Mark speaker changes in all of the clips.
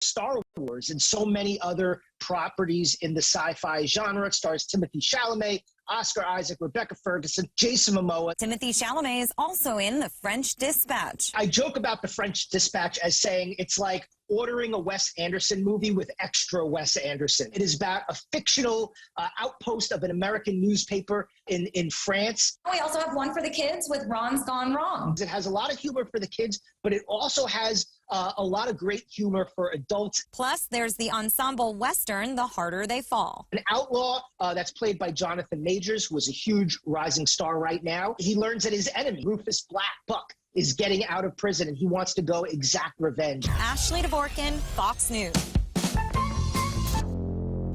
Speaker 1: Star Wars and so many other properties in the sci-fi genre. It stars Timothy Chalamet, Oscar Isaac, Rebecca Ferguson, Jason Momoa.
Speaker 2: Timothy Chalamet is also in The French Dispatch.
Speaker 1: I joke about The French Dispatch as saying it's like ordering a Wes Anderson movie with extra Wes Anderson. It is about a fictional outpost of an American newspaper in France.
Speaker 3: We also have one for the kids with Ron's Gone Wrong.
Speaker 1: It has a lot of humor for the kids, but it also has a lot of great humor for adults.
Speaker 2: Plus, there's the ensemble Western, The Harder They Fall.
Speaker 1: An outlaw that's played by Jonathan Majors, who is a huge rising star right now. He learns that his enemy, Rufus Black Buck, is getting out of prison, and he wants to go exact revenge.
Speaker 2: Ashley Dvorkin, Fox News.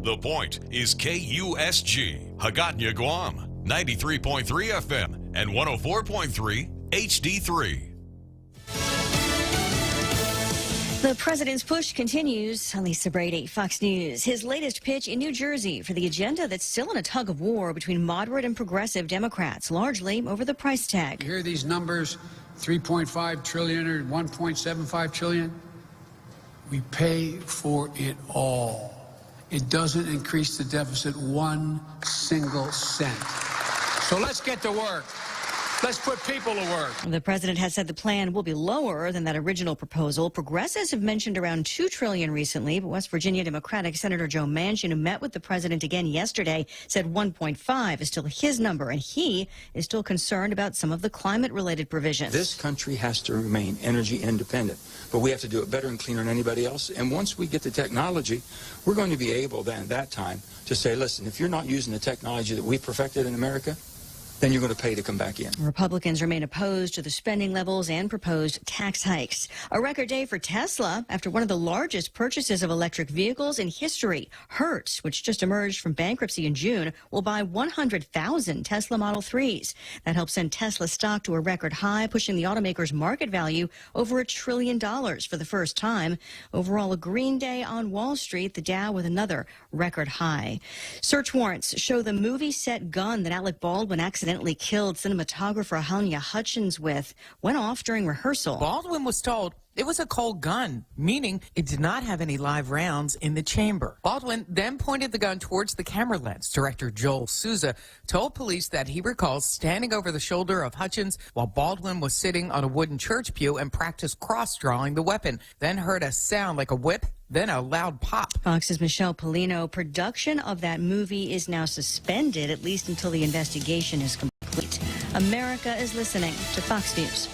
Speaker 4: The Point is KUSG, Hagåtña, Guam, 93.3 FM and 104.3 HD3.
Speaker 5: The president's push continues. Lisa Brady, Fox News. His latest pitch in New Jersey for the agenda that's still in a tug of war between moderate and progressive Democrats, largely over the price tag.
Speaker 6: You hear these numbers, 3.5 trillion or 1.75 trillion? We pay for it all. It doesn't increase the deficit 1 single cent. So let's get to work. Let's put people to work.
Speaker 5: The president has said the plan will be lower than that original proposal. Progressives have mentioned around $2 trillion recently, but West Virginia Democratic Senator Joe Manchin, who met with the president again yesterday, said 1.5 is still his number, and he is still concerned about some of the climate-related provisions.
Speaker 7: This country has to remain energy independent, but we have to do it better and cleaner than anybody else. And once we get the technology, we're going to be able then at that time to say, listen, if you're not using the technology that we perfected in America, then you're going to pay to come back in.
Speaker 5: Republicans remain opposed to the spending levels and proposed tax hikes. A record day for Tesla after one of the largest purchases of electric vehicles in history. Hertz, which just emerged from bankruptcy in June, will buy 100,000 Tesla Model 3s. That helps send Tesla stock to a record high, pushing the automaker's market value over $1 trillion for the first time. Overall, a green day on Wall Street, the Dow with another record high. Search warrants show the movie set gun that Alec Baldwin accidentally killed cinematographer Halyna Hutchins with went off during rehearsal.
Speaker 8: Baldwin was told it was a cold gun, meaning it did not have any live rounds in the chamber. Baldwin then pointed the gun towards the camera lens. Director Joel Souza told police that he recalls standing over the shoulder of Hutchins while Baldwin was sitting on a wooden church pew and practiced cross-drawing the weapon, then heard a sound like a whip, then a loud pop. Fox's Michelle Polino. Production of that movie is now suspended, at least until the investigation is complete. America is listening to Fox News.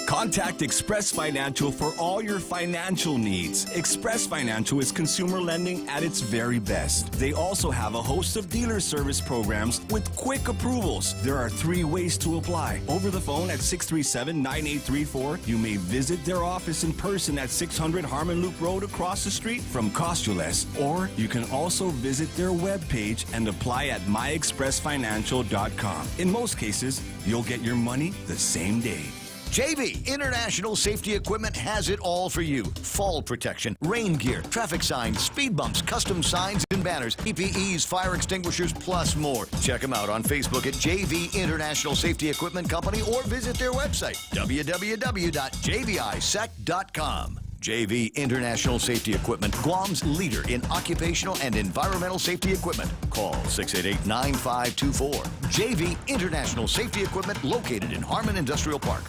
Speaker 9: Contact Express Financial for all your financial needs. Express Financial is consumer lending at its very best. They also have a host of dealer service programs with quick approvals. There are 3 ways to apply. Over the phone at 637-9834. You may visit their office in person at 600 Harmon Loop Road across the street from Costules. Or you can also visit their webpage and apply at myexpressfinancial.com. In most cases, you'll get your money the same day.
Speaker 10: JV International Safety Equipment has it all for you. Fall protection, rain gear, traffic signs, speed bumps, custom signs and banners, PPEs, fire extinguishers, plus more. Check them out on Facebook at JV International Safety Equipment Company or visit their website, www.jvisec.com. JV International Safety Equipment, Guam's leader in occupational and environmental safety equipment. Call 688-9524. JV International Safety Equipment, located in Harmon Industrial Park.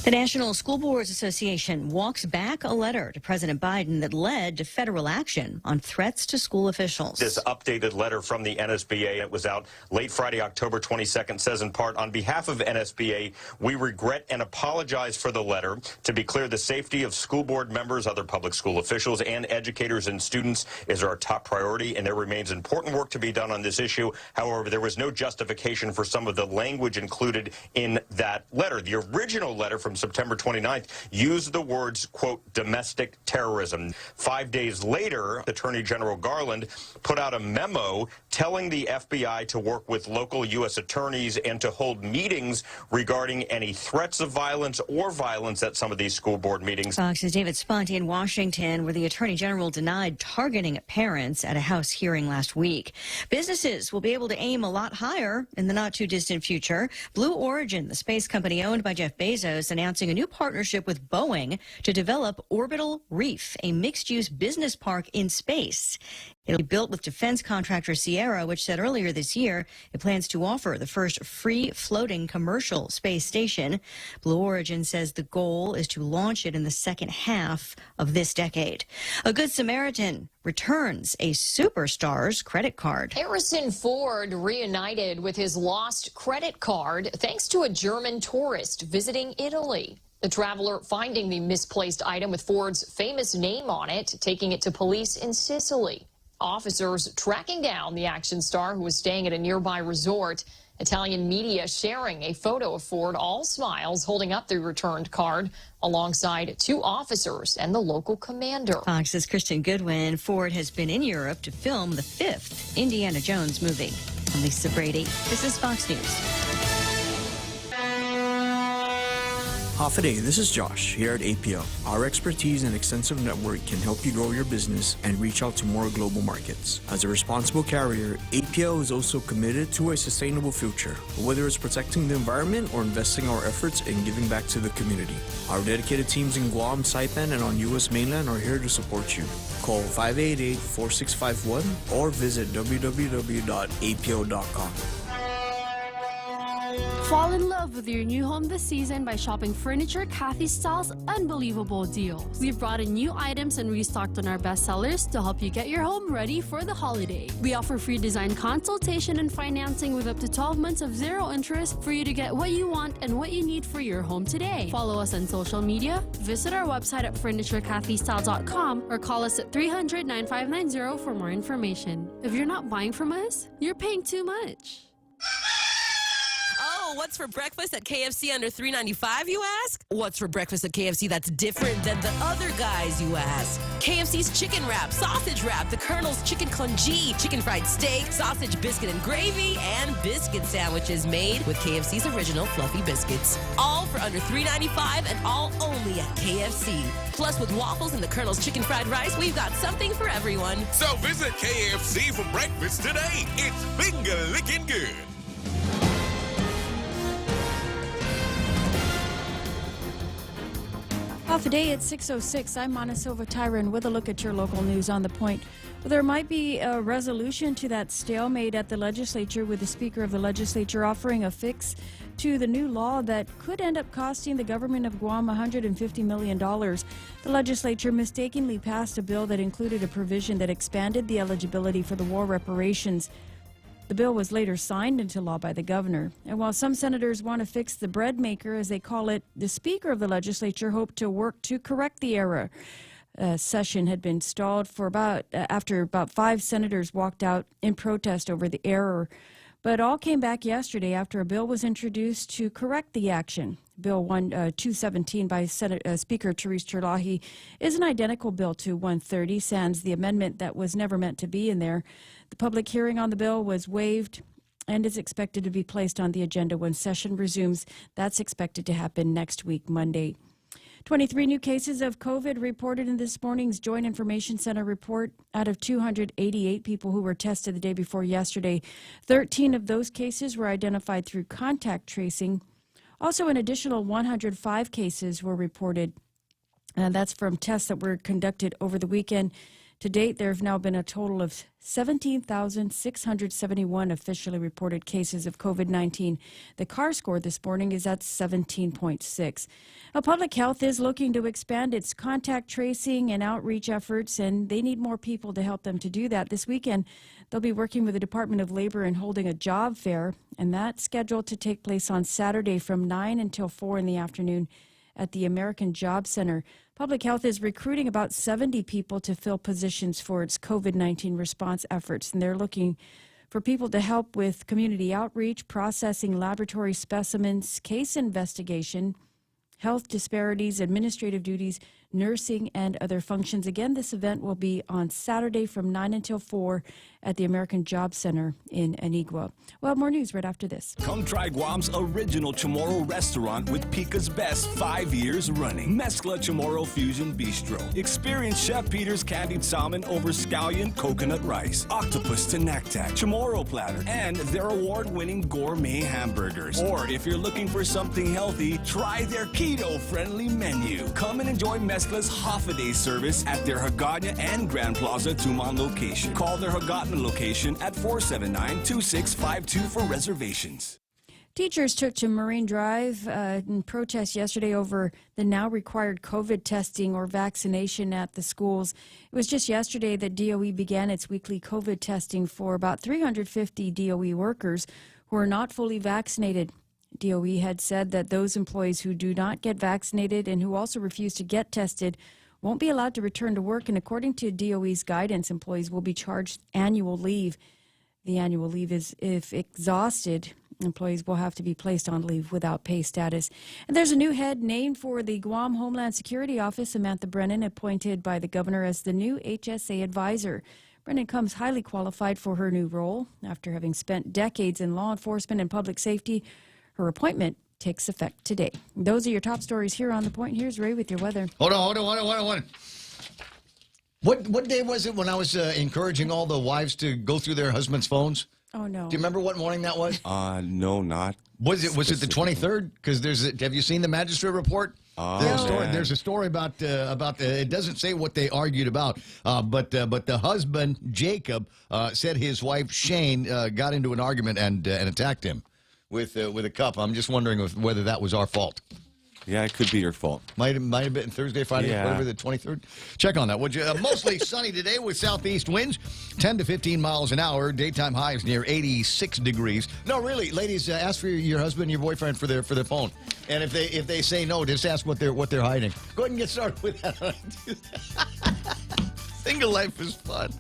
Speaker 5: The National School Boards Association walks back a letter to President Biden that led to federal action on threats to school officials.
Speaker 11: This updated letter from the NSBA, it was out late Friday, October 22nd, says in part, on behalf of NSBA, we regret and apologize for the letter. To be clear, the safety of school board members, other public school officials, and educators and students is our top priority, and there remains important work to be done on this issue. However, there was no justification for some of the language included in that letter. The original letter from September 29th used the words, quote, domestic terrorism. 5 days later, Attorney General Garland put out a memo telling the FBI to work with local U.S. attorneys and to hold meetings regarding any threats of violence or violence at some of these school board meetings.
Speaker 5: Fox's David Spunty in Washington, where the Attorney General denied targeting parents at a House hearing last week. Businesses will be able to aim a lot higher in the not-too-distant future. Blue Origin, the space company owned by Jeff Bezos, announced announcing a new partnership with Boeing to develop Orbital Reef, a mixed-use business park in space. It'll be built with defense contractor Sierra, which said earlier this year it plans to offer the first free-floating commercial space station. Blue Origin says the goal is to launch it in the second half of this decade. A Good Samaritan returns a superstar's credit card.
Speaker 12: Harrison Ford reunited with his lost credit card thanks to a German tourist visiting Italy. The traveler finding the misplaced item with Ford's famous name on it, taking it to police in Sicily. Officers tracking down the action star who was staying at a nearby resort. Italian media sharing a photo of Ford, all smiles, holding up the returned card alongside two officers and the local commander.
Speaker 5: Fox's Kristen Goodwin. Ford has been in Europe to film the 5th Indiana Jones movie. I'm Lisa Brady. This is Fox News.
Speaker 13: Half a day, this is Josh here at APL. Our expertise and extensive network can help you grow your business and reach out to more global markets. As a responsible carrier, APL is also committed to a sustainable future, whether it's protecting the environment or investing our efforts in giving back to the community. Our dedicated teams in Guam, Saipan, and on U.S. mainland are here to support you. Call 588-4651 or visit www.apl.com.
Speaker 14: Fall in love with your new home this season by shopping Furniture Kathy Style's unbelievable deals. We've brought in new items and restocked on our best sellers to help you get your home ready for the holiday. We offer free design consultation and financing with up to 12 months of zero interest for you to get what you want and what you need for your home today. Follow us on social media, visit our website at FurnitureKathyStyle.com or call us at 300-9590 for more information. If you're not buying from us, you're paying too much.
Speaker 15: What's for breakfast at KFC under $3.95, you ask? What's for breakfast at KFC that's different than the other guys, you ask? KFC's chicken wrap, sausage wrap, the Colonel's chicken congee, chicken fried steak, sausage biscuit and gravy, and biscuit sandwiches made with KFC's original fluffy biscuits. All for under $3.95 and all only at KFC. Plus, with waffles and the Colonel's chicken fried rice, we've got something for everyone.
Speaker 16: So visit KFC for breakfast today. It's finger-licking good.
Speaker 17: Off a day at 6:06, I'm Mana Silva Tyron with a look at your local news on the point. Well, there might be a resolution to that stalemate at the legislature, with the Speaker of the legislature offering a fix to the new law that could end up costing the government of Guam $150 million. The legislature mistakenly passed a bill that included a provision that expanded the eligibility for the war reparations. The bill was later signed into law by the governor. And while some senators want to fix the bread maker, as they call it, the Speaker of the legislature hoped to work to correct the error. Session had been stalled for after about 5 senators walked out in protest over the error. But all came back yesterday after a bill was introduced to correct the action. Bill 217 by Speaker Therese Terlahi is an identical bill to 130, sans the amendment that was never meant to be in there. The public hearing on the bill was waived and is expected to be placed on the agenda when session resumes. That's expected to happen next week, Monday. 23 new cases of COVID reported in this morning's Joint Information Center report. Out of 288 people who were tested the day before yesterday, 13 of those cases were identified through contact tracing. Also, an additional 105 cases were reported. That's from tests that were conducted over the weekend. To date, there have now been a total of 17,671 officially reported cases of COVID-19. The CAR score this morning is at 17.6. Now, public health is looking to expand its contact tracing and outreach efforts, and they need more people to help them to do that. This weekend, they'll be working with the Department of Labor and holding a job fair, and that's scheduled to take place on Saturday from 9 until 4 in the afternoon at the American Job Center. Public Health is recruiting about 70 people to fill positions for its COVID-19 response efforts, and they're looking for people to help with community outreach, processing laboratory specimens, case investigation, health disparities, administrative duties, nursing, and other functions. Again, this event will be on Saturday from 9 until 4 at the American Job Center in Antigua. Well, more news right after this.
Speaker 9: Come try Guam's original Chamorro restaurant with Pica's Best 5 years running. Mezcla Chamorro Fusion Bistro. Experience Chef Peter's candied salmon over scallion coconut rice, octopus to naktak, Chamorro platter, and their award-winning gourmet hamburgers. Or if you're looking for something healthy, try their keto-friendly menu. Come and enjoy Mezcla's half-a-day service at their Hagåtña and Grand Plaza Tuman location. Call their Hagåtña location at 479-2652 for reservations.
Speaker 17: Teachers took to Marine Drive in protest yesterday over the now required COVID testing or vaccination at the schools. It was just yesterday that DOE began its weekly COVID testing for about 350 DOE workers who are not fully vaccinated. DOE had said that those employees who do not get vaccinated and who also refuse to get tested won't be allowed to return to work. And according to DOE's guidance, employees will be charged annual leave. The annual leave is if exhausted. Employees will have to be placed on leave without pay status. And there's a new head named for the Guam Homeland Security Office. Samantha Brennan, appointed by the governor as the new HSA advisor. Brennan comes highly qualified for her new role. After having spent decades in law enforcement and public safety, her appointment takes effect today. Those are your top stories here on The Point. Here's Ray with your weather.
Speaker 18: Hold on. What day was it when I was encouraging all the wives to go through their husbands' phones?
Speaker 17: Oh, no.
Speaker 18: Do you remember what morning that was?
Speaker 19: No, not.
Speaker 18: Was it the 23rd? Because have you seen the magistrate report? There's a story about it doesn't say what they argued about, but the husband Jacob said his wife Shane got into an argument and attacked him with a cup. I'm just wondering whether that was our fault.
Speaker 19: Yeah, it could be your fault.
Speaker 18: Might have been Thursday, Friday, whatever, the 23rd. Check on that, would you? Mostly sunny today with southeast winds, 10 to 15 miles an hour. Daytime highs near 86 degrees. No, really, ladies, ask for your husband, your boyfriend for their phone. And if they say no, just ask what they're hiding. Go ahead and get started with that. Single life is fun.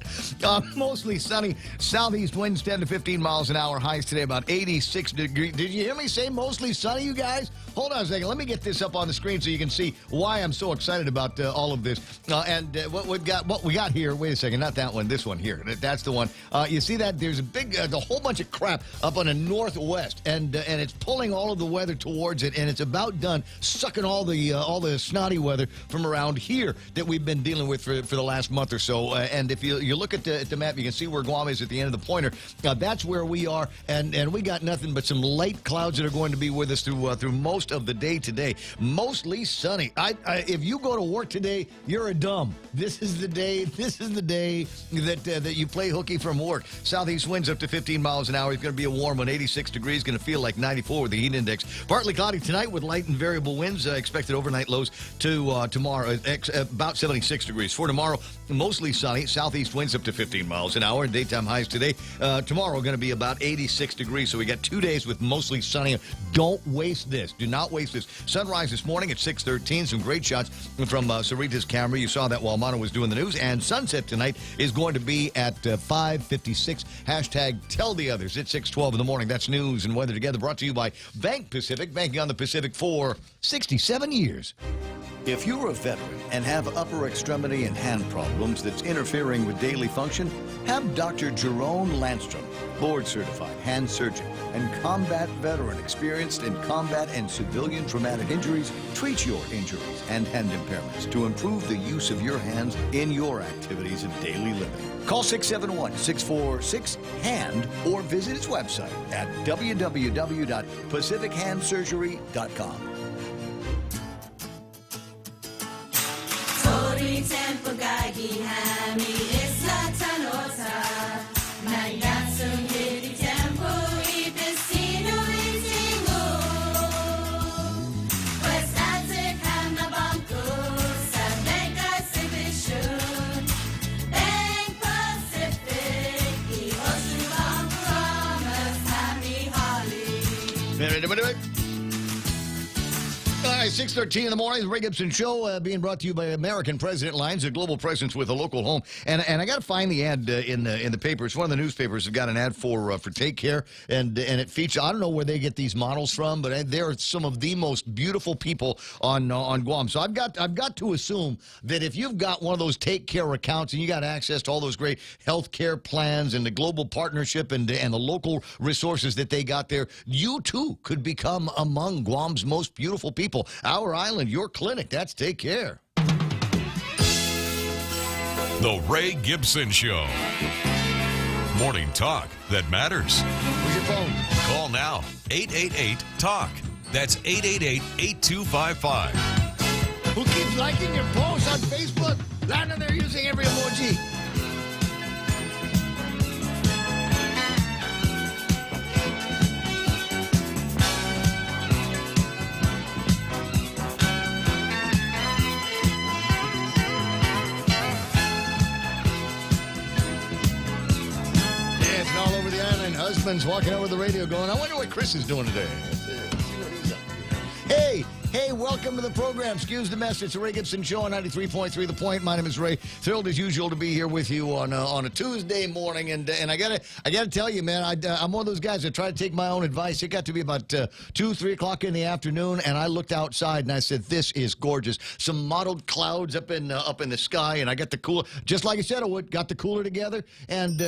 Speaker 18: Mostly sunny. Southeast winds 10 to 15 miles an hour. Highs today about 86 degrees. Did you hear me say mostly sunny, you guys? Hold on a second. Let me get this up on the screen so you can see why I'm so excited about all of this. What we got here. Wait a second. Not that one. This one here. That's the one. You see that? There's a whole bunch of crap up on the northwest, and it's pulling all of the weather towards it, and it's about done sucking all the snotty weather from around here that we've been dealing with for the last month or so. And if you look at the map, you can see where Guam is at the end of the pointer. That's where we are, and we got nothing but some light clouds that are going to be with us through most of the day today. Mostly sunny. If you go to work today, you're a dumb. This is the day that you play hooky from work. Southeast winds up to 15 miles an hour. It's going to be a warm one, 86 degrees. Going to feel like 94 with the heat index. Partly cloudy tonight with light and variable winds. Expected overnight lows to tomorrow, about 76 degrees. For tomorrow, mostly sunny. Southeast winds up to 15 miles an hour. Daytime highs today. Tomorrow going to be about 86 degrees. So we got 2 days with mostly sunny. Don't waste this. Do not waste this. Sunrise this morning at 6:13. Some great shots from Sarita's camera. You saw that while Mono was doing the news. And sunset tonight is going to be at 5:56. Hashtag tell the others at 6:12 in the morning. That's news and weather together. Brought to you by Bank Pacific. Banking on the Pacific for 67 years.
Speaker 10: If you're a veteran and have upper extremity and hand problems that's interfering with daily function, have Dr. Jerome Landstrom, board-certified hand surgeon and combat veteran experienced in combat and civilian traumatic injuries, treat your injuries and hand impairments to improve the use of your hands in your activities of daily living. Call 671-646-HAND or visit its website at www.pacifichandsurgery.com.
Speaker 18: right, 6:13 in the morning, the Ray Gibson Show being brought to you by American President Lines, a global presence with a local home. And I got to find the ad in the paper. It's one of the newspapers that got an ad for Take Care, and it features. I don't know where they get these models from, but they're some of the most beautiful people on Guam. So I've got to assume that if you've got one of those Take Care accounts and you got access to all those great health care plans and the global partnership and the local resources that they got there, you too could become among Guam's most beautiful people. Our island, your clinic, that's Take Care.
Speaker 4: The Ray Gibson Show. Morning talk that matters.
Speaker 18: Where's your phone?
Speaker 4: Call now. 888-TALK. That's 888-8255.
Speaker 18: Who keeps liking your posts on Facebook? Lana, they're using every emoji. Husband's walking over the radio going, I wonder what Chris is doing today. Let's see what he's up to. Hey, welcome to the program. Excuse the mess. It's the Ray Gibson Show on 93.3 The Point. My name is Ray. Thrilled as usual to be here with you on a Tuesday morning. And I gotta tell you, man, I'm one of those guys that try to take my own advice. It got to be about 2, 3 o'clock in the afternoon, and I looked outside and I said, this is gorgeous. Some mottled clouds up in the sky, and I got the cooler, just like I said I would, got the cooler together and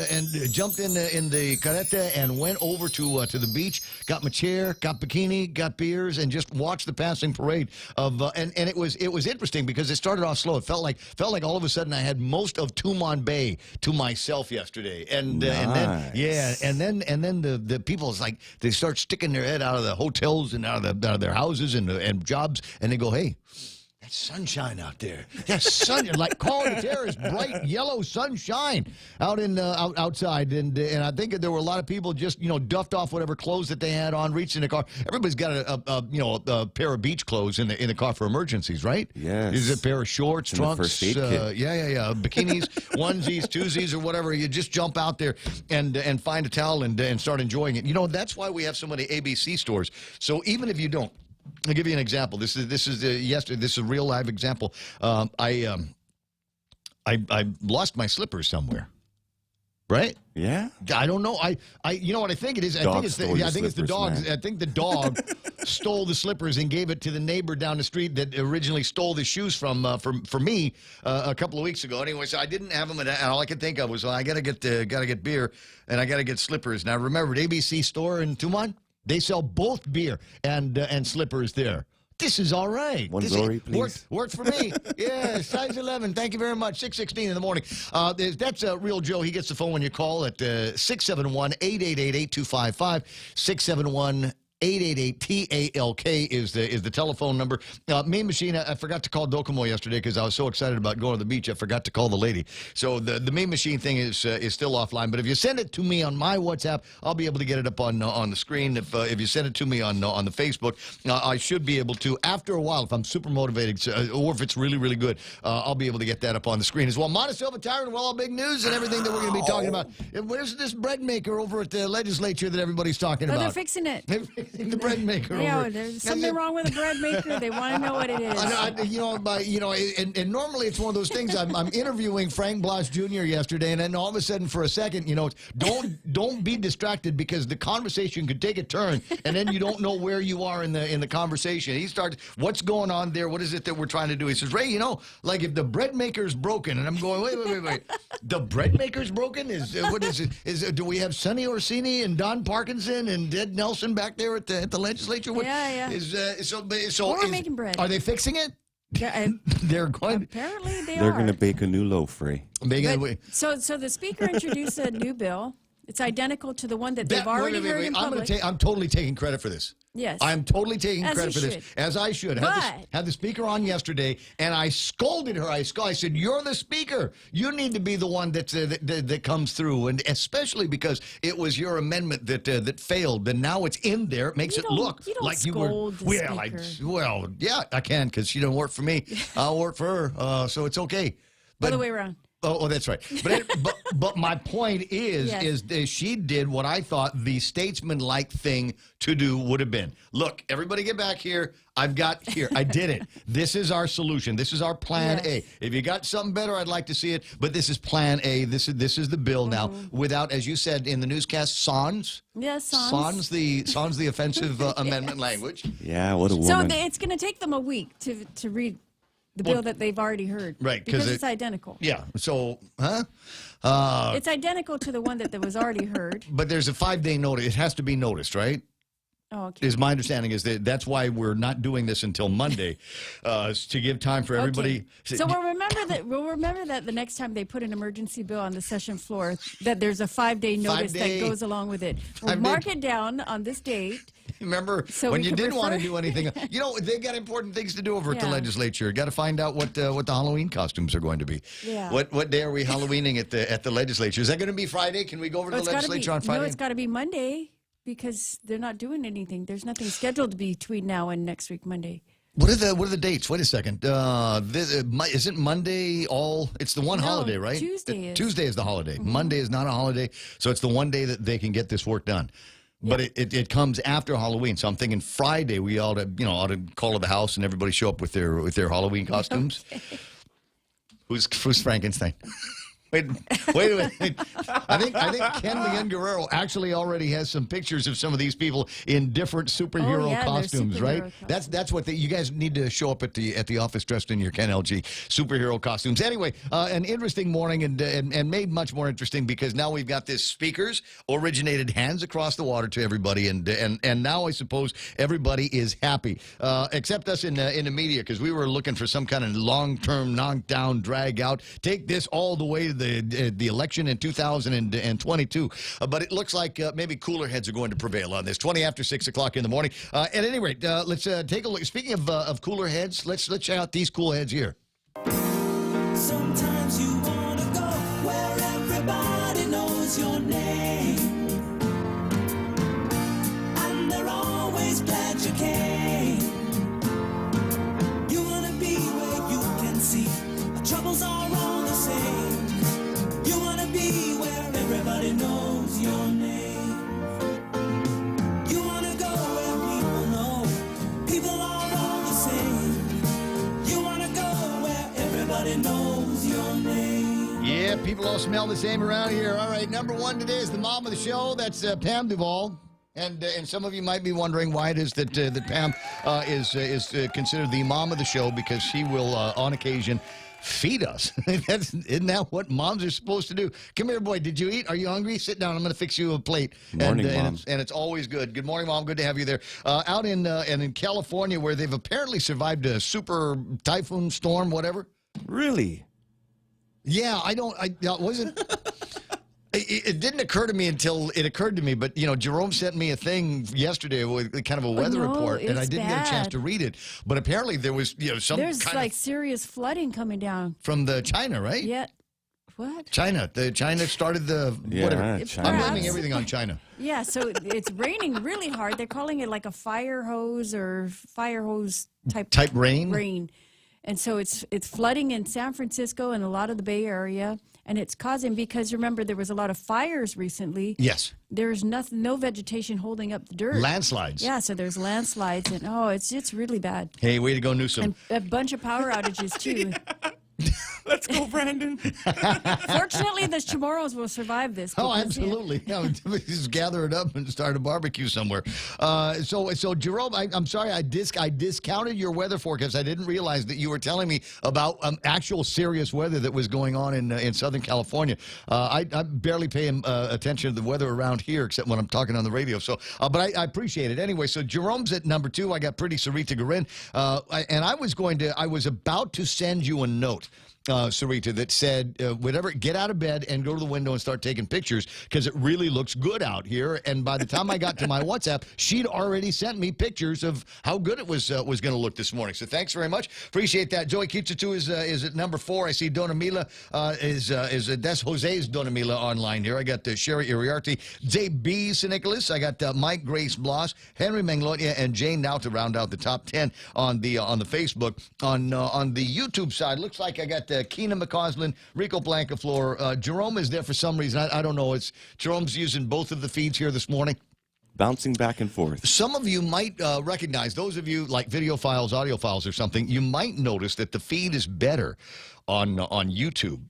Speaker 18: jumped in the carreta and went over to the beach. Got my chair, got bikini, got beers, and just watched the passing parade of and it was interesting because it started off slow. It felt like all of a sudden I had most of Tumon Bay to myself yesterday, and
Speaker 19: Nice.
Speaker 18: and then the people, it's like they start sticking their head out of the hotels and out of their houses and jobs, and they go, hey, that's sunshine out there. That's sun, like calling it there is bright yellow sunshine out outside, and I think there were a lot of people just duffed off whatever clothes that they had on, reached in the car. Everybody's got a pair of beach clothes in the car for emergencies, right?
Speaker 19: Yes.
Speaker 18: Is it a pair of shorts,
Speaker 19: And
Speaker 18: trunks,
Speaker 19: the first aid kit.
Speaker 18: bikinis, onesies, twosies, or whatever. You just jump out there and find a towel and start enjoying it. That's why we have so many ABC stores. So even if you don't. I'll give you an example. This is yesterday. This is a real live example. I lost my slippers somewhere. Right?
Speaker 19: Yeah.
Speaker 18: I don't know. You know what I think it is? I think it's the dog. I think the dog stole the slippers and gave it to the neighbor down the street that originally stole the shoes from me a couple of weeks ago. Anyway, so I didn't have them, and all I could think of was, I gotta get beer and I gotta get slippers. And I remembered ABC store in Tumon. They sell both beer and slippers there. This is all right.
Speaker 19: One Zori, please.
Speaker 18: Works for me. Yeah, size 11. Thank you very much. 6:16 in the morning. That's Real Joe. He gets the phone when you call at 671-888-8255. 671-888-TALK is the telephone number. Main Machine, I forgot to call Docomo yesterday because I was so excited about going to the beach, I forgot to call the lady. So the Main Machine thing is still offline. But if you send it to me on my WhatsApp, I'll be able to get it up on the screen. If you send it to me on the Facebook, I should be able to, after a while, if I'm super motivated or if it's really, really good, I'll be able to get that up on the screen as well. Monticello Tyrant, all big news and everything that we're going to be talking about. Where's this bread maker over at the legislature that everybody's talking about?
Speaker 17: They're fixing it.
Speaker 18: The bread maker.
Speaker 17: Yeah, there's something wrong with the bread maker. They want to know what it is.
Speaker 18: And normally it's one of those things. I'm interviewing Frank Blas Jr. yesterday, and then all of a sudden, for a second, don't be distracted because the conversation could take a turn, and then you don't know where you are in the conversation. He starts, what's going on there? What is it that we're trying to do? He says, Ray, like if the bread maker's broken, and I'm going, wait, the bread maker's broken? What is it? Do we have Sonny Orsini and Don Parkinson and Ed Nelson back there at the legislature?
Speaker 17: Yeah. We're making bread.
Speaker 18: Are they fixing it? They're going.
Speaker 17: Apparently,
Speaker 19: They're going to bake a new loaf, Ray.
Speaker 17: So the speaker introduced a new bill. It's identical to the one that they've already heard in public.
Speaker 18: I'm totally taking credit for this.
Speaker 17: Yes.
Speaker 18: I'm totally taking credit for this, as I should.
Speaker 17: But
Speaker 18: Had the speaker on yesterday, and I scolded her. I said, you're the speaker. You need to be the one that comes through, and especially because it was your amendment that failed, and now it's in there. It makes it look like you were. Yeah, I can, because she don't work for me. I'll work for her, so it's okay.
Speaker 17: Other way around.
Speaker 18: Oh, that's right. But my point is, is she did what I thought the statesman-like thing to do would have been. Look, everybody get back here. I did it. This is our solution. This is our plan A. If you got something better, I'd like to see it. But this is plan A. This is the bill now. Without, as you said in the newscast, sans.
Speaker 17: Yes, sans.
Speaker 18: Sans the offensive amendment language.
Speaker 19: Yeah, what a woman.
Speaker 17: So it's going to take them a week to read the bill that they've already heard.
Speaker 18: Right.
Speaker 17: Because it's identical.
Speaker 18: Yeah. So,
Speaker 17: it's identical to the one that was already heard.
Speaker 18: But there's a 5-day notice. It has to be noticed, right?
Speaker 17: Oh, okay.
Speaker 18: Is my understanding is that's why we're not doing this until Monday, to give time for everybody.
Speaker 17: Okay. So we'll remember that the next time they put an emergency bill on the session floor, that there's a 5-day notice that goes along with it. We'll mark it down on this date.
Speaker 18: Remember when you didn't want to do anything? You know, they've got important things to do over at the legislature. Got to find out what the Halloween costumes are going to be.
Speaker 17: Yeah.
Speaker 18: What day are we Halloweening at the legislature? Is that going to be Friday? Can we go over to the legislature on Friday?
Speaker 17: No, it's got to be Monday. Because they're not doing anything. There's nothing scheduled between now and next week, Monday.
Speaker 18: What are the dates? Wait a second. Isn't Monday all? It's the one holiday, right?
Speaker 17: Tuesday is.
Speaker 18: Tuesday is the holiday. Monday is not a holiday, so it's the one day that they can get this work done. But it comes after Halloween, so I'm thinking Friday we ought to call to the house and everybody show up with their Halloween costumes. Okay. Who's Frankenstein? Wait a minute. I think Ken Leon Guerrero actually already has some pictures of some of these people in different superhero costumes, right? That's what you guys need to show up at the office dressed in your Ken LG superhero costumes. Anyway, an interesting morning and made much more interesting because now we've got this speakers originated hands across the water to everybody, and now I suppose everybody is happy, except us in the media, because we were looking for some kind of long-term knockdown, drag out, take this all the way to the election in 2022, but it looks like maybe cooler heads are going to prevail on this. 20 after 6 o'clock in the morning. At any rate, let's take a look. Speaking of cooler heads, let's check out these cool heads here.
Speaker 20: Sometimes you want to go where everybody knows your name, and they're always glad you came. You want to be where you can see the troubles are all the same. You want to be where everybody knows your name. You want to go where people know people are all the same. You want to go where everybody knows your name.
Speaker 18: Yeah, people all smell the same around here. All right, number one today is the mom of the show. That's Pam Duvall. And some of you might be wondering why it is that Pam is considered the mom of the show, because she will, on occasion, feed us. Isn't that what moms are supposed to do? Come here, boy. Did you eat? Are you hungry? Sit down. I'm going to fix you a plate.
Speaker 19: Morning, Mom.
Speaker 18: And it's always good. Good morning, Mom. Good to have you there. Out in California, where they've apparently survived a super typhoon storm, whatever.
Speaker 19: Really?
Speaker 18: Yeah, I wasn't. It didn't occur to me until it occurred to me, but, Jerome sent me a thing yesterday with kind of a weather report, and I didn't get a chance to read it. But apparently there was,
Speaker 17: There's serious flooding coming down.
Speaker 18: From the China, right?
Speaker 17: Yeah. What?
Speaker 18: China. China started the whatever.
Speaker 19: China.
Speaker 18: I'm blaming everything on China.
Speaker 17: Yeah, so it's raining really hard. They're calling it like a fire hose type
Speaker 18: rain.
Speaker 17: Rain. And so it's flooding in San Francisco and a lot of the Bay Area. And it's causing, because remember, there was a lot of fires recently.
Speaker 18: Yes.
Speaker 17: There's no vegetation holding up the dirt.
Speaker 18: Landslides.
Speaker 17: Yeah, so there's landslides, and it's really bad.
Speaker 18: Hey, way to go, Newsom.
Speaker 17: And a bunch of power outages, too.
Speaker 8: Let's go, Brandon.
Speaker 17: Fortunately, the Chamorros will survive this.
Speaker 18: Oh, absolutely. Yeah, just gather it up and start a barbecue somewhere. So Jerome, I'm sorry I discounted your weather forecast. I didn't realize that you were telling me about actual serious weather that was going on in Southern California. I barely pay attention to the weather around here, except when I'm talking on the radio. So, but I appreciate it anyway. So Jerome's at number 2. I got Pretty Sarita Garin, and I was about to send you a note, Sarita, that said, whatever, get out of bed and go to the window and start taking pictures, because it really looks good out here. And by the time I got to my WhatsApp, she'd already sent me pictures of how good it was going to look this morning. So thanks very much. Appreciate that. Joey Kitsutu is at number 4. I see Dona Mila that's Jose's Dona Mila online here. I got Sherry Iriarte, J.B. St. Nicholas. I got Mike Grace Bloss, Henry Manglotia, and Jane now to round out the top 10 on the Facebook. On the YouTube side, looks like I got Keena McCausland, Rico Blancaflor. Jerome is there for some reason. I don't know. Jerome's using both of the feeds here this morning.
Speaker 19: Bouncing back and forth.
Speaker 18: Some of you might recognize, those of you like video files, audio files or something, you might notice that the feed is better on YouTube.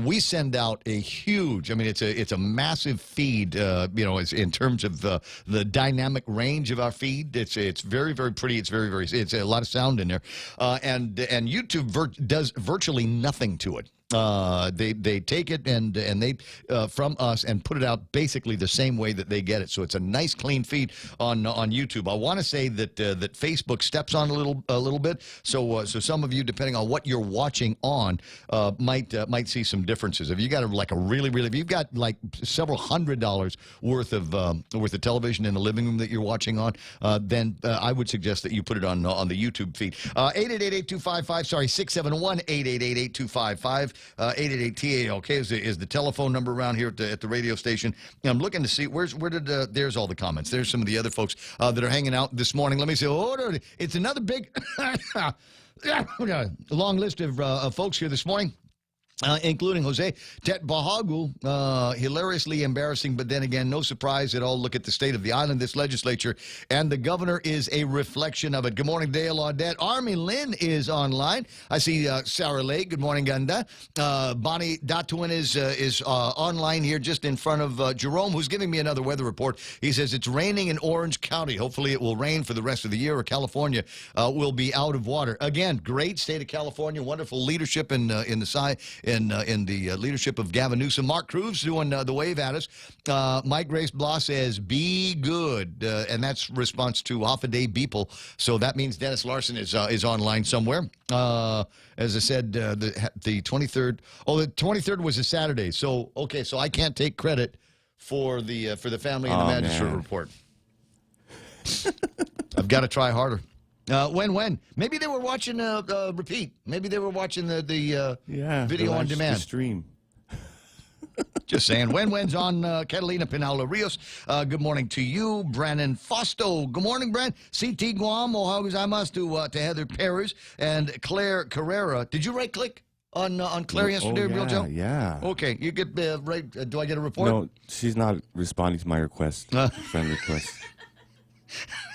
Speaker 18: We send out a huge, I mean, it's a massive feed, it's in terms of the dynamic range of our feed. It's very, very pretty. It's it's a lot of sound in there. And YouTube does virtually nothing to it. They take it and they from us and put it out basically the same way that they get it. So it's a nice clean feed on YouTube. I want to say that that Facebook steps on a little bit. So some of you, depending on what you're watching on, might see some differences. If you got if you've got like several $100s worth of television in the living room that you're watching on, then I would suggest that you put it on the YouTube feed. 888-8255. Sorry, 671-888-8255. 888-TALK is the telephone number around here at the radio station. I'm looking to see there's all the comments. There's some of the other folks that are hanging out this morning. Let me say, it's another big long list of folks here this morning. Including Jose Tet Bahagu, hilariously embarrassing, but then again, no surprise at all. Look at the state of the island, this legislature, and the governor is a reflection of it. Good morning, Dale Audette. Army Lynn is online. I see Sarah Lake. Good morning, Ganda. Bonnie Datwin is online here just in front of Jerome, who's giving me another weather report. He says it's raining in Orange County. Hopefully it will rain for the rest of the year, or California will be out of water. Again, great state of California, wonderful leadership in the leadership of Gavin Newsom. Mark Cruz doing the wave at us. Mike Grace Blah says, be good. And that's response to Hoffa-Day Beeple. So that means Dennis Larson is online somewhere. As I said, the 23rd. Oh, the 23rd was a Saturday. So, okay, so I can't take credit for the family and the magistrate report. I've got to try harder. When? Maybe they were watching repeat. Maybe they were watching the video on demand.
Speaker 19: The stream.
Speaker 18: Just saying. When's on Catalina Pinaula Rios. Good morning to you, Brandon Fausto. Good morning, Brandon. CT Guam, Ohio Gozaimasu to Heather Perez and Claire Carrera. Did you right-click on Claire yesterday, Real Joe?
Speaker 19: Yeah.
Speaker 18: Okay. You get right. Do I get a report?
Speaker 19: No, she's not responding to my request. Friend request.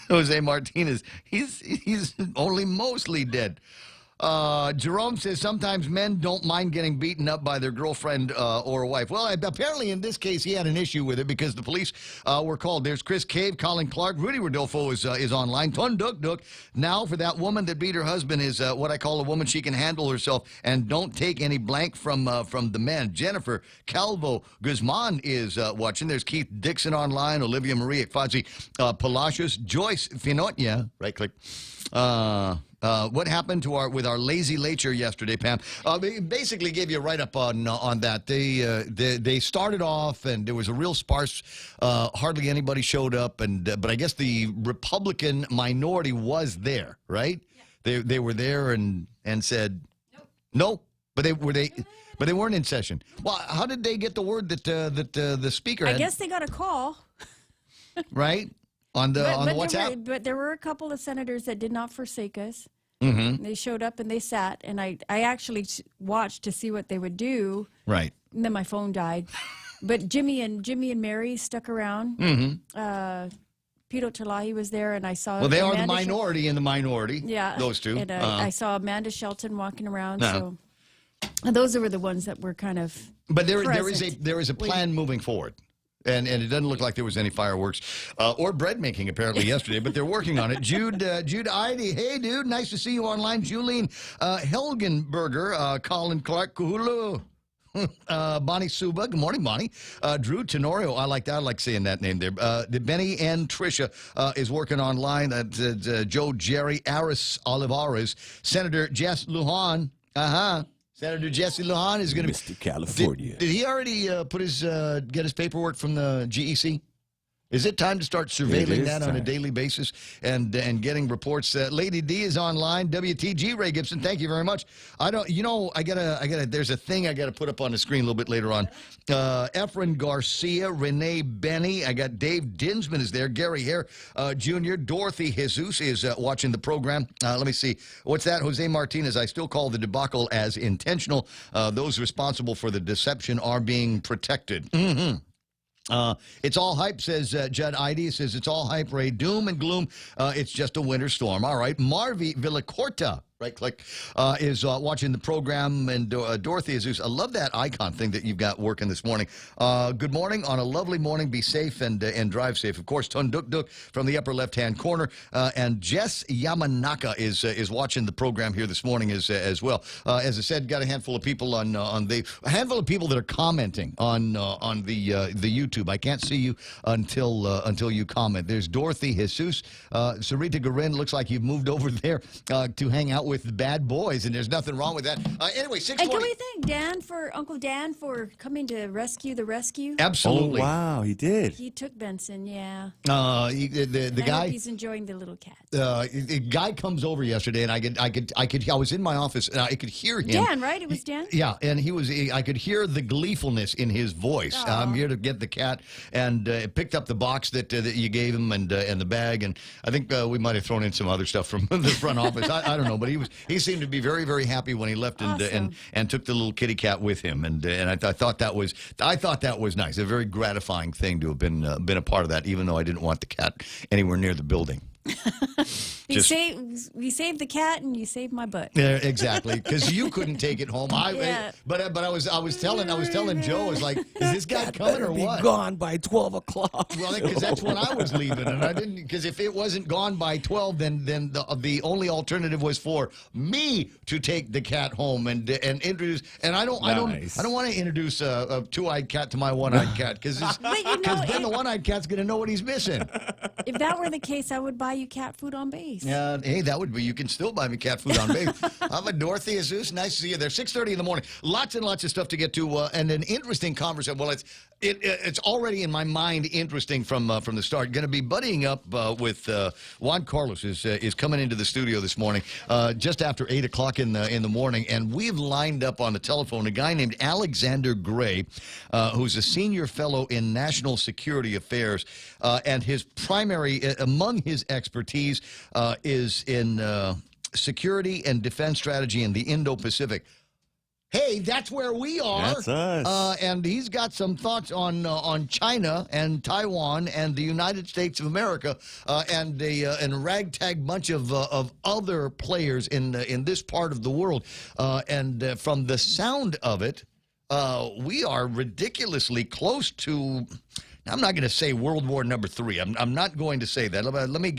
Speaker 18: Jose Martinez, he's only mostly dead. Jerome says sometimes men don't mind getting beaten up by their girlfriend or wife. Well, apparently in this case he had an issue with it because the police were called. There's Chris Cave, Colin Clark, Rudy Rodolfo is online. Ton Duk Duk. Now for that woman that beat her husband is what I call a woman she can handle herself and don't take any blank from the men. Jennifer Calvo Guzman is watching. There's Keith Dixon online. Olivia Marie Ekfazi Palacios, Joyce Finotnia. Right click. What happened with our lazy later yesterday, Pam? They basically gave you a write-up on that. They started off, and there was a real sparse. Hardly anybody showed up, but I guess the Republican minority was there, right? Yeah. They were there and said no, but they weren't in session. Well, how did they get the word that the speaker?
Speaker 17: I guess they got a call,
Speaker 18: right? On the WhatsApp?
Speaker 17: But there were a couple of senators that did not forsake us.
Speaker 18: Mm-hmm.
Speaker 17: They showed up and they sat, and I actually watched to see what they would do.
Speaker 18: Right.
Speaker 17: And then my phone died. But Jimmy and Mary stuck around.
Speaker 18: Mm-hmm.
Speaker 17: Pito Talahi was there, and I saw.
Speaker 18: Well, they are the minority in the minority.
Speaker 17: Yeah,
Speaker 18: those two.
Speaker 17: And I saw Amanda Shelton walking around. So those were the ones that were kind of. But
Speaker 18: there is a plan moving forward. And it doesn't look like there was any fireworks or bread making apparently yesterday, but they're working on it. Jude Idy, hey dude, nice to see you online. Julene Helgenberger, Colin Clark, Kuhulu, Bonnie Suba, good morning, Bonnie. Drew Tenorio, I like that. I like saying that name there. Benny and Tricia is working online. Joe Jerry Aris Olivares, Senator Jess Lujan, Senator Jesse Lujan is going to be
Speaker 19: Mr. California.
Speaker 18: Did he already get his paperwork from the GEC? Is it time to start
Speaker 19: It
Speaker 18: surveilling
Speaker 19: is
Speaker 18: that on a
Speaker 19: time.
Speaker 18: daily basis and getting reports? Lady D is online. WTG, Ray Gibson, thank you very much. I gotta, there's a thing I gotta put up on the screen a little bit later on. Efren Garcia, Renee Benny, I got Dave Dinsman is there, Gary Hare Jr., Dorothy Jesus is watching the program. Let me see. What's that? Jose Martinez, I still call the debacle as intentional. Those responsible for the deception are being protected. Mm-hmm. It's all hype, says Judd Idy. Says it's all hype, Ray. Doom and gloom. It's just a winter storm. All right. Marvi Villacorta, right click, is watching the program. And Dorothy is. I love that icon thing that you've got working this morning. Good morning on a lovely morning. Be safe and drive safe. Of course, Tunduk Duk from the upper left-hand corner. And Jess Yamanaka is watching the program here this morning as well. As I said, got a handful of people a handful of people that are commenting on the YouTube. I can't see you until you comment. There's Dorothy Jesus. Sarita Garin, looks like you've moved over there to hang out with the bad boys, and there's nothing wrong with that. Anyway, 6:20.
Speaker 17: And can we thank Uncle Dan for coming to rescue the rescue?
Speaker 18: Absolutely.
Speaker 19: Oh, wow, he did.
Speaker 17: He took Benson, yeah.
Speaker 18: The
Speaker 17: I
Speaker 18: guy.
Speaker 17: hope he's enjoying the little cat.
Speaker 18: The guy comes over yesterday, and I was in my office, and I could hear him.
Speaker 17: Dan, right? It was Dan?
Speaker 18: Yeah, and I could hear the gleefulness in his voice. I'm here to get the cat, and picked up the box that you gave him and the bag, and I think we might have thrown in some other stuff from the front office. I don't know, but he seemed to be very, very happy when he left and took the little kitty cat with him, and I thought that was nice, a very gratifying thing to have been a part of that, even though I didn't want the cat anywhere near the building.
Speaker 17: We saved the cat, and you saved my butt.
Speaker 18: Yeah, exactly. Because you couldn't take it home. But I was telling Joe, I was like, is this guy coming or what?
Speaker 15: Gone by 12 o'clock.
Speaker 18: Well, because that's when I was leaving, and I didn't. Because if it wasn't gone by 12, then the only alternative was for me to take the cat home and introduce. And I don't want to introduce a two-eyed cat to my one-eyed cat because then the one-eyed cat's going to know what he's missing.
Speaker 17: If that were the case, I would buy you cat food on base.
Speaker 18: Yeah, hey, that would be. You can still buy me cat food on base. I'm a Dorothy Jesus. Nice to see you there. 6:30 in the morning. Lots and lots of stuff to get to, and an interesting conversation. Well, it's already in my mind interesting from the start. Going to be buddying up with Juan Carlos is coming into the studio this morning, just after 8 o'clock in the morning, and we've lined up on the telephone a guy named Alexander Gray, who's a senior fellow in national security affairs, and his primary among his expertise is in security and defense strategy in the Indo-Pacific. Hey, that's where we are.
Speaker 19: That's us.
Speaker 18: And he's got some thoughts on China and Taiwan and the United States of America and a ragtag bunch of other players in this part of the world. And from the sound of it, we are ridiculously close to. I'm not going to say World War #3. I'm not going to say that. Let me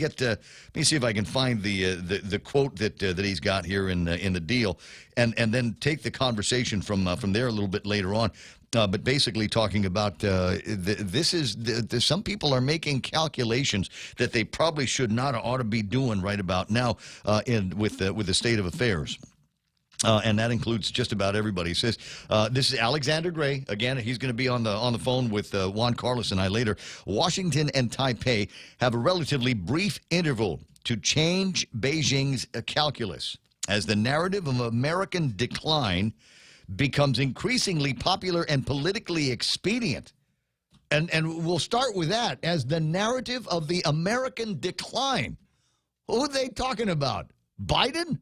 Speaker 18: see if I can find the quote that he's got here in the deal, and then take the conversation from there a little bit later on. But basically talking about some people are making calculations that they probably ought to be doing right about now with the state of affairs. And that includes just about everybody. He says, this is Alexander Gray. Again, he's going to be on the phone with Juan Carlos and I later. Washington and Taipei have a relatively brief interval to change Beijing's calculus as the narrative of American decline becomes increasingly popular and politically expedient. And we'll start with that as the narrative of the American decline. Who are they talking about? Biden?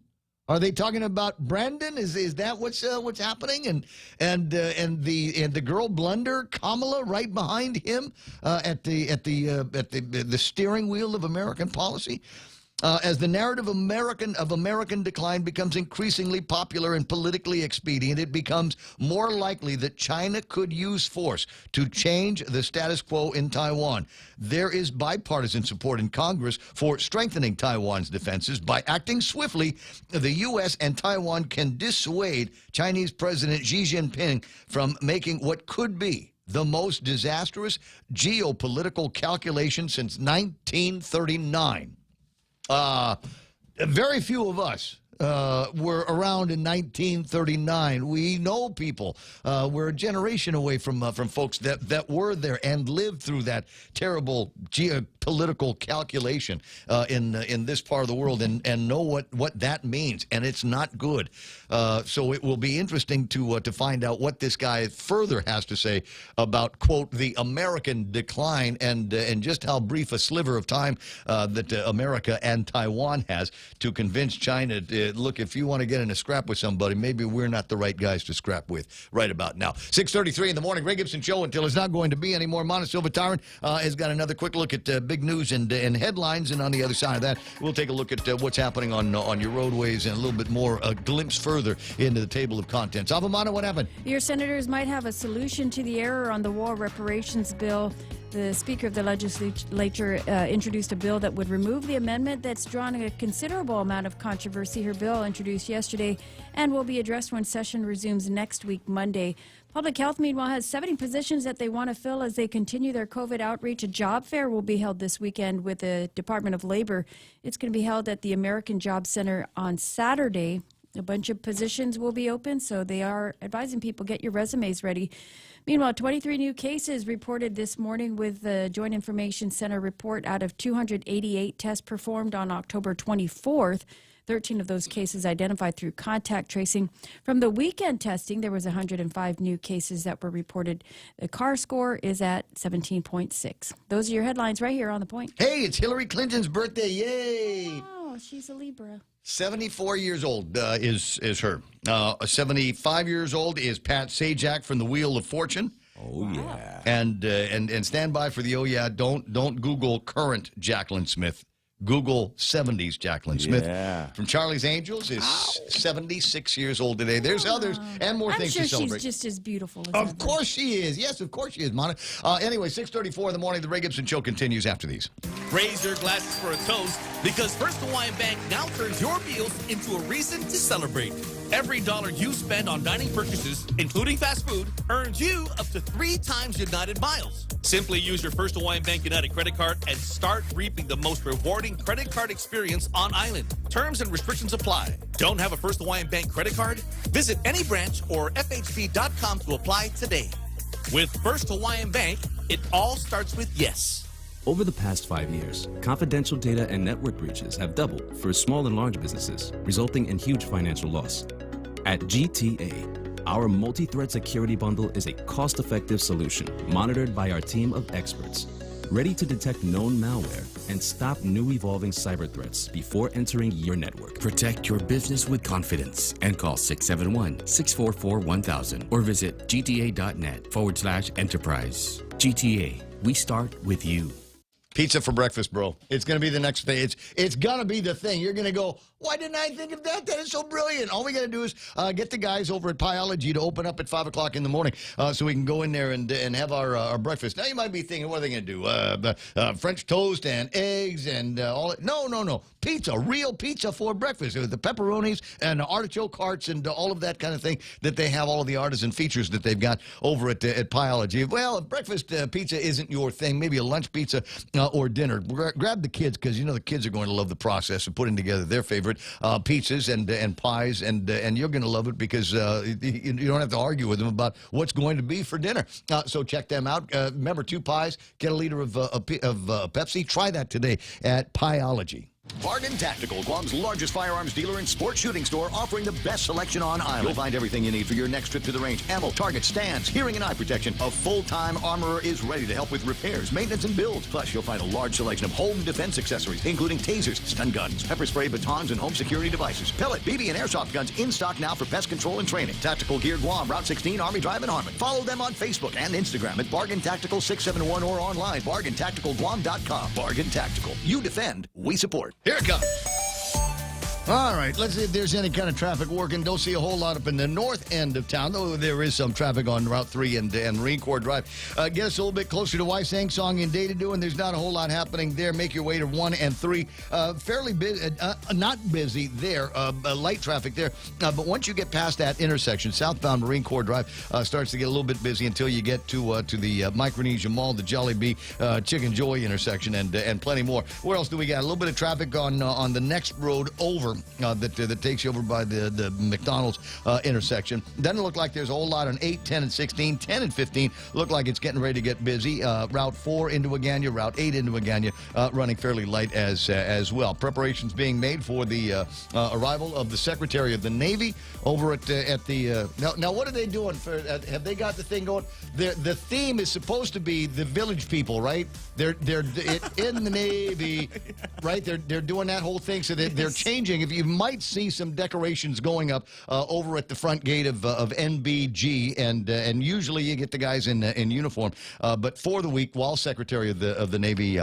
Speaker 18: Are they talking about Brandon? Is that what's happening? And the girl blunder Kamala right behind him at the steering wheel of American policy? As the narrative of American decline becomes increasingly popular and politically expedient, it becomes more likely that China could use force to change the status quo in Taiwan. There is bipartisan support in Congress for strengthening Taiwan's defenses. By acting swiftly, the U.S. and Taiwan can dissuade Chinese President Xi Jinping from making what could be the most disastrous geopolitical calculation since 1939. Very few of us were around in 1939. We know people. We're a generation away from folks that were there and lived through that terrible geopolitical calculation in this part of the world and know what that means. And it's not good. So it will be interesting to find out what this guy further has to say about, quote, the American decline and just how brief a sliver of time that America and Taiwan has to convince China to, look, if you want to get in a scrap with somebody, maybe we're not the right guys to scrap with right about now. 6:33 in the morning, Ray Gibson Show until it's not going to be anymore. Montecillo Tyrant has got another quick look at big news and headlines, and on the other side of that, we'll take a look at what's happening on your roadways and a little bit more, a glimpse further into the table of contents. Avamana, what happened?
Speaker 17: Your senators might have a solution to the error on the war reparations bill. The Speaker of the Legislature introduced a bill that would remove the amendment that's drawn a considerable amount of controversy. Her bill, introduced yesterday, and will be addressed when session resumes next week, Monday. Public Health, meanwhile, has 70 positions that they want to fill as they continue their COVID outreach. A job fair will be held this weekend with the Department of Labor. It's going to be held at the American Job Center on Saturday. A bunch of positions will be open, so they are advising people, get your resumes ready. Meanwhile, 23 new cases reported this morning with the Joint Information Center report out of 288 tests performed on October 24th. 13 of those cases identified through contact tracing. From the weekend testing, there was 105 new cases that were reported. The CAR score is at 17.6. Those are your headlines right here on The Point.
Speaker 18: Hey, it's Hillary Clinton's birthday. Yay!
Speaker 17: Oh, she's a Libra.
Speaker 18: 74 years old is her. 75 years old is Pat Sajak from the Wheel of Fortune.
Speaker 19: Oh, yeah.
Speaker 18: And stand by for the oh, yeah. Don't Google current Jacqueline Smith. Google 70s Jacqueline Smith.
Speaker 19: Yeah.
Speaker 18: From Charlie's Angels is 76 years old today. There's others and more things to celebrate.
Speaker 17: I'm sure she's just as beautiful as
Speaker 18: Of
Speaker 17: ever.
Speaker 18: course she is. Yes, of course she is, Mona. Anyway, 6:34 in the morning. The Ray Gibson Show continues after these.
Speaker 21: Raise your glasses for a toast because First Hawaiian Bank now turns your meals into a reason to celebrate. Every dollar you spend on dining purchases, including fast food, earns you up to 3 times United miles. Simply use your First Hawaiian Bank United credit card and start reaping the most rewarding credit card experience on island. Terms and restrictions apply. Don't have a First Hawaiian Bank credit card? Visit any branch or FHB.com to apply today. With First Hawaiian Bank, it all starts with yes.
Speaker 22: Over the past 5 years, confidential data and network breaches have doubled for small and large businesses, resulting in huge financial loss. At GTA, our multi-threat security bundle is a cost-effective solution monitored by our team of experts, ready to detect known malware and stop new evolving cyber threats before entering your network.
Speaker 23: Protect your business with confidence and call 671-644-1000 or visit gta.net/enterprise. GTA, we start with you.
Speaker 18: Pizza for breakfast, bro. It's going to be the next thing. It's going to be the thing. You're going to go, why didn't I think of that? That is so brilliant. All we got to do is get the guys over at Pieology to open up at 5 o'clock in the morning so we can go in there and have our breakfast. Now, you might be thinking, what are they going to do? French toast and eggs and all that. No. Pizza, real pizza for breakfast. With the pepperonis and the artichoke hearts and all of that kind of thing that they have, all of the artisan features that they've got over at Pieology. Well, if breakfast pizza isn't your thing, maybe a lunch pizza or dinner. Grab the kids because, you know, the kids are going to love the process of putting together their favorite pizzas and pies, and you're going to love it because you don't have to argue with them about what's going to be for dinner. So check them out. Remember, 2 pies, get a liter of Pepsi. Try that today at Pieology.
Speaker 10: Bargain Tactical, Guam's largest firearms dealer and sport shooting store, offering the best selection on island. You'll find everything you need for your next trip to the range. Ammo, target, stands, hearing and eye protection. A full-time armorer is ready to help with repairs, maintenance, and builds. Plus, you'll find a large selection of home defense accessories, including tasers, stun guns, pepper spray, batons, and home security devices. Pellet, BB, and airsoft guns in stock now for pest control and training. Tactical Gear Guam, Route 16, Army Drive in Harmon. Follow them on Facebook and Instagram at Bargain Tactical 671 or online, bargaintacticalguam.com. Bargain Tactical. You defend, we support. Here it comes.
Speaker 18: All right, let's see if there's any kind of traffic working. Don't see a whole lot up in the north end of town, though there is some traffic on Route 3 and Marine Corps Drive. Get us a little bit closer to Waisang, Song, and Data and there's not a whole lot happening there. Make your way to 1 and 3. Fairly busy, not busy there, light traffic there. But once you get past that intersection, southbound Marine Corps Drive starts to get a little bit busy until you get to the Micronesia Mall, the Jollibee, Chicken Joy intersection, and plenty more. Where else do we got? A little bit of traffic on the next road over that takes you over by the McDonald's intersection. Doesn't look like there's a whole lot on 8, 10, and 16. 10 and 15 look like it's getting ready to get busy. Route 4 into Agana, Route 8 into Agana running fairly light as well. Preparations being made for the arrival of the Secretary of the Navy over at the... Now, what are they doing? Have they got the thing going? The theme is supposed to be the village people, right? They're in the Navy, right? They're doing that whole thing, so they're changing. If you might see some decorations going up over at the front gate of NBG, and usually you get the guys in uniform. But for the week, while Secretary of the Navy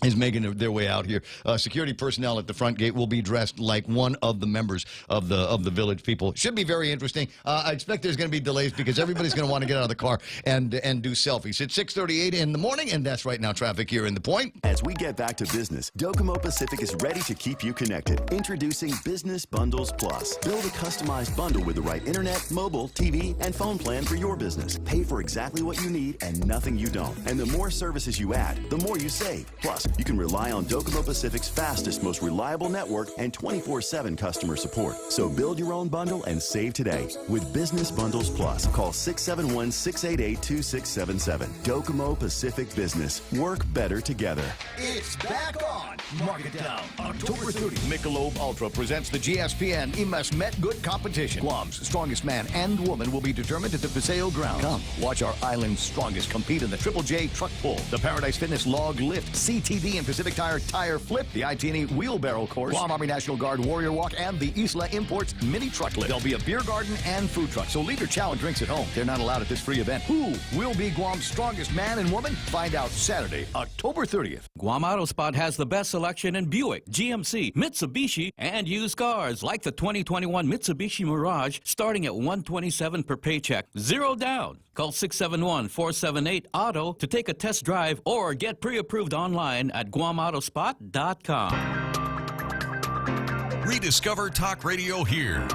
Speaker 18: is making their way out here, security personnel at the front gate will be dressed like one of the members of the village people. Should be very interesting. I expect there's going to be delays because everybody's going to want to get out of the car and do selfies. It's 6:38 in the morning, and that's right now traffic here in The Point.
Speaker 1: As we get back to business, Docomo Pacific is ready to keep you connected. Introducing Business Bundles Plus. Build a customized bundle with the right internet, mobile, TV, and phone plan for your business. Pay for exactly what you need and nothing you don't. And the more services you add, the more you save. Plus, you can rely on Docomo Pacific's fastest, most reliable network and 24/7 customer support. So build your own bundle and save today with Business Bundles Plus. Call 671-688-2677. Docomo Pacific Business. Work better together.
Speaker 18: It's back on. Mark it down. October 30th, Michelob Ultra presents the GSPN Imas Met Good competition. Guam's strongest man and woman will be determined at the Paseo ground. Come, watch our island's strongest compete in the Triple J truck pull, the Paradise Fitness log lift, CTD and Pacific Tire flip, the IT&E wheelbarrow course, Guam Army National Guard Warrior Walk, and the Isla Imports mini truck lift. There'll be a beer garden and food truck, so leave your chow and drinks at home. They're not allowed at this free event. Who will be Guam's strongest man and woman? Find out Saturday, October 30th.
Speaker 2: Guam Auto Spot has the best selection in Buick, GMC, Mitsubishi, and used cars like the 2021 Mitsubishi Mirage starting at $127 per paycheck. Zero down. Call 671-478-AUTO to take a test drive or get pre-approved online at GuamAutospot.com.
Speaker 4: Rediscover Talk Radio here.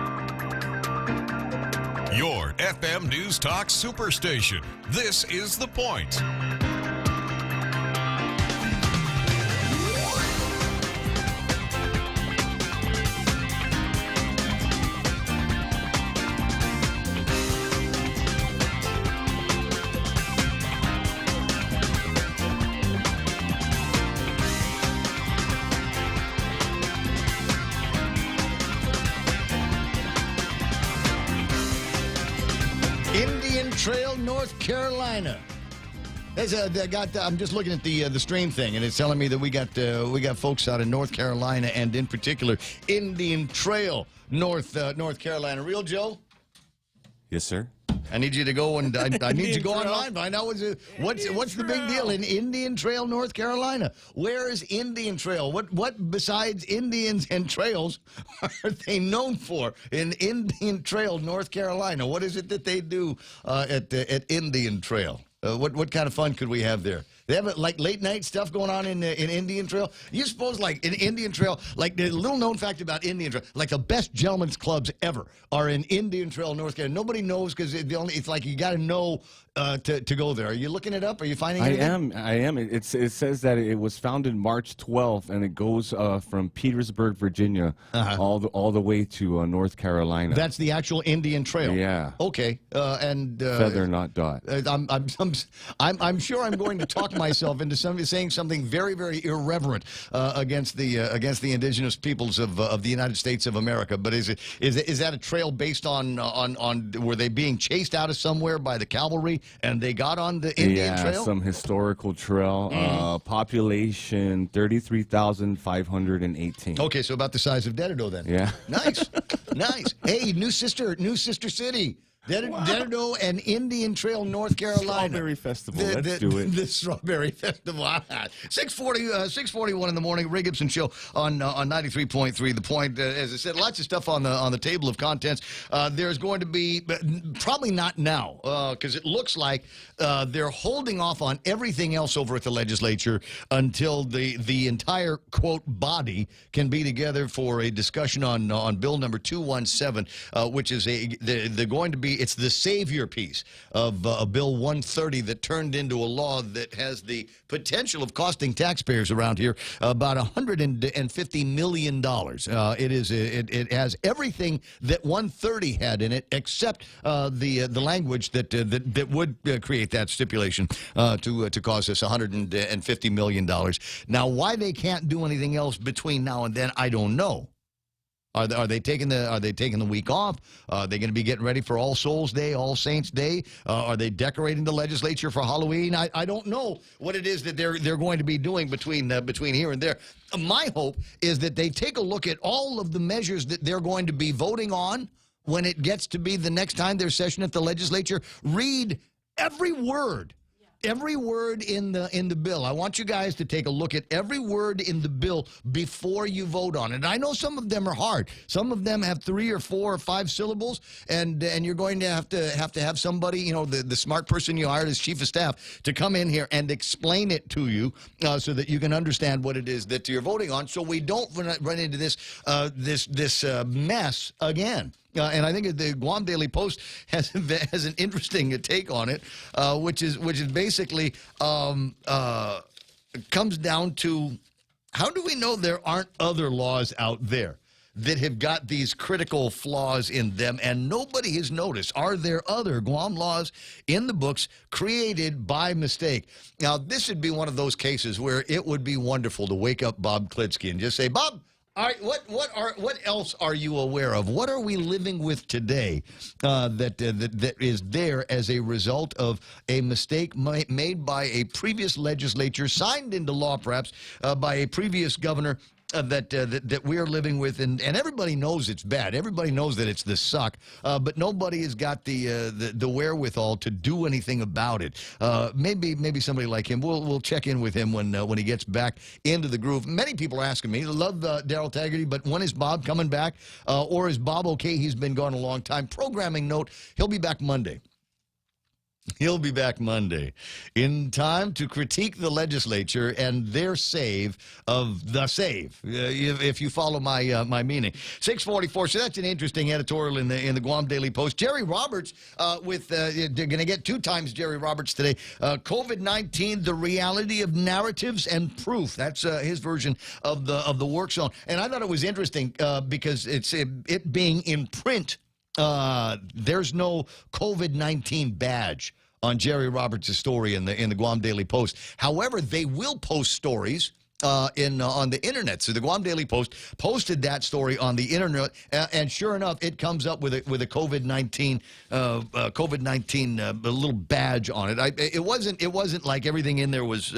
Speaker 4: Your FM News Talk Superstation. This is The Point.
Speaker 18: Indian Trail, North Carolina. I'm just looking at the stream thing, and it's telling me that we got folks out in North Carolina, and in particular Indian Trail, North Carolina. Real Joe?
Speaker 19: Yes, sir.
Speaker 18: I need you to go and I need you to go online. Find out what's the big deal in Indian Trail, North Carolina. Where is Indian Trail? What besides Indians and trails are they known for in Indian Trail, North Carolina? What is it that they do at Indian Trail? What kind of fun could we have there? They have like late night stuff going on in Indian Trail. You suppose like in Indian Trail, like the little known fact about Indian Trail, like the best gentlemen's clubs ever are in Indian Trail, North Carolina. Nobody knows because it's like you got to know to go there. Are you looking it up? Are you finding anything?
Speaker 19: I am. It says that it was founded March 12th, and it goes from Petersburg, Virginia, all the way to North Carolina.
Speaker 18: That's the actual Indian Trail.
Speaker 19: Yeah.
Speaker 18: Okay. And
Speaker 19: feather, not dot.
Speaker 18: I'm sure I'm going to talk myself into saying something very, very irreverent against the indigenous peoples of the United States of America. But is that a trail based on were they being chased out of somewhere by the cavalry and they got on the Indian Trail?
Speaker 19: Yeah, some historical trail. Population 33,518.
Speaker 18: Okay, so about the size of Dededo then.
Speaker 19: Yeah.
Speaker 18: Nice, nice. Hey, new sister city. Dededo and Indian Trail, North Carolina.
Speaker 19: Strawberry Festival. Let's do it.
Speaker 18: The Strawberry Festival. 6:41 in the morning. Ray Gibson Show on 93.3 The Point. As I said, lots of stuff on the table of contents. There's going to be, probably not now, because it looks like they're holding off on everything else over at the legislature until the entire, quote, body can be together for a discussion on Bill number 217, which is they're going to be it's the savior piece of Bill 130 that turned into a law that has the potential of costing taxpayers around here about $150 million. It has everything that 130 had in it, except the language that would create that stipulation to cost us $150 million. Now, why they can't do anything else between now and then, I don't know. Are they taking the week off? Are they going to be getting ready for All Souls Day, All Saints Day? Are they decorating the legislature for Halloween? I don't know what it is that they're going to be doing between here and there. My hope is that they take a look at all of the measures that they're going to be voting on when it gets to be the next time there's session at the legislature. Read every word. Every word in the bill. I want you guys to take a look at every word in the bill before you vote on it. And I know some of them are hard. Some of them have 3 or 4 or 5 syllables, and you're going to have somebody, you know, the smart person you hired as chief of staff to come in here and explain it to you so that you can understand what it is that you're voting on, so we don't run into this mess again. And I think the Guam Daily Post has an interesting take on it, which is basically comes down to, how do we know there aren't other laws out there that have got these critical flaws in them and nobody has noticed? Are there other Guam laws in the books created by mistake? Now, this would be one of those cases where it would be wonderful to wake up Bob Klitsky and just say, Bob, all right, what else are you aware of? What are we living with today that is there as a result of a mistake made by a previous legislature, signed into law perhaps by a previous governor, that we're living with, and everybody knows it's bad. Everybody knows that it's the suck, but nobody has got the wherewithal to do anything about it. Maybe somebody like him. We'll check in with him when he gets back into the groove. Many people are asking me, love Daryl Taggarty, but when is Bob coming back? Or is Bob okay? He's been gone a long time. Programming note: he'll be back Monday. He'll be back Monday in time to critique the legislature and their save of the save, if you follow my meaning. 644, so that's an interesting editorial in the Guam Daily Post. Jerry Roberts they're going to get 2 times Jerry Roberts today. COVID-19, the reality of narratives and proof. That's his version of the work zone. And I thought it was interesting because it being in print. There's no COVID-19 badge on Jerry Roberts' story in the Guam Daily Post. However, they will post stories on the internet. So the Guam Daily Post posted that story on the internet, and sure enough, it comes up with a COVID-19 little badge on it. It wasn't like everything in there was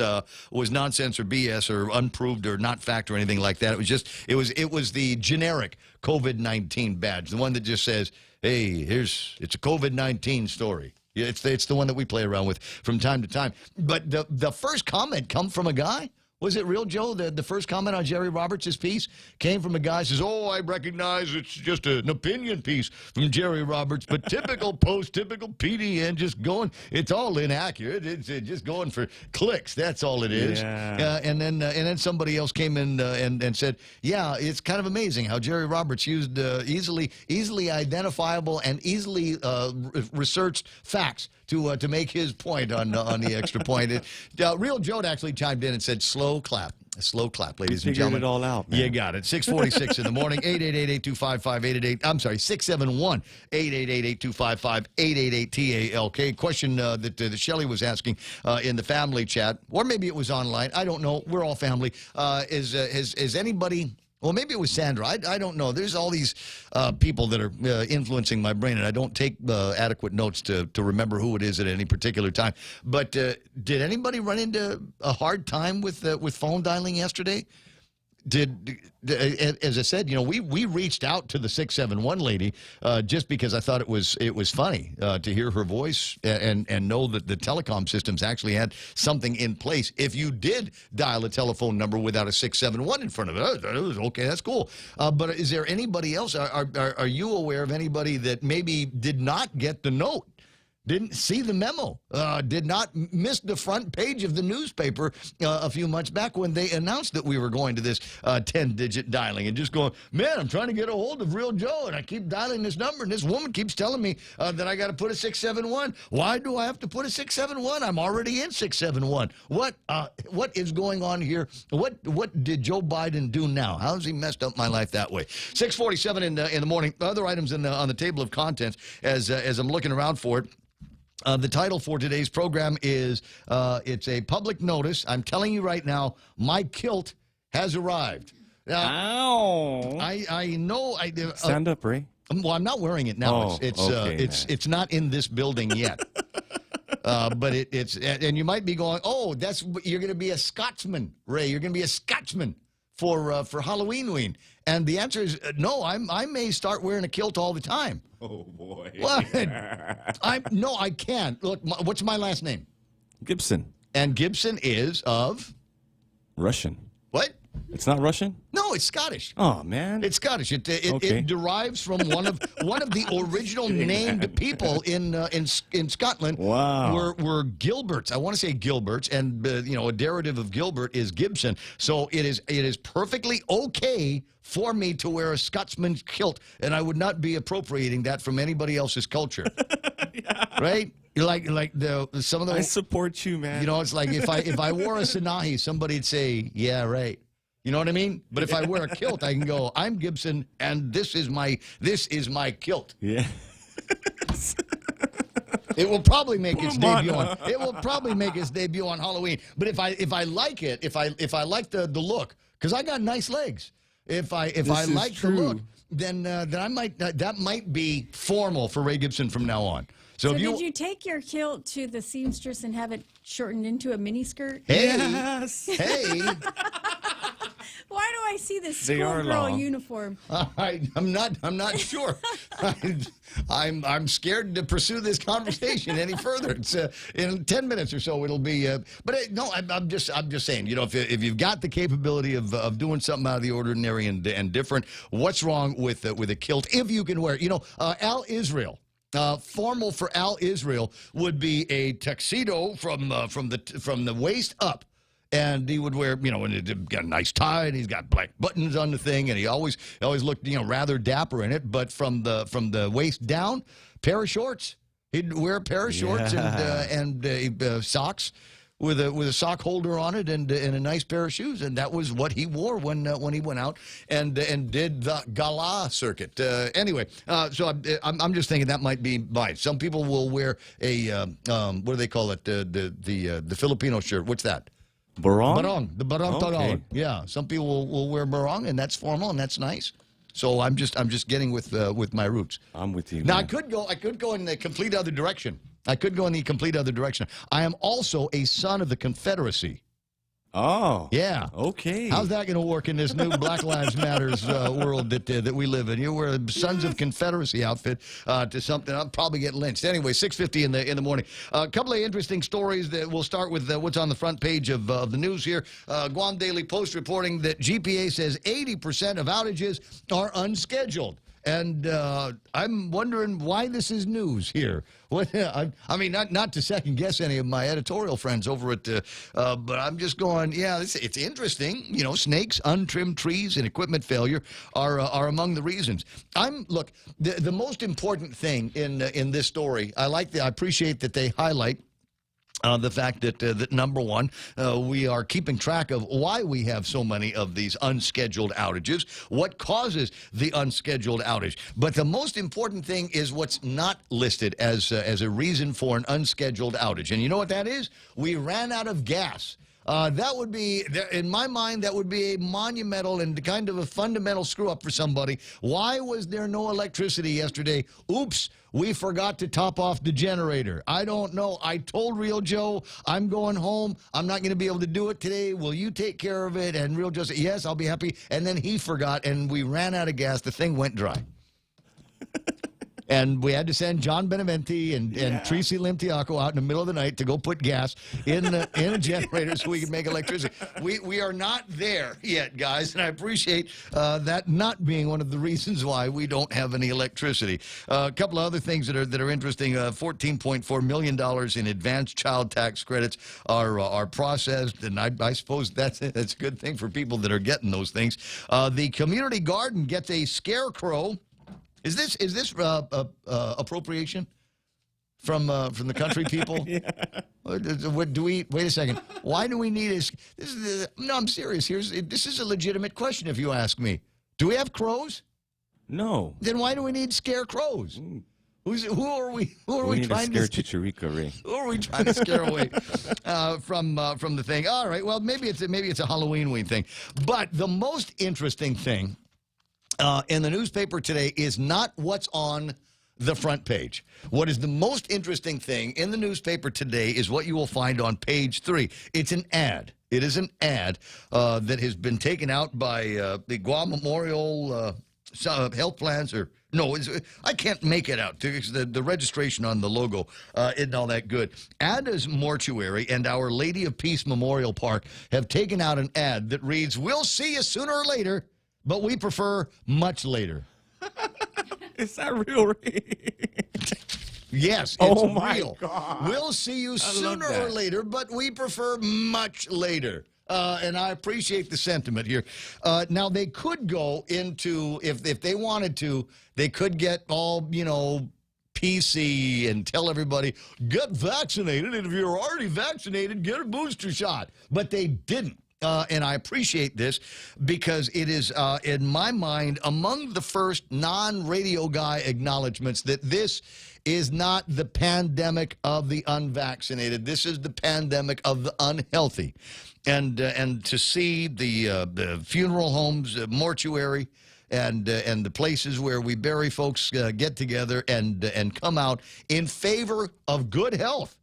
Speaker 18: nonsense or BS or unproved or not fact or anything like that. It was the generic COVID-19 badge, the one that just says, hey, it's a COVID-19 story. It's the one that we play around with from time to time. But the first comment come from a guy. Was it real, Joe? The first comment on Jerry Roberts' piece came from a guy who says, oh, I recognize it's just an opinion piece from Jerry Roberts, but typical Post, typical PDN, just going, it's all inaccurate. It's just going for clicks. That's all it is. Yeah. And then somebody else came in and said, yeah, it's kind of amazing how Jerry Roberts used easily identifiable and easily researched facts to make his point on the extra point. Real Joe actually chimed in and said, slow clap, ladies and gentlemen.
Speaker 19: Figured it all out, man.
Speaker 18: You got it. 6:46 in the morning. 888-8255-888. I'm sorry, 671-888-8255-888 TALK. Question that Shelley was asking in the family chat, or maybe it was online. I don't know. We're all family. Is anybody? Well, maybe it was Sandra. I don't know. There's all these people that are influencing my brain, and I don't take adequate notes to remember who it is at any particular time. But did anybody run into a hard time with phone dialing yesterday? As I said, we reached out to the 671 lady just because I thought it was funny to hear her voice and know that the telecom systems actually had something in place. If you did dial a telephone number without a 671 in front of it, it was okay, that's cool. But is there anybody else? Are you aware of anybody that maybe did not get the note Didn't see the memo. Did not miss the front page of the newspaper a few months back when they announced that we were going to this 10-digit dialing, and just going, man, I'm trying to get a hold of Real Joe, and I keep dialing this number, and this woman keeps telling me that I got to put a 671. Why do I have to put a 671? I'm already in 671. What is going on here? What did Joe Biden do now? How has he messed up my life that way? 6:47 in the morning. Other items on the table of contents as I'm looking around for it. The title for today's program is, it's a public notice. I'm telling you right now, my kilt has arrived.
Speaker 19: Ow!
Speaker 18: I know.
Speaker 19: Stand up, Ray.
Speaker 18: Well, I'm not wearing it now.
Speaker 19: Oh,
Speaker 18: it's not in this building yet. But it's and you might be going, oh, you're going to be a Scotsman, Ray. You're going to be a Scotsman for Halloween. And the answer is no. I may start wearing a kilt all the time.
Speaker 19: Oh, boy.
Speaker 18: What? No, I can't. Look, what's my last name?
Speaker 19: Gibson.
Speaker 18: And Gibson is of?
Speaker 19: Russian.
Speaker 18: What?
Speaker 19: It's not Russian?
Speaker 18: No, it's Scottish.
Speaker 19: Oh, man.
Speaker 18: It's Scottish. It derives from one of the original named people in Scotland.
Speaker 19: Wow.
Speaker 18: Were Gilberts. I want to say Gilberts, and a derivative of Gilbert is Gibson. So it is perfectly okay for me to wear a Scotsman's kilt, and I would not be appropriating that from anybody else's culture. Yeah. Right? You're like some of the.
Speaker 19: I support you, man.
Speaker 18: It's like if I wore a Sanahi, somebody'd say, "Yeah, right." You know what I mean? But if I wear a kilt, I can go, "I'm Gibson, and this is my kilt."
Speaker 19: Yeah.
Speaker 18: It will probably make its debut on. It will probably make its debut on Halloween. But if I like it, if I like the look, because I got nice legs. If I like the look, then I might that might be formal for Ray Gibson from now on. So
Speaker 17: did you take your kilt to the seamstress and have it shortened into a mini skirt?
Speaker 18: Hey,
Speaker 19: yes.
Speaker 18: Hey.
Speaker 17: Why do I see this
Speaker 19: They are
Speaker 17: schoolgirl
Speaker 19: long.
Speaker 17: uniform?
Speaker 18: I'm not sure. I'm scared to pursue this conversation any further. It's in 10 minutes or so it'll be. I'm just saying. If you've got the capability of doing something out of the ordinary and different, what's wrong with a kilt if you can wear it? Al Israel. Formal for Al Israel would be a tuxedo from the waist up. And he would wear, and it got a nice tie, and he's got black buttons on the thing, and he always looked, rather dapper in it. But from the waist down, pair of shorts. He'd wear a pair of shorts and socks with a sock holder on it and a nice pair of shoes, and that was what he wore when he went out and did the gala circuit. Anyway, so I'm just thinking that might be mine. Some people will wear a what do they call it? The Filipino shirt. What's that?
Speaker 19: Barong?
Speaker 18: Barong. The barong
Speaker 19: Okay.
Speaker 18: talon. Yeah. Some people will wear barong, and that's formal, and that's nice. So I'm just getting with my roots.
Speaker 19: I'm with you.
Speaker 18: Now
Speaker 19: man.
Speaker 18: I could go in the complete other direction. I am also a son of the Confederacy.
Speaker 19: Oh.
Speaker 18: Yeah.
Speaker 19: Okay.
Speaker 18: How's that going to work in this new Black Lives Matters world that we live in? You wear a Sons of Confederacy outfit to something. I'll probably get lynched. Anyway, 6:50 in the morning. A couple of interesting stories that we'll start with what's on the front page of the news here. Guam Daily Post reporting that GPA says 80% of outages are unscheduled. And I'm wondering why this is news here. I mean, not to second guess any of my editorial friends over at, but I'm just going, yeah, it's interesting. Snakes, untrimmed trees, and equipment failure are among the reasons. Look, the most important thing in this story, I appreciate that they highlight. The fact that number one, we are keeping track of why we have so many of these unscheduled outages, what causes the unscheduled outage. But the most important thing is what's not listed as a reason for an unscheduled outage. And you know what that is? We ran out of gas. That would be, in my mind, that would be a monumental and kind of a fundamental screw-up for somebody. Why was there no electricity yesterday? Oops, we forgot to top off the generator. I don't know. I told Real Joe, I'm going home. I'm not going to be able to do it today. Will you take care of it? And Real Joe said, yes, I'll be happy. And then he forgot, and we ran out of gas. The thing went dry. And we had to send John Beneventi and Tracy Limtiaco out in the middle of the night to go put gas in a generator so we could make electricity. We are not there yet, guys, and I appreciate that not being one of the reasons why we don't have any electricity. A couple of other things that are interesting. $14.4 million in advanced child tax credits are processed, and I suppose that's a good thing for people that are getting those things. The community garden gets a scarecrow. Is this appropriation from the country people? Do we wait a second? Why do we need no, I'm serious. This is a legitimate question if you ask me. Do we have crows?
Speaker 19: No.
Speaker 18: Then why do we need scarecrows? Who are we trying
Speaker 19: to scare
Speaker 18: to
Speaker 19: Chichirica, Ray?
Speaker 18: Who are we trying to scare away from the thing? All right. Well, maybe it's a Halloween thing. But the most interesting thing in the newspaper today is not what's on the front page. What is the most interesting thing in the newspaper today is what you will find on page 3. It's an ad. It is an ad that has been taken out by the Guam Memorial Health Plans, or no, I can't make it out because the registration on the logo isn't all that good. Ada's Mortuary and Our Lady of Peace Memorial Park have taken out an ad that reads, "We'll see you sooner or later, but we prefer much later."
Speaker 19: Is that real?
Speaker 18: Yes, it's
Speaker 19: real.
Speaker 18: God. We'll see you sooner or later, but we prefer much later. And I appreciate the sentiment here. Now, they could go into, if they wanted to, they could get all, PC and tell everybody, get vaccinated, and if you're already vaccinated, get a booster shot. But they didn't. And I appreciate this because it is, in my mind, among the first non-radio guy acknowledgments that this is not the pandemic of the unvaccinated. This is the pandemic of the unhealthy. And to see the funeral homes, mortuary, and the places where we bury folks get together and come out in favor of good health.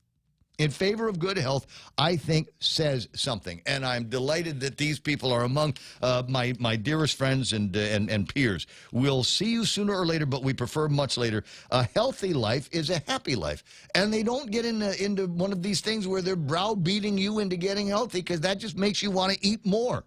Speaker 18: In favor of good health, I think says something. And I'm delighted that these people are among my dearest friends and peers. We'll see you sooner or later, but we prefer much later. A healthy life is a happy life. And they don't get into one of these things where they're browbeating you into getting healthy, because that just makes you want to eat more.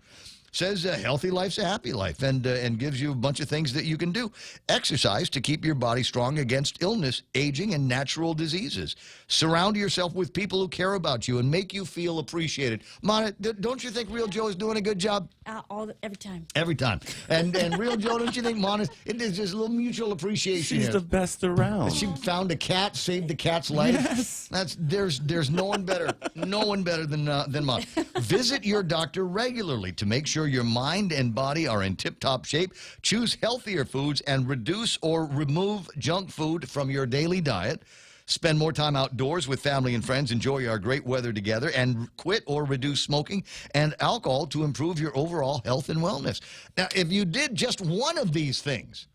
Speaker 18: Says a healthy life's a happy life, and gives you a bunch of things that you can do. Exercise to keep your body strong against illness, aging, and natural diseases. Surround yourself with people who care about you and make you feel appreciated. Mona, don't you think Real Joe is doing a good job?
Speaker 17: Every time.
Speaker 18: Every time. And Real Joe, don't you think Mona, it is just a little mutual appreciation
Speaker 19: She's
Speaker 18: here.
Speaker 19: the best around.
Speaker 18: She found a cat, saved the cat's life.
Speaker 19: Yes.
Speaker 18: There's no one better. No one better than Mona. Visit your doctor regularly to make sure your mind and body are in tip-top shape. Choose healthier foods and reduce or remove junk food from your daily diet. Spend more time outdoors with family and friends. Enjoy our great weather together, and quit or reduce smoking and alcohol to improve your overall health and wellness. Now, if you did just one of these things,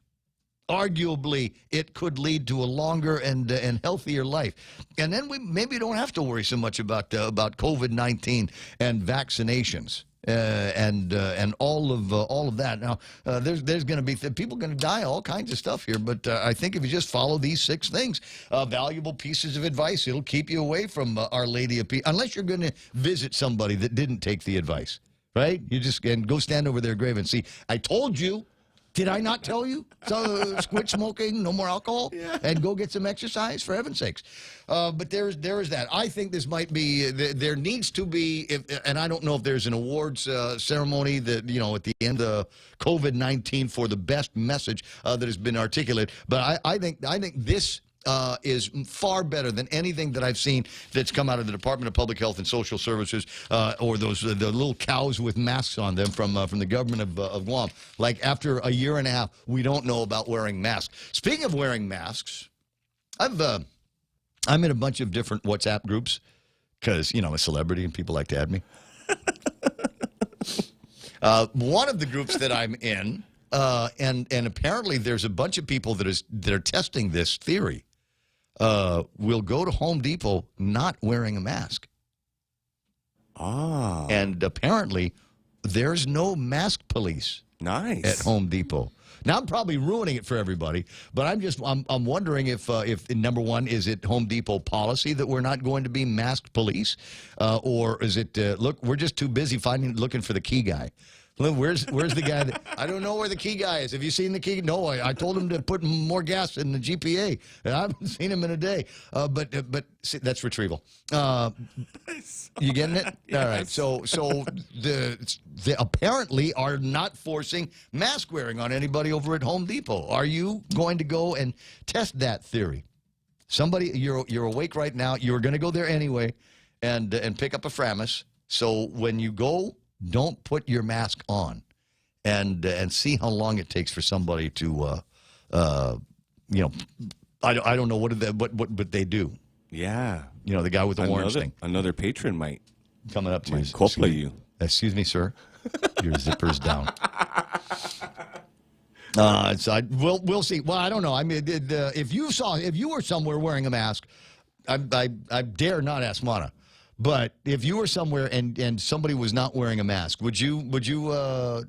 Speaker 18: arguably it could lead to a longer and healthier life. And then we maybe don't have to worry so much about COVID-19 and vaccinations. And all of that. Now, there's going to be people going to die, all kinds of stuff here. But I think if you just follow these 6 things, valuable pieces of advice, it'll keep you away from Our Lady of Peace, unless you're going to visit somebody that didn't take the advice, right? You just go stand over their grave and see. I told you. Did I not tell you? So quit smoking, no more alcohol, and go get some exercise, for heaven's sakes. But there is that. I think this might be, there needs to be, and I don't know if there's an awards ceremony that, at the end of COVID-19 for the best message that has been articulated. But I think this is far better than anything that I've seen that's come out of the Department of Public Health and Social Services, or the little cows with masks on them from the government of Guam. Like, after a year and a half, we don't know about wearing masks. Speaking of wearing masks, I'm in a bunch of different WhatsApp groups because, I'm a celebrity and people like to add me. One of the groups that I'm in, and apparently there's a bunch of people that are testing this theory. Will go to Home Depot not wearing a mask. And apparently there's no mask police
Speaker 19: Nice.
Speaker 18: At Home Depot. Now, I'm probably ruining it for everybody, but I'm wondering if number one, is it Home Depot policy that we're not going to be masked police, or is it look, we're just too busy looking for the key guy. Where's the guy? I don't know where the key guy is. Have you seen the key? No, I told him to put more gas in the GPA, and I haven't seen him in a day. But see, that's retrieval. You getting it?
Speaker 19: Yes.
Speaker 18: All right. So they apparently are not forcing mask wearing on anybody over at Home Depot. Are you going to go and test that theory? Somebody, you're awake right now. You're going to go there anyway, and pick up a Framus. So when you go, don't put your mask on, and see how long it takes for somebody to, I don't know what they do.
Speaker 19: Yeah.
Speaker 18: The guy with the orange thing.
Speaker 19: Another patron might
Speaker 18: coming up to
Speaker 19: copula you.
Speaker 18: Excuse me, sir. Your zipper's down. We'll see. Well, I don't know. I mean, if you were somewhere wearing a mask, I dare not ask Mana. But if you were somewhere and somebody was not wearing a mask, would you go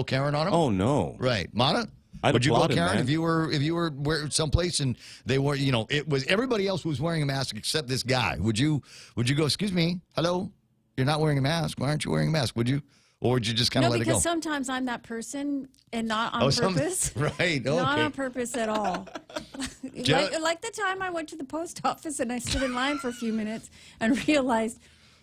Speaker 18: Karen on them?
Speaker 19: Oh no.
Speaker 18: Right, Mana?
Speaker 19: I'd
Speaker 18: would you go
Speaker 19: applaud him,
Speaker 18: Karen
Speaker 19: man.
Speaker 18: if you were someplace and they were, it was everybody else was wearing a mask except this guy? Would you go, excuse me, hello, you're not wearing a mask. Why aren't you wearing a mask? Would you? Or would you just kind of let it go?
Speaker 17: No, because sometimes I'm that person and not on purpose.
Speaker 18: Right, okay.
Speaker 17: Not on purpose at all. like the time I went to the post office and I stood in line for a few minutes and realized,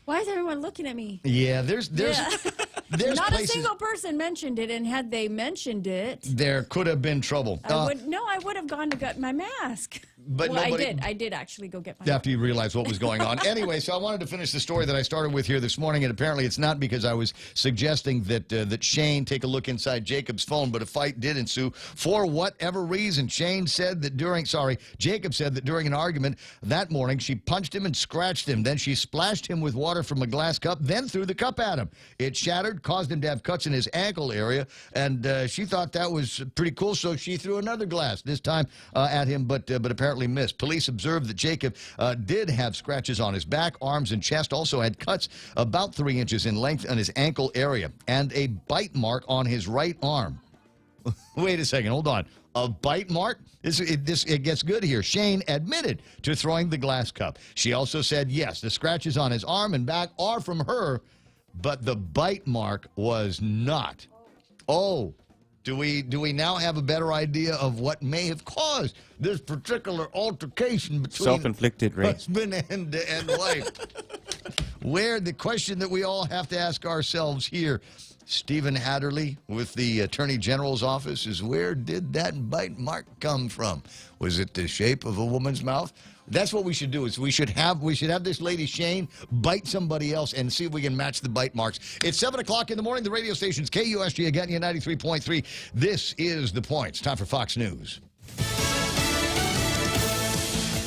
Speaker 17: why is everyone looking at me?
Speaker 18: Yeah, there's
Speaker 17: not
Speaker 18: places,
Speaker 17: a single person mentioned it, and had they mentioned it,
Speaker 18: there could have been trouble.
Speaker 17: I would have gone to get my mask.
Speaker 18: But
Speaker 17: I did actually go get my mask.
Speaker 18: After you realized what was going on. Anyway, so I wanted to finish the story that I started with here this morning, and apparently it's not because I was suggesting that Shane take a look inside Jacob's phone, but a fight did ensue for whatever reason. Jacob said that during an argument that morning, she punched him and scratched him. Then she splashed him with water from a glass cup, then threw the cup at him. It shattered, caused him to have cuts in his ankle area, and she thought that was pretty cool, so she threw another glass, this time at him, but apparently missed. Police observed that Jacob did have scratches on his back, arms, and chest, also had cuts about 3 inches in length on his ankle area, and a bite mark on his right arm. Wait a second, hold on. A bite mark? It gets good here. Shane admitted to throwing the glass cup. She also said, yes, the scratches on his arm and back are from her, but the bite mark was not. Oh, do we now have a better idea of what may have caused this particular altercation between
Speaker 19: self-inflicted, right?
Speaker 18: Husband and wife? Where the question that we all have to ask ourselves here, Stephen Hatterley with the Attorney General's office, is where did that bite mark come from? Was it the shape of a woman's mouth? That's what we should do. Is we should have this lady Shane bite somebody else and see if we can match the bite marks. It's 7 o'clock in the morning. The radio station's KUSG again, 93.3. This is The Point. It's time for Fox News.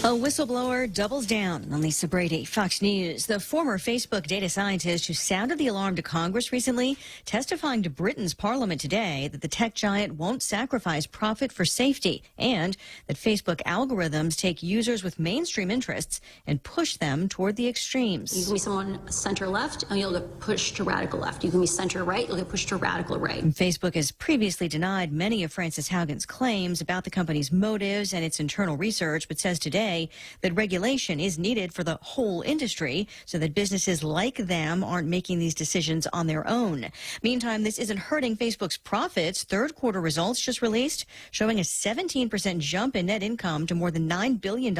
Speaker 5: A whistleblower doubles down on Lisa Brady. Fox News. The former Facebook data scientist who sounded the alarm to Congress recently, testifying to Britain's parliament today that the tech giant won't sacrifice profit for safety, and that Facebook algorithms take users with mainstream interests and push them toward the extremes.
Speaker 3: You can be someone center-left, and you'll get pushed to radical left. You can be center-right, you'll get pushed to radical right.
Speaker 5: And Facebook has previously denied many of Frances Haugen's claims about the company's motives and its internal research, but says today that regulation is needed for the whole industry so that businesses like them aren't making these decisions on their own. Meantime, this isn't hurting Facebook's profits. Third quarter results just released showing a 17% jump in net income to more than $9 billion,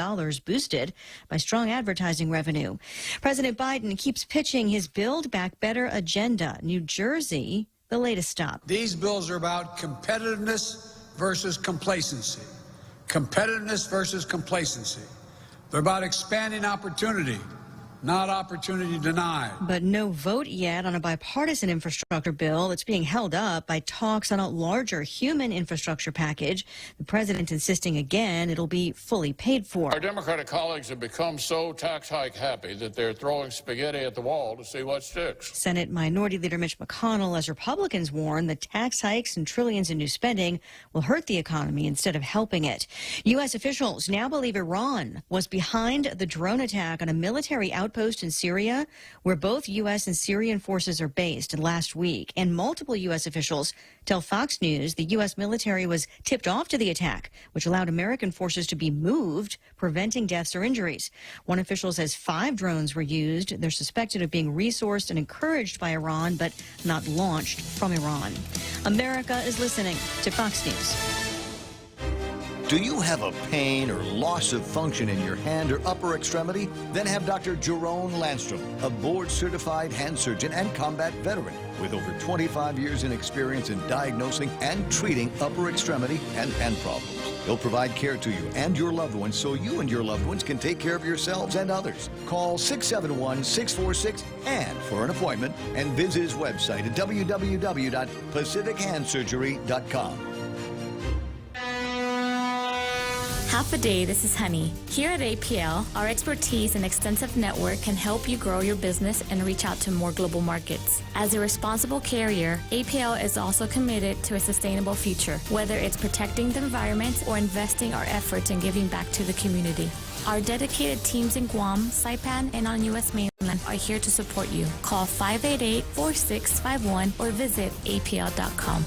Speaker 5: boosted by strong advertising revenue. President Biden keeps pitching his Build Back Better agenda. New Jersey, the latest stop.
Speaker 6: These bills are about competitiveness versus complacency. Competitiveness versus complacency. They're about expanding opportunity, not opportunity denied.
Speaker 5: But no vote yet on a bipartisan infrastructure bill that's being held up by talks on a larger human infrastructure package. The president insisting again it'll be fully paid for.
Speaker 7: Our Democratic colleagues have become so tax hike happy that they're throwing spaghetti at the wall to see what sticks.
Speaker 5: Senate Minority Leader Mitch McConnell, as Republicans warn that tax hikes and trillions in new spending will hurt the economy instead of helping it. U.S. officials now believe Iran was behind the drone attack on a military outpost outpost in Syria, where both U.S. and Syrian forces are based, last week. And multiple U.S. officials tell Fox News the U.S. military was tipped off to the attack, which allowed American forces to be moved, preventing deaths or injuries. One official says 5 drones were used. They're suspected of being resourced and encouraged by Iran, but not launched from Iran. America is listening to Fox News.
Speaker 10: Do you have a pain or loss of function in your hand or upper extremity? Then have Dr. Jerome Landstrom, a board-certified hand surgeon and combat veteran with over 25 years in experience in diagnosing and treating upper extremity and hand problems. He'll provide care to you and your loved ones so you and your loved ones can take care of yourselves and others. Call 671-646-HAND for an appointment and visit his website at www.pacifichandsurgery.com.
Speaker 11: Half a day, this is Honey. Here at APL, our expertise and extensive network can help you grow your business and reach out to more global markets. As a responsible carrier, APL is also committed to a sustainable future, whether it's protecting the environment or investing our efforts in giving back to the community. Our dedicated teams in Guam, Saipan, and on U.S. mainland are here to support you. Call 588-4651 or visit apl.com.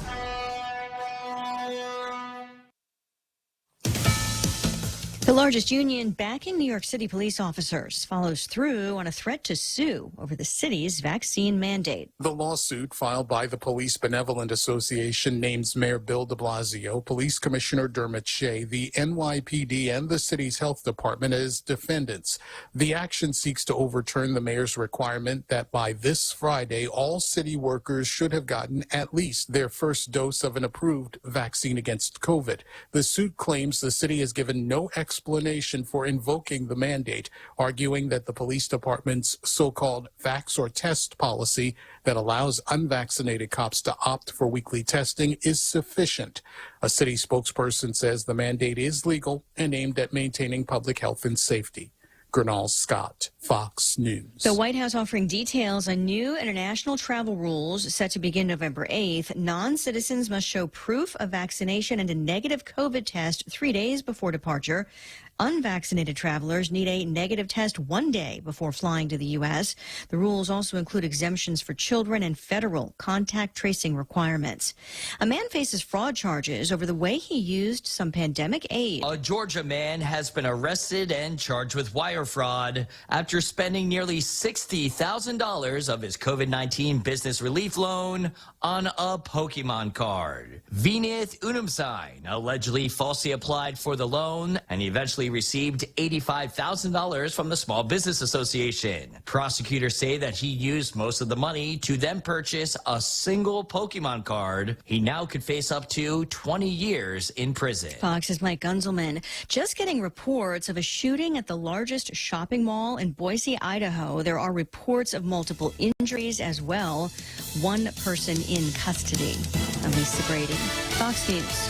Speaker 5: The largest union backing New York City police officers follows through on a threat to sue over the city's vaccine mandate.
Speaker 12: The lawsuit filed by the Police Benevolent Association names Mayor Bill de Blasio, Police Commissioner Dermot Shea, the NYPD, and the city's health department as defendants. The action seeks to overturn the mayor's requirement that by this Friday, all city workers should have gotten at least their first dose of an approved vaccine against COVID. The suit claims the city has given no explanation for invoking the mandate, arguing that the police department's so-called vax or test policy that allows unvaccinated cops to opt for weekly testing is sufficient. A city spokesperson says the mandate is legal and aimed at maintaining public health and safety. Gernal Scott, Fox News.
Speaker 5: The White House offering details on new international travel rules set to begin November 8th. Non-citizens must show proof of vaccination and a negative COVID test 3 days before departure. Unvaccinated travelers need a negative test 1 day before flying to the U.S. The rules also include exemptions for children and federal contact tracing requirements. A man faces fraud charges over the way he used some pandemic aid.
Speaker 13: A Georgia man has been arrested and charged with wire fraud after spending nearly $60,000 of his COVID-19 business relief loan on a Pokemon card. Vinith Unumsign allegedly falsely applied for the loan and eventually received $85,000 from the Small Business Association. Prosecutors say that he used most of the money to then purchase a single Pokemon card. He now could face up to 20 years in prison.
Speaker 5: Fox's Mike Gunzelman. Just getting reports of a shooting at the largest shopping mall in Boise, Idaho. There are reports of multiple injuries as well. One person in custody. Elisa Brady, Fox News.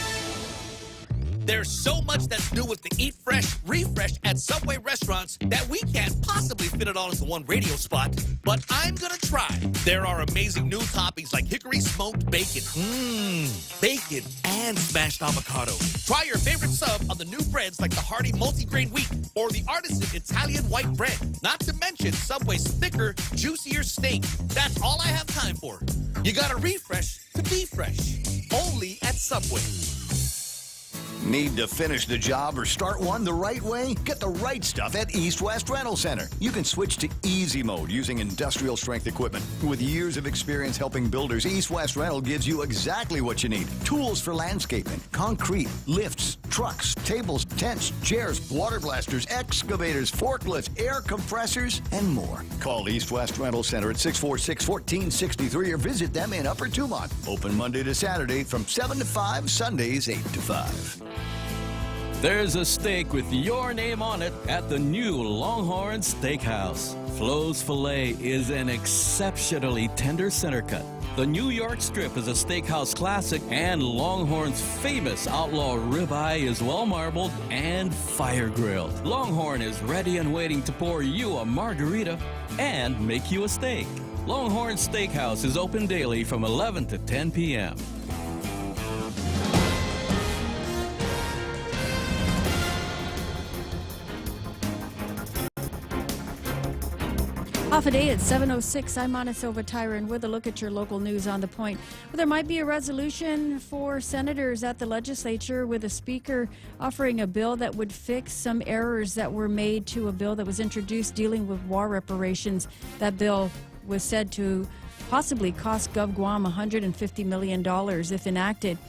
Speaker 21: There's so much that's new with the Eat Fresh, Refresh at Subway restaurants that we can't possibly fit it all into one radio spot, but I'm gonna try. There are amazing new toppings like hickory smoked bacon, bacon, and smashed avocado. Try your favorite sub on the new breads like the hearty multigrain wheat or the artisan Italian white bread. Not to mention Subway's thicker, juicier steak. That's all I have time for. You gotta refresh to be fresh. Only at Subway.
Speaker 10: Need to finish the job or start one the right way? Get the right stuff at East West Rental Center. You can switch to easy mode using industrial strength equipment. With years of experience helping builders, East West Rental gives you exactly what you need. Tools for landscaping, concrete, lifts, trucks, tables, tents, chairs, water blasters, excavators, forklifts, air compressors, and more. Call East West Rental Center at 646-1463 or visit them in Upper Tumont. Open Monday to Saturday from 7 to 5, Sundays 8 to 5.
Speaker 2: There's a steak with your name on it at the new Longhorn Steakhouse. Flo's Filet is an exceptionally tender center cut. The New York Strip is a steakhouse classic, and Longhorn's famous outlaw ribeye is well marbled and fire grilled. Longhorn is ready and waiting to pour you a margarita and make you a steak. Longhorn Steakhouse is open daily from 11 to 10 p.m.
Speaker 17: Off a day at 7:06. I'm Ana Silva Tyron with a look at your local news on the point. Well, there might be a resolution for senators at the legislature with a speaker offering a bill that would fix some errors that were made to a bill that was introduced dealing with war reparations. That bill was said to possibly cost GovGuam $150 million if enacted.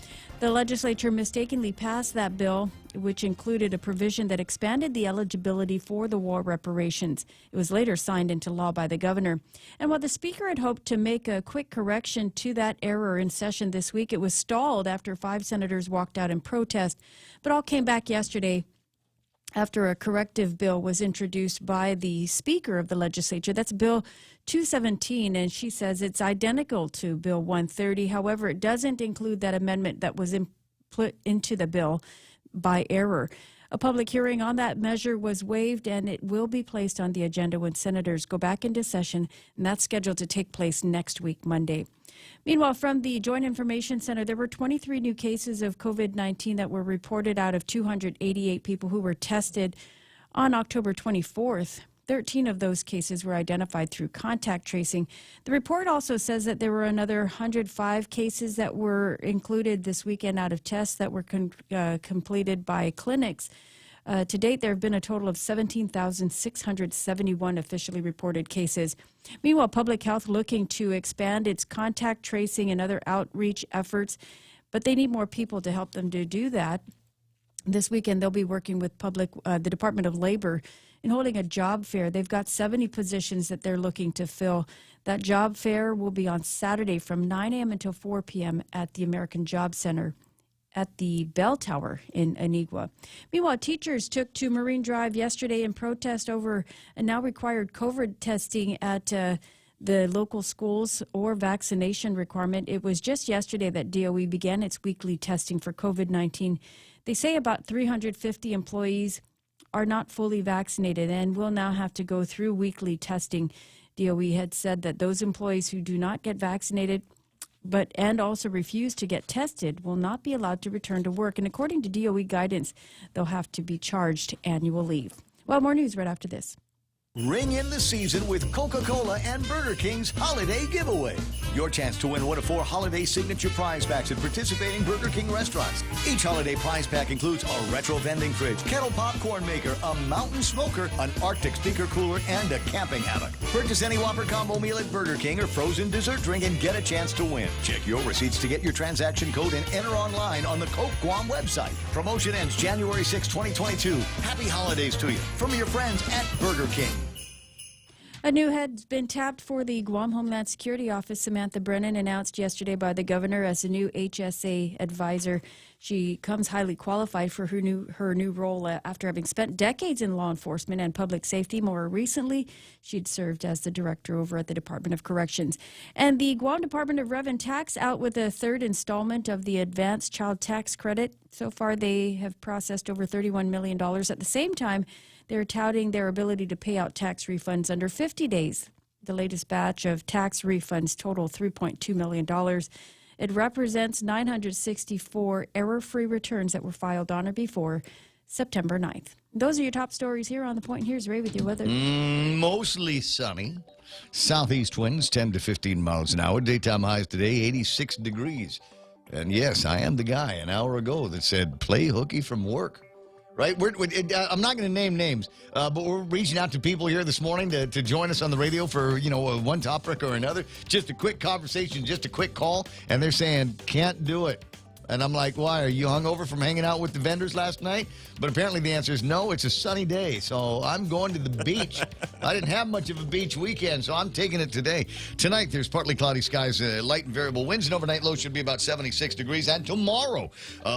Speaker 17: The legislature mistakenly passed that bill, which included a provision that expanded the eligibility for the war reparations. It was later signed into law by the governor. And while the speaker had hoped to make a quick correction to that error in session this week, it was stalled after 5 senators walked out in protest. But all came back yesterday after a corrective bill was introduced by the Speaker of the legislature. That's Bill 217, and she says it's identical to Bill 130. However, it doesn't include that amendment that was put into the bill by error. A public hearing on that measure was waived, and it will be placed on the agenda when senators go back into session, and that's scheduled to take place next week, Monday. Meanwhile, from the Joint Information Center, there were 23 new cases of COVID-19 that were reported out of 288 people who were tested on October 24th. 13 of those cases were identified through contact tracing. The report also says that there were another 105 cases that were included this weekend out of tests that were completed by clinics. To date, there have been a total of 17,671 officially reported cases. Meanwhile, Public Health looking to expand its contact tracing and other outreach efforts, but they need more people to help them to do that. This weekend, they'll be working with the Department of Labor in holding a job fair. They've got 70 positions that they're looking to fill. That job fair will be on Saturday from 9 a.m. until 4 p.m. at the American Job Center at the Bell Tower in Anigua. Meanwhile, teachers took to Marine Drive yesterday in protest over a now required COVID testing at the local schools or vaccination requirement. It was just yesterday that DOE began its weekly testing for COVID-19. They say about 350 employees are not fully vaccinated and will now have to go through weekly testing. DOE had said that those employees who do not get vaccinated and also refuse to get tested will not be allowed to return to work. And according to DOE guidance, they'll have to be charged annual leave. Well, more news right after this.
Speaker 10: Ring in the season with Coca-Cola and Burger King's Holiday Giveaway. Your chance to win one of 4 holiday signature prize packs at participating Burger King restaurants. Each holiday prize pack includes a retro vending fridge, kettle popcorn maker, a mountain smoker, an Arctic speaker cooler, and a camping hammock. Purchase any Whopper combo meal at Burger King or frozen dessert drink and get a chance to win. Check your receipts to get your transaction code and enter online on the Coke Guam website. Promotion ends January 6, 2022. Happy holidays to you from your friends at Burger King.
Speaker 17: A new head's been tapped for the Guam Homeland Security Office. Samantha Brennan announced yesterday by the governor as a new HSA advisor. She comes highly qualified for her new role after having spent decades in law enforcement and public safety. More recently, she'd served as the director over at the Department of Corrections. And the Guam Department of Rev and Tax out with a third installment of the advanced child tax credit. So far, they have processed over $31 million. At the same time, they're touting their ability to pay out tax refunds under 50 days. The latest batch of tax refunds total $3.2 million. It represents 964 error-free returns that were filed on or before September 9th. Those are your top stories here on The Point. Here's Ray with your weather.
Speaker 18: Mostly sunny. Southeast winds 10 to 15 miles an hour. Daytime highs today 86 degrees. And yes, I am the guy an hour ago that said play hooky from work. Right? I'm not going to name names, but we're reaching out to people here this morning to join us on the radio for, one topic or another. Just a quick conversation, just a quick call, and they're saying, can't do it. And I'm like, why? Are you hungover from hanging out with the vendors last night? But apparently the answer is no, it's a sunny day, so I'm going to the beach. I didn't have much of a beach weekend, so I'm taking it today. Tonight, there's partly cloudy skies, light and variable winds, and overnight low should be about 76 degrees. And tomorrow,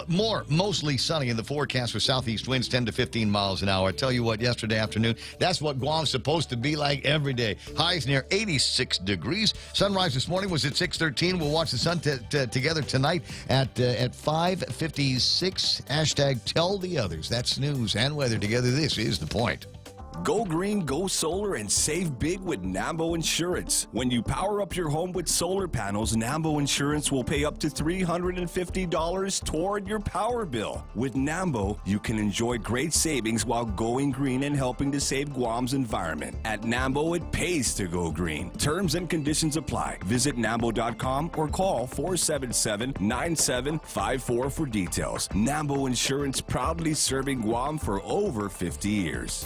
Speaker 18: mostly sunny in the forecast with southeast winds 10 to 15 miles an hour. I tell you what, yesterday afternoon, that's what Guam's supposed to be like every day. Highs near 86 degrees. Sunrise this morning was at 6:13. We'll watch the sun together tonight at 5:56. Hashtag tell the others. That's news and weather together. This is The Point.
Speaker 9: Go green, go solar, and save big with Nambo Insurance. When you power up your home with solar panels, Nambo Insurance will pay up to $350 toward your power bill. With Nambo, you can enjoy great savings while going green and helping to save Guam's environment. At Nambo, it pays to go green. Terms and conditions apply. Visit Nambo.com or call 477-9754 for details. Nambo Insurance, proudly serving Guam for over 50 years.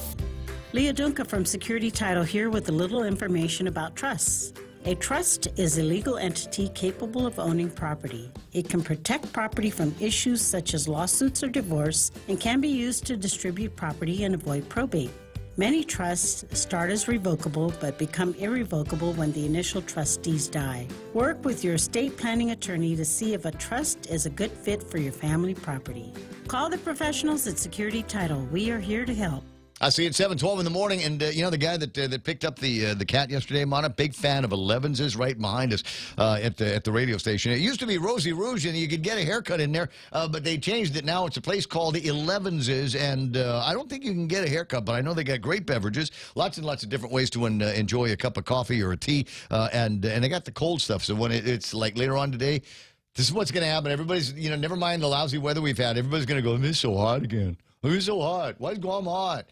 Speaker 14: Leah Dunca from Security Title here with a little information about trusts. A trust is a legal entity capable of owning property. It can protect property from issues such as lawsuits or divorce and can be used to distribute property and avoid probate. Many trusts start as revocable but become irrevocable when the initial trustees die. Work with your estate planning attorney to see if a trust is a good fit for your family property. Call the professionals at Security Title. We are here to help.
Speaker 18: I see it's 7:12 in the morning, and you know the guy that picked up the cat yesterday. I'm a big fan of 11s, is right behind us at the radio station. It used to be Rosie Rouge, and you could get a haircut in there, but they changed it. Now it's a place called 11s, and I don't think you can get a haircut, but I know they got great beverages, lots and lots of different ways to enjoy a cup of coffee or a tea, and they got the cold stuff. So when it's like later on today, this is what's going to happen. Everybody's, never mind the lousy weather we've had. Everybody's going to go, "It's so hot again. It's so hot. Why is Guam hot?"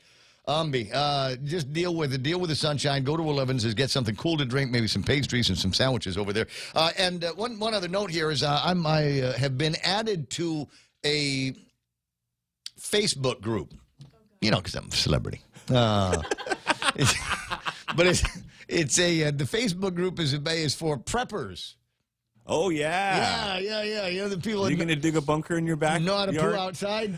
Speaker 18: Just deal with the sunshine. Go to 11's, get something cool to drink, maybe some pastries and some sandwiches over there. And one other note here is I have been added to a Facebook group. Because I'm a celebrity. But the Facebook group is for preppers.
Speaker 19: Oh, yeah.
Speaker 18: Yeah. The people.
Speaker 19: Are you going to dig a bunker in your back?
Speaker 18: Know how to poo outside?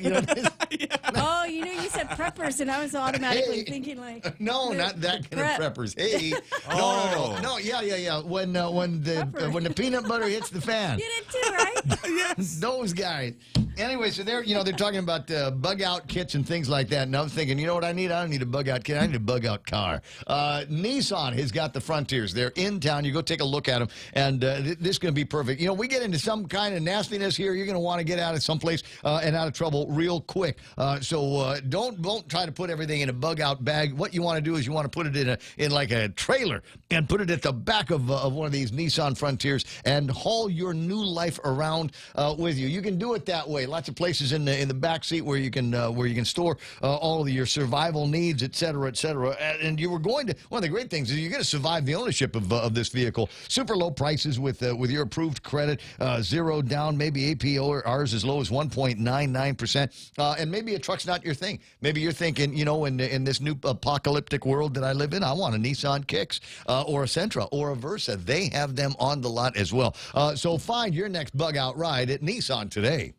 Speaker 17: Oh, you said preppers, and I was automatically thinking like.
Speaker 18: No, not that kind of preppers. Hey. No. Yeah. When the peanut butter hits the fan.
Speaker 17: You did too, right?
Speaker 18: Yes. Those guys. Anyway, so they're talking about bug out kits and things like that. And I was thinking, you know what I need? I don't need a bug out kit. I need a bug out car. Nissan has got the Frontiers. They're in town. You go take a look at them, and this is going to be perfect. We get into some kind of nastiness here. You're going to want to get out of someplace and out of trouble real quick. So don't try to put everything in a bug out bag. What you want to do is you want to put it in like a trailer and put it at the back of one of these Nissan Frontiers and haul your new life around with you. You can do it that way. Lots of places in the back seat where you can store all of your survival needs, et cetera, et cetera. And you were going to, one of the great things is you're going to survive the ownership of this vehicle. Super low prices with your approved credit, zero down, maybe APO or ours as low as 1.99%. And maybe a truck's not your thing. Maybe you're thinking, in this new apocalyptic world that I live in, I want a Nissan Kicks or a Sentra or a Versa. They have them on the lot as well. So find your next bug out ride at Nissan today.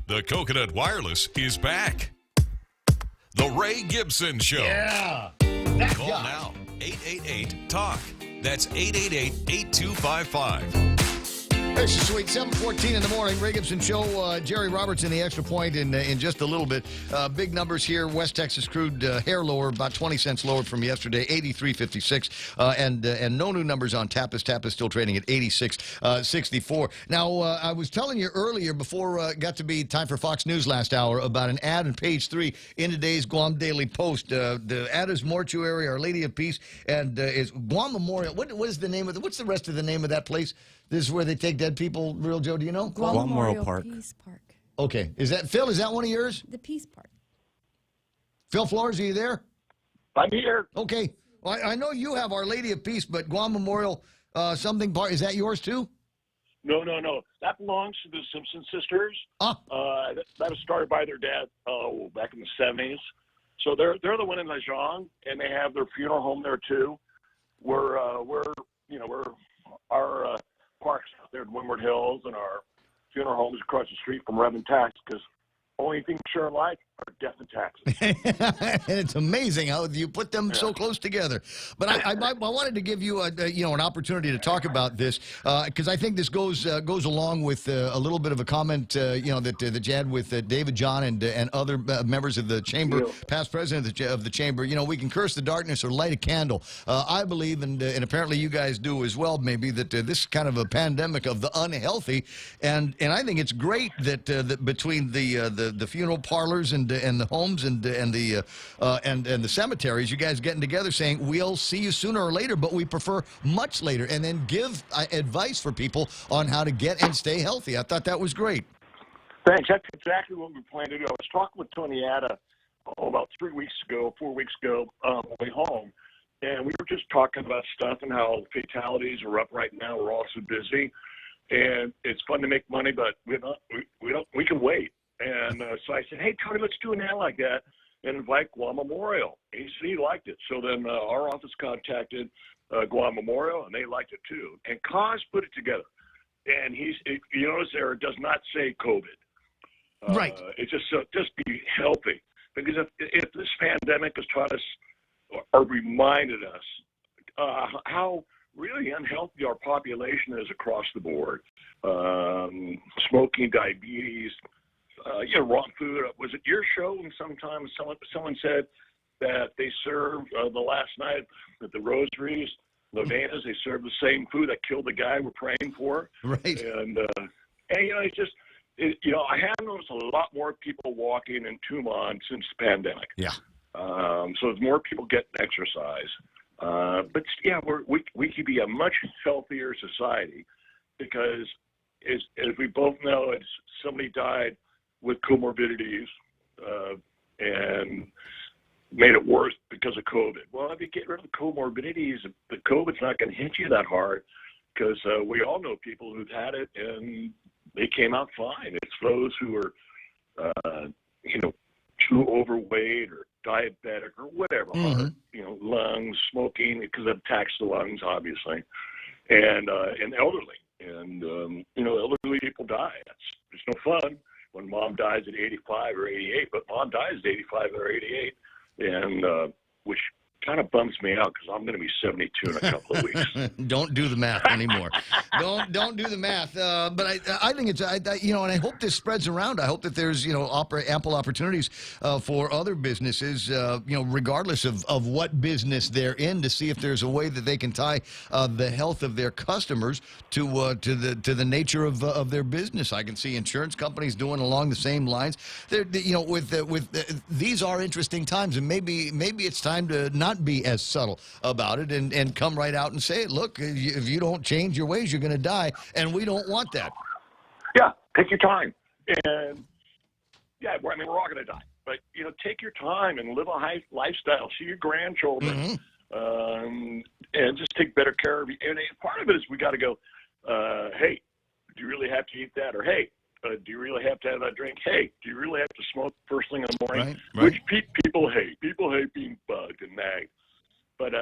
Speaker 4: The Coconut Wireless is back. The Ray Gibson Show.
Speaker 18: Yeah.
Speaker 4: Call now. 888-TALK. That's 888-8255.
Speaker 18: This is sweet. 7:14 in the morning. Ray Gibson Show. Jerry Roberts in the Extra Point in just a little bit. Big numbers here. West Texas crude hair lower, about 20 cents lower from yesterday, 83.56. And no new numbers on Tapas. Tapas still trading at 86.64. Now, I was telling you earlier before it got to be time for Fox News last hour about an ad on page 3 in today's Guam Daily Post. The ad is Mortuary, Our Lady of Peace, and is Guam Memorial. What is the name of what's the rest of the name of that place? This is where they take dead people, Real Joe, do you know?
Speaker 17: Guam Memorial Park. Peace Park.
Speaker 18: Okay. Is that, Phil, is that one of yours?
Speaker 17: The Peace Park.
Speaker 18: Phil Flores, are you there?
Speaker 16: I'm here.
Speaker 18: Okay. Well, I know you have Our Lady of Peace, but Guam Memorial something park, is that yours too?
Speaker 16: No. That belongs to the Simpson sisters. That was started by their dad back in the 70s. So they're the one in Lejong, and they have their funeral home there too. Our parks out there in Windward Hills and our funeral homes across the street from Reverend Tax, because only thing sure like are death and taxes.
Speaker 18: And it's amazing how you put them so close together. But I wanted to give you an opportunity to talk about this because I think this goes along with a little bit of a comment that you had with David John and other members of the chamber, past president of the chamber. We can curse the darkness or light a candle. I believe, and apparently you guys do as well, maybe, that this is kind of a pandemic of the unhealthy, and I think it's great that between the funeral parlors and and the homes and the cemeteries, you guys getting together saying, we'll see you sooner or later, but we prefer much later, and then give advice for people on how to get and stay healthy. I thought that was great.
Speaker 16: Thanks. That's exactly what we plan to do. I was talking with Tony Atta about 4 weeks ago, on the way home, and we were just talking about stuff and how fatalities are up right now. We're all so busy, and it's fun to make money, but we can wait. And so I said, hey, Tony, let's do an ad like that and invite Guam Memorial. And he said he liked it. So then our office contacted Guam Memorial, and they liked it too. And Cause put it together. And you notice there, it does not say COVID.
Speaker 18: Right.
Speaker 16: It's just be healthy. Because if this pandemic has taught us or reminded us how really unhealthy our population is across the board, smoking, diabetes, wrong food. Was it your show when sometime someone said that they served the last night at the Rosaries, Levanas, they served the same food that killed the guy we're praying for?
Speaker 18: Right.
Speaker 16: And it's just, I have noticed a lot more people walking in Tumon since the pandemic.
Speaker 18: Yeah.
Speaker 16: So it's more people getting exercise. But yeah, we could be a much healthier society because, as we both know, somebody died with comorbidities and made it worse because of COVID. Well, if you get rid of the comorbidities, the COVID's not going to hit you that hard because we all know people who've had it and they came out fine. It's those who are, too overweight or diabetic or whatever, heart, lungs, smoking, because it attacks the lungs, obviously, and elderly. And, elderly people die. It's no fun when mom dies at 85 or 88, but mom dies at 85 or 88, and which kind of bums me out because I'm going to be 72 in a couple of weeks.
Speaker 18: Don't do the math anymore. don't do the math. But I think it's and I hope this spreads around. I hope that there's ample opportunities for other businesses, regardless of what business they're in, to see if there's a way that they can tie the health of their customers to the nature of their business. I can see insurance companies doing along the same lines. These are interesting times, and maybe it's time to not be as subtle about it and come right out and say, look, if you don't change your ways, you're going to die, and we don't want that.
Speaker 16: Yeah, take your time. And yeah, we're all going to die. But, take your time and live a high lifestyle. See your grandchildren and just take better care of you. And part of it is we got to go, hey, do you really have to eat that? Or, hey, do you really have to have that drink? Hey, do you really have to smoke first thing in the morning?
Speaker 18: Right.
Speaker 16: Which people hate. People hate being bugged and nagged. But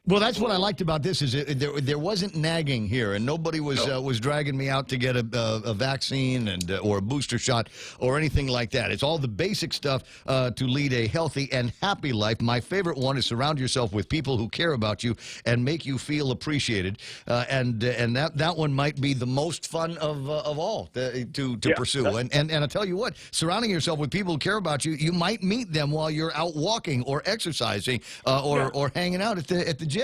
Speaker 18: well, that's what I liked about this is there wasn't nagging here, and nobody was dragging me out to get a vaccine or a booster shot or anything like that. It's all the basic stuff to lead a healthy and happy life. My favorite one is surround yourself with people who care about you and make you feel appreciated. And that one might be the most fun of all to pursue. And I tell you what, surrounding yourself with people who care about you, you might meet them while you're out walking or exercising or hanging out at the gym.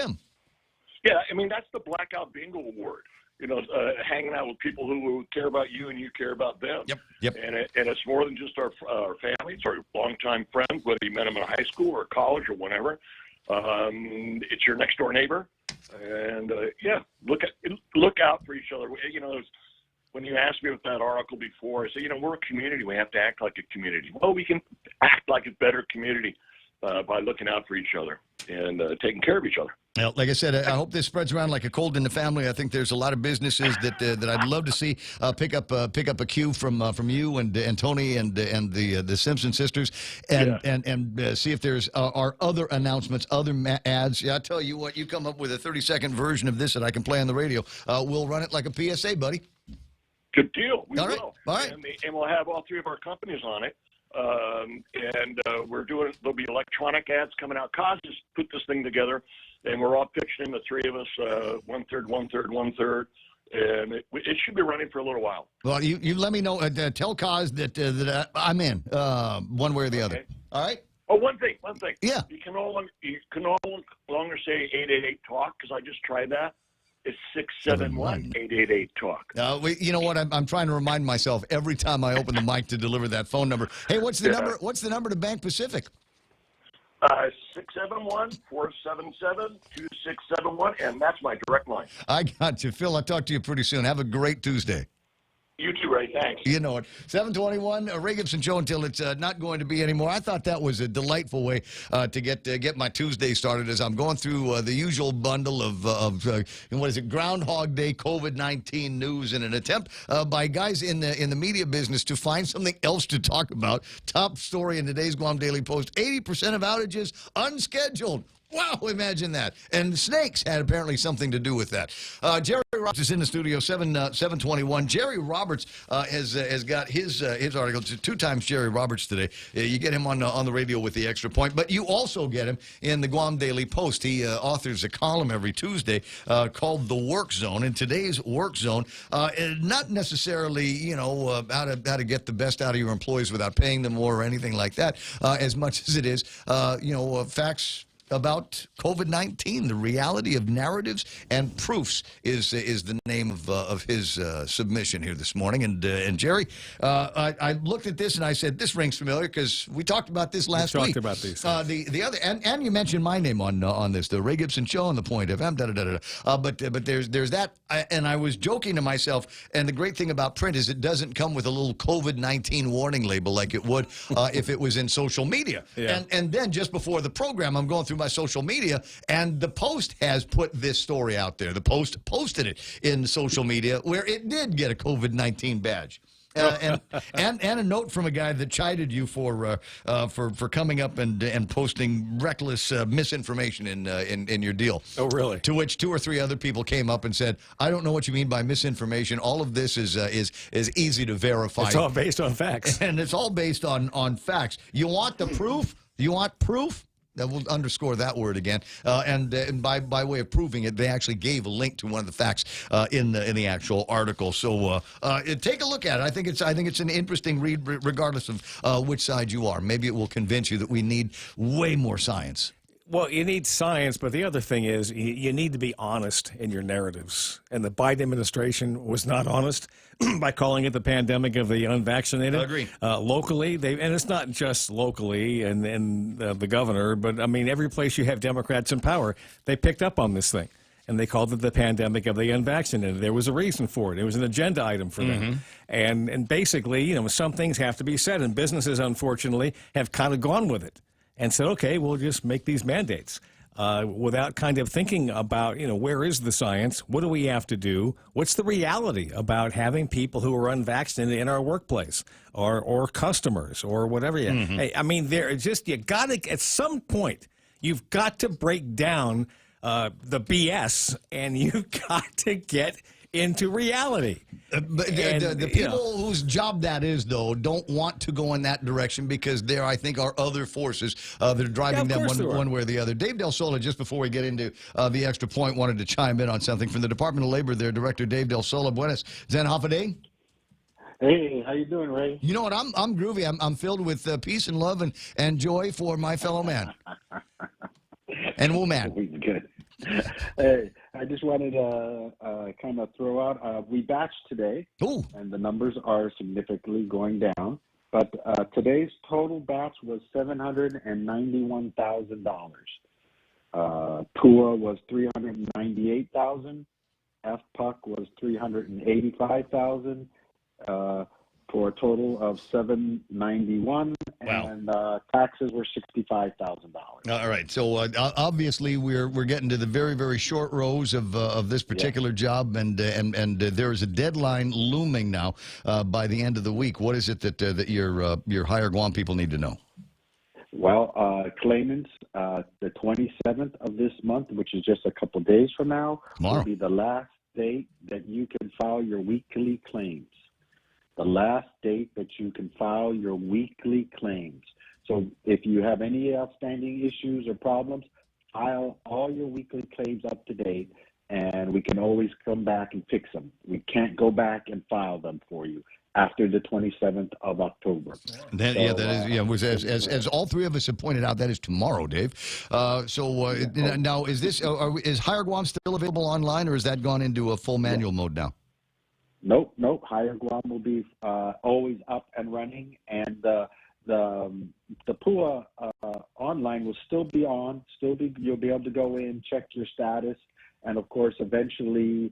Speaker 16: Yeah, that's the Blackout Bingo Award. Hanging out with people who care about you and you care about them.
Speaker 18: Yep.
Speaker 16: And it's more than just our family. It's our longtime friends, whether you met them in high school or college or whatever. It's your next door neighbor. And look out for each other. When you asked me with that article before, I said, we're a community. We have to act like a community. Well, we can act like a better community by looking out for each other and taking care of each other.
Speaker 18: Well, like I said, I hope this spreads around like a cold in the family. I think there's a lot of businesses that I'd love to see pick up a cue from you and Tony and the Simpson sisters and see if there's our other announcements, other ads. Yeah, I tell you what, you come up with a 30-second version of this that I can play on the radio. We'll run it like a PSA, buddy.
Speaker 16: Good deal. We will.
Speaker 18: All right.
Speaker 16: And we'll have all three of our companies on it. There'll be electronic ads coming out. Cause just put this thing together, and we're all pitching in, the three of us, one-third, and it should be running for a little while.
Speaker 18: Well, you let me know. Tell Cause that I'm in, one way or the other. All right?
Speaker 16: Oh, one thing.
Speaker 18: Yeah.
Speaker 16: You can no longer say 888-TALK, because I just tried that. is 671-888-TALK.
Speaker 18: You know what? I'm trying to remind myself every time I open the mic to deliver that phone number. Hey, what's the number? What's the number to Bank Pacific?
Speaker 16: 671-477-2671, and that's my direct line.
Speaker 18: I got you, Phil. I'll talk to you pretty soon. Have a great Tuesday.
Speaker 16: You too, Ray. Thanks.
Speaker 18: You know it. 721, Ray Gibson Show until it's not going to be anymore. I thought that was a delightful way to get my Tuesday started as I'm going through the usual bundle of what is it, Groundhog Day COVID-19 news in an attempt by guys in the media business to find something else to talk about. Top story in today's Guam Daily Post, 80% of outages unscheduled. Wow, imagine that. And snakes had apparently something to do with that. Jerry Roberts is in the studio, 721. Jerry Roberts has got his article. It's 2 times Jerry Roberts today. You get him on the radio with the extra point, but you also get him in the Guam Daily Post. He authors a column every Tuesday called The Work Zone. And today's Work Zone, not necessarily, how to get the best out of your employees without paying them more or anything like that, as much as it is, facts about COVID-19. The reality of narratives and proofs is the name of his submission here this morning. And Jerry, I looked at this and I said, this rings familiar because we talked about this last week.
Speaker 8: We talked about these.
Speaker 18: The other and you mentioned my name on this, the Ray Gibson Show on the Point FM. But there's that, and I was joking to myself. And the great thing about print is it doesn't come with a little COVID-19 warning label like it would if it was in social media.
Speaker 8: Yeah.
Speaker 18: And then just before the program, I'm going through my social media, and the Post has put this story out there. The Post posted it in social media where it did get a COVID-19 badge. And a note from a guy that chided you for coming up and posting reckless misinformation in your deal.
Speaker 8: Oh, really?
Speaker 18: To which 2 or 3 other people came up and said, "I don't know what you mean by misinformation. All of this is easy to verify.
Speaker 8: It's all based on facts,
Speaker 18: and it's all based on facts. You want the proof? You want proof?" That will underscore that word again. And by way of proving it, they actually gave a link to one of the facts in the actual article. So take a look at it. I think it's an interesting read, regardless of which side you are. Maybe it will convince you that we need way more science.
Speaker 8: Well, you need science, but the other thing is you need to be honest in your narratives. And the Biden administration was not honest by calling it the pandemic of the unvaccinated.
Speaker 18: I agree.
Speaker 8: Locally, and it's not just locally and the governor, but, I mean, every place you have Democrats in power, they picked up on this thing. And they called it the pandemic of the unvaccinated. There was a reason for it. It was an agenda item for them. And basically, some things have to be said. And businesses, unfortunately, have kind of gone with it and said, okay, we'll just make these mandates without kind of thinking about, where is the science? What do we have to do? What's the reality about having people who are unvaccinated in our workplace or customers or whatever? Hey, I mean, you got to, at some point, you've got to break down the BS, and you've got to get into reality.
Speaker 18: But the people whose job that is, though, don't want to go in that direction because there, I think, are other forces that are driving them one way or the other. Dave Del Sola, just before we get into the extra point, wanted to chime in on something from the Department of Labor. Their director, Dave Del Sola. Buenas. Zan Hafade?
Speaker 15: Hey, how you doing, Ray?
Speaker 18: You know what? I'm groovy. I'm filled with peace and love and joy for my fellow man and woman.
Speaker 15: Good. Hey, I just wanted to kind of throw out, we batched today, and the numbers are significantly going down. But today's total batch was $791,000. PUA was $398,000. FPUC was $385,000. For a total of $791,000, and taxes were $65,000.
Speaker 18: All right, so obviously we're getting to the very, very short rows of this particular job, and there is a deadline looming now by the end of the week. What is it that your higher Guam people need to know?
Speaker 15: Well, claimants, the 27th of this month, which is just a couple days from now, will be the last date that you can file your weekly claims. The last date that you can file your weekly claims. So if you have any outstanding issues or problems, file all your weekly claims up to date, and we can always come back and fix them. We can't go back and file them for you. after the 27th of October.
Speaker 18: That as all three of us have pointed out, that is tomorrow, Dave. Now, is is Higher Guam still available online, or has that gone into a full manual mode now?
Speaker 15: Nope. Higher Guam will be always up and running, and the PUA online will still be on. You'll be able to go in, check your status, and of course, eventually,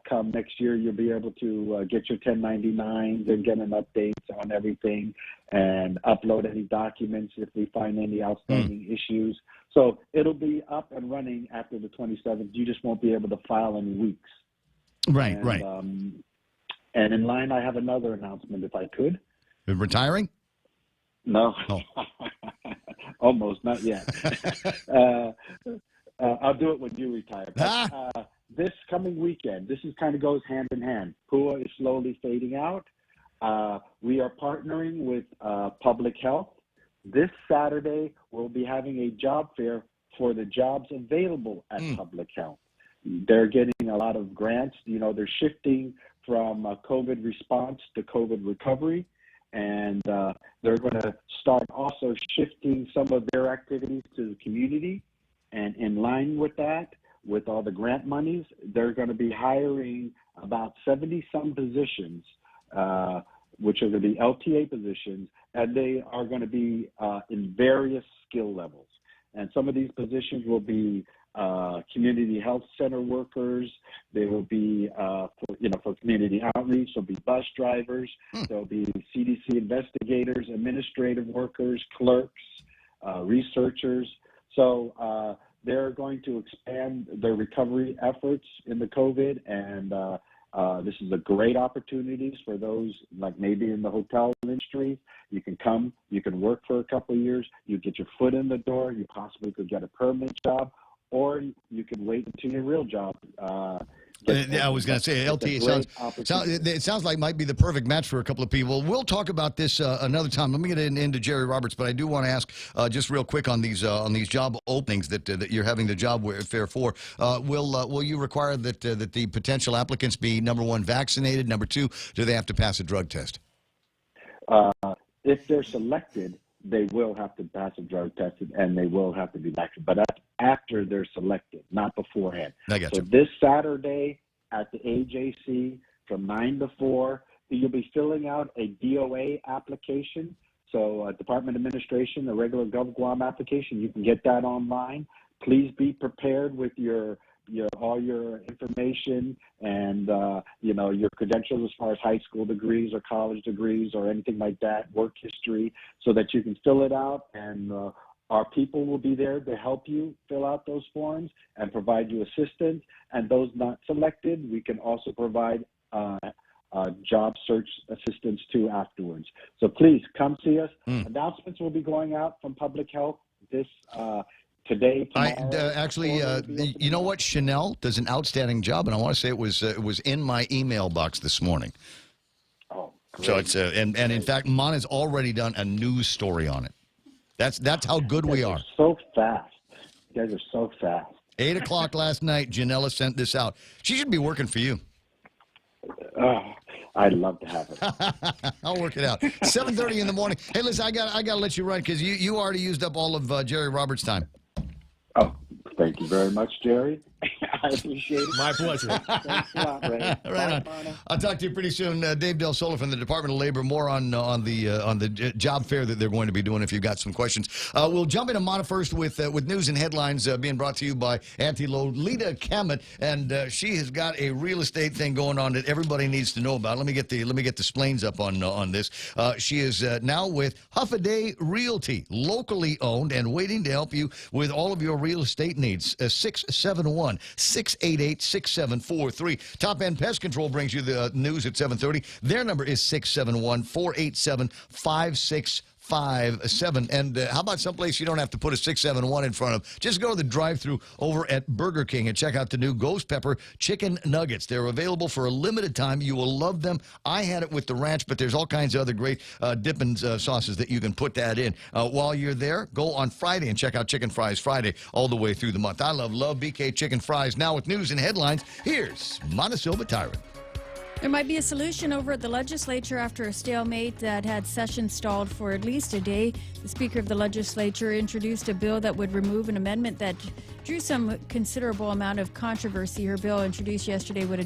Speaker 15: come next year, you'll be able to get your 1099s and get an update on everything, and upload any documents if we find any outstanding issues. So it'll be up and running after the 27th. You just won't be able to file any weeks.
Speaker 18: Right.
Speaker 15: And in line, I have another announcement, if I could.
Speaker 18: Retiring?
Speaker 15: No. Oh. Almost, not yet. I'll do it when you retire. But, this coming weekend, this is kind of goes hand in hand. PUA is slowly fading out. We are partnering with Public Health. This Saturday, we'll be having a job fair for the jobs available at Public Health. They're getting a lot of grants. They're shifting from COVID response to COVID recovery. And they're going to start also shifting some of their activities to the community. And in line with that, with all the grant monies, they're going to be hiring about 70-some positions, which are going to be LTA positions, and they are going to be in various skill levels. And some of these positions will be community health center workers. They will be for community outreach. There'll be bus drivers. There'll be CDC investigators, administrative workers, clerks, researchers. So they're going to expand their recovery efforts in the COVID, and this is a great opportunity for those like maybe in the hotel industry. You can come, you can work for a couple of years, you get your foot in the door, you possibly could get a permanent job, or you can wait until your real job.
Speaker 18: I was going to say, LTA it sounds like might be the perfect match for a couple of people. We'll talk about this another time. Let me get into Jerry Roberts, but I do want to ask just real quick on these job openings that you're having the job fair for. Will you require that the potential applicants be, number one, vaccinated? Number two, do they have to pass a drug test?
Speaker 15: If they're selected, they will have to pass a drug test, and they will have to be vaccinated. But that's after they're selected, not beforehand.
Speaker 18: I got you.
Speaker 15: So this Saturday at the AJC from 9 to 4, you'll be filling out a DOA application. So Department of Administration, a regular GovGuam application, you can get that online. Please be prepared with your all your information and your credentials as far as high school degrees or college degrees or anything like that, work history, so that you can fill it out, and our people will be there to help you fill out those forms and provide you assistance. And those not selected, we can also provide job search assistance too afterwards. So please come see us. Announcements will be going out from Public Health this today, tomorrow.
Speaker 18: You know what? Chanel does an outstanding job, and I want to say it was in my email box this morning.
Speaker 15: Oh, great.
Speaker 18: So it's and in fact, Mon has already done a news story on it. That's how good we are.
Speaker 15: So fast. You guys are so fast.
Speaker 18: 8 o'clock last night, Janella sent this out. She should be working for you.
Speaker 15: I'd love to have it.
Speaker 18: I'll work it out. 7:30 in the morning. Hey, listen, I got to let you run because you already used up all of Jerry Roberts' time.
Speaker 15: Oh, thank you very much, Jerry. I appreciate it.
Speaker 8: My pleasure.
Speaker 15: Thanks a lot, Ray.
Speaker 18: Right on. I'll talk to you pretty soon. Dave Del Sola from the Department of Labor. More on the job fair that they're going to be doing if you've got some questions. We'll jump into Mana first with news and headlines being brought to you by Auntie Lolita Kamet, and she has got a real estate thing going on that everybody needs to know about. Let me get the splains up on this. She is now with Huffaday Realty, locally owned and waiting to help you with all of your real estate needs. 671-688-6743. Top End Pest Control brings you the news at 7:30. Their number is 671-487-5657. And how about someplace you don't have to put a 671 in front of? Just go to the drive-thru over at Burger King and check out the new Ghost Pepper Chicken Nuggets. They're available for a limited time. You will love them. I had it with the ranch, but there's all kinds of other great dipping sauces that you can put that in. While you're there, go on Friday and check out Chicken Fries Friday all the way through the month. I love BK Chicken Fries. Now with news and headlines, here's Mana Silva Tyrant.
Speaker 17: There might be a solution over at the legislature after a stalemate that had session stalled for at least a day. The Speaker of the legislature introduced a bill that would remove an amendment that drew some considerable amount of controversy. Her bill, introduced yesterday, will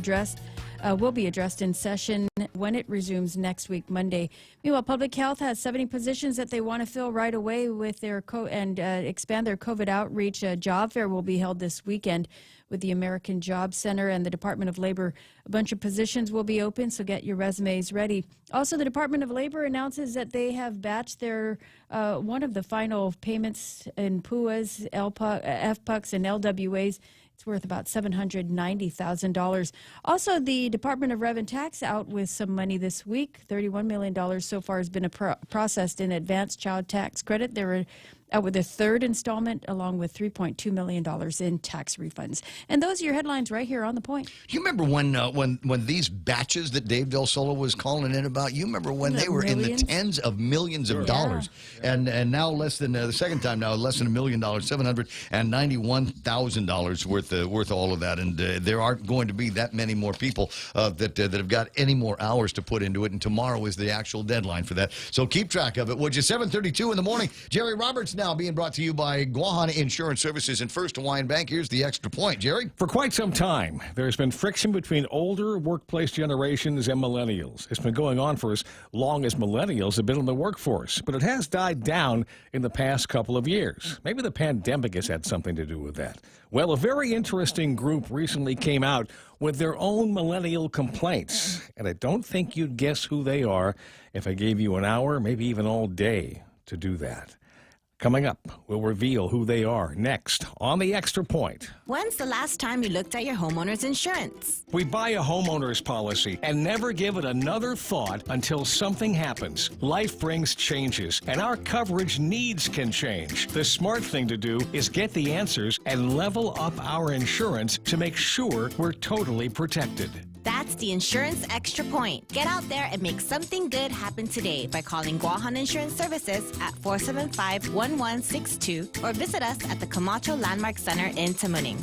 Speaker 17: be addressed in session when it resumes next week, Monday. Meanwhile, Public Health has 70 positions that they want to fill right away with their expand their COVID outreach. Job fair will be held this weekend with the American Job Center and the Department of Labor. A bunch of positions will be open, so get your resumes ready. Also, the Department of Labor announces that they have batched their one of the final payments in PUAs, FPUCs, and LWAs. It's worth about $790,000. Also, the Department of Rev and Tax out with some money this week. $31 million so far has been processed in advanced child tax credit. They were out with a third installment, along with $3.2 million in tax refunds. And those are your headlines right here on The Point.
Speaker 18: You remember when these batches that Dave Del Solo was calling in about, you remember when they were in the tens of millions of dollars. And now less than, the second time now, less than $1 million, $791,000 worth all of that. And there aren't going to be that many more people that have got any more hours to put into it. And tomorrow is the actual deadline for that. So keep track of it. Would you? 7:32 in the morning. Jerry Roberts now being brought to you by Guahana Insurance Services and First Hawaiian Bank. Here's the extra point, Jerry.
Speaker 8: For quite some time, there's been friction between older workplace generations and millennials. It's been going on for as long as millennials have been in the workforce, but it has died down in the past couple of years. Maybe the pandemic has had something to do with that. Well, a very interesting group recently came out with their own millennial complaints, and I don't think you'd guess who they are if I gave you an hour, maybe even all day to do that. Coming up, we'll reveal who they are next on the Extra Point.
Speaker 20: When's the last time you looked at your homeowner's insurance?
Speaker 8: We buy a homeowner's policy and never give it another thought until something happens. Life brings changes, and our coverage needs can change. The smart thing to do is get the answers and level up our insurance to make sure we're totally protected.
Speaker 20: That's the Insurance Extra Point. Get out there and make something good happen today by calling Guahana Insurance Services at 475-1162 or visit us at the Camacho Landmark Center in Tamuning.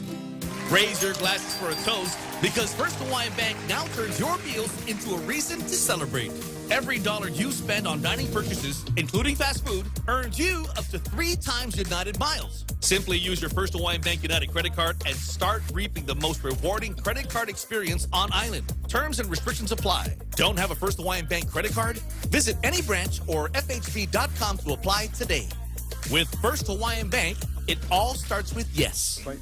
Speaker 21: Raise your glasses for a toast because First Hawaiian Bank now turns your meals into a reason to celebrate. Every dollar you spend on dining purchases, including fast food, earns you up to 3 times United miles. Simply use your First Hawaiian Bank United credit card and start reaping the most rewarding credit card experience on island. Terms and restrictions apply. Don't have a First Hawaiian Bank credit card? Visit any branch or FHB.com to apply today. With First Hawaiian Bank, it all starts with yes.
Speaker 8: Right.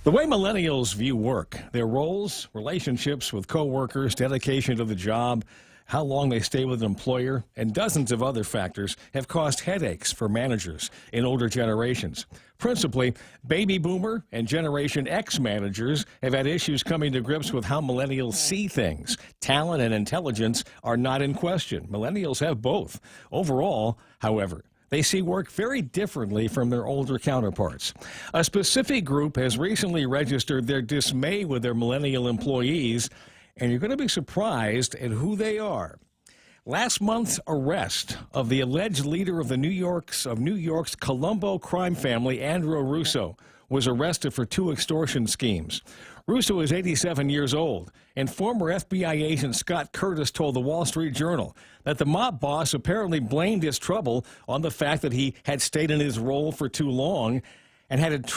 Speaker 8: The way millennials view work, their roles, relationships with coworkers, dedication to the job, how long they stay with an employer, and dozens of other factors have caused headaches for managers in older generations. Principally, baby boomer and Generation X managers have had issues coming to grips with how millennials see things. Talent and intelligence are not in question. Millennials have both. Overall, however, they see work very differently from their older counterparts. A specific group has recently registered their dismay with their millennial employees, and you're going to be surprised at who they are. Last month's arrest of the alleged leader of New York's Colombo crime family, Andrew Russo, was arrested for 2 extortion schemes. Russo is 87 years old, and former FBI agent Scott Curtis told the Wall Street Journal that the mob boss apparently blamed his trouble on the fact that he had stayed in his role for too long and had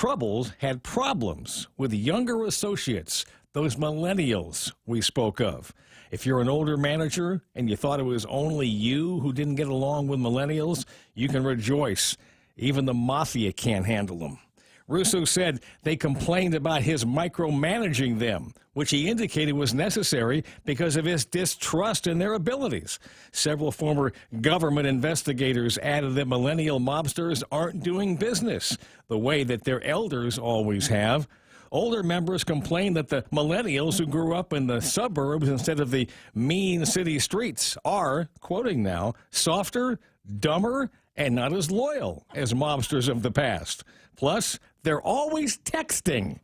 Speaker 8: problems with younger associates, those millennials we spoke of. If you're an older manager and you thought it was only you who didn't get along with millennials, you can rejoice. Even the mafia can't handle them. Russo said they complained about his micromanaging them, which he indicated was necessary because of his distrust in their abilities. Several former government investigators added that millennial mobsters aren't doing business the way that their elders always have. Older members complain that the millennials who grew up in the suburbs instead of the mean city streets are, quoting now, softer, dumber, and not as loyal as mobsters of the past. Plus, they're always texting.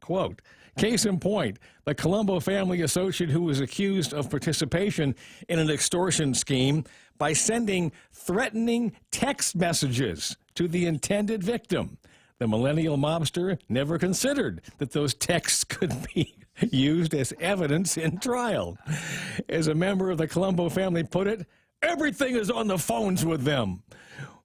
Speaker 8: Quote, case in point, the Colombo family associate who was accused of participation in an extortion scheme by sending threatening text messages to the intended victim. The millennial mobster never considered that those texts could be used as evidence in trial. As a member of the Colombo family put it, everything is on the phones with them.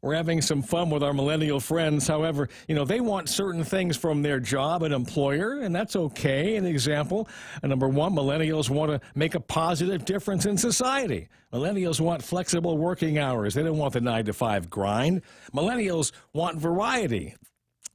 Speaker 8: We're having some fun with our millennial friends. However, they want certain things from their job and employer, and that's okay. An example, number one, millennials want to make a positive difference in society. Millennials want flexible working hours. They don't want the 9-to-5 grind. Millennials want variety.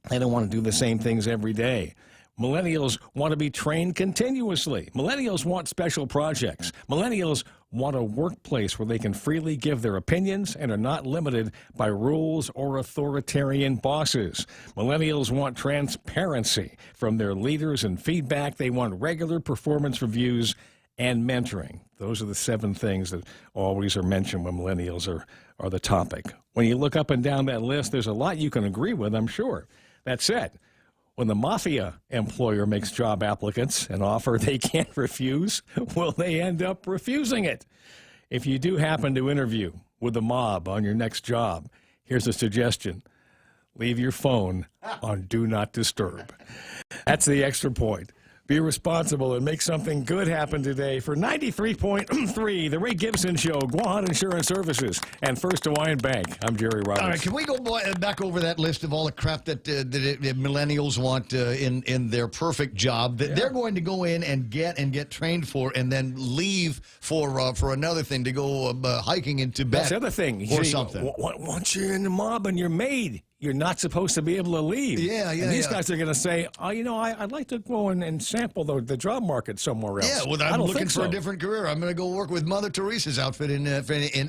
Speaker 8: They don't want to do the same things every day. Millennials want to be trained continuously. Millennials want special projects. Millennials want a workplace where they can freely give their opinions and are not limited by rules or authoritarian bosses. Millennials want transparency from their leaders and feedback. They want regular performance reviews and mentoring. Those are the 7 things that always are mentioned when millennials are the topic. When you look up and down that list, there's a lot you can agree with, I'm sure. That said, when the mafia employer makes job applicants an offer they can't refuse, will they end up refusing it? If you do happen to interview with the mob on your next job, here's a suggestion. Leave your phone on Do Not Disturb. That's the extra point. Be responsible and make something good happen today. For 93.3, The Ray Gibson Show, Guahan Insurance Services, and First Hawaiian Bank. I'm Jerry Roberts.
Speaker 18: All right, can we go back over that list of all the crap that millennials want in their perfect job that they're going to go in and get trained for, and then leave for another thing to go hiking in Tibet?
Speaker 8: That's the other thing.
Speaker 18: Or something.
Speaker 8: Once you're in the mob and you're made, you're not supposed to be able to leave.
Speaker 18: And
Speaker 8: these guys are going to say, I'd like to go and sample the job market somewhere else.
Speaker 18: Yeah, well, I'm looking for a different career. I'm going to go work with Mother Teresa's outfit in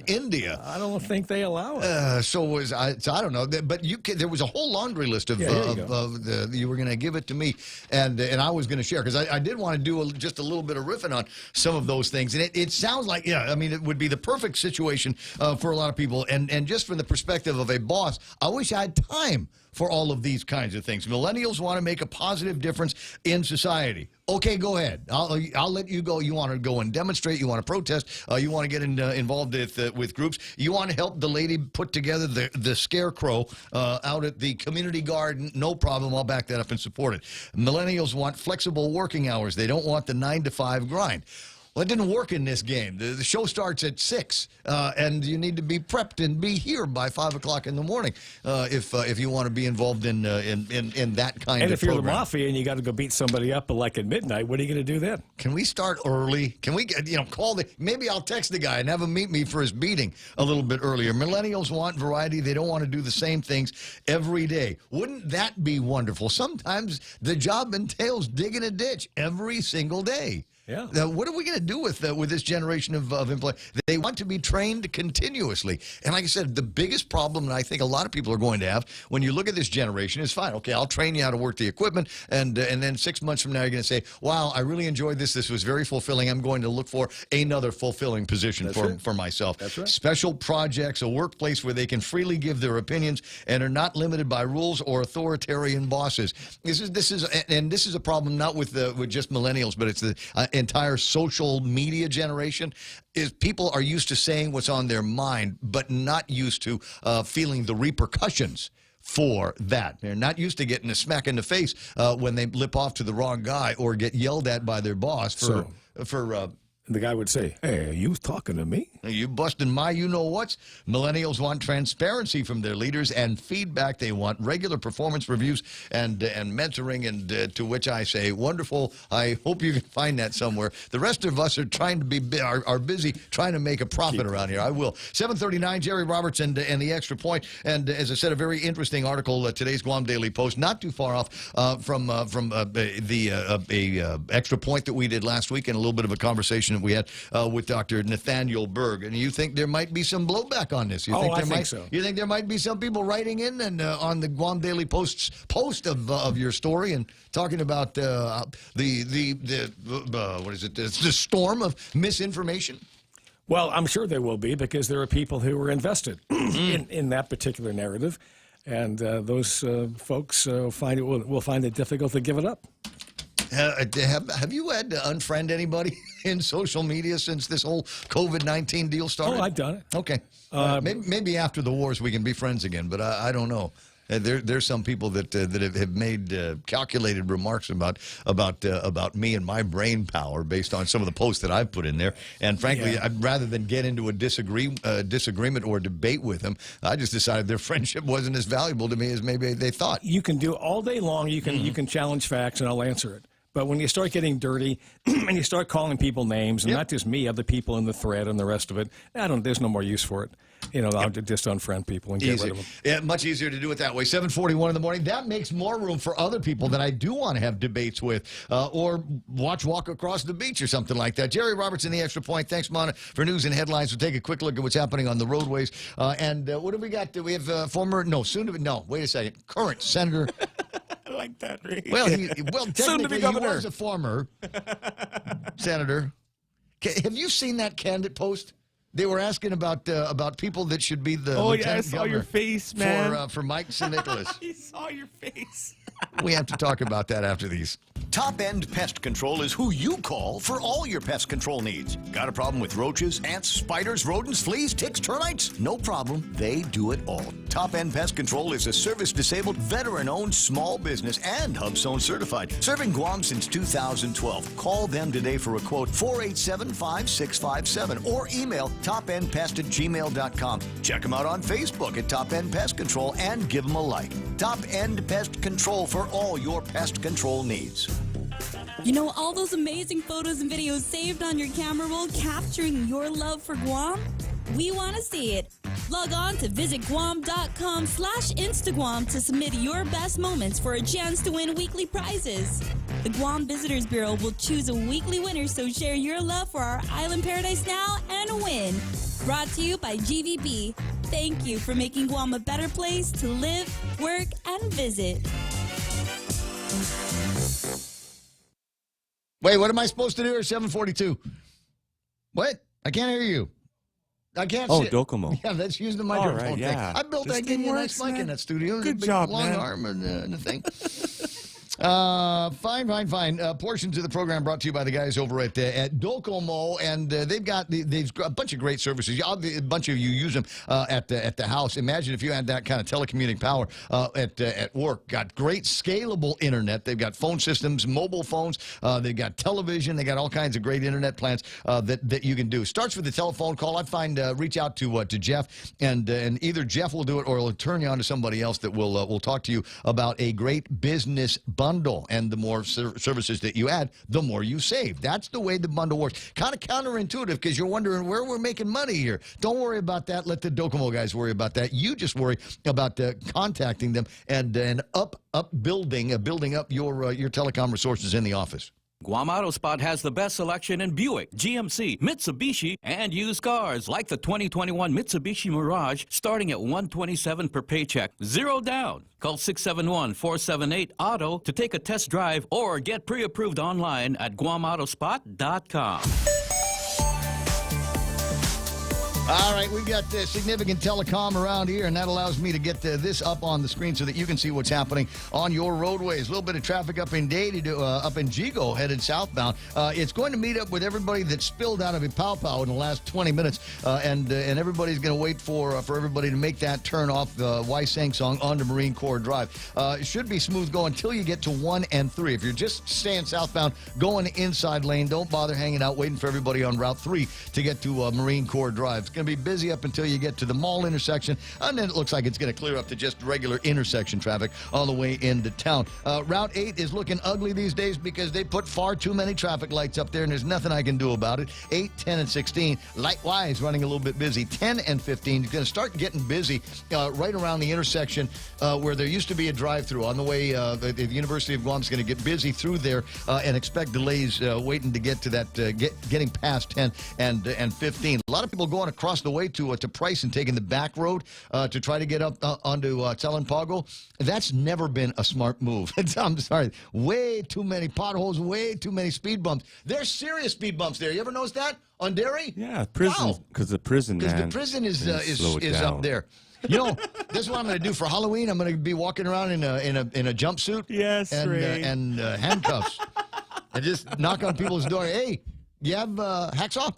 Speaker 18: India.
Speaker 8: I don't think they allow it.
Speaker 18: So I don't know. But there was a whole laundry list of you were going to give it to me, and I was going to share, because I did want to do just a little bit of riffing on some of those things. And it sounds like, it would be the perfect situation for a lot of people. And just from the perspective of a boss, I wish I had time for all of these kinds of things. Millennials want to make a positive difference in society. Okay, go ahead. I'll let you go. You want to go and demonstrate. You want to protest. You want to get involved with groups. You want to help the lady put together the scarecrow out at the community garden. No problem. I'll back that up and support it. Millennials want flexible working hours. They don't want the 9-to-5 grind. Well, it didn't work in this game. The show starts at 6, and you need to be prepped and be here by 5 o'clock in the morning if you want to be involved in that kind of
Speaker 8: And if you're
Speaker 18: program.
Speaker 8: the mafia and you got to go beat somebody up like at midnight, what are you going to do then?
Speaker 18: Can we start early? Can we call maybe I'll text the guy and have him meet me for his beating a little bit earlier. Millennials want variety. They don't want to do the same things every day. Wouldn't that be wonderful? Sometimes the job entails digging a ditch every single day.
Speaker 8: Yeah.
Speaker 18: Now, what are we going to do with this generation of employees? They want to be trained continuously. And like I said, the biggest problem, and I think a lot of people are going to have, when you look at this generation, is fine. Okay, I'll train you how to work the equipment, and then 6 months from now, you're going to say, wow, I really enjoyed this. This was very fulfilling. I'm going to look for another fulfilling position for myself.
Speaker 8: That's right.
Speaker 18: Special projects, a workplace where they can freely give their opinions and are not limited by rules or authoritarian bosses. This is a problem not with just millennials, but it's the entire social media generation. Is people are used to saying what's on their mind, but not used to feeling the repercussions for that. They're not used to getting a smack in the face when they lip off to the wrong guy or get yelled at by their boss for
Speaker 8: the guy would say, hey, are you talking to me?
Speaker 18: Are you busting my you-know-whats? Millennials want transparency from their leaders and feedback. They want regular performance reviews and mentoring, and to which I say, wonderful. I hope you can find that somewhere. The rest of us are trying to are busy trying to make a profit around here. I will. 7:39, Jerry Roberts and the Extra Point. And as I said, a very interesting article, today's Guam Daily Post, not too far off from the Extra Point that we did last week, and a little bit of a conversation we had with Dr. Nathaniel Berg. And you think there might be some blowback on this?
Speaker 8: I think so.
Speaker 18: You think there might be some people writing in and on the Guam Daily Post's post of your story and talking about what is it? The storm of misinformation?
Speaker 8: Well, I'm sure there will be, because there are people who are invested in that particular narrative, and those folks will find it difficult to give it up.
Speaker 18: Have you had to unfriend anybody in social media since this whole COVID-19 deal started?
Speaker 8: Oh, I've done it.
Speaker 18: Okay. Maybe after the wars we can be friends again, but I don't know. There's some people that have made calculated remarks about me and my brain power based on some of the posts that I've put in there. And frankly, rather than get into a disagreement or debate with them, I just decided their friendship wasn't as valuable to me as maybe they thought.
Speaker 8: You can do all day long. You can challenge facts, and I'll answer it. But when you start getting dirty and you start calling people names, and not just me, other people in the thread and the rest of it, there's no more use for it. I'll just unfriend people and get rid of them.
Speaker 18: Yeah, much easier to do it that way. 7:41 in the morning. That makes more room for other people that I do want to have debates with or walk across the beach or something like that. Jerry Robertson, The Extra Point. Thanks, Mona, for news and headlines. We'll take a quick look at what's happening on the roadways. And what do we got? Do we have wait a second. Current Senator.
Speaker 8: I like that, Ray.
Speaker 18: Well, technically, he was a former senator. Have you seen that candidate post? They were asking about people that should be the lieutenant
Speaker 19: I saw your face, man.
Speaker 18: For Mike St. Nicholas.
Speaker 19: I saw your face.
Speaker 18: We have to talk about that after these.
Speaker 10: Top End Pest Control is who you call for all your pest control needs. Got a problem with roaches, ants, spiders, rodents, fleas, ticks, termites? No problem. They do it all. Top End Pest Control is a service-disabled, veteran-owned small business and HubZone certified. Serving Guam since 2012. Call them today for a quote, 487-5657, or email topendpest@gmail.com. Check them out on Facebook at Top End Pest Control and give them a like. Top End Pest Control for all your pest control needs.
Speaker 1: You know all those amazing photos and videos saved on your camera roll capturing your love for Guam? We want to see it. Log on to visitguam.com/Instaguam to submit your best moments for a chance to win weekly prizes. The Guam Visitors Bureau will choose a weekly winner, so share your love for our island paradise now and win. Brought to you by GVB. Thank you for making Guam a better place to live, work, and visit.
Speaker 18: Wait, what am I supposed to do here? 7:42. What? I can't hear you. I can't see it.
Speaker 19: Docomo.
Speaker 18: Yeah, let's use the microphone
Speaker 19: right,
Speaker 18: thing.
Speaker 19: yeah.
Speaker 18: I built that, gave you a nice mic in that studio.
Speaker 19: Good
Speaker 18: Big
Speaker 19: job,
Speaker 18: long
Speaker 19: man.
Speaker 18: arm and the thing. Fine. Portions of the program brought to you by the guys over at Docomo, and they've got a bunch of great services. A bunch of you use them at the house. Imagine if you had that kind of telecommuting power at work. Got great scalable internet. They've got phone systems, mobile phones. They've got television. They got all kinds of great internet plans that you can do. Starts with a telephone call. I'd find reach out to Jeff, and either Jeff will do it or he'll turn you on to somebody else that will talk to you about a great business bundle. And the more services that you add, the more you save. That's the way the bundle works. Kind of counterintuitive because you're wondering where we're making money here. Don't worry about that. Let the Docomo guys worry about that. You just worry about contacting them and building up your telecom resources in the office.
Speaker 2: Guam Auto Spot has the best selection in Buick, GMC, Mitsubishi, and used cars like the 2021 Mitsubishi Mirage starting at $127 per paycheck. Zero down. Call 671-478-AUTO to take a test drive or get pre-approved online at guamautospot.com.
Speaker 18: All right, we've got significant telecom around here, and that allows me to get this up on the screen so that you can see what's happening on your roadways. A little bit of traffic up in up in Jigo, headed southbound. It's going to meet up with everybody that spilled out of Ipaupau in the last 20 minutes, and everybody's going to wait for everybody to make that turn off the Waisang Song onto Marine Corps Drive. It should be smooth going until you get to 1 and 3. If you're just staying southbound, going inside lane, don't bother hanging out waiting for everybody on Route 3 to get to Marine Corps Drive. It's going to be busy up until you get to the mall intersection, and then it looks like it's going to clear up to just regular intersection traffic all the way into town. Route 8 is looking ugly these days because they put far too many traffic lights up there, and there's nothing I can do about it. 8, 10, and 16, likewise running a little bit busy. 10 and 15 is going to start getting busy right around the intersection where there used to be a drive-through on the way. The University of Guam is going to get busy through there and expect delays waiting to get to that, getting past 10 and 15. A lot of people going across the way to Price and taking the back road to try to get up onto Pago. That's never been a smart move. I'm sorry. Way too many potholes, way too many speed bumps. There's serious speed bumps there. You ever notice that on Derry?
Speaker 19: Yeah, prison. Because the prison,
Speaker 18: Because the prison is up there. You know, this is what I'm going to do for Halloween. I'm going to be walking around in a jumpsuit.
Speaker 19: Yes,
Speaker 18: and handcuffs, and just knock on people's door. Hey, you have hacksaw?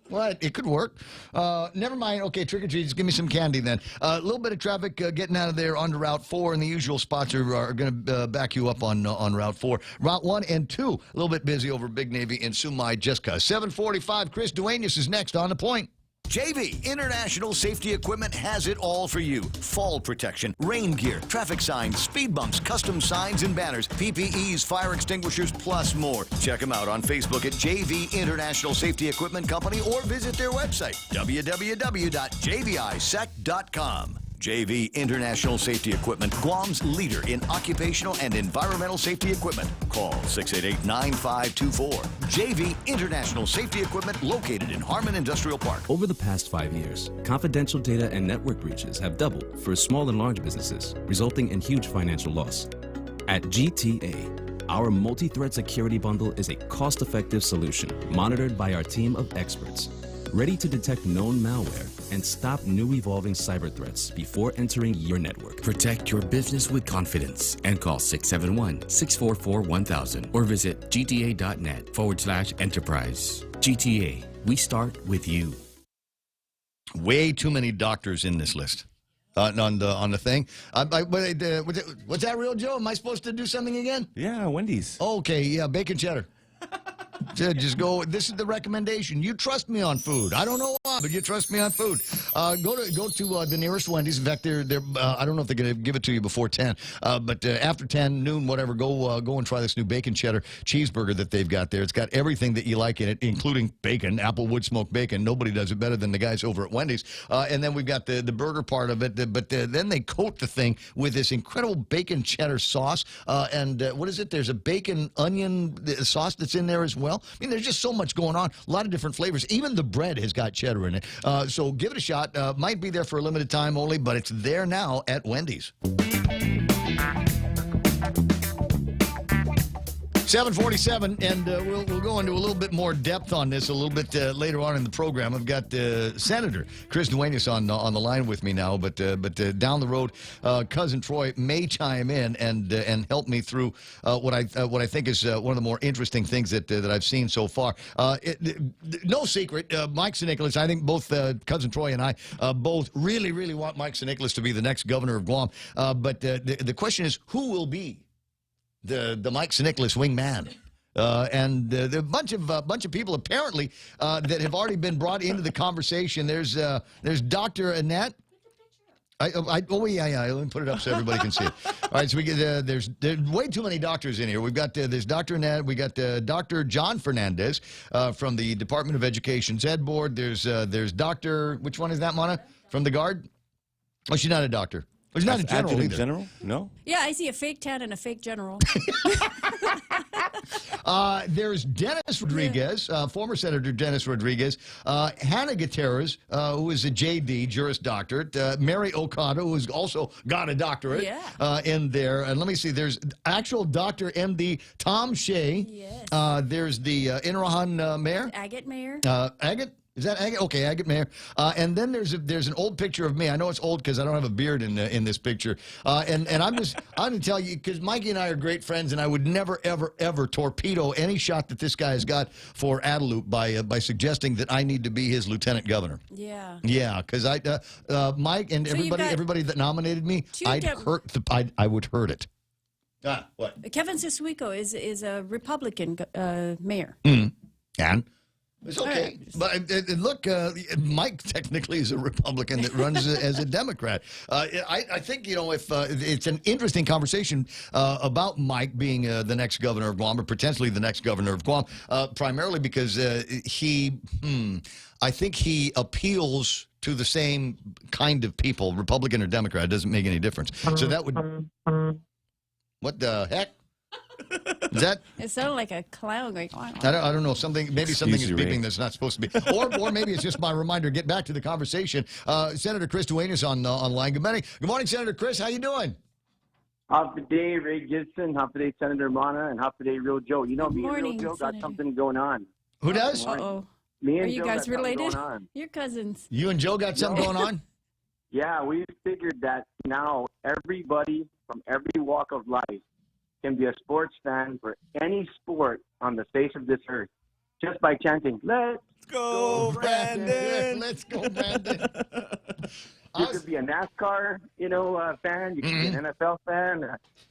Speaker 18: What? It could work. Never mind. Okay, trick or treat. Just give me some candy then. A little bit of traffic getting out of there onto Route 4, and the usual spots are going to back you up on Route 4. Route 1 and 2, a little bit busy over Big Navy in Sumai, Jessica. 7:45. Chris Duenas is next on The Point.
Speaker 10: JV International Safety Equipment has it all for you. Fall protection, rain gear, traffic signs, speed bumps, custom signs and banners, PPEs, fire extinguishers, plus more. Check them out on Facebook at JV International Safety Equipment Company or visit their website, www.jvisec.com. JV International Safety Equipment, Guam's leader in occupational and environmental safety equipment. Call 688-9524. JV International Safety Equipment, located in Harmon Industrial Park.
Speaker 3: Over the past 5 years, confidential data and network breaches have doubled for small and large businesses, resulting in huge financial loss. At GTA, our multi-threat security bundle is a cost-effective solution monitored by our team of experts, ready to detect known malware and stop new evolving cyber threats before entering your network.
Speaker 22: Protect your business with confidence and call 671-644-1000 or visit gta.net/enterprise. GTA, we start with you.
Speaker 18: Way too many doctors in this list. On the thing. What's that, Real Joe? Am I supposed to do something again?
Speaker 19: Yeah, Wendy's.
Speaker 18: Okay, yeah, bacon cheddar. Just go. This is the recommendation. You trust me on food. I don't know why, but you trust me on food. Go to the nearest Wendy's. In fact, they're I don't know if they're going to give it to you before 10, but after 10, noon, whatever. Go and try this new bacon cheddar cheeseburger that they've got there. It's got everything that you like in it, including bacon, Applewood smoked bacon. Nobody does it better than the guys over at Wendy's. And then we've got the burger part of it, but then they coat the thing with this incredible bacon cheddar sauce. And what is it? There's a bacon onion sauce that's in there as well. I mean, there's just so much going on. A lot of different flavors. Even the bread has got cheddar in it. So give it a shot. Might be there for a limited time only, but it's there now at Wendy's. 7:47, and we'll go into a little bit more depth on this a little bit later on in the program. I've got Senator Chris Duenas on the line with me now, but down the road, cousin Troy may chime in and help me through what I think is one of the more interesting things that I've seen so far. No secret, Mike St-Nicholas. I think both cousin Troy and I both really want Mike St-Nicholas to be the next governor of Guam. But the question is, who will be the Mike St-Nicholas wingman? And there are a bunch of people apparently that have already been brought into the conversation. There's Dr. Annette. Let me put it up so everybody can see it. All right, so we get there's way too many doctors in here. We've got there's Dr. Annette. We got Dr. John Fernandez from the Department of Education's Ed Board. There's Dr. Which one is that, Mana? From the Guard? Oh, she's not a doctor. She's not a general either.
Speaker 19: General? No.
Speaker 17: Yeah, I see a fake tan and a fake general.
Speaker 18: There's Dennis Rodriguez, former Senator Dennis Rodriguez, Hannah Gutierrez, who is a JD, Juris Doctorate, Mary Okada, who's also got a doctorate in there. And let me see, there's actual Dr. MD Tom Shea. Yes. There's the Inarahan Mayor.
Speaker 17: Agate Mayor.
Speaker 18: Agate? Is that Agate? Okay, Agate Mayor. And then there's an old picture of me. I know it's old because I don't have a beard in this picture. And I'm going to tell you, because Mikey and I are great friends, and I would never, ever torpedo any shot that this guy has got for Adelup by suggesting that I need to be his lieutenant governor.
Speaker 17: Yeah.
Speaker 18: Yeah, because Mike and everybody that nominated me, I would hurt it. What?
Speaker 17: Kevin Siswico is a Republican mayor.
Speaker 18: And? It's okay. But look, Mike technically is a Republican that runs as a Democrat. I think, if it's an interesting conversation about Mike being the next governor of Guam, or potentially the next governor of Guam, primarily because I think he appeals to the same kind of people, Republican or Democrat. It doesn't make any difference. So that would... What the heck? Is that?
Speaker 17: It sounded like a clown going.
Speaker 18: I don't know. Maybe something is beeping that's not supposed to be, or maybe it's just my reminder. Get back to the conversation. Senator Chris Duenas online. Good morning, Senator Chris. How you doing?
Speaker 23: Happy day, Ray Gibson. Happy day, Senator Mana, and happy day, Real Joe. You know, me
Speaker 17: morning,
Speaker 23: and Real Joe
Speaker 17: Senator.
Speaker 23: got something going on.
Speaker 18: Who does?
Speaker 17: Uh-oh.
Speaker 23: Me and
Speaker 17: Are you
Speaker 23: Joe
Speaker 17: guys
Speaker 23: got something
Speaker 17: related?
Speaker 23: going on.
Speaker 17: You're cousins.
Speaker 18: You and Joe got something going on?
Speaker 23: Yeah, we figured that now everybody from every walk of life can be a sports fan for any sport on the face of this earth. just by chanting, "Let's
Speaker 18: go,
Speaker 23: Brandon."
Speaker 18: Let's go, Brandon.
Speaker 23: You could be a NASCAR, fan. You could be an NFL fan,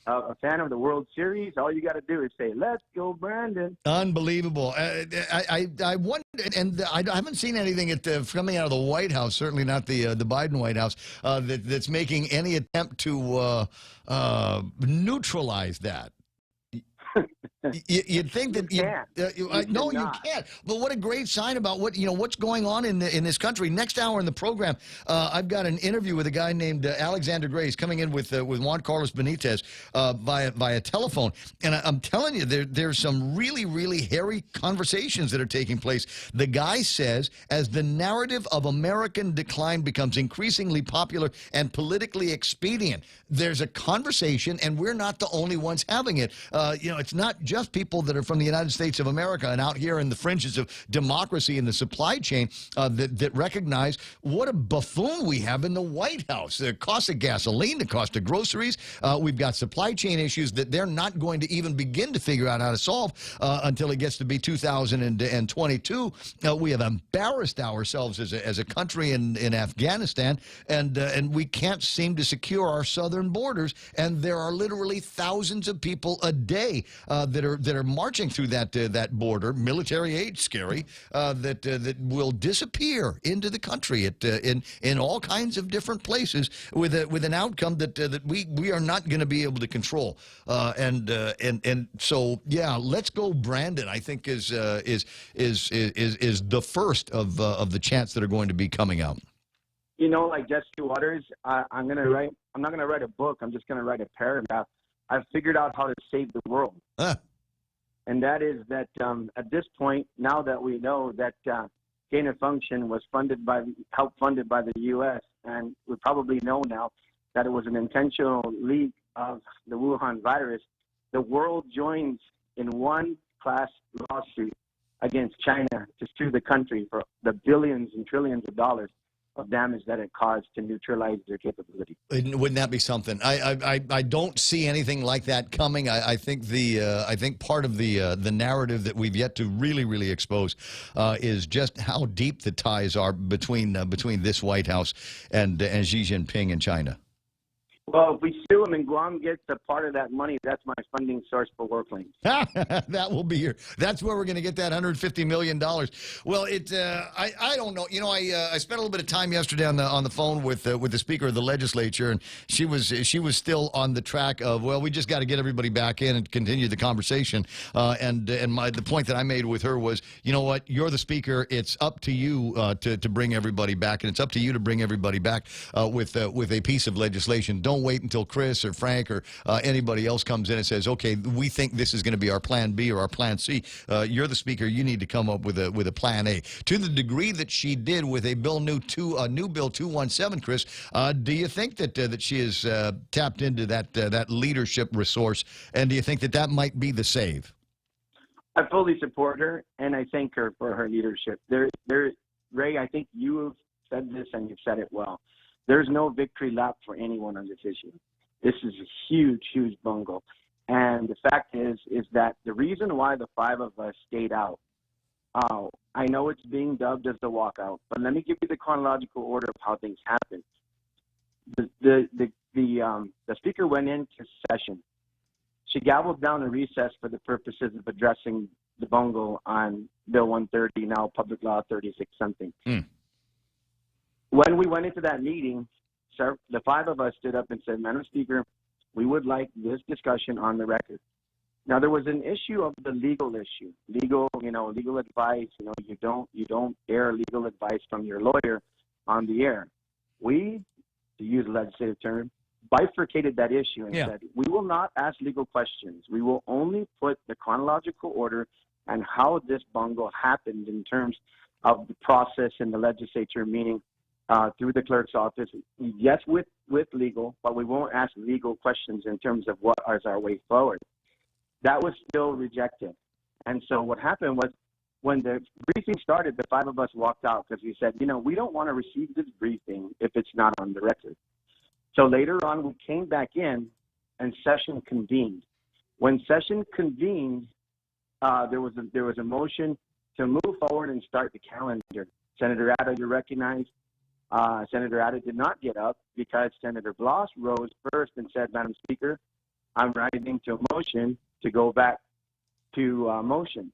Speaker 23: a fan of the World Series. All you got to do is say, "Let's go, Brandon."
Speaker 18: Unbelievable. I wonder, and I haven't seen anything coming out of the White House, certainly not the Biden White House, that's making any attempt to neutralize that. You'd think that no, you can't. But what a great sign about what's going on in this country. Next hour in the program, I've got an interview with a guy named Alexander Gray. He's coming in with Juan Carlos Benitez via telephone, and I'm telling you, there's some really hairy conversations that are taking place. The guy says, as the narrative of American decline becomes increasingly popular and politically expedient, there's a conversation, and we're not the only ones having it. It's not just people that are from the United States of America and out here in the fringes of democracy and the supply chain that recognize what a buffoon we have in the White House. The cost of gasoline, the cost of groceries. We've got supply chain issues that they're not going to even begin to figure out how to solve until it gets to be 2022. We have embarrassed ourselves as a country in Afghanistan, and we can't seem to secure our southern borders. And there are literally thousands of people a day that are marching through that border, military aid, scary, that will disappear into the country in all kinds of different places with an outcome that we are not going to be able to control. And so let's go, Brandon. I think is the first of the chants that are going to be coming out.
Speaker 23: Like Jesse Waters, I'm not going to write a book. I'm just going to write a paragraph. I've figured out how to save the world. And that is that at this point, now that we know that gain of function was funded by the U.S., and we probably know now that it was an intentional leak of the Wuhan virus, the world joins in one class lawsuit against China to sue the country for the billions and trillions of dollars of damage that it caused to neutralize their capability.
Speaker 18: Wouldn't that be something? I don't see anything like that coming. I think part of the narrative that we've yet to really expose is just how deep the ties are between this White House and Xi Jinping and China.
Speaker 23: Well, if we sue them and Guam gets a part of that money, that's my funding source for war claims.
Speaker 18: That will be that's where we're going to get that $150 million. Well, I don't know. I spent a little bit of time yesterday on the phone with the Speaker of the Legislature, and she was still on the track of, well, we just got to get everybody back in and continue the conversation. And the point that I made with her was, you know what, you're the Speaker. It's up to you to bring everybody back, and it's up to you to bring everybody back with a piece of legislation. Don't wait until Chris or Frank or anybody else comes in and says, okay, we think this is going to be our plan B or our plan C. You're the Speaker. You need to come up with a plan A. To the degree that she did with a new Bill 217, Chris, do you think that she has tapped into that leadership resource, and do you think that might be the save?
Speaker 23: I fully support her, and I thank her for her leadership. Ray, I think you have said this, and you've said it well. There's no victory lap for anyone on this issue. This is a huge bungle. And the fact is that the reason why the five of us stayed out, I know it's being dubbed as the walkout, but let me give you the chronological order of how things happened. The Speaker went into session. She gavelled down a recess for the purposes of addressing the bungle on Bill 130, now Public Law 36-something. When we went into that meeting, sir, the five of us stood up and said, Madam Speaker, we would like this discussion on the record. Now, there was an issue of the legal issue, legal advice. You don't air legal advice from your lawyer on the air. We, to use a legislative term, bifurcated that issue and said, we will not ask legal questions. We will only put the chronological order and how this bungle happened in terms of the process in the legislature, meaning through the clerk's office, yes, with legal, but we won't ask legal questions in terms of what is our way forward. That was still rejected. And so what happened was when the briefing started, the five of us walked out because we said, we don't want to receive this briefing if it's not on the record. So later on, we came back in and session convened. When session convened, there was a motion to move forward and start the calendar. Senator Addo, you recognize, Senator Addo did not get up because Senator Bloss rose first and said, Madam Speaker, I'm rising to a motion to go back to motions.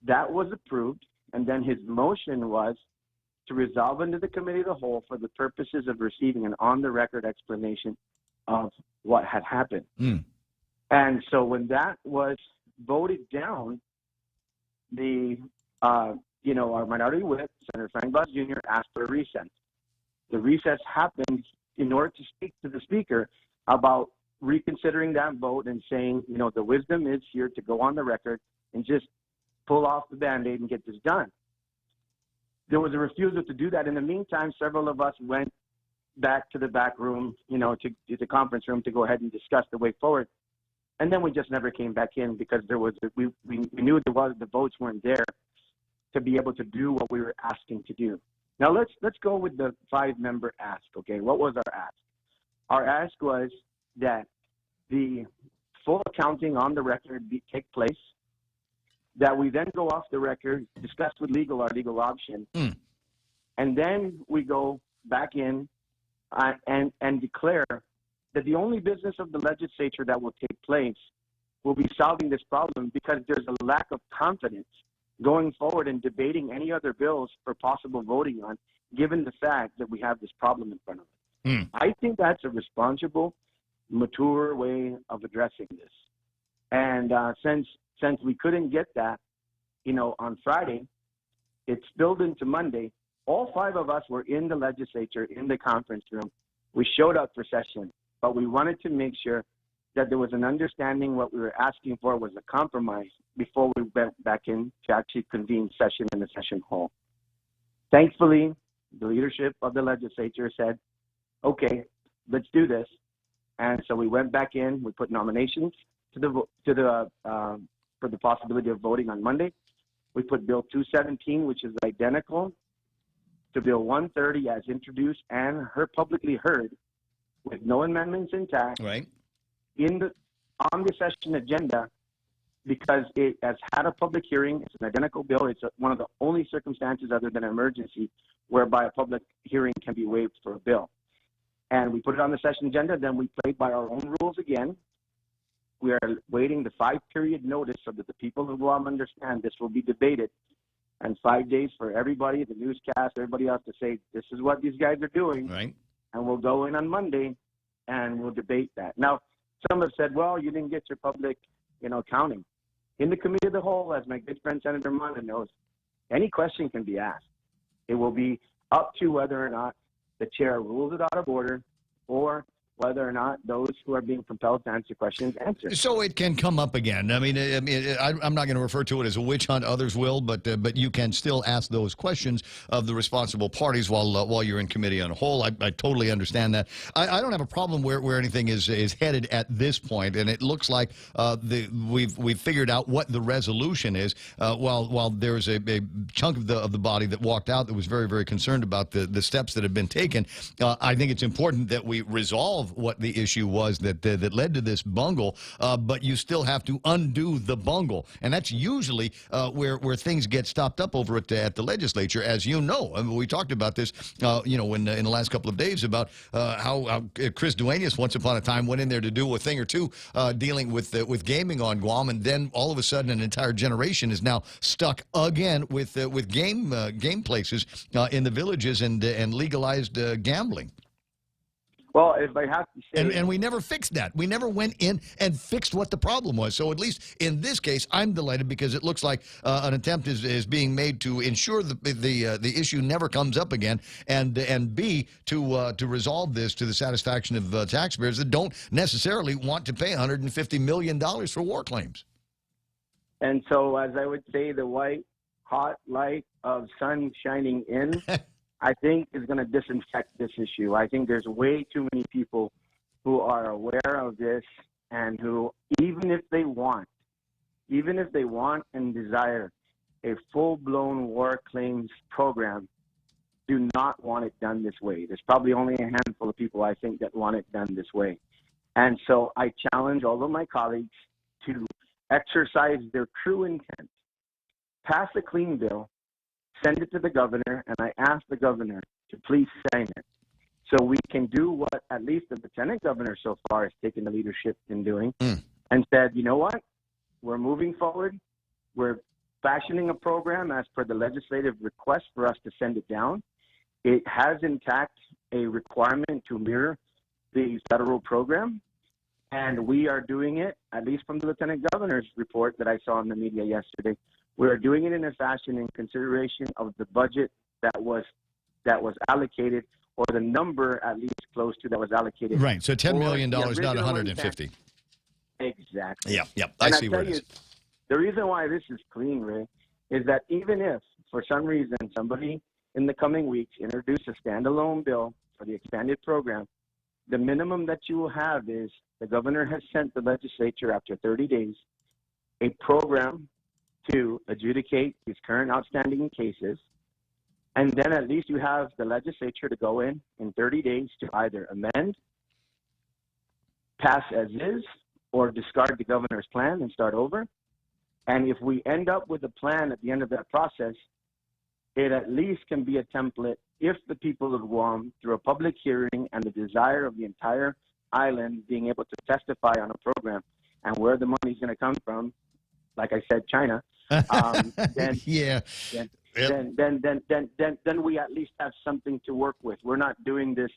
Speaker 23: That was approved, and then his motion was to resolve into the committee of the whole for the purposes of receiving an on-the-record explanation of what had happened. And so when that was voted down, the our minority whip, Senator Frank Bloss Jr., asked for a recess. The recess happened in order to speak to the Speaker about reconsidering that vote and saying, the wisdom is here to go on the record and just pull off the Band-Aid and get this done. There was a refusal to do that. In the meantime, several of us went back to the back room, to the conference room to go ahead and discuss the way forward. And then we just never came back in because we knew the votes weren't there to be able to do what we were asking to do. Now let's go with the 5-member ask. Okay, what was our ask? Our ask was that the full accounting on the record take place, that we then go off the record, discuss with our legal option, and then we go back in and declare that the only business of the legislature that will take place will be solving this problem because there's a lack of confidence going forward and debating any other bills for possible voting on, given the fact that we have this problem in front of us. I think that's a responsible, mature way of addressing this. And since we couldn't get that, on Friday, it spilled into Monday. All 5 of us were in the legislature, in the conference room. We showed up for session, but we wanted to make sure that there was an understanding what we were asking for was a compromise before we went back in to actually convene session in the session hall. Thankfully, the leadership of the legislature said, okay, let's do this. And so we went back in, we put nominations for the possibility of voting on Monday. We put Bill 217, which is identical to Bill 130 as introduced and publicly heard with no amendments intact.
Speaker 18: Right.
Speaker 23: On the session agenda, because it has had a public hearing. It's an identical bill. It's one of the only circumstances other than an emergency whereby a public hearing can be waived for a bill. And we put it on the session agenda. Then we played by our own rules again. We are waiting the 5-period notice so that the people of Guam understand this will be debated, and 5 days for everybody, the newscast, everybody else to say, this is what these guys are doing.
Speaker 18: Right.
Speaker 23: And we'll go in on Monday and we'll debate that. Now, some have said, well, you didn't get your public, counting. In the committee of the whole, as my good friend Senator Munda knows, any question can be asked. It will be up to whether or not the chair rules it out of order or whether or not those who are being compelled to answer questions answer.
Speaker 18: So it can come up again. I'm not going to refer to it as a witch hunt. Others will, but you can still ask those questions of the responsible parties while you're in committee on a whole. I totally understand that. I don't have a problem where anything is headed at this point, and it looks like we've figured out what the resolution is. While there's a chunk of the body that walked out that was very, very concerned about the steps that have been taken, I think it's important that we resolve what the issue was that led to this bungle, but you still have to undo the bungle, and that's usually where things get stopped up over at the legislature, as you know. I mean, we talked about this, in the last couple of days about how Chris Duenas once upon a time went in there to do a thing or two dealing with gaming on Guam, and then all of a sudden an entire generation is now stuck again with game places in the villages and legalized gambling.
Speaker 23: Well, if I have to say...
Speaker 18: And we never fixed that. We never went in and fixed what the problem was. So at least in this case, I'm delighted because it looks like an attempt is being made to ensure the issue never comes up again, and B, to resolve this to the satisfaction of taxpayers that don't necessarily want to pay $150 million for war claims.
Speaker 23: And so, as I would say, the white, hot light of sun shining in... I think is going to disinfect this issue. I think there's way too many people who are aware of this and who, even if they want and desire a full-blown war claims program, do not want it done this way. There's probably only a handful of people, I think, that want it done this way. And so I challenge all of my colleagues to exercise their true intent pass a clean bill, send it to the governor, and I ask the governor to please sign it so we can do what at least the lieutenant governor so far has taken the leadership in doing and said, you know what, we're moving forward. We're fashioning a program as per the legislative request for us to send it down. It has intact a requirement to mirror the federal program, and we are doing it, at least from the lieutenant governor's report that I saw in the media yesterday. We are doing it in a fashion in consideration of the budget that was allocated, or the number at least close to that was allocated.
Speaker 18: Right. So $10 million, not 150.
Speaker 23: Exactly.
Speaker 18: Yep.
Speaker 23: And
Speaker 18: I see where it is.
Speaker 23: The reason why this is clean, Ray, is that even if for some reason somebody in the coming weeks introduce a standalone bill for the expanded program, the minimum that you will have is the governor has sent the legislature after 30 days a program to adjudicate these current outstanding cases. And then at least you have the legislature to go in 30 days to either amend, pass as is, or discard the governor's plan and start over. And if we end up with a plan at the end of that process, it at least can be a template if the people of Guam, through a public hearing and the desire of the entire island being able to testify on a program and where the money's going to come from, like I said, China, then we at least have something to work with. We're not doing this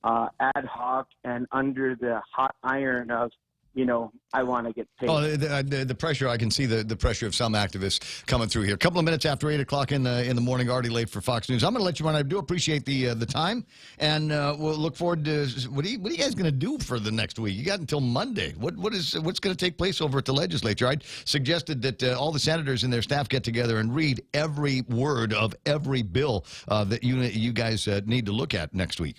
Speaker 23: ad hoc and under the hot iron of, I want to get paid.
Speaker 18: Oh, the pressure, I can see the pressure of some activists coming through here. A couple of minutes after 8 o'clock in the morning, already late for Fox News. I'm going to let you run. I do appreciate the time, and we'll look forward to, what are you guys going to do for the next week? You got until Monday. What's going to take place over at the legislature? I suggested that all the senators and their staff get together and read every word of every bill that you guys need to look at next week.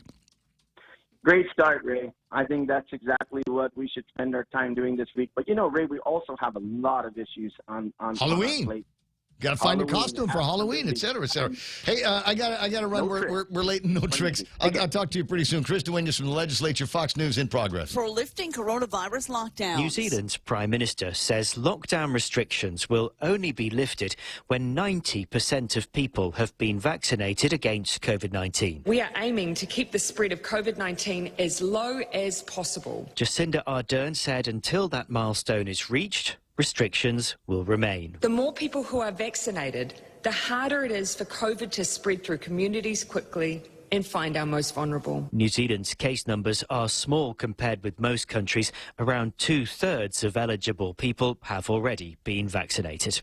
Speaker 23: Great start, Ray. I think that's exactly what we should spend our time doing this week. But, Ray, we also have a lot of issues on
Speaker 18: Halloween.
Speaker 23: our plate.
Speaker 18: Got to find a costume for Halloween, et cetera, et cetera. Hey, I got to run. We're late and no tricks. I'll talk to you pretty soon. Chris DeWindes from the legislature, Fox News in progress.
Speaker 6: For lifting coronavirus lockdowns.
Speaker 7: New Zealand's Prime Minister says lockdown restrictions will only be lifted when 90% of people have been vaccinated against COVID-19.
Speaker 11: We are aiming to keep the spread of COVID-19 as low as possible.
Speaker 7: Jacinda Ardern said until that milestone is reached, restrictions will remain.
Speaker 11: The more people who are vaccinated, the harder it is for COVID to spread through communities quickly and find our most vulnerable.
Speaker 7: New Zealand's case numbers are small compared with most countries. Around 2/3 of eligible people have already been vaccinated.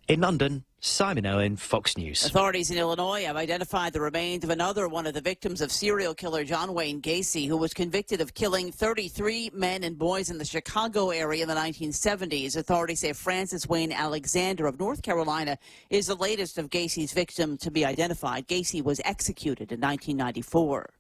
Speaker 7: In London, Simon Owen, Fox News.
Speaker 6: Authorities in Illinois have identified the remains of another one of the victims of serial killer John Wayne Gacy, who was convicted of killing 33 men and boys in the Chicago area in the 1970s. Authorities say Francis Wayne Alexander of North Carolina is the latest of Gacy's victims to be identified. Gacy was executed in 1994.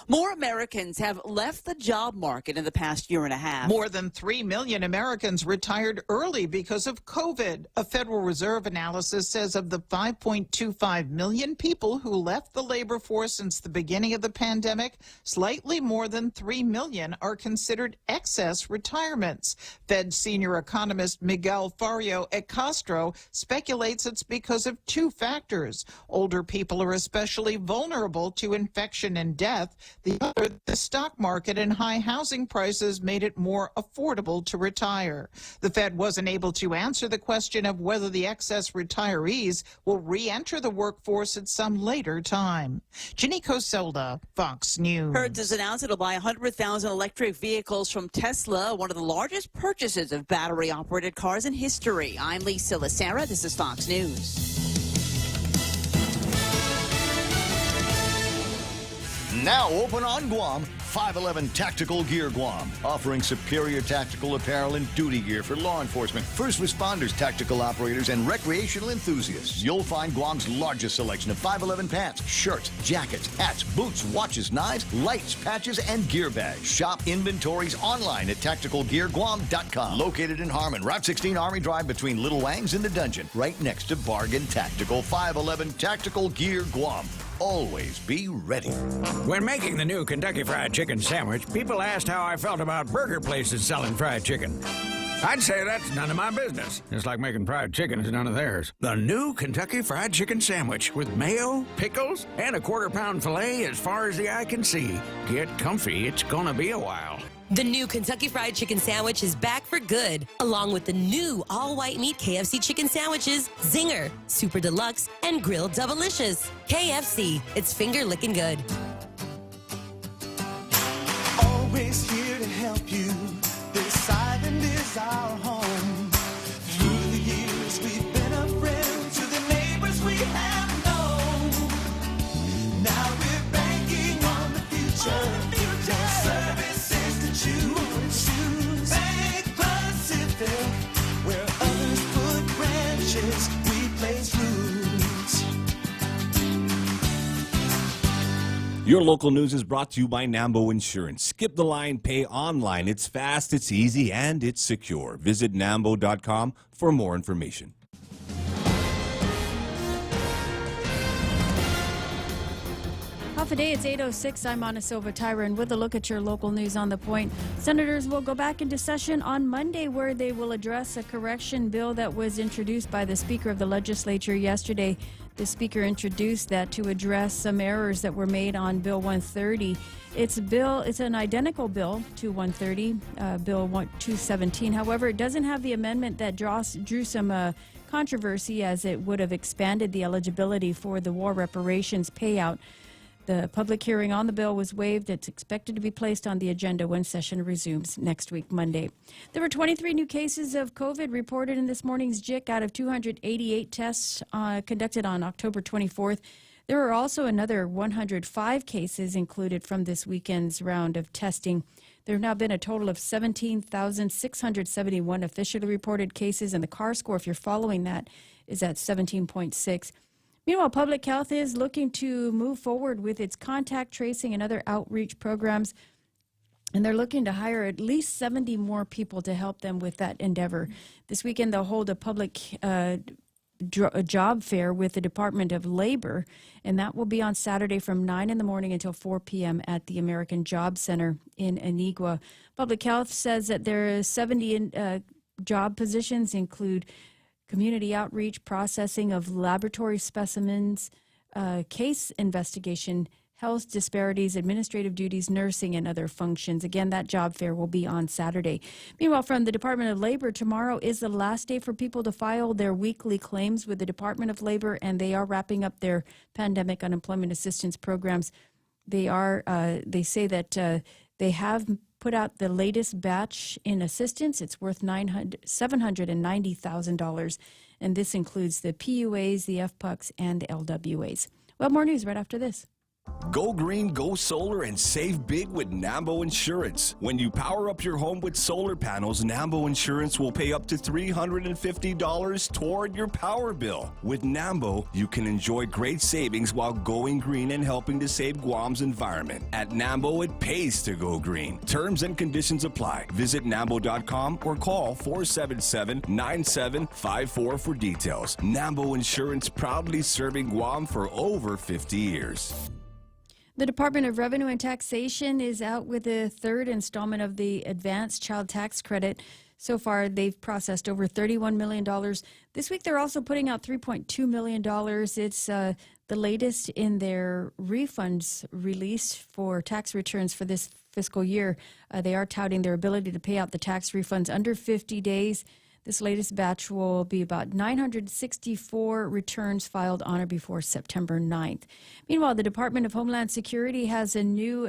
Speaker 6: More Americans have left the job market in the past year and a half.
Speaker 24: More than 3 million Americans retired early because of COVID. A Federal Reserve analysis says of the 5.25 million people who left the labor force since the beginning of the pandemic, slightly more than 3 million are considered excess retirements. Fed senior economist Miguel Fario at Castro speculates it's because of two factors. Older people are especially vulnerable to infection and death. The other, the stock market and high housing prices made it more affordable to retire. The Fed wasn't able to answer the question of whether the excess retirees will re-enter the workforce at some later time. Ginny Coselda, Fox News.
Speaker 6: Hertz has announced it'll buy 100,000 electric vehicles from Tesla, one of the largest purchases of battery-operated cars in history. I'm Lisa Lacera. This is Fox News.
Speaker 10: Now open on Guam, 511 Tactical Gear Guam, offering superior tactical apparel and duty gear for law enforcement, first responders, tactical operators, and recreational enthusiasts. You'll find Guam's largest selection of 511 pants, shirts, jackets, hats, boots, watches, knives, lights, patches, and gear bags. Shop inventories online at tacticalgearguam.com. Located in Harmon, Route 16 Army Drive between Little Wangs and the Dungeon, right next to Bargain Tactical. 511 Tactical Gear Guam. Always be ready.
Speaker 25: When making the new Kentucky Fried Chicken sandwich, people asked how I felt about burger places selling fried chicken.
Speaker 5: I'd say that's none of my business. Just like making fried chicken is none of theirs. The new Kentucky Fried Chicken Sandwich with mayo, pickles, and a quarter-pound filet as far as the eye can see. Get comfy. It's gonna be a while.
Speaker 9: The new Kentucky Fried Chicken Sandwich is back for good, along with the new all-white meat KFC chicken sandwiches, Zinger, Super Deluxe, and Grilled Doublicious. KFC, it's finger-licking good.
Speaker 12: Always here to help you. This island is our home. Through the years, we've been a friend to the neighbors we have known. Now we're banking on the future. Services to choose. Bank Pacific, where others put branches, we place roots.
Speaker 13: Your local news is brought to you by Nambo Insurance. Skip the line, pay online. It's fast, it's easy, and it's secure. Visit nambo.com for more information.
Speaker 17: Half a day, it's 8:06. I'm Anna Silva Tyron with a look at your local news on the point. Senators will go back into session on Monday where they will address a correction bill that was introduced by the Speaker of the Legislature yesterday. The Speaker introduced that to address some errors that were made on Bill 130. It's an identical bill to 130, Bill 217. However, it doesn't have the amendment that drew some controversy, as it would have expanded the eligibility for the war reparations payout. The public hearing on the bill was waived. It's expected to be placed on the agenda when session resumes next week, Monday. There were 23 new cases of COVID reported in this morning's JIC out of 288 tests conducted on October 24th. There are also another 105 cases included from this weekend's round of testing. There have now been a total of 17,671 officially reported cases, and the CAR score, if you're following that, is at 17.6. Meanwhile, Public Health is looking to move forward with its contact tracing and other outreach programs, and they're looking to hire at least 70 more people to help them with that endeavor. This weekend, they'll hold a public job fair with the Department of Labor, and that will be on Saturday from 9 in the morning until 4 p.m. at the American Job Center in Anigua. Public Health says that there are 70 job positions, include community outreach, processing of laboratory specimens, case investigation, health disparities, administrative duties, nursing, and other functions. Again, that job fair will be on Saturday. Meanwhile, from the Department of Labor, tomorrow is the last day for people to file their weekly claims with the Department of Labor, and they are wrapping up their pandemic unemployment assistance programs. They say that they have put out the latest batch in assistance. It's worth $790,000, and this includes the PUAs, the FPUCs, and the LWAs. Well, more news right after this.
Speaker 13: Go green, go solar, and save big with Nambo Insurance. When you power up your home with solar panels, Nambo Insurance will pay up to $350 toward your power bill. With Nambo, you can enjoy great savings while going green and helping to save Guam's environment. At Nambo, it pays to go green. Terms and conditions apply. Visit Nambo.com or call 477-9754 for details. Nambo Insurance, proudly serving Guam for over 50 years.
Speaker 17: The Department of Revenue and Taxation is out with the third installment of the Advanced Child Tax Credit. So far, they've processed over $31 million. This week, they're also putting out $3.2 million. It's the latest in their refunds released for tax returns for this fiscal year. They are touting their ability to pay out the tax refunds under 50 days. This latest batch will be about 964 returns filed on or before September 9th. Meanwhile, the Department of Homeland Security has a new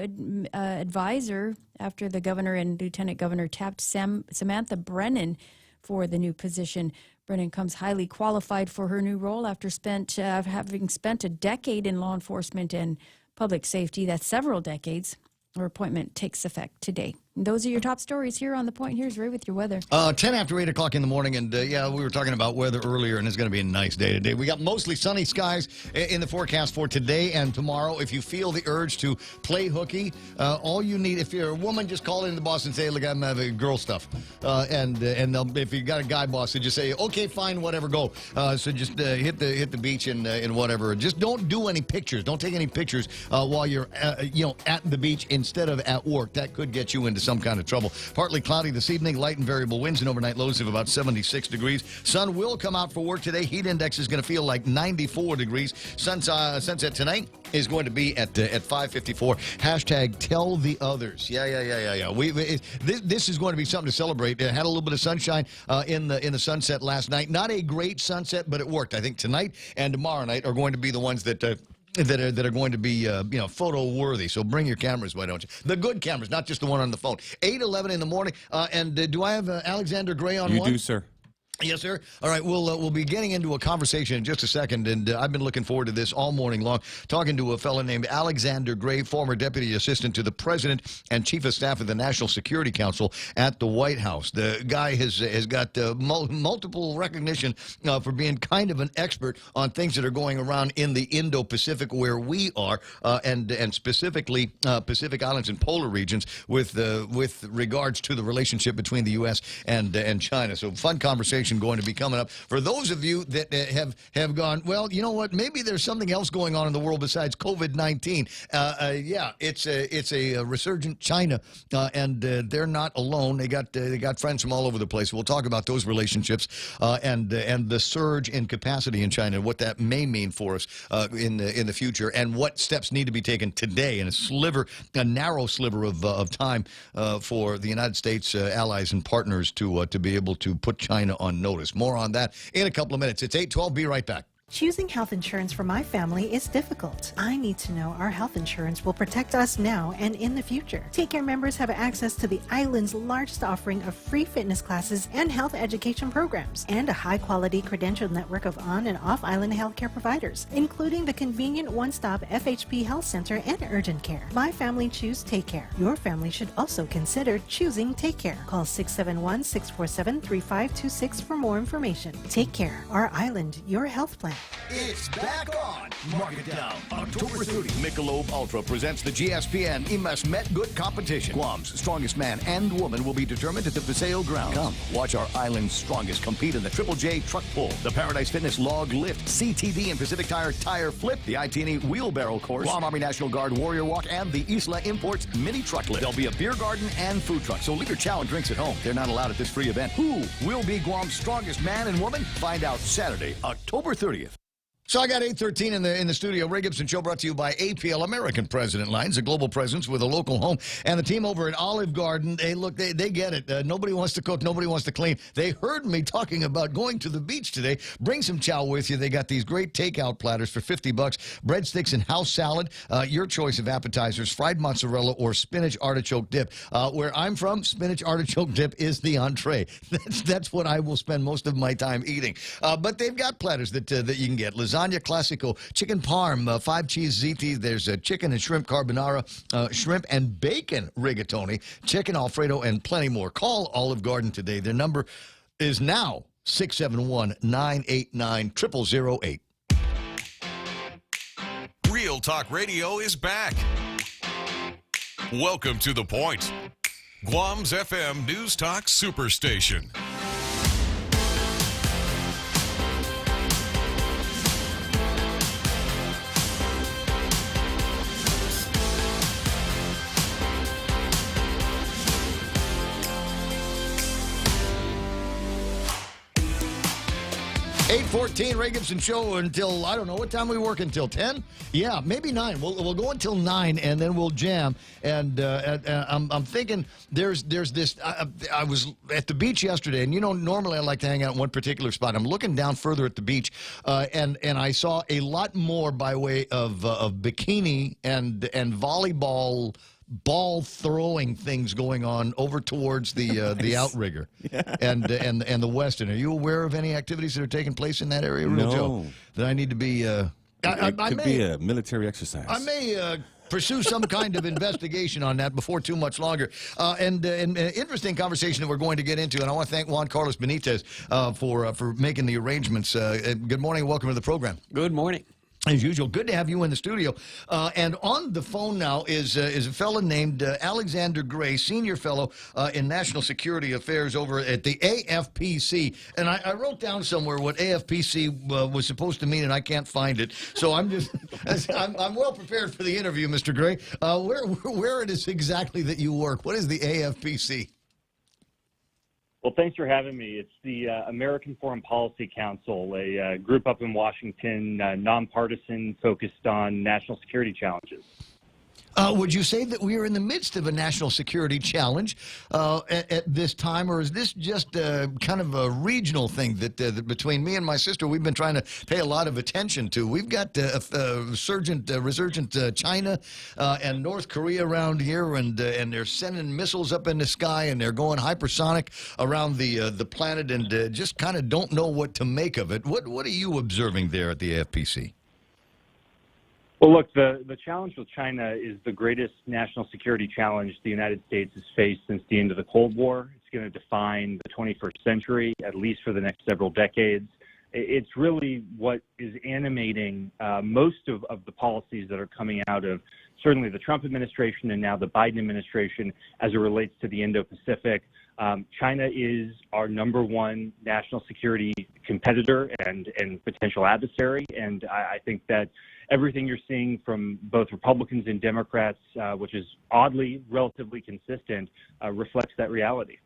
Speaker 17: advisor after the governor and lieutenant governor tapped Samantha Brennan for the new position. Brennan comes highly qualified for her new role after having spent a decade in law enforcement and public safety. That's several decades. Her appointment takes effect today. And those are your top stories here on The Point. Here's Ray with your weather.
Speaker 18: 10 after 8 o'clock in the morning, and we were talking about weather earlier, and it's going to be a nice day today. We got mostly sunny skies in the forecast for today and tomorrow. If you feel the urge to play hooky, all you need, if you're a woman, just call in the boss and say, look, I'm having girl stuff. And if you got a guy boss, then just say, okay, fine, whatever, go. So just hit the beach and whatever. Just don't do any pictures. Don't take any pictures while you're at the beach instead of at work. That could get you into something. some kind of trouble. Partly cloudy this evening, light and variable winds, and overnight lows of about 76 degrees. Sun will come out for work today. Heat index is going to feel like 94 degrees. Sunset tonight is going to be at 5:54. Hashtag tell the others. Yeah. This is going to be something to celebrate. Had a little bit of sunshine in the sunset last night. Not a great sunset, but it worked. I think tonight and tomorrow night are going to be the ones that are going to be photo worthy. So bring your cameras, why don't you? The good cameras, not just the one on the phone. 8:11 in the morning. And do I have Alexander Gray on?
Speaker 19: You do, sir.
Speaker 18: Yes, sir. All right, we'll be getting into a conversation in just a second, and I've been looking forward to this all morning long, talking to a fellow named Alexander Gray, former Deputy Assistant to the President and Chief of Staff of the National Security Council at the White House. The guy has got multiple recognition for being kind of an expert on things that are going around in the Indo-Pacific where we are, and specifically Pacific Islands and polar regions with regards to the relationship between the U.S. and China. So fun conversation going to be coming up. For those of you that have gone, well, you know what, maybe there's something else going on in the world besides COVID-19. Yeah, it's a resurgent China, and they're not alone. They got friends from all over the place. We'll talk about those relationships and the surge in capacity in China, what that may mean for us in the future, and what steps need to be taken today in a narrow sliver of time for the United States allies and partners to be able to put China on notice. More on that in a couple of minutes. It's 8:12. Be right back.
Speaker 4: Choosing health insurance for my family is difficult. I need to know our health insurance will protect us now and in the future. Take Care members have access to the island's largest offering of free fitness classes and health education programs, and a high-quality credentialed network of on- and off-island healthcare providers, including the convenient one-stop FHP Health Center and urgent care. My family choose Take Care. Your family should also consider choosing Take Care. Call 671-647-3526 for more information. Take Care, our island, your health plan.
Speaker 10: It's back on. Mark it down. October 30. Michelob Ultra presents the GSPN Imas Met Good competition. Guam's strongest man and woman will be determined at the Paseo grounds. Come, watch our island's strongest compete in the Triple J truck pull, the Paradise Fitness log lift, CTV and Pacific Tire flip, the ITNE wheelbarrow course, Guam Army National Guard warrior walk, and the Isla Imports mini truck lift. There'll be a beer garden and food truck, so leave your chow and drinks at home. They're not allowed at this free event. Who will be Guam's strongest man and woman? Find out Saturday, October 30th.
Speaker 18: So I got 8:13 in the studio. Ray Gibson Show brought to you by APL, American President Lines, a global presence with a local home. And the team over at Olive Garden, they get it. Nobody wants to cook, nobody wants to clean. They heard me talking about going to the beach today. Bring some chow with you. They got these great takeout platters for $50, breadsticks and house salad. Your choice of appetizers, fried mozzarella or spinach artichoke dip. Where I'm from, spinach artichoke dip is the entree. That's what I will spend most of my time eating. But they've got platters that you can get. Lasagna Classico, chicken parm, 5-cheese ziti. There's chicken and shrimp carbonara, shrimp and bacon rigatoni, chicken Alfredo, and plenty more. Call Olive Garden today. Their number is now 671-989-0008.
Speaker 14: Real Talk Radio is back. Welcome to The Point, Guam's FM News Talk Superstation.
Speaker 18: .14, Ray Gibson Show until, I don't know, what time we work until 10? Yeah, maybe 9. We'll go until 9, and then we'll jam. And I'm thinking there's this, I was at the beach yesterday, and, you know, normally I like to hang out in one particular spot. I'm looking down further at the beach, and I saw a lot more by way of bikini and volleyball ball throwing things going on over towards the outrigger and the Westin. Are you aware of any activities that are taking place in that area, Real Joe? That I need to be
Speaker 19: it could be a military exercise.
Speaker 18: I may pursue some kind of investigation on that before too much longer. And an interesting conversation that we're going to get into, and I want to thank Juan Carlos Benitez for making the arrangements. Good morning and welcome to the program.
Speaker 15: Good morning.
Speaker 18: As usual, good to have you in the studio. And on the phone now is a fellow named Alexander Gray, senior fellow in National Security Affairs over at the AFPC. And I wrote down somewhere what AFPC was supposed to mean, and I can't find it. So I'm just I'm well prepared for the interview, Mr. Gray. Where it is exactly that you work? What is the AFPC?
Speaker 15: Well, thanks for having me. It's the American Foreign Policy Council, a group up in Washington, nonpartisan, focused on national security challenges.
Speaker 18: Would you say that we are in the midst of a national security challenge at this time, or is this just kind of a regional thing that between me and my sister we've been trying to pay a lot of attention to? We've got resurgent China and North Korea around here, and they're sending missiles up in the sky, and they're going hypersonic around the planet, and just kind of don't know what to make of it. What are you observing there at the AFPC?
Speaker 15: Well, look, the challenge with China is the greatest national security challenge the United States has faced since the end of the Cold War. It's going to define the 21st century, at least for the next several decades. It's really what is animating most of the policies that are coming out of certainly the Trump administration and now the Biden administration as it relates to the Indo-Pacific. China is our #1 national security competitor and potential adversary, and I think that everything you're seeing from both Republicans and Democrats, which is oddly relatively consistent, reflects that reality.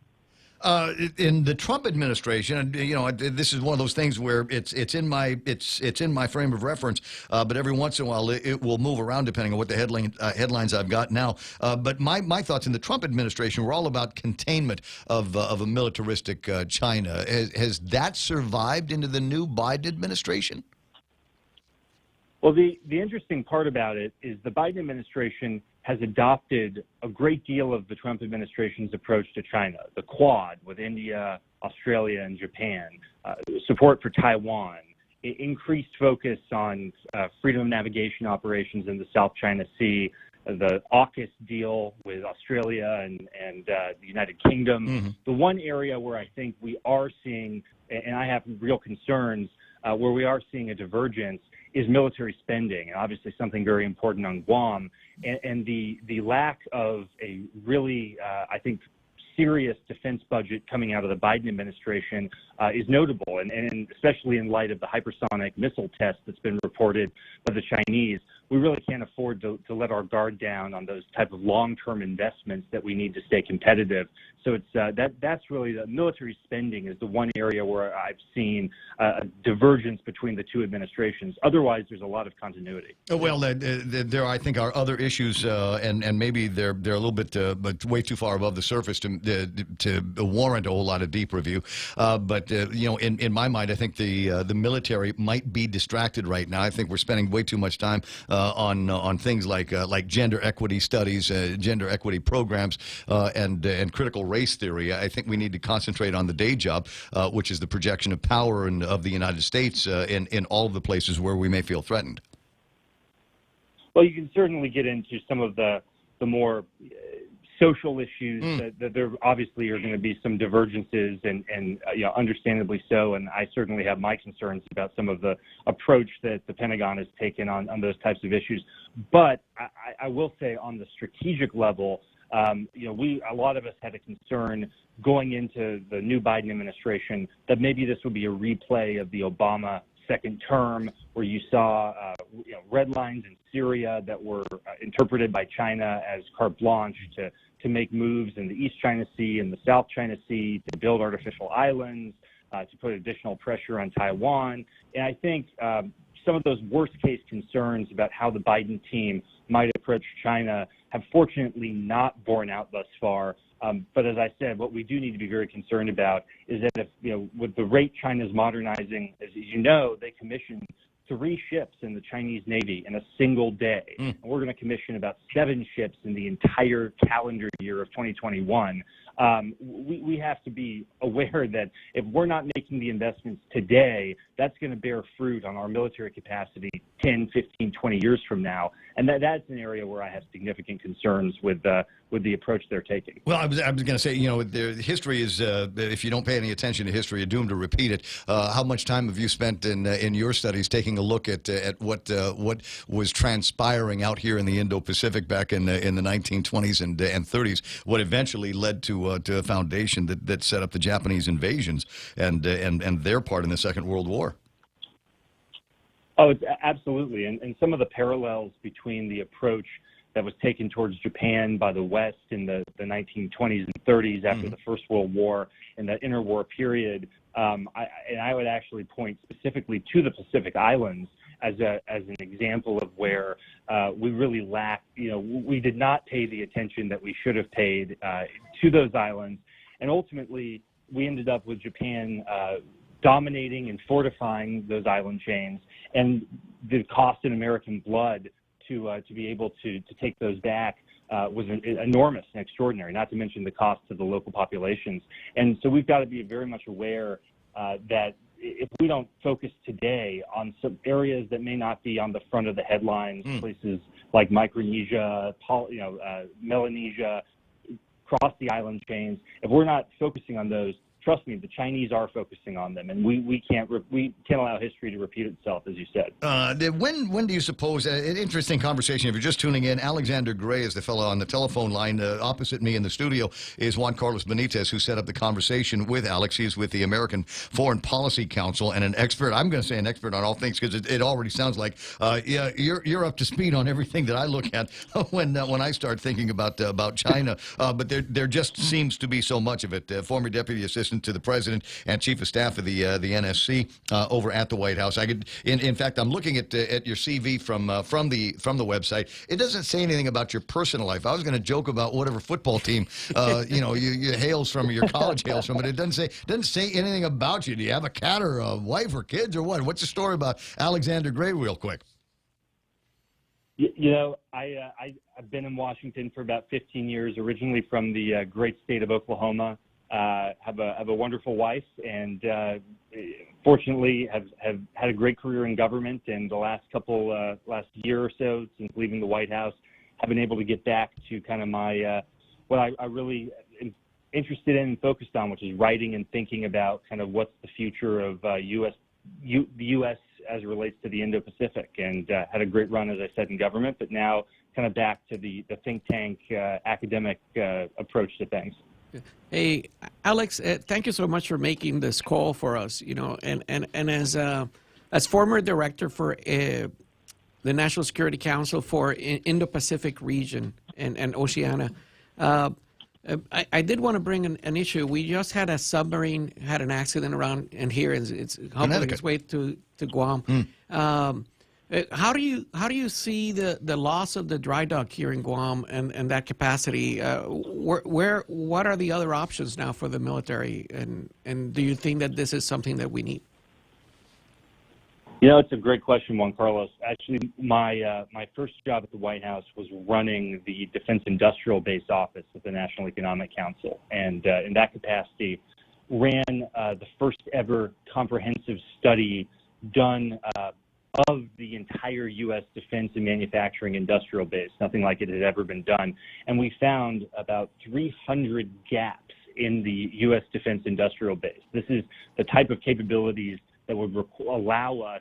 Speaker 18: In the Trump administration, you know, this is one of those things where it's in my frame of reference, but every once in a while it will move around depending on what the headlines I've got now. But my thoughts in the Trump administration were all about containment of a militaristic China. Has that survived into the new Biden administration?
Speaker 15: Well, the interesting part about it is the Biden administration has adopted a great deal of the Trump administration's approach to China, the Quad with India, Australia, and Japan, support for Taiwan, increased focus on freedom of navigation operations in the South China Sea, the AUKUS deal with Australia and the United Kingdom. Mm-hmm. The one area where I think we are seeing, and I have real concerns, where we are seeing a divergence is military spending, and obviously something very important on Guam, and the lack of a really, I think, serious defense budget coming out of the Biden administration is notable, and especially in light of the hypersonic missile test that's been reported by the Chinese. We really can't afford to let our guard down on those type of long-term investments that we need to stay competitive. So it's that's really the military spending is the one area where I've seen a divergence between the two administrations. Otherwise, there's a lot of continuity.
Speaker 18: Well, there I think are other issues, and maybe they're a little bit but way too far above the surface to warrant a whole lot of deep review. But you know, in my mind, I think the military might be distracted right now. I think we're spending way too much time on things like gender equity studies, gender equity programs, and critical race theory. I think we need to concentrate on the day job, which is the projection of power of the United States in all of the places where we may feel threatened.
Speaker 15: Well, you can certainly get into some of the more social issues that there obviously are going to be some divergences and you know, understandably so. And I certainly have my concerns about some of the approach that the Pentagon has taken on those types of issues. But I will say on the strategic level, you know, a lot of us had a concern going into the new Biden administration that maybe this would be a replay of the Obama second term, where you saw you know, red lines in Syria that were interpreted by China as carte blanche to make moves in the East China Sea and the South China Sea, to build artificial islands, to put additional pressure on Taiwan. And I think some of those worst-case concerns about how the Biden team might approach China have fortunately not borne out thus far. But as I said, what we do need to be very concerned about is that if, you know, with the rate China's modernizing, as you know, they commissioned 3 ships in the Chinese Navy in a single day. And we're going to commission about 7 ships in the entire calendar year of 2021. We have to be aware that if we're not making the investments today, that's going to bear fruit on our military capacity 10, 15, 20 years from now. And that's an area where I have significant concerns with the approach they're taking.
Speaker 18: Well, I was going to say, the history is, if you don't pay any attention to history, you're doomed to repeat it. How much time have you spent in your studies taking a look at what was transpiring out here in the Indo-Pacific back in the 1920s and 30s, what eventually led to a foundation that set up the Japanese invasions and their part in the Second World War?
Speaker 15: Oh, it's absolutely. And some of the parallels between the approach that was taken towards Japan by the West in the 1920s and 30s after the First World War and the interwar period. I would actually point specifically to the Pacific Islands as an example of where we really lacked, we did not pay the attention that we should have paid to those islands. And ultimately, we ended up with Japan dominating and fortifying those island chains, and the cost in American blood to be able to take those back was enormous and extraordinary, not to mention the cost to the local populations. And so we've got to be very much aware that if we don't focus today on some areas that may not be on the front of the headlines, places like Micronesia, Melanesia, across the island chains, if we're not focusing on those, trust me, the Chinese are focusing on them, and we can't allow history to repeat itself, as you said.
Speaker 18: When do you suppose, an interesting conversation, if you're just tuning in, Alexander Gray is the fellow on the telephone line. Opposite me in the studio is Juan Carlos Benitez, who set up the conversation with Alex. He's with the American Foreign Policy Council and an expert, I'm going to say an expert on all things, because it already sounds like you're up to speed on everything that I look at when I start thinking about China. But there just seems to be so much of it. Former Deputy Assistant to the President and Chief of Staff of the NSC over at the White House. In fact, I'm looking at your CV from the website. It doesn't say anything about your personal life. I was going to joke about whatever football team you hails from, or your college hails from, but it doesn't say anything about you. Do you have a cat or a wife or kids or what? What's the story about Alexander Gray, real quick?
Speaker 15: I've been in Washington for about 15 years, originally from the great state of Oklahoma. Have a wonderful wife, and fortunately have had a great career in government. And the last year or so since leaving the White House, have been able to get back to kind of my what I really am interested in and focused on, which is writing and thinking about kind of what's the future of the U.S. as it relates to the Indo-Pacific. And had a great run, as I said, in government, but now kind of back to the think tank academic approach to things.
Speaker 8: Hey, Alex, thank you so much for making this call for us. And as former director for the National Security Council for Indo-Pacific region and Oceania, I did want to bring an issue. We just had a submarine had an accident around in here, and it's humbling its way to Guam. How do you see the loss of the dry dock here in Guam and that capacity? What are the other options now for the military? And do you think that this is something that we need?
Speaker 15: It's a great question, Juan Carlos. Actually, my first job at the White House was running the Defense Industrial Base Office at the National Economic Council, and in that capacity, ran the first ever comprehensive study done of the entire U.S. defense and manufacturing industrial base. Nothing like it had ever been done. And we found about 300 gaps in the U.S. defense industrial base. This is the type of capabilities that would allow us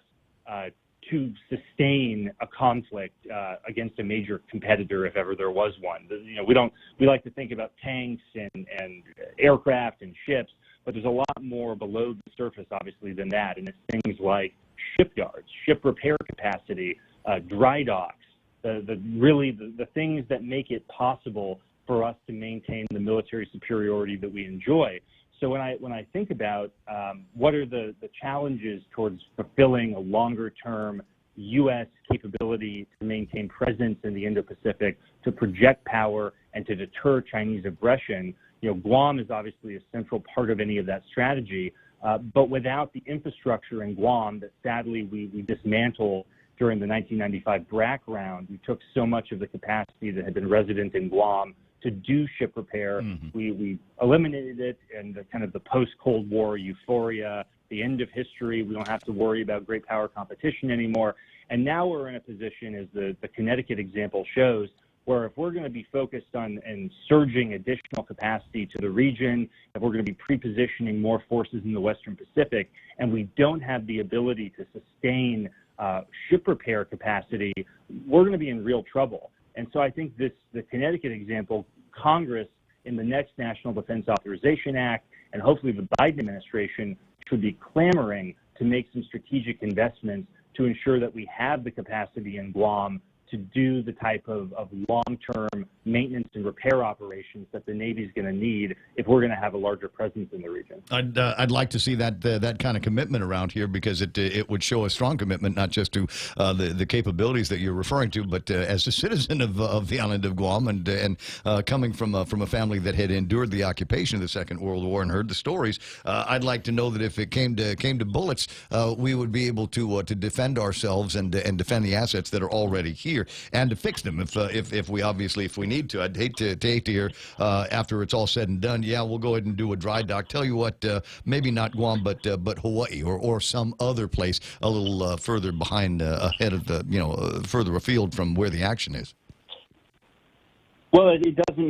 Speaker 15: to sustain a conflict against a major competitor if ever there was one. We like to think about tanks and aircraft and ships, but there's a lot more below the surface, obviously, than that. And it's things like shipyards, ship repair capacity, dry docks, the things that make it possible for us to maintain the military superiority that we enjoy. So when I think about what are the challenges towards fulfilling a longer-term U.S. capability to maintain presence in the Indo-Pacific, to project power, and to deter Chinese aggression, Guam is obviously a central part of any of that strategy. But without the infrastructure in Guam that sadly we dismantled during the 1995 BRAC round, we took so much of the capacity that had been resident in Guam to do ship repair. We eliminated it, and the post-Cold War euphoria, the end of history. We don't have to worry about great power competition anymore. And now we're in a position, as the Connecticut example shows, where if we're going to be focused on and surging additional capacity to the region, if we're going to be pre-positioning more forces in the Western Pacific, and we don't have the ability to sustain ship repair capacity, we're going to be in real trouble. And so I think the Connecticut example, Congress in the next National Defense Authorization Act, and hopefully the Biden administration should be clamoring to make some strategic investments to ensure that we have the capacity in Guam to do the type of long-term maintenance and repair operations that the Navy is going to need if we're going to have a larger presence in the region.
Speaker 18: I'd like to see that kind of commitment around here, because it would show a strong commitment, not just to the capabilities that you're referring to, but as a citizen of the island of Guam, and coming from a family that had endured the occupation of the Second World War and heard the stories, I'd like to know that if it came to bullets, we would be able to defend ourselves and defend the assets that are already here, and to fix them if we need to. I'd hate to hear after it's all said and done, yeah, we'll go ahead and do a dry dock. Tell you what, maybe not Guam, but Hawaii or some other place a little further behind, ahead of the further afield from where the action is.
Speaker 15: Well, it doesn't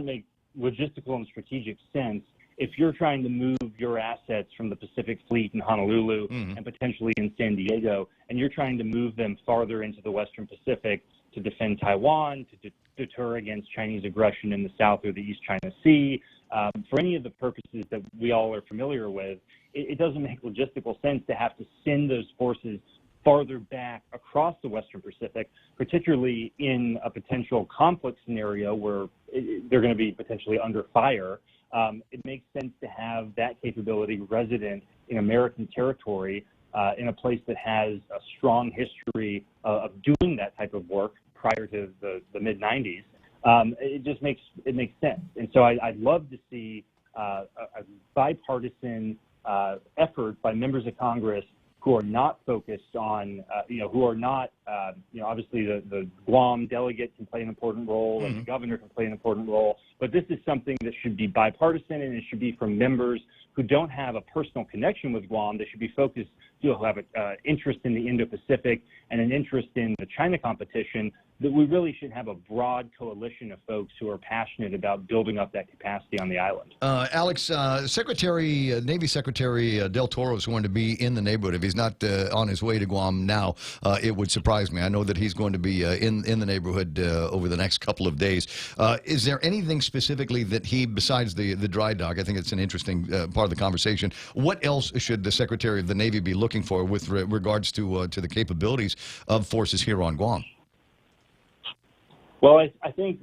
Speaker 15: make logistical and strategic sense if you're trying to move your assets from the Pacific Fleet in Honolulu and potentially in San Diego, and you're trying to move them farther into the Western Pacific to defend Taiwan, to deter against Chinese aggression in the South or the East China Sea, for any of the purposes that we all are familiar with, it doesn't make logistical sense to have to send those forces farther back across the Western Pacific, particularly in a potential conflict scenario where they're going to be potentially under fire. It makes sense to have that capability resident in American territory, in a place that has a strong history of doing that type of work prior to the mid-90s. It makes sense. And so I'd love to see a bipartisan effort by members of Congress who are not focused on, who are not, obviously the Guam delegate can play an important role and the governor can play an important role, but this is something that should be bipartisan, and it should be from members who don't have a personal connection with Guam. They should be focused, who have an interest in the Indo-Pacific and an interest in the China competition, that we really should have a broad coalition of folks who are passionate about building up that capacity on the island.
Speaker 18: Alex, Navy Secretary Del Toro is going to be in the neighborhood. If he's not on his way to Guam now, it would surprise me. I know that he's going to be in the neighborhood over the next couple of days. Is there anything specifically that he, besides the dry dock, I think it's an interesting part of the conversation, what else should the Secretary of the Navy be looking for with regards to the capabilities of forces here on Guam?
Speaker 15: Well, I think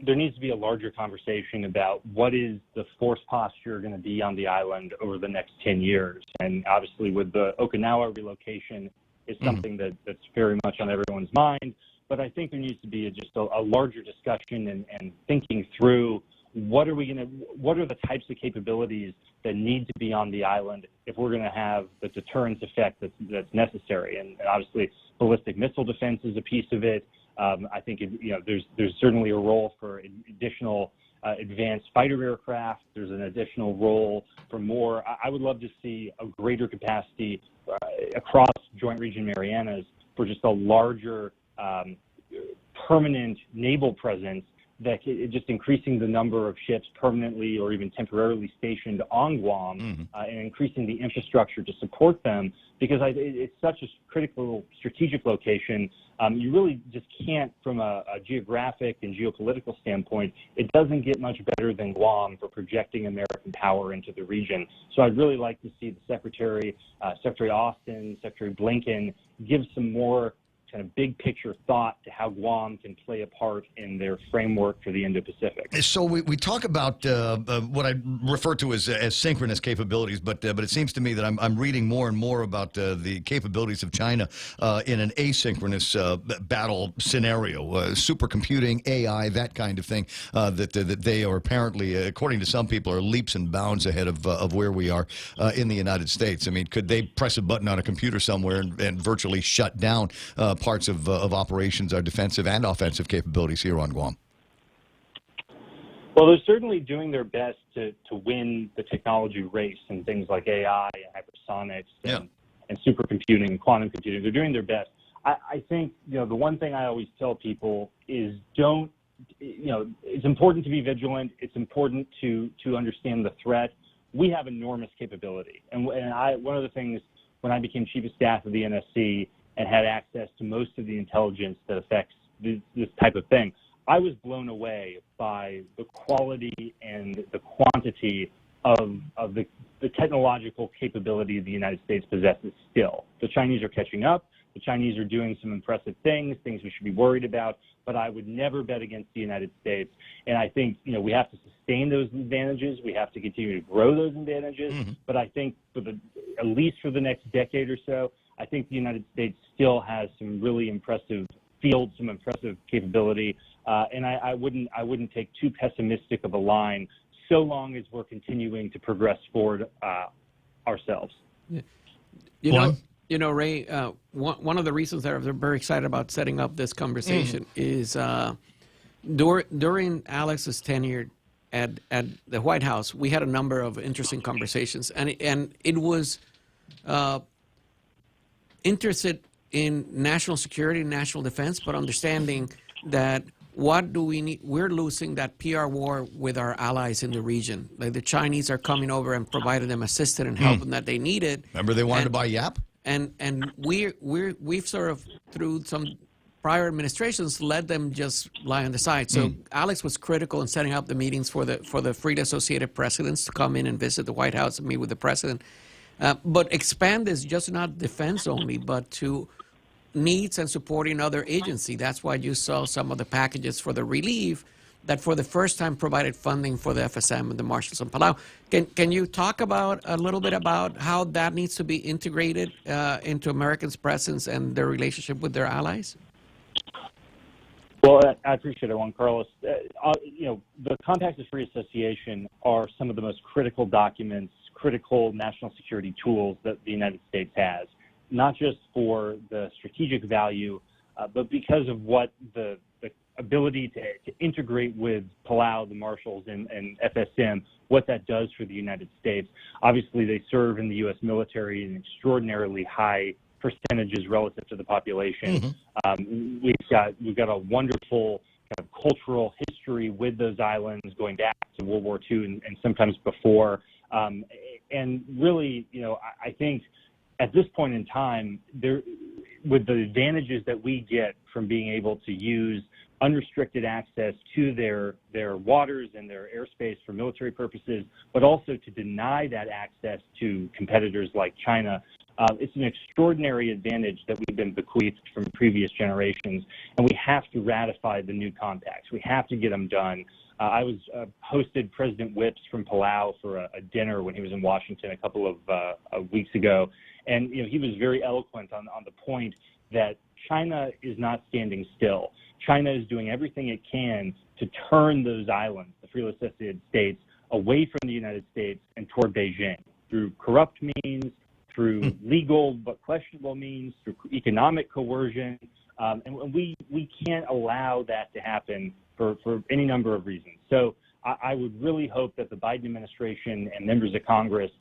Speaker 15: there needs to be a larger conversation about what is the force posture going to be on the island over the next 10 years. And obviously with the Okinawa relocation is something that's very much on everyone's mind. But I think there needs to be just a larger discussion and thinking through what are the types of capabilities that need to be on the island if we're going to have the deterrence effect that's necessary. And obviously ballistic missile defense is a piece of it. I think there's certainly a role for additional advanced fighter aircraft. There's an additional role for more. I would love to see a greater capacity across Joint Region Marianas for just a larger permanent naval presence, that just increasing the number of ships permanently or even temporarily stationed on Guam and increasing the infrastructure to support them, because it's such a critical strategic location. You really just can't, from a geographic and geopolitical standpoint, it doesn't get much better than Guam for projecting American power into the region. So I'd really like to see the Secretary Austin, Secretary Blinken give some more kind of big picture thought to how Guam can play a part in their framework for the Indo-Pacific.
Speaker 18: So we talk about what I refer to as synchronous capabilities, but it seems to me that I'm reading more and more about the capabilities of China in an asynchronous battle scenario, supercomputing, AI, that kind of thing, that they are apparently, according to some people, are leaps and bounds ahead of where we are in the United States. I mean, could they press a button on a computer somewhere and virtually shut down parts of operations, our defensive and offensive capabilities here on Guam?
Speaker 15: Well, they're certainly doing their best to win the technology race in things like AI and hypersonics and supercomputing and quantum computing. They're doing their best. I think, the one thing I always tell people is don't, it's important to be vigilant. It's important to understand the threat. We have enormous capability. And one of the things when I became chief of staff of the NSC and had access to most of the intelligence that affects this type of thing, I was blown away by the quality and the quantity of the technological capability the United States possesses still. The Chinese are catching up. The Chinese are doing some impressive things we should be worried about, but I would never bet against the United States. And I think, we have to sustain those advantages. We have to continue to grow those advantages. But I think at least for the next decade or so, I think the United States still has some really impressive fields, some impressive capability. And I wouldn't take too pessimistic of a line so long as we're continuing to progress forward ourselves.
Speaker 8: Ray, one of the reasons that I'm very excited about setting up this conversation is during Alex's tenure at the White House, we had a number of interesting conversations, and it was interested in national security, national defense, but understanding that what do we need? We're losing that PR war with our allies in the region. Like the Chinese are coming over and providing them assistance and help that they needed.
Speaker 18: Remember they wanted to buy Yap?
Speaker 8: And we've sort of, through some prior administrations, let them just lie on the side. So Alex was critical in setting up the meetings for the Freed Associated Presidents to come in and visit the White House and meet with the president. But expand this just not defense only, but to needs and supporting other agencies. That's why you saw some of the packages for the relief that for the first time provided funding for the FSM and the Marshals and Palau. Can you talk about a little bit about how that needs to be integrated into Americans' presence and their relationship with their allies?
Speaker 15: Well, I appreciate it, Juan Carlos. The Compacts of Free Association are some of the most critical documents, critical national security tools that the United States has, not just for the strategic value, but because of what the ability to integrate with Palau, the Marshals, and FSM, what that does for the United States. Obviously, they serve in the U.S. military in extraordinarily high percentages relative to the population. We've got a wonderful kind of cultural history with those islands going back to World War II and sometimes before. And really, I think at this point in time, with the advantages that we get from being able to use unrestricted access to their waters and their airspace for military purposes, but also to deny that access to competitors like China, it's an extraordinary advantage that we've been bequeathed from previous generations, and we have to ratify the new compacts. We have to get them done. I hosted President Whips from Palau for a dinner when he was in Washington a couple of weeks ago, and he was very eloquent on the point that China is not standing still. China is doing everything it can to turn those islands, the Free Associated States, away from the United States and toward Beijing through corrupt means, through legal but questionable means, through economic coercion. And we can't allow that to happen for any number of reasons. So I would really hope that the Biden administration and members of Congress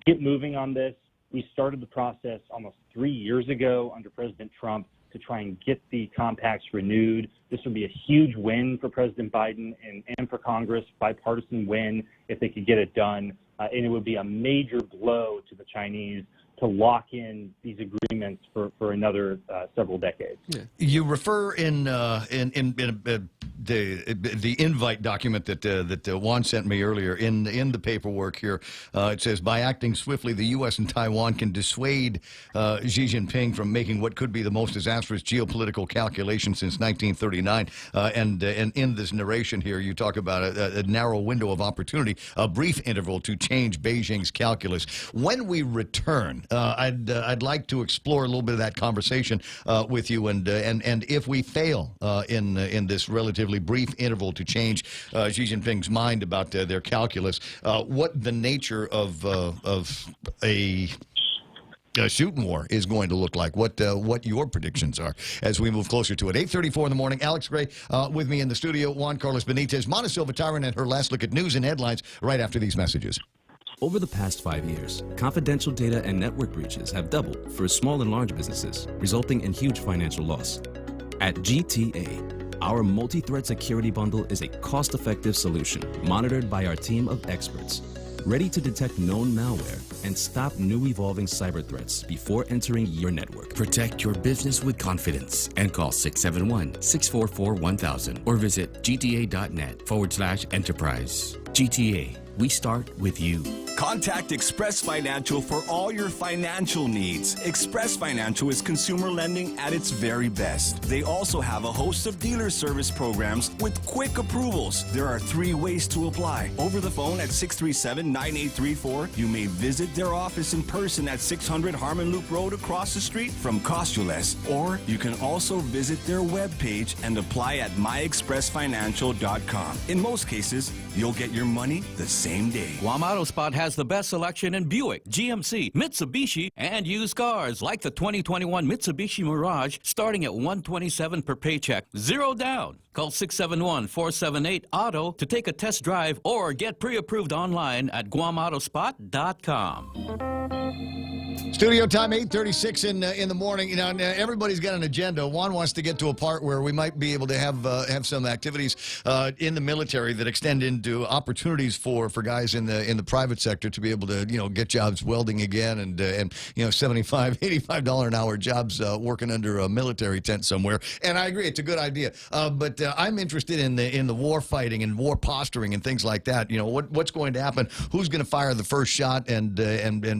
Speaker 15: get moving on this. We started the process almost 3 years ago under President Trump to try and get the compacts renewed. This would be a huge win for President Biden and for Congress, bipartisan win if they could get it done. And it would be a major blow to the Chinese to lock in these agreements for another several decades.
Speaker 18: Yeah. You refer in the invite document that Juan sent me earlier in the paperwork here. It says, by acting swiftly, the U.S. and Taiwan can dissuade Xi Jinping from making what could be the most disastrous geopolitical calculation since 1939. And in this narration here, you talk about a narrow window of opportunity, a brief interval to change Beijing's calculus. When we return, I'd like to explore a little bit of that conversation with you, and if we fail in this relatively brief interval to change Xi Jinping's mind about their calculus, what the nature of a shooting war is going to look like, what your predictions are as we move closer to it. 8:34 in the morning. Alex Gray with me in the studio. Juan Carlos Benitez, Montecillo Tyron, and her last look at news and headlines right after these messages.
Speaker 3: Over the past 5 years, confidential data and network breaches have doubled for small and large businesses, resulting in huge financial loss. At GTA, our multi-threat security bundle is a cost-effective solution monitored by our team of experts, ready to detect known malware and stop new evolving cyber threats before entering your network.
Speaker 22: Protect your business with confidence and call 671-644-1000 or visit gta.net/enterprise. GTA, we start with you.
Speaker 13: Contact Express Financial for all your financial needs. Express Financial is consumer lending at its very best. They also have a host of dealer service programs with quick approvals. There are 3 ways to apply. Over the phone at 637-9834. You may visit their office in person at 600 Harmon Loop Road across the street from Costules. Or you can also visit their webpage and apply at myexpressfinancial.com. In most cases, you'll get your money the same day.
Speaker 2: Guam Auto Spot has the best selection in Buick, GMC, Mitsubishi, and used cars like the 2021 Mitsubishi Mirage starting at $127 per paycheck. 0 down. Call 671-478-AUTO to take a test drive or get pre-approved online at guamautospot.com.
Speaker 18: Studio time, 8:36 in the morning. You know, everybody's got an agenda. Juan wants to get to a part where we might be able to have some activities in the military that extend into opportunities for guys in the private sector to be able to get jobs welding again and $75, $85 an hour jobs working under a military tent somewhere. And I agree, it's a good idea. But I'm interested in the war fighting and war posturing and things like that. You know, what's going to happen? Who's going to fire the first shot? And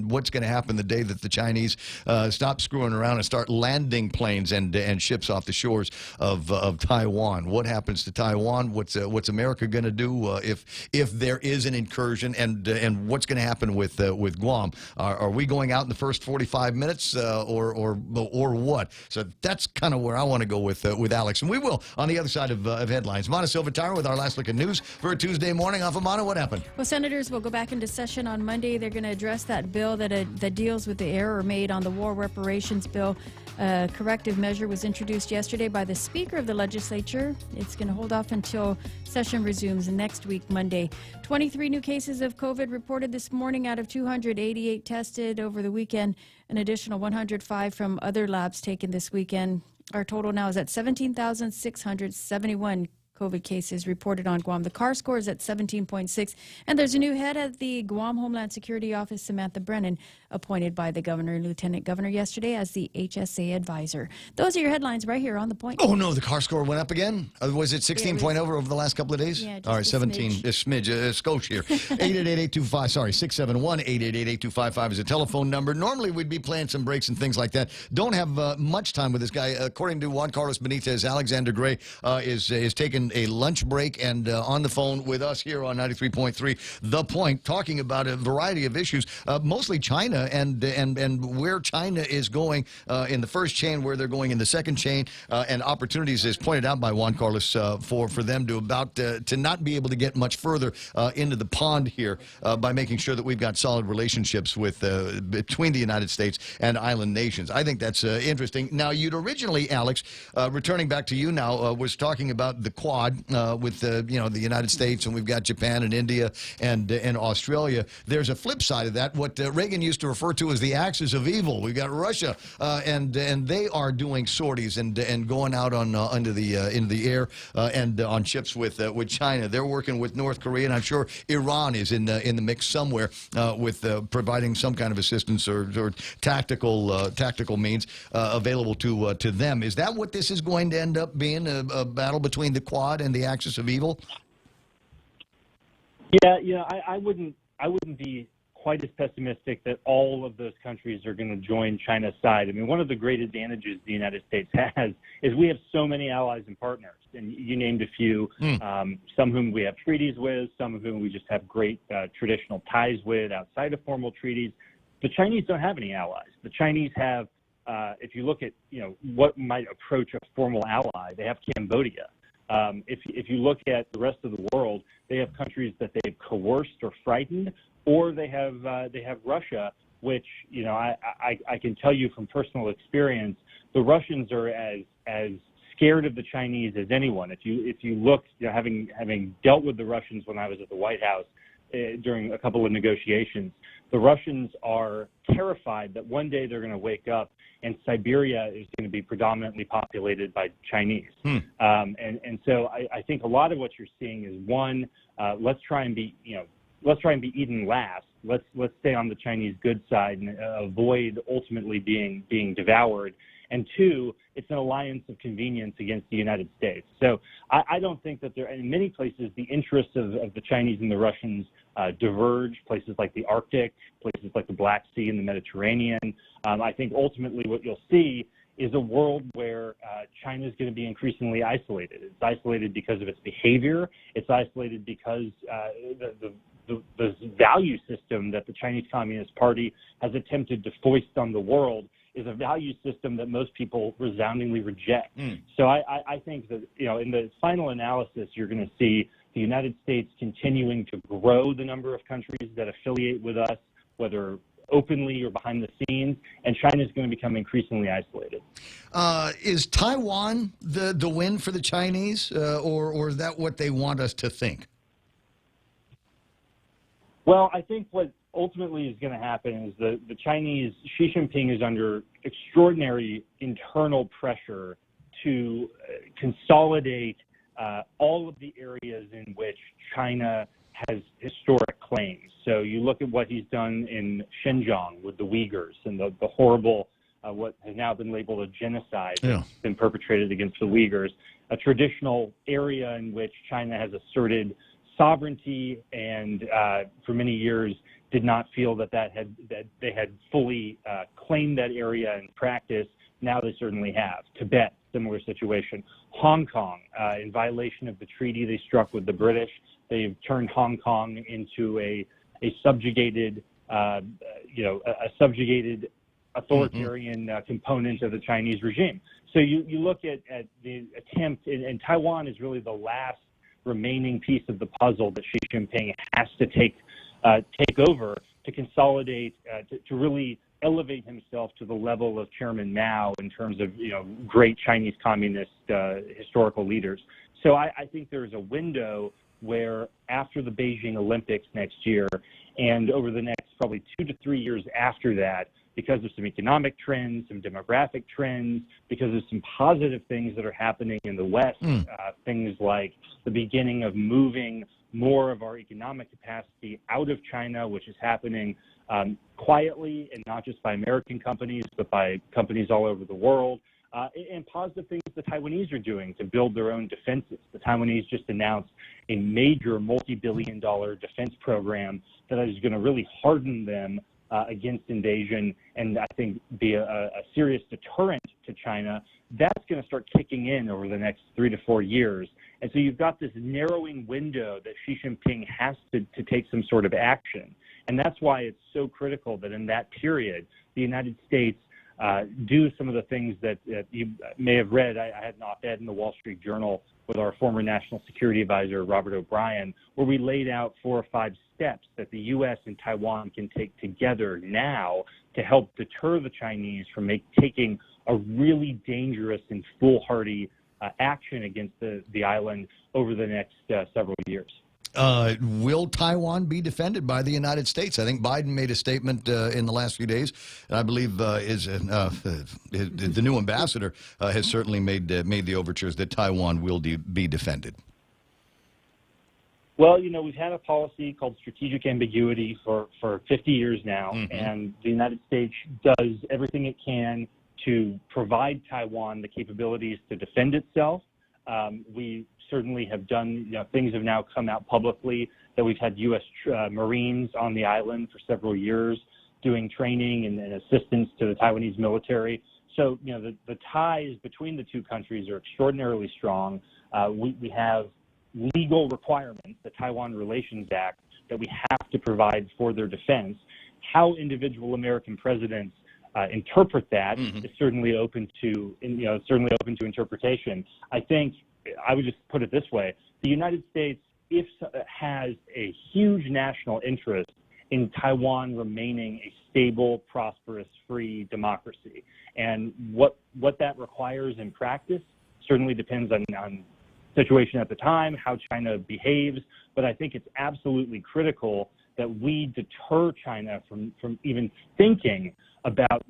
Speaker 18: what's going to happen the day that the Chinese stop screwing around and start landing planes and ships off the shores of Taiwan? What happens to Taiwan? What's America going to do if there is an incursion? And what's going to happen with Guam? Are we going out in the first 45 minutes or what? So that's kind of where I want to go with Alex, and we will on the other side of headlines. Mana Silvatara with our last look at news for a Tuesday morning. Off of Mana, what happened?
Speaker 17: Well, senators will go back into session on Monday. They're going to address that bill that deals with the error made on the war reparations bill. A corrective measure was introduced yesterday by the Speaker of the Legislature. It's going to hold off until session resumes next week, Monday. 23 new cases of COVID reported this morning out of 288 tested over the weekend. An additional 105 from other labs taken this weekend. Our total now is at 17,671 COVID cases reported on Guam. The CAR score is at 17.6. And there's a new head at the Guam Homeland Security Office, Samantha Brennan, appointed by the governor and lieutenant governor yesterday as the HSA advisor. Those are your headlines right here on The Point.
Speaker 18: Oh, no, the CAR score went up again? Was it 16 over the last couple of days?
Speaker 17: Yeah, just
Speaker 18: all right, 17, a skosh here. 888-825, sorry, 671-888-8255 is a telephone number. Normally we'd be playing some breaks and things like that. Don't have much time with this guy. According to Juan Carlos Benitez, Alexander Gray is taking a lunch break and on the phone with us here on 93.3 The Point, talking about a variety of issues, mostly China and where China is going in the first chain, where they're going in the second chain, and opportunities, as pointed out by Juan Carlos, for them to not be able to get much further into the pond here by making sure that we've got solid relationships with between the United States and island nations. I think that's interesting. Now, you'd originally, Alex, returning back to you now, was talking about the Quad with the United States, and we've got Japan and India and Australia. There's a flip side of that, what Reagan used to refer to as the axis of evil. We've got Russia, and they are doing sorties and going out into the air and on ships with China. They're working with North Korea, and I'm sure Iran is in the mix somewhere with providing some kind of assistance or tactical means available to them. Is that what this is going to end up being, a battle between the Quad and the axis of evil?
Speaker 15: Yeah, I wouldn't be quite as pessimistic that all of those countries are going to join China's side. I mean, one of the great advantages the United States has is we have so many allies and partners, and you named a few, some whom we have treaties with, some of whom we just have great traditional ties with outside of formal treaties. The Chinese don't have any allies. The Chinese have, if you look at what might approach a formal ally, they have Cambodia. If you look at the rest of the world, they have countries that they've coerced or frightened, or they have Russia, which I can tell you from personal experience, the Russians are as scared of the Chinese as anyone. If you look, having dealt with the Russians when I was at the White House, during a couple of negotiations. The Russians are terrified that one day they're going to wake up and Siberia is going to be predominantly populated by Chinese. And so I think a lot of what you're seeing is one, let's try and be eaten last. Let's stay on the Chinese good side and avoid ultimately being devoured. And two, it's an alliance of convenience against the United States. So I don't think that there, in many places, the interests of the Chinese and the Russians diverge, places like the Arctic, places like the Black Sea and the Mediterranean. I think ultimately what you'll see is a world where China is going to be increasingly isolated. It's isolated because of its behavior. It's isolated because the value system that the Chinese Communist Party has attempted to foist on the world is a value system that most people resoundingly reject. So I think that, in the final analysis, you're going to see the United States continuing to grow the number of countries that affiliate with us, whether openly or behind the scenes, and China is going to become increasingly isolated.
Speaker 18: Is Taiwan the win for the Chinese, or is that what they want us to think?
Speaker 15: Well, I think what ultimately is going to happen is the Chinese, Xi Jinping is under extraordinary internal pressure to consolidate all of the areas in which China has historic claims. So you look at what he's done in Xinjiang with the Uyghurs and the horrible, what has now been labeled a genocide that's been perpetrated against the Uyghurs, a traditional area in which China has asserted sovereignty and for many years did not feel that they had fully claimed that area in practice. Now they certainly have. Tibet, similar situation. Hong Kong, in violation of the treaty they struck with the British, they've turned Hong Kong into a subjugated, a subjugated authoritarian component of the Chinese regime. So you look at the attempt, and Taiwan is really the last remaining piece of the puzzle that Xi Jinping has to take over to consolidate, to really elevate himself to the level of Chairman Mao in terms of great Chinese communist historical leaders. So I think there's a window where after the Beijing Olympics next year and over the next probably 2 to 3 years after that, because of some economic trends, some demographic trends, because of some positive things that are happening in the West, things like the beginning of moving more of our economic capacity out of China, which is happening quietly and not just by American companies, but by companies all over the world, and positive things the Taiwanese are doing to build their own defenses. The Taiwanese just announced a major multi-billion-dollar defense program that is going to really harden them against invasion and I think be a serious deterrent to China. That's going to start kicking in over the next 3 to 4 years. And so you've got this narrowing window that Xi Jinping has to take some sort of action. And that's why it's so critical that in that period, the United States do some of the things that you may have read. I had an op-ed in the Wall Street Journal with our former National Security Advisor, Robert O'Brien, where we laid out 4 or 5 steps that the U.S. and Taiwan can take together now to help deter the Chinese from taking a really dangerous and foolhardy action against the island over the next several years.
Speaker 18: Will Taiwan be defended by the United States? I think Biden made a statement in the last few days, and I believe the new ambassador has certainly made the overtures that Taiwan will be defended.
Speaker 15: Well, we've had a policy called strategic ambiguity for 50 years now, and the United States does everything it can to provide Taiwan the capabilities to defend itself. We certainly have done, things have now come out publicly that we've had U.S. Marines on the island for several years doing training and assistance to the Taiwanese military. So, the ties between the two countries are extraordinarily strong. We have legal requirements, the Taiwan Relations Act, that we have to provide for their defense. How individual American presidents interpret that is certainly open to, interpretation. I think I would just put it this way: the United States has a huge national interest in Taiwan remaining a stable, prosperous, free democracy, and what that requires in practice certainly depends on situation at the time, how China behaves, but I think it's absolutely critical that we deter China from even thinking about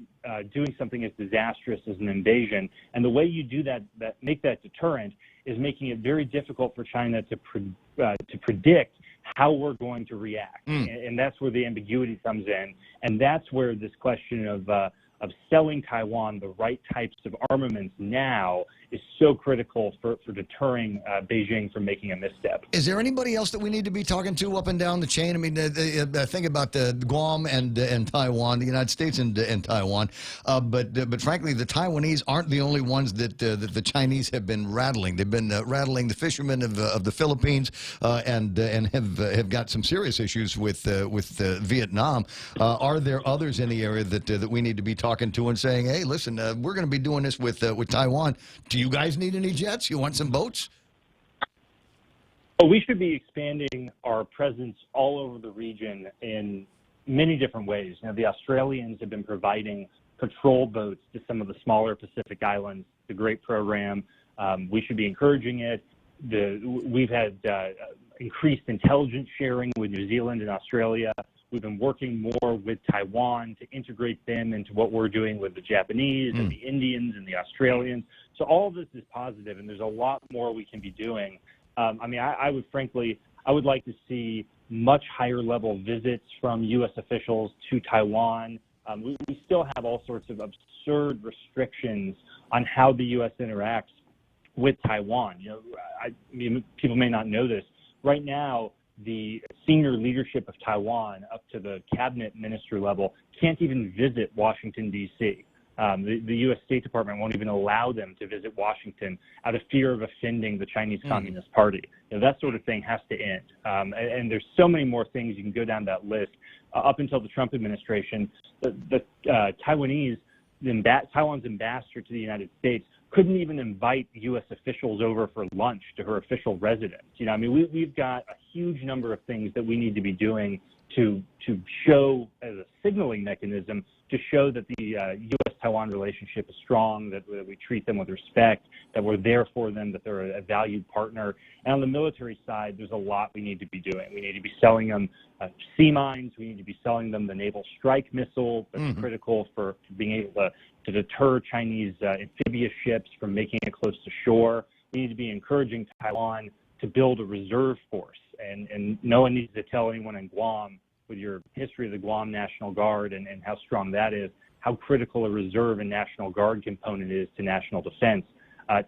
Speaker 15: doing something as disastrous as an invasion. And the way you do that make that deterrent is making it very difficult for China to predict how we're going to react. And that's where the ambiguity comes in. And that's where this question of selling Taiwan the right types of armaments now is so critical for deterring Beijing from making a misstep.
Speaker 18: Is there anybody else that we need to be talking to up and down the chain? I mean, think about Guam and Taiwan, the United States and Taiwan, but frankly, the Taiwanese aren't the only ones that the Chinese have been rattling. They've been rattling the fishermen of the Philippines and have got some serious issues with Vietnam. Are there others in the area that we need to be talking to and saying, hey, listen, we're going to be doing this with Taiwan. Do you guys need any jets? You want some boats?
Speaker 15: Well, we should be expanding our presence all over the region in many different ways. You know, the Australians have been providing patrol boats to some of the smaller Pacific islands. It's a great program. We should be encouraging it. We've had increased intelligence sharing with New Zealand and Australia. We've been working more with Taiwan to integrate them into what we're doing with the Japanese and the Indians and the Australians. So all of this is positive, and there's a lot more we can be doing. I mean, I would like to see much higher level visits from U.S. officials to Taiwan. We still have all sorts of absurd restrictions on how the U.S. interacts with Taiwan. You know, I mean, people may not know this. Right now, the senior leadership of Taiwan, up to the cabinet minister level, can't even visit Washington, D.C. The U.S. State Department won't even allow them to visit Washington out of fear of offending the Chinese Communist Party. You know, that sort of thing has to end. And there's so many more things. You can go down that list. Up until the Trump administration, the Taiwanese, Taiwan's ambassador to the United States, couldn't even invite U.S. officials over for lunch to her official residence. You know, I mean, we've got a huge number of things that we need to be doing to show as a signaling mechanism to show that the U.S.-Taiwan relationship is strong, that we treat them with respect, that we're there for them, that they're a valued partner. And on the military side, there's a lot we need to be doing. We need to be selling them sea mines. We need to be selling them the naval strike missile that's critical for being able to deter Chinese amphibious ships from making it close to shore. We need to be encouraging Taiwan to build a reserve force. And no one needs to tell anyone in Guam, with your history of the Guam National Guard and how strong that is, how critical a reserve and National Guard component is to national defense.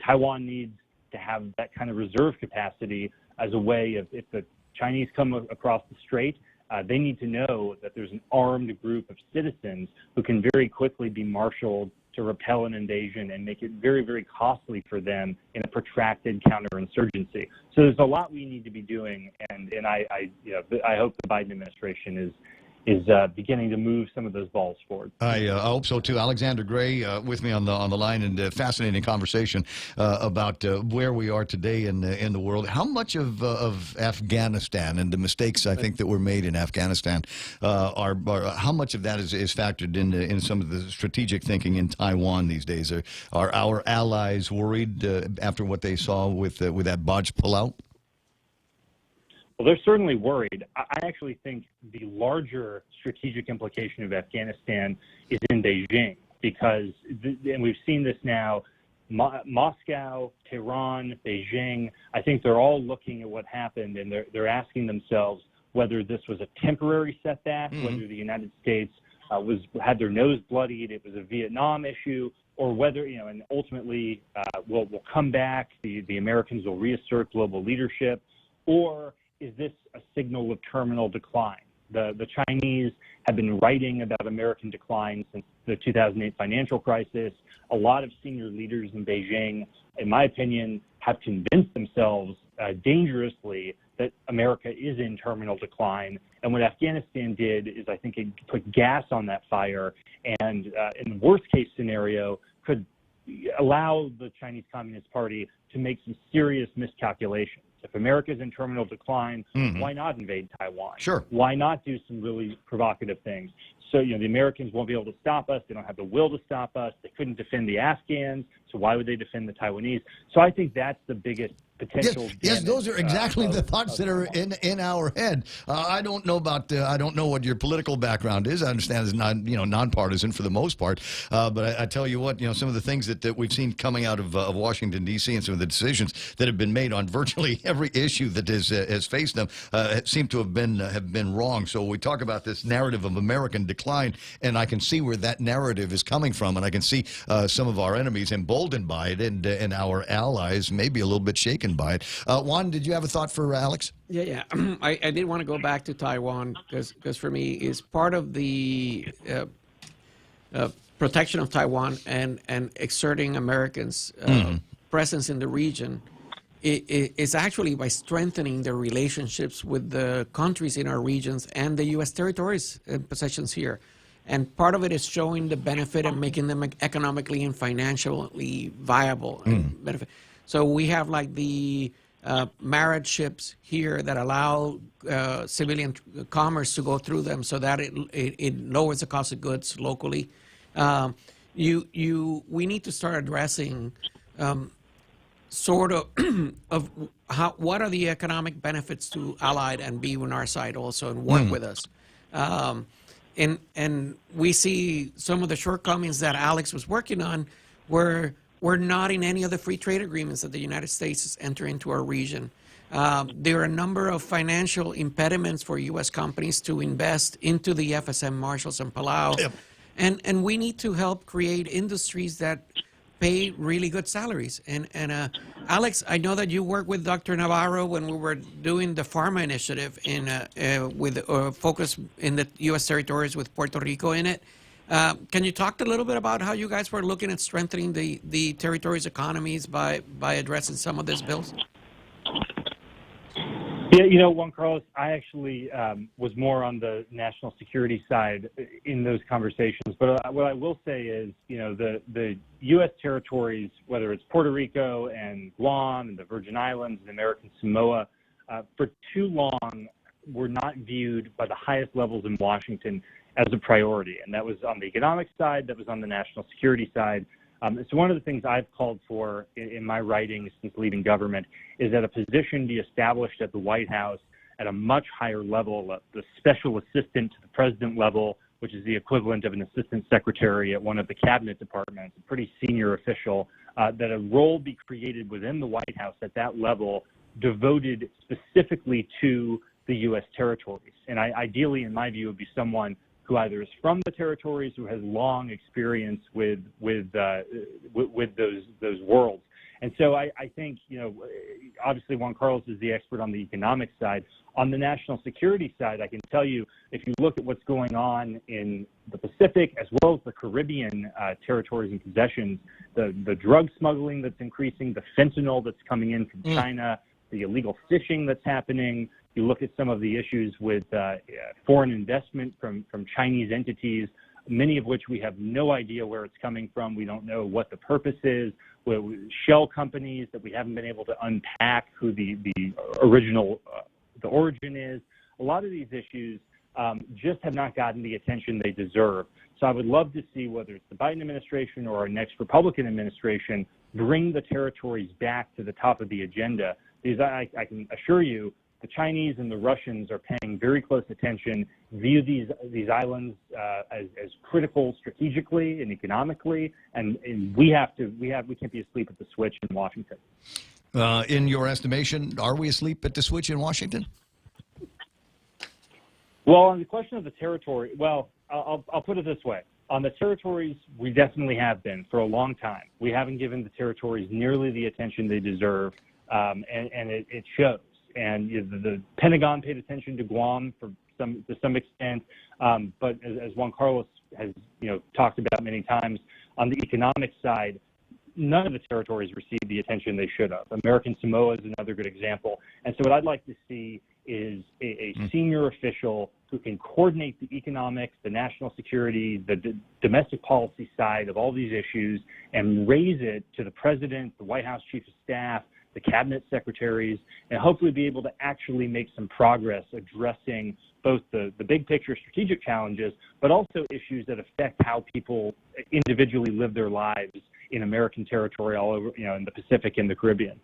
Speaker 15: Taiwan needs to have that kind of reserve capacity as a way of, if the Chinese come across the strait, they need to know that there's an armed group of citizens who can very quickly be marshaled to repel an invasion and make it very, very costly for them in a protracted counterinsurgency. So there's a lot we need to be doing, and I hope the Biden administration is beginning to move some of those balls forward.
Speaker 18: I hope so too. Alexander Gray with me on the line, and fascinating conversation about where we are today in the world. How much of Afghanistan and the mistakes I think that were made in Afghanistan are how much of that is factored in some of the strategic thinking in Taiwan these days? Are our allies worried after what they saw with that botched pullout?
Speaker 15: Well, they're certainly worried. I actually think the larger strategic implication of Afghanistan is in Beijing, because, and we've seen this now, Moscow, Tehran, Beijing, I think they're all looking at what happened, and they're asking themselves whether this was a temporary setback, whether the United States had their nose bloodied, it was a Vietnam issue, or whether, and ultimately we'll come back, the Americans will reassert global leadership, or is this a signal of terminal decline? The Chinese have been writing about American decline since the 2008 financial crisis. A lot of senior leaders in Beijing, in my opinion, have convinced themselves dangerously that America is in terminal decline. And what Afghanistan did is, I think, it put gas on that fire, and in the worst case scenario, could allow the Chinese Communist Party to make some serious miscalculations. If America's in terminal decline, why not invade Taiwan?
Speaker 18: Sure.
Speaker 15: Why not do some really provocative things? So, the Americans won't be able to stop us. They don't have the will to stop us. They couldn't defend the Afghans, so why would they defend the Taiwanese? So I think that's the biggest potential.
Speaker 18: Yes, those
Speaker 15: damage,
Speaker 18: are exactly the thoughts
Speaker 15: of
Speaker 18: that are in our head. I don't know about I don't know what your political background is. I understand it's nonpartisan for the most part. But I tell you what, some of the things that we've seen coming out of Washington D.C. and some of the decisions that have been made on virtually every issue that has faced them seem to have been wrong. So we talk about this narrative of American decline, and I can see where that narrative is coming from, and I can see some of our enemies emboldened by it, and our allies maybe a little bit shaken by it. Juan, did you have a thought for Alex?
Speaker 8: Yeah. I did want to go back to Taiwan because for me, is part of the protection of Taiwan and exerting Americans' presence in the region is actually by strengthening the relationships with the countries in our regions and the U.S. territories and possessions here. And part of it is showing the benefit and making them economically and financially viable. And benefit. So we have like the marriage ships here that allow civilian commerce to go through them, so that it lowers the cost of goods locally. We need to start addressing sort of what are the economic benefits to Allied and be on our side also and work with us. And we see some of the shortcomings that Alex was working on were not in any of the free trade agreements that the United States has entered into our region. There are a number of financial impediments for U.S. companies to invest into the FSM Marshalls and Palau. Yep. And we need to help create industries that pay really good salaries. And Alex, I know that you worked with Dr. Navarro when we were doing the Pharma Initiative with focus in the U.S. territories with Puerto Rico in it. Can you talk a little bit about how you guys were looking at strengthening the territories' economies by addressing some of these bills?
Speaker 15: Yeah, Juan Carlos, I actually was more on the national security side in those conversations. But what I will say is, the U.S. territories, whether it's Puerto Rico and Guam and the Virgin Islands and American Samoa, for too long were not viewed by the highest levels in Washington as a priority. And that was on the economic side, that was on the national security side. So one of the things I've called for in my writings since leaving government is that a position be established at the White House at a much higher level, the special assistant to the president level, which is the equivalent of an assistant secretary at one of the cabinet departments, a pretty senior official, that a role be created within the White House at that level devoted specifically to the U.S. territories. And ideally, in my view, would be someone who either is from the territories, who has long experience with those worlds. And so I think, obviously Juan Carlos is the expert on the economic side. On the national security side, I can tell you, if you look at what's going on in the Pacific as well as the Caribbean territories and possessions, the drug smuggling that's increasing, the fentanyl that's coming in from China, the illegal fishing that's happening. You look at some of the issues with foreign investment from Chinese entities, many of which we have no idea where it's coming from. We don't know what the purpose is. Shell companies that we haven't been able to unpack who the original, the origin is. A lot of these issues just have not gotten the attention they deserve. So I would love to see, whether it's the Biden administration or our next Republican administration, bring the territories back to the top of the agenda. Because I can assure you, the Chinese and the Russians are paying very close attention, view these islands as critical strategically and economically, and we can't be asleep at the switch in Washington.
Speaker 18: In your estimation, are we asleep at the switch in Washington?
Speaker 15: Well, on the question of the territory, I'll put it this way. On the territories, we definitely have been for a long time. We haven't given the territories nearly the attention they deserve, and it shows. And the Pentagon paid attention to Guam to some extent, but as Juan Carlos has talked about many times, on the economic side, none of the territories received the attention they should have. American Samoa is another good example. And so what I'd like to see is a senior official who can coordinate the economics, the national security, the domestic policy side of all these issues and raise it to the president, the White House chief of staff, the cabinet secretaries, and hopefully be able to actually make some progress addressing both the big picture strategic challenges, but also issues that affect how people individually live their lives in American territory all over, in the Pacific and the Caribbean.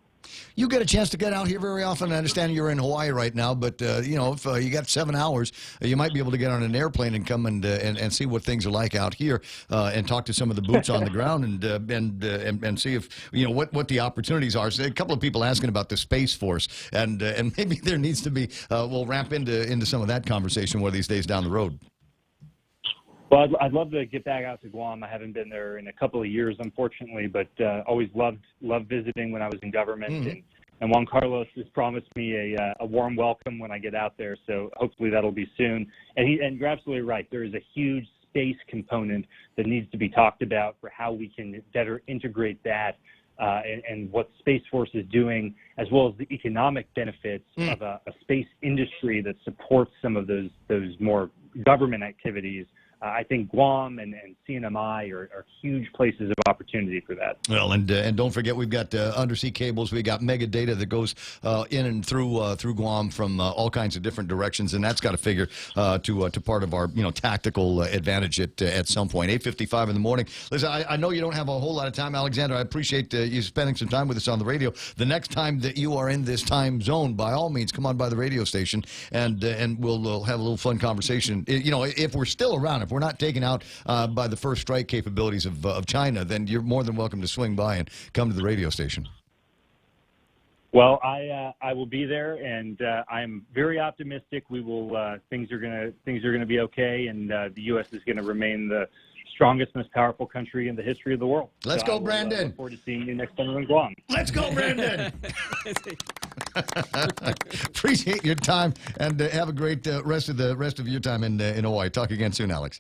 Speaker 18: You get a chance to get out here very often. I understand you're in Hawaii right now, but if you got 7 hours, you might be able to get on an airplane and come and see what things are like out here, and talk to some of the boots on the ground and see if what the opportunities are. So a couple of people asking about the Space Force, and maybe there needs to be we'll ramp into some of that conversation one of these days down the road.
Speaker 15: Well, I'd love to get back out to Guam. I haven't been there in a couple of years, unfortunately, but always loved visiting when I was in government. And Juan Carlos has promised me a warm welcome when I get out there, so hopefully that'll be soon. And you're absolutely right. There is a huge space component that needs to be talked about for how we can better integrate that and what Space Force is doing, as well as the economic benefits of a space industry that supports some of those more government activities. I think Guam and CNMI are huge places of opportunity for that.
Speaker 18: Well, and don't forget, we've got undersea cables. We got mega data that goes in and through Guam from all kinds of different directions, and that's got to figure to part of our tactical advantage at some point. 8:55 in the morning. Listen, I know you don't have a whole lot of time, Alexander. I appreciate you spending some time with us on the radio. The next time that you are in this time zone, by all means, come on by the radio station, and we'll have a little fun conversation. If we're still around, if we're not taken out by the first strike capabilities of China, then you're more than welcome to swing by and come to the radio station.
Speaker 15: Well, I will be there, and I'm very optimistic. We will things are gonna be okay, and the U.S. is going to remain the strongest, most powerful country in the history of the world.
Speaker 18: Let's go, Brandon.
Speaker 15: I look forward to seeing you next time we're in Guam.
Speaker 18: Let's go, Brandon. Appreciate your time, and have a great rest of your time in Hawaii. Talk again soon, Alex.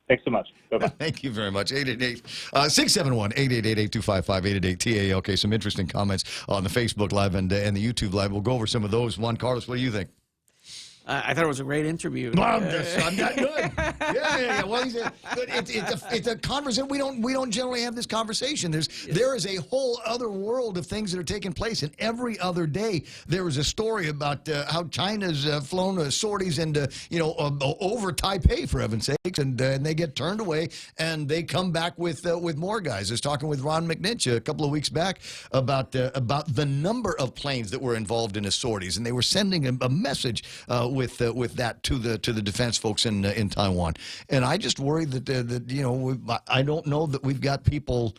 Speaker 15: Thanks so much. Bye-bye.
Speaker 18: Thank you very much. 888-671-888-8255, 888-TALK. Some interesting comments on the Facebook Live and the YouTube Live. We'll go over some of those. Juan Carlos, what do you think?
Speaker 8: I thought it was a great interview.
Speaker 18: I'm not good. Yeah. Well, it's a conversation. We don't generally have this conversation. There is a whole other world of things that are taking place, and every other day there is a story about how China's flown sorties into over Taipei, for heaven's sakes, and they get turned away, and they come back with more guys. I was talking with Ron McNinch a couple of weeks back about the number of planes that were involved in his sorties, and they were sending a message with that to the defense folks in Taiwan. And I just worry that I don't know that we've got people.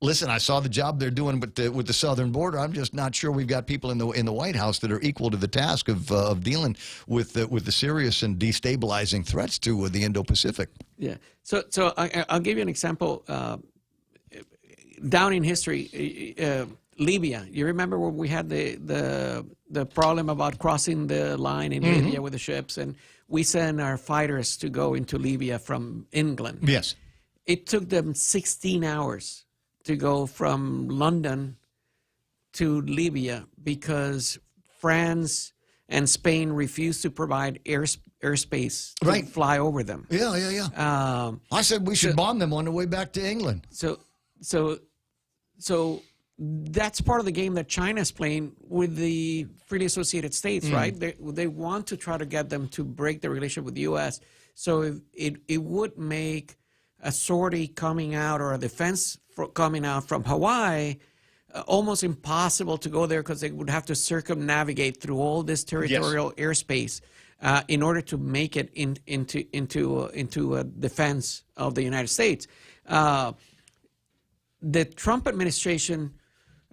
Speaker 18: Listen, I saw the job they're doing with the southern border. I'm just not sure we've got people in the White House that are equal to the task of dealing with the serious and destabilizing threats to the Indo-Pacific.
Speaker 8: Yeah. So I'll give you an example. Down in history, Libya. You remember when we had the problem about crossing the line in Libya with the ships, and we sent our fighters to go into Libya from England.
Speaker 18: Yes.
Speaker 8: It took them 16 hours to go from London to Libya because France and Spain refused to provide airspace to fly over them.
Speaker 18: Yeah. I said we should bomb them on the way back to England.
Speaker 8: So that's part of the game that China's playing with the freely associated states, right? They want to try to get them to break the relationship with the U.S. So it would make a sortie coming out or a defense coming out from Hawaii almost impossible to go there because they would have to circumnavigate through all this territorial airspace in order to make it into a defense of the United States. The Trump administration.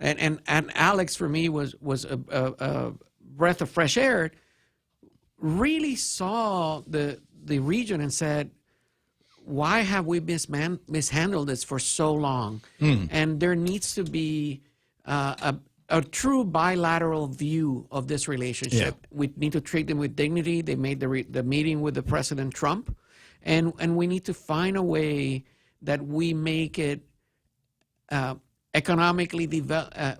Speaker 8: And Alex, for me, was a breath of fresh air, really saw the region and said, why have we mishandled this for so long? And there needs to be a true bilateral view of this relationship. Yeah. We need to treat them with dignity. They made the meeting with the President Trump. And we need to find a way that we make it economically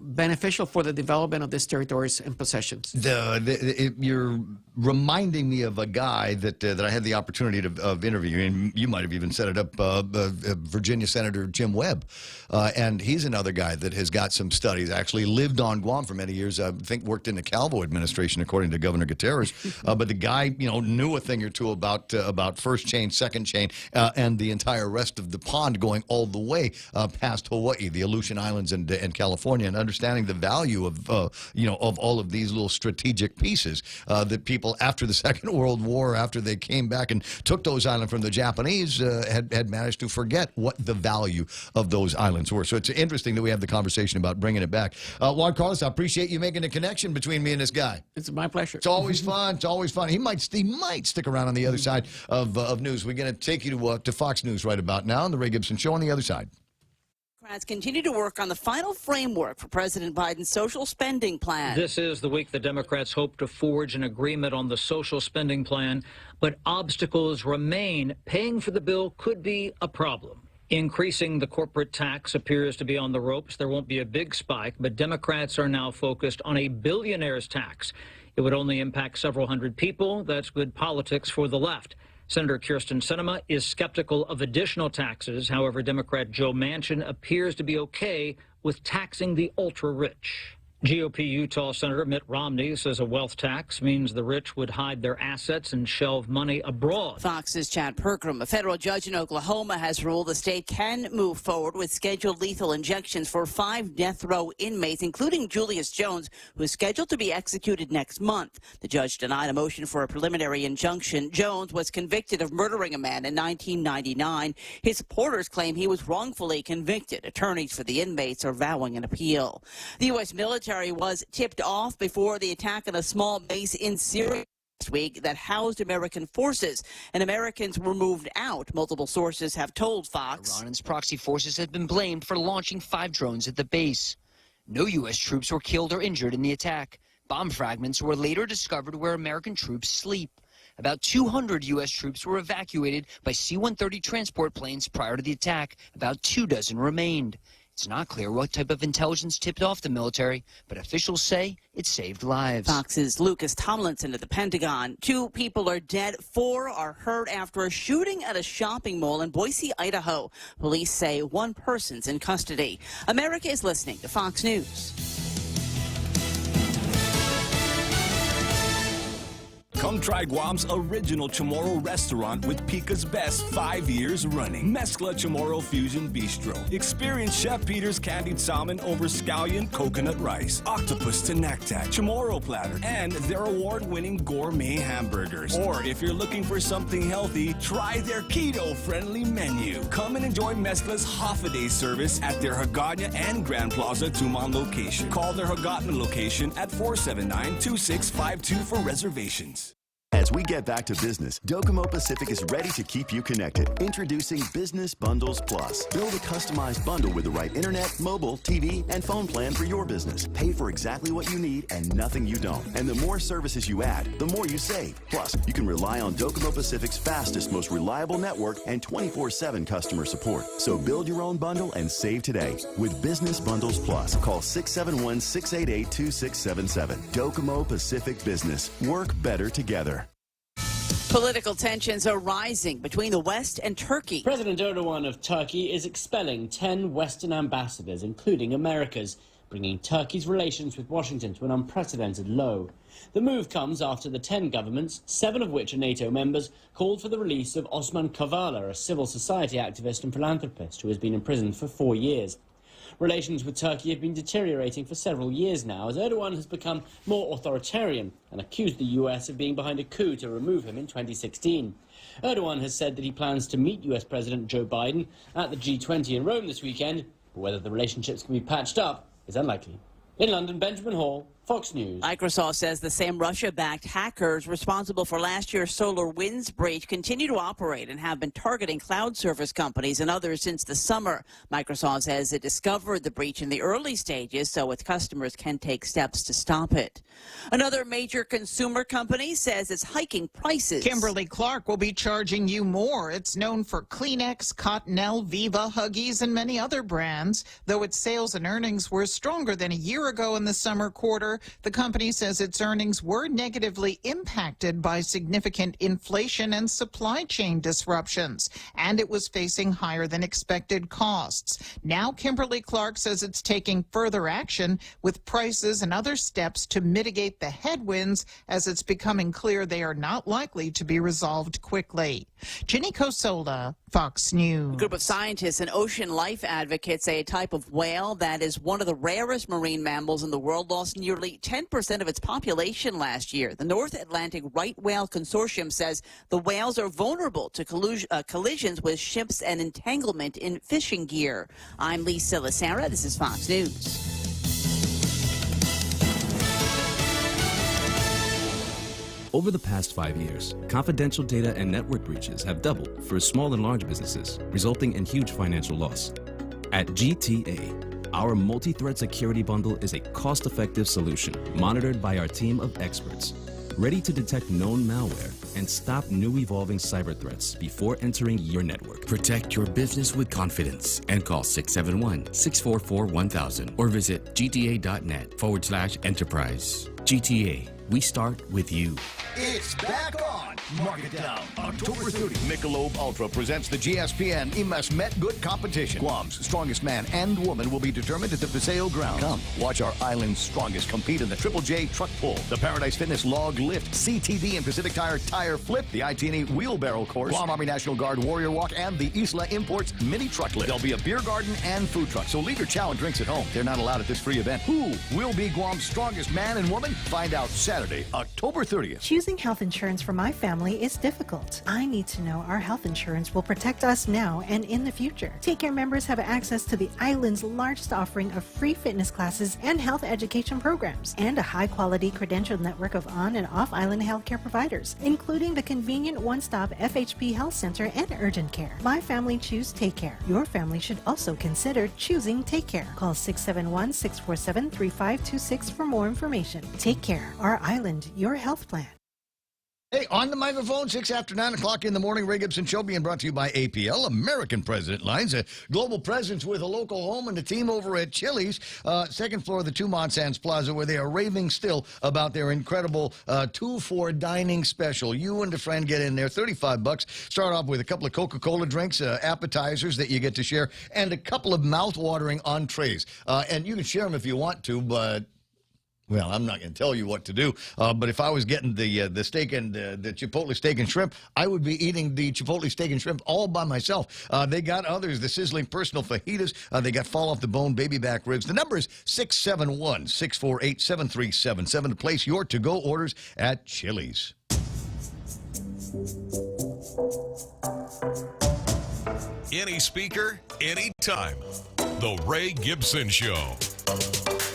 Speaker 8: beneficial for the development of these territories and possessions.
Speaker 18: You're reminding me of a guy that I had the opportunity of interviewing. You might have even set it up, Virginia Senator Jim Webb. And he's another guy that has got some studies, actually lived on Guam for many years, I think worked in the Calvo administration, according to Governor Gutierrez. But the guy, knew a thing or two about first chain, second chain, and the entire rest of the pond going all the way past Hawaii, the Aleutian islands and California, and understanding the value of of all of these little strategic pieces that people after the Second World War, after they came back and took those islands from the Japanese, had managed to forget what the value of those islands were. So it's interesting that we have the conversation about bringing it back. Juan Carlos, I appreciate you making a connection between me and this guy.
Speaker 8: It's my pleasure.
Speaker 18: It's always fun. It's always fun. He might stick around on the other side of news. We're going to take you to Fox News right about now on the Ray Gibson Show on the other side.
Speaker 6: Democrats continue to work on the final framework for President Biden's social spending plan.
Speaker 1: This is the week the Democrats hope to forge an agreement on the social spending plan, but obstacles remain. Paying for the bill could be a problem. Increasing the corporate tax appears to be on the ropes. There won't be a big spike, but Democrats are now focused on a billionaire's tax. It would only impact several hundred people. That's good politics for the left. Senator Kyrsten Sinema is skeptical of additional taxes. However, Democrat Joe Manchin appears to be okay with taxing the ultra-rich. GOP Utah Senator Mitt Romney says a wealth tax means the rich would hide their assets and shelve money abroad.
Speaker 6: Fox's Chad Pergram, a federal judge in Oklahoma, has ruled the state can move forward with scheduled lethal injections for 5 death row inmates, including Julius Jones, who is scheduled to be executed next month. The judge denied a motion for a preliminary injunction. Jones was convicted of murdering a man in 1999. His supporters claim he was wrongfully convicted. Attorneys for the inmates are vowing an appeal. The U.S. military was tipped off before the attack on a small base in Syria last week that housed American forces, and Americans were moved out. Multiple sources have told Fox.
Speaker 16: Iran and its proxy forces have been blamed for launching 5 drones at the base. No U.S. troops were killed or injured in the attack. Bomb fragments were later discovered where American troops sleep. About 200 U.S. troops were evacuated by C-130 transport planes prior to the attack. About 24 remained. It's not clear what type of intelligence tipped off the military, but officials say it saved lives.
Speaker 6: Fox's Lucas Tomlinson at the Pentagon. 2 people are dead, 4 are hurt after a shooting at a shopping mall in Boise, Idaho. Police say 1 person's in custody. America is listening to Fox News.
Speaker 13: Come try Guam's original Chamorro restaurant with Pica's best 5 years running. Mezcla Chamorro Fusion Bistro. Experience Chef Peter's candied salmon over scallion coconut rice, octopus to naktak, Chamorro platter, and their award-winning gourmet hamburgers. Or if you're looking for something healthy, try their keto-friendly menu. Come and enjoy Mezcla's half-a-day service at their Hagåtña and Grand Plaza Tuman location. Call their Hagåtña location at 479-2652 for reservations.
Speaker 20: As we get back to business, Docomo Pacific is ready to keep you connected. Introducing Business Bundles Plus. Build a customized bundle with the right internet, mobile, TV, and phone plan for your business. Pay for exactly what you need and nothing you don't. And the more services you add, the more you save. Plus, you can rely on Docomo Pacific's fastest, most reliable network and 24/7 customer support. So build your own bundle and save today with Business Bundles Plus. Call 671-688-2677. Docomo Pacific Business. Work better together.
Speaker 6: Political tensions are rising between the West and Turkey.
Speaker 21: President Erdogan of Turkey is expelling 10 Western ambassadors, including America's, bringing Turkey's relations with Washington to an unprecedented low. The move comes after the 10 governments, 7 of which are NATO members, called for the release of Osman Kavala, a civil society activist and philanthropist who has been imprisoned for 4 years. Relations with Turkey have been deteriorating for several years now, as Erdogan has become more authoritarian and accused the US of being behind a coup to remove him in 2016. Erdogan has said that he plans to meet US President Joe Biden at the G20 in Rome this weekend, but whether the relationships can be patched up is unlikely. In London, Benjamin Hall, Fox News.
Speaker 6: Microsoft says the same Russia-backed hackers responsible for last year's SolarWinds breach continue to operate and have been targeting cloud service companies and others since the summer. Microsoft says it discovered the breach in the early stages, so its customers can take steps to stop it. Another major consumer company says it's hiking prices.
Speaker 24: Kimberly-Clark will be charging you more. It's known for Kleenex, Cottonelle, Viva, Huggies, and many other brands. Though its sales and earnings were stronger than a year ago in the summer quarter, the company says its earnings were negatively impacted by significant inflation and supply chain disruptions, and it was facing higher than expected costs. Now Kimberly-Clark says it's taking further action with prices and other steps to mitigate the headwinds, as it's becoming clear they are not likely to be resolved quickly. Ginny Cosola, Fox News.
Speaker 6: A group of scientists and ocean life advocates say a type of whale that is one of the rarest marine mammals in the world lost nearly 10% of its population last year. The North Atlantic Right Whale Consortium says the whales are vulnerable to collisions with ships and entanglement in fishing gear. I'm Lisa Lacera. This is Fox News.
Speaker 3: Over the past 5 years, confidential data and network breaches have doubled for small and large businesses, resulting in huge financial loss. At GTA, our multi-threat security bundle is a cost-effective solution monitored by our team of experts, ready to detect known malware and stop new evolving cyber threats before entering your network.
Speaker 22: Protect your business with confidence and call 671-644-1000 or visit gta.net/enterprise. GTA, we start with you.
Speaker 10: It's back on. Mark it down. October 30th, Michelob Ultra presents the GSPN Imas Met Good competition. Guam's strongest man and woman will be determined at the Paseo ground. Come, watch our island's strongest compete in the Triple J truck pull, the Paradise Fitness log lift, CTV and Pacific Tire tire flip, the ITNE wheelbarrow course, Guam Army National Guard warrior walk, and the Isla Imports mini truck lift. There'll be a beer garden and food truck, so leave your chow and drinks at home. They're not allowed at this free event. Who will be Guam's strongest man and woman? Find out Saturday, October 30th.
Speaker 4: Choosing health insurance for my family is difficult. I need to know our health insurance will protect us now and in the future. Take Care members have access to the island's largest offering of free fitness classes and health education programs, and a high-quality credentialed network of on- and off-island healthcare providers, including the convenient one-stop FHP Health Center and urgent care. My family choose Take Care. Your family should also consider choosing Take Care. Call 671-647-3526 for more information. Take Care, our island, your health plan.
Speaker 18: Hey, on the microphone, 6 after 9 o'clock in the morning, Ray Gibson Show being brought to you by APL, American President Lines, a global presence with a local home and a team over at Chili's, second floor of the Two Sands Plaza, where they are raving still about their incredible 2-for dining special. You and a friend get in there, $35. Start off with a couple of Coca-Cola drinks, appetizers that you get to share, and a couple of mouth-watering entrees. And you can share them if you want to, but... well, I'm not going to tell you what to do, but if I was getting the steak and the Chipotle steak and shrimp, I would be eating the Chipotle steak and shrimp all by myself. They got others, the sizzling personal fajitas. They got fall-off-the-bone baby back ribs. The number is 671-648-7377 to place your to-go orders at Chili's.
Speaker 14: Any speaker, anytime. The Ray Gibson Show.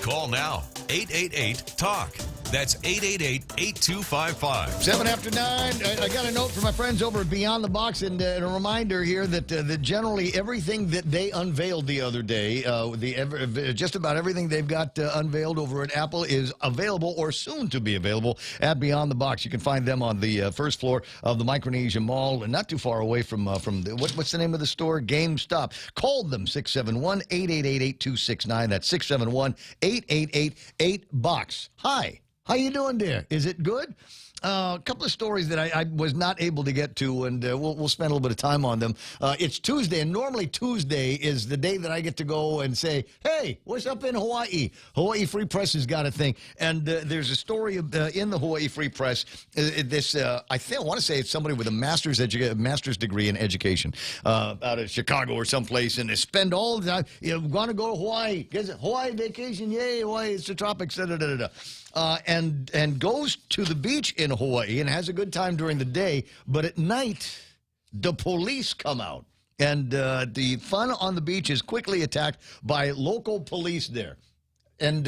Speaker 14: Call now. 888-TALK. That's 888-8255.
Speaker 18: 7 after 9. I got a note from my friends over at Beyond the Box, and a reminder here that generally everything that they unveiled the other day, just about everything they've got unveiled over at Apple is available or soon to be available at Beyond the Box. You can find them on the first floor of the Micronesia Mall, and not too far away from what's the name of the store? GameStop. Call them 671-888-8269. That's 671-888-8BOX. Hi. How you doing there? Is it good? A couple of stories that I was not able to get to, and we'll spend a little bit of time on them. It's Tuesday, and normally Tuesday is the day that I get to go and say, hey, what's up in Hawaii? Hawaii Free Press has got a thing. And there's a story in the Hawaii Free Press. I want to say it's somebody with a master's degree in education out of Chicago or someplace, and they spend all the time, want to go to Hawaii. Hawaii vacation, yay, Hawaii, it's the tropics, da-da-da-da-da. And goes to the beach in Hawaii and has a good time during the day, but at night, the police come out. And the fun on the beach is quickly attacked by local police there. And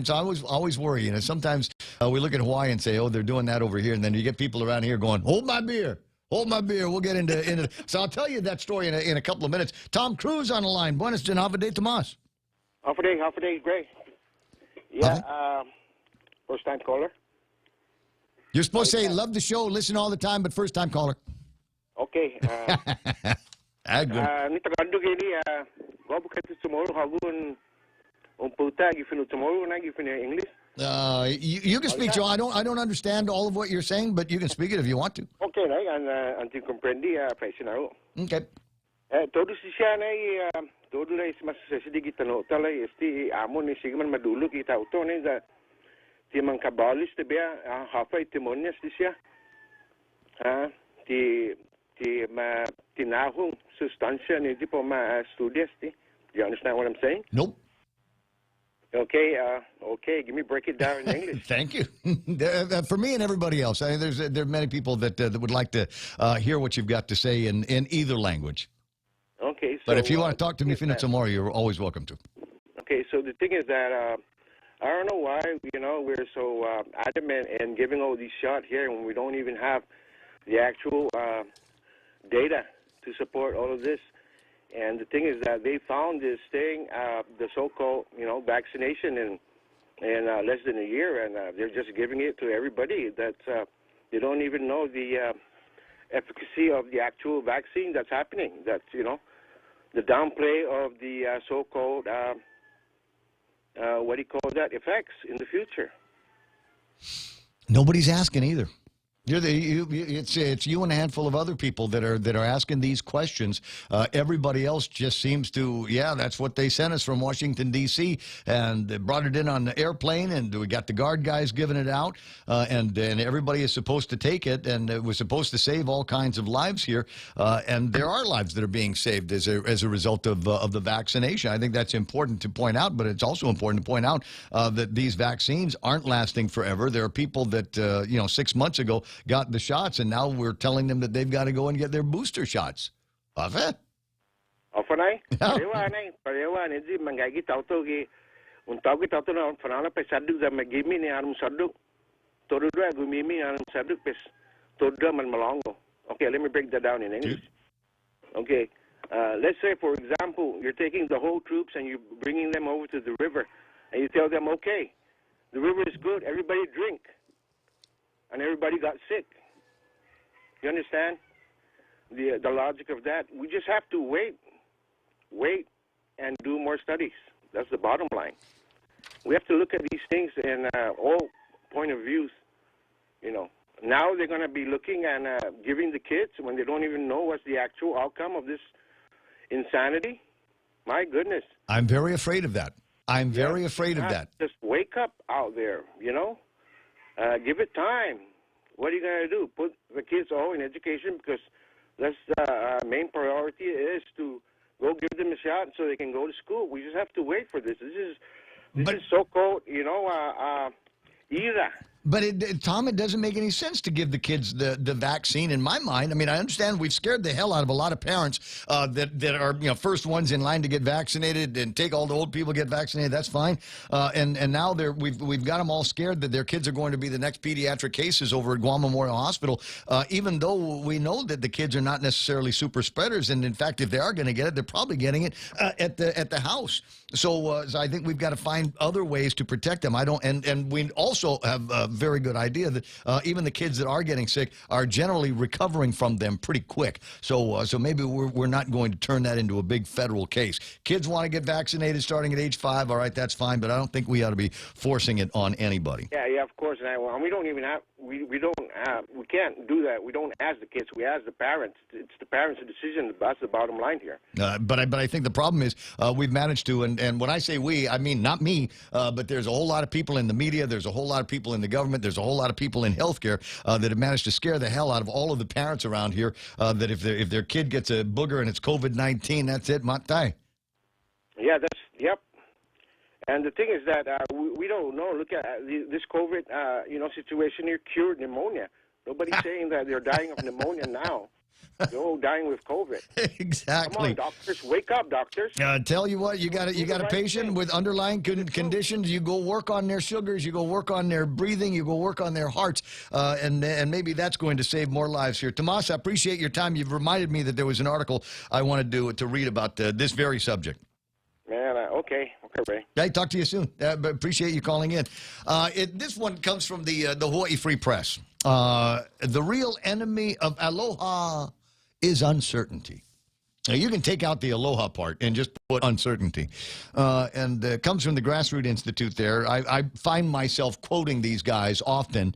Speaker 18: so I was always worried. Sometimes we look at Hawaii and say, oh, they're doing that over here. And then you get people around here going, hold my beer. Hold my beer. We'll get into So I'll tell you that story in a couple of minutes. Tom Cruise on the line. Buenos dias, Tomas.
Speaker 5: Half a day, Gray. Yeah, first-time caller.
Speaker 18: You're supposed to say, love the show, listen all the time, but first-time caller.
Speaker 5: Okay. Nitagando gini, go bukan tomorrow, hagun puta, gifin tomorrow, na gifin English.
Speaker 18: You can speak, Joe. I don't understand all of what you're saying, but you can speak it if you want to.
Speaker 5: Okay, na, anti comprendi, paisinaw.
Speaker 18: Okay.
Speaker 5: Todo siya na, todo na mas sidigit no, talay esti amon ni sigman madulo kita uto na da. Ti man kabalis te bea hafa itimonias ti siya. Ti ti tinahong sustansya ni di po studies ti. Do you understand what I'm saying?
Speaker 18: Nope.
Speaker 5: Okay, okay. Give me break it down in English.
Speaker 18: Thank you. For me and everybody else, I mean, there are many people that would like to hear what you've got to say in either language.
Speaker 5: Okay. So,
Speaker 18: But if you want to talk to me more, you're always welcome to.
Speaker 5: Okay, so the thing is that I don't know why we're so adamant in giving all these shots here when we don't even have the actual data to support all of this. And the thing is that they found this thing, the so-called vaccination in less than a year, and they're just giving it to everybody. That they don't even know the efficacy of the actual vaccine that's happening. That's the downplay of the so-called what do you call that, effects in the future.
Speaker 18: Nobody's asking either. It's you and a handful of other people that are asking these questions. Everybody else just seems to, that's what they sent us from Washington, D.C., and they brought it in on the airplane, and we got the guard guys giving it out, and everybody is supposed to take it, and it was supposed to save all kinds of lives here, and there are lives that are being saved as a result of the vaccination. I think that's important to point out, but it's also important to point out that these vaccines aren't lasting forever. There are people that, 6 months ago, got the shots, and now we're telling them that they've got to go and get their booster shots.
Speaker 5: Ofanay? Parewa, hindi manggagi tauto gi untawgi tauto na fanala pa saduk da magimi ni arum saduk. Todo dua gumimi arum saduk pes todo man malongo. Okay, let me break that down in English. Okay, let's say for example, you're taking the whole troops and you're bringing them over to the river, and you tell them, okay, the river is good, everybody drink. And everybody got sick. You understand the logic of that? We just have to wait, and do more studies. That's the bottom line. We have to look at these things in all point of views. Now they're going to be looking and giving the kids when they don't even know what's the actual outcome of this insanity. My goodness.
Speaker 18: I'm very afraid of that. I'm very afraid of that.
Speaker 5: Just wake up out there, give it time. What are you going to do? Put the kids all in education, because that's the main priority is to go give them a shot so they can go to school. We just have to wait for this. This is so-called, era.
Speaker 18: But, Tom, it doesn't make any sense to give the kids the vaccine in my mind. I mean, I understand we've scared the hell out of a lot of parents that are, first ones in line to get vaccinated and take all the old people get vaccinated. That's fine. And now we've got them all scared that their kids are going to be the next pediatric cases over at Guam Memorial Hospital, even though we know that the kids are not necessarily super spreaders. And, in fact, if they are going to get it, they're probably getting it at the house. So I think we've got to find other ways to protect them. And we also have a very good idea that even the kids that are getting sick are generally recovering from them pretty quick. So maybe we're not going to turn that into a big federal case. Kids want to get vaccinated starting at age 5. All right, that's fine, but I don't think we ought to be forcing it on anybody.
Speaker 5: Yeah, of course. And we don't even have. We can't do that. We don't ask the kids. We ask the parents. It's the parents' decision. That's the bottom line here.
Speaker 18: But I think the problem is we've managed to, and when I say we, I mean not me, but there's a whole lot of people in the media, there's a whole lot of people in the government, there's a whole lot of people in healthcare that have managed to scare the hell out of all of the parents around here that if their kid gets a booger and it's COVID-19, that's it, matai.
Speaker 5: Yeah, yep. And the thing is that we don't know. Look at this COVID, situation here cured pneumonia. Nobody's saying that they're dying of pneumonia now. They're all dying with COVID.
Speaker 18: Exactly.
Speaker 5: Come on, doctors, wake up, doctors.
Speaker 18: Tell you what, you got a patient with underlying conditions. You go work on their sugars. You go work on their breathing. You go work on their hearts, and maybe that's going to save more lives here. Tomas, I appreciate your time. You've reminded me that there was an article I wanted to read about this very subject.
Speaker 5: Man, okay, Ray.
Speaker 18: Hey, talk to you soon. Appreciate you calling in. This one comes from the Hawaii Free Press. The real enemy of aloha is uncertainty. Now, you can take out the aloha part and just put uncertainty. And it comes from the Grassroots Institute there. I find myself quoting these guys often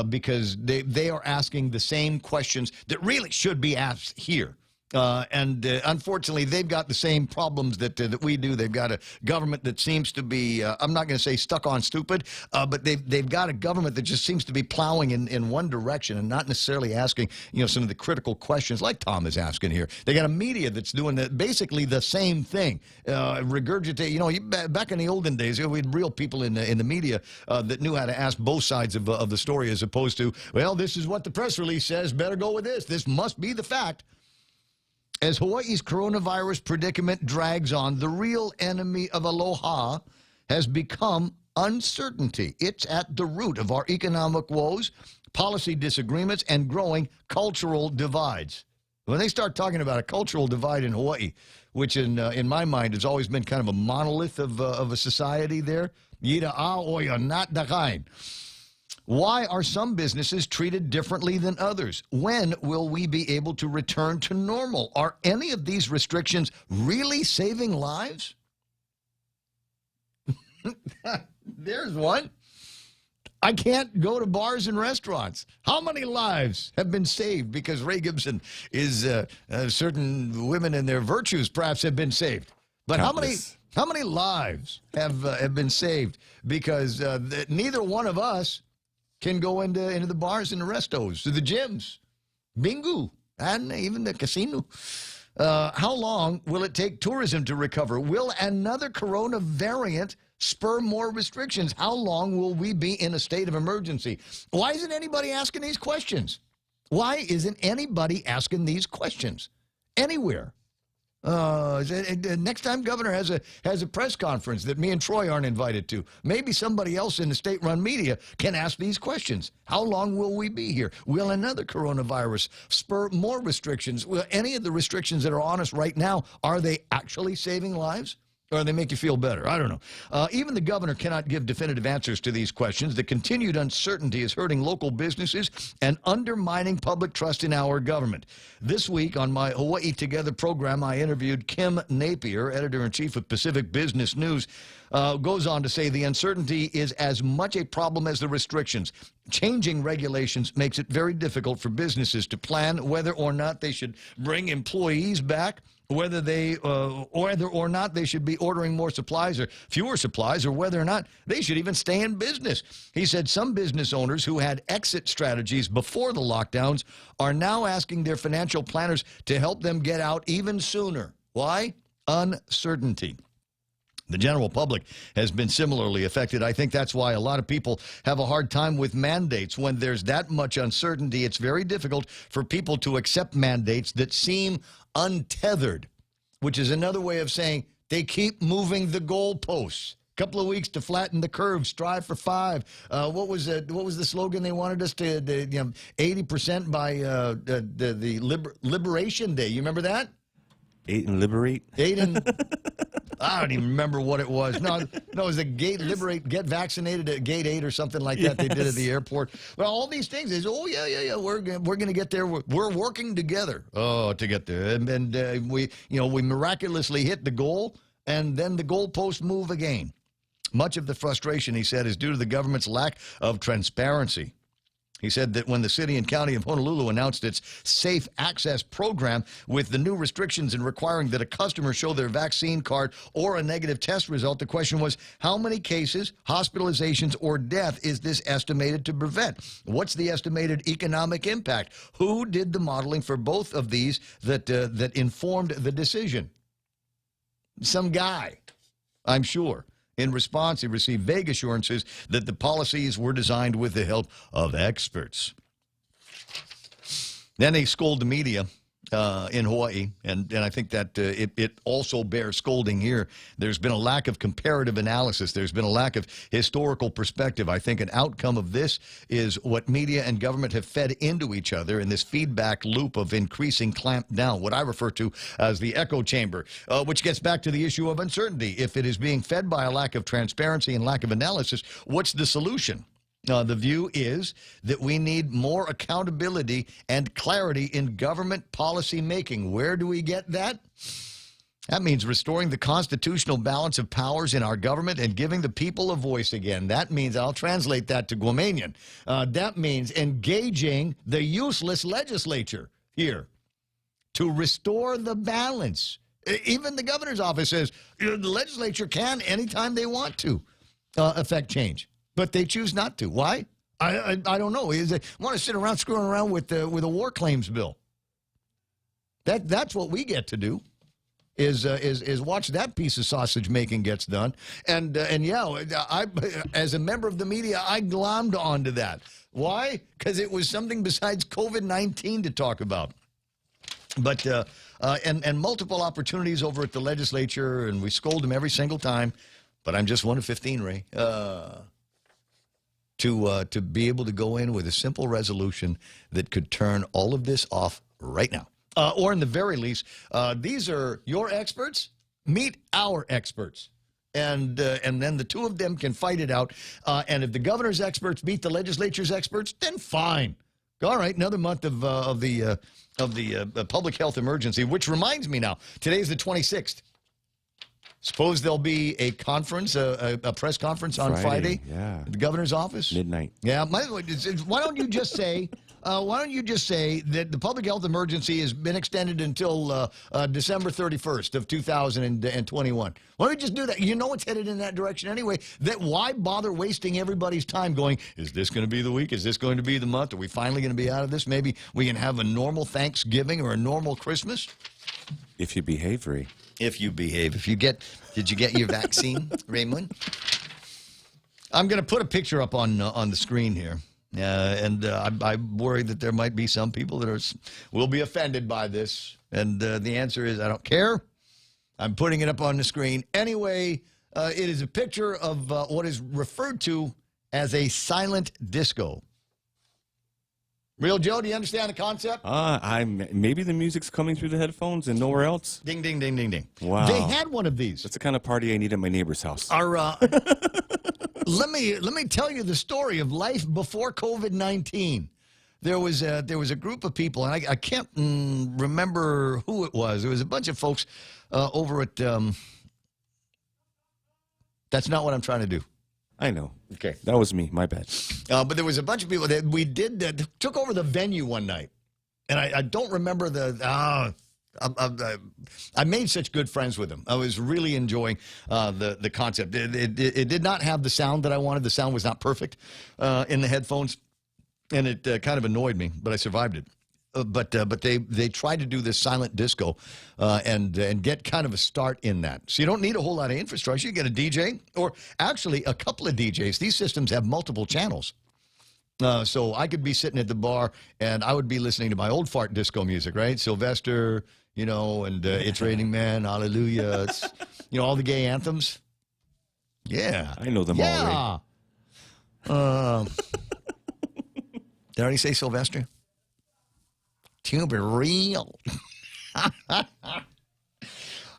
Speaker 18: because they are asking the same questions that really should be asked here. Unfortunately, they've got the same problems that we do. They've got a government that seems to be, I'm not going to say stuck on stupid, but they've got a government that just seems to be plowing in one direction and not necessarily asking, some of the critical questions like Tom is asking here. They got a media that's doing basically the same thing. Regurgitate, back in the olden days, we had real people in the media that knew how to ask both sides of the story as opposed to, well, this is what the press release says, better go with this. This must be the fact. As Hawaii's coronavirus predicament drags on, the real enemy of aloha has become uncertainty. It's at the root of our economic woes, policy disagreements, and growing cultural divides. When they start talking about a cultural divide in Hawaii, which in my mind has always been kind of a monolith of a society there, Yida a oya not dakain. Why are some businesses treated differently than others? When will we be able to return to normal? Are any of these restrictions really saving lives? There's one. I can't go to bars and restaurants. How many lives have been saved because Ray Gibson is certain women and their virtues perhaps have been saved? But
Speaker 19: Countless.
Speaker 18: how many lives have been saved because neither one of us can go into the bars and the restos, to the gyms, bingo, and even the casino. How long will it take tourism to recover? Will another corona variant spur more restrictions? How long will we be in a state of emergency? Why isn't anybody asking these questions? Why isn't anybody asking these questions anywhere? Next time governor has a press conference that me and Troy aren't invited to, maybe somebody else in the state-run media can ask these questions. How long will we be here? Will another coronavirus spur more restrictions? Will any of the restrictions that are on us right now, are they actually saving lives? Or they make you feel better? I don't know. Even the governor cannot give definitive answers to these questions. The continued uncertainty is hurting local businesses and undermining public trust in our government. This week on my Hawaii Together program, I interviewed Kim Napier, editor-in-chief of Pacific Business News. Goes on to say the uncertainty is as much a problem as the restrictions. Changing regulations makes it very difficult for businesses to plan whether or not they should bring employees back, whether or not they should be ordering more supplies or fewer supplies, or whether or not they should even stay in business. He said some business owners who had exit strategies before the lockdowns are now asking their financial planners to help them get out even sooner. Why? Uncertainty. The general public has been similarly affected. I think that's why a lot of people have a hard time with mandates. When there's that much uncertainty, it's very difficult for people to accept mandates that seem untethered, which is another way of saying they keep moving the goalposts. Couple of weeks to flatten the curve, strive for 5. What was the slogan they wanted us to, 80% by the Liberation Day? You remember that?
Speaker 19: 8 and liberate?
Speaker 18: 8 and... I don't even remember what it was. No, it was a get vaccinated at gate 8 or something like that. They did at the airport. Well, all these things is, we're going to get there. We're working together. Oh, to get there. And we miraculously hit the goal, and then the goalposts move again. Much of the frustration, he said, is due to the government's lack of transparency. He said that when the city and county of Honolulu announced its Safe Access program with the new restrictions and requiring that a customer show their vaccine card or a negative test result, the question was, how many cases, hospitalizations, or death is this estimated to prevent? What's the estimated economic impact? Who did the modeling for both of these that informed the decision? Some guy, I'm sure. In response, he received vague assurances that the policies were designed with the help of experts. Then they scold the media in Hawaii, and I think that it also bears scolding here. There's been a lack of comparative analysis. There's been a lack of historical perspective. I think an outcome of this is what media and government have fed into each other in this feedback loop of increasing clampdown, what I refer to as the echo chamber, which gets back to the issue of uncertainty. If it is being fed by a lack of transparency and lack of analysis, what's the solution? The view is that we need more accountability and clarity in government policy making. Where do we get that? That means restoring the constitutional balance of powers in our government and giving the people a voice again. That means, I'll translate that to Guamanian, that means engaging the useless legislature here. to restore the balance. Even the governor's office says the legislature can, anytime they want to, affect change. But they choose not to. Why? I don't know. They want to sit around screwing around with a war claims bill. That's what we get to do. Is watch that piece of sausage making gets done, and yeah, I as a member of the media, I glommed onto that. Why? Because it was something besides COVID-19 to talk about. But and multiple opportunities over at the legislature, and we scold them every single time. But I'm just one of 15, Ray. To be able to go in with a simple resolution that could turn all of this off right now. Or in the very least, these are your experts. Meet our experts. And then the two of them can fight it out. And if the governor's experts beat the legislature's experts, then fine. All right, another month of the public health emergency, which reminds me now, today's the 26th. Suppose there'll be a conference, a press conference on Friday.
Speaker 19: Yeah.
Speaker 18: At the governor's office.
Speaker 19: Midnight.
Speaker 18: Yeah. Why don't you just say that the public health emergency has been extended until December 31st of 2021? Why don't we just do that? You know it's headed in that direction anyway. Why bother wasting everybody's time going, is this going to be the week? Is this going to be the month? Are we finally going to be out of this? Maybe we can have a normal Thanksgiving or a normal Christmas?
Speaker 19: If you behave, Ray.
Speaker 18: If you behave. Did you get your vaccine, Raymond? I'm going to put a picture up on the screen here. And I worry that there might be some people that will be offended by this. And the answer is, I don't care. I'm putting it up on the screen. Anyway, it is a picture of what is referred to as a silent disco. Real Joe, do you understand the concept?
Speaker 19: Maybe the music's coming through the headphones and nowhere else.
Speaker 18: Ding, ding, ding, ding, ding.
Speaker 19: Wow.
Speaker 18: They had one of these.
Speaker 19: That's the kind of party I need at my neighbor's house.
Speaker 18: Let me tell you the story of life before COVID-19. There was a group of people, and I can't remember who it was. There was a bunch of folks over at. That's not what I'm trying to do.
Speaker 19: I know.
Speaker 18: Okay.
Speaker 19: That was me. My bad.
Speaker 18: But there was a bunch of people that we took over the venue one night. And I don't remember I made such good friends with them. I was really enjoying the concept. It did not have the sound that I wanted. The sound was not perfect in the headphones. And it kind of annoyed me, but I survived it. But they tried to do this silent disco and get kind of a start in that. So you don't need a whole lot of infrastructure. You get a DJ, or actually a couple of DJs. These systems have multiple channels. So I could be sitting at the bar, and I would be listening to my old fart disco music, right? Sylvester, and It's Raining Man, Hallelujah. It's, all the gay anthems. Yeah.
Speaker 19: I know them all.
Speaker 18: Yeah. Did I already say Sylvester? To be real.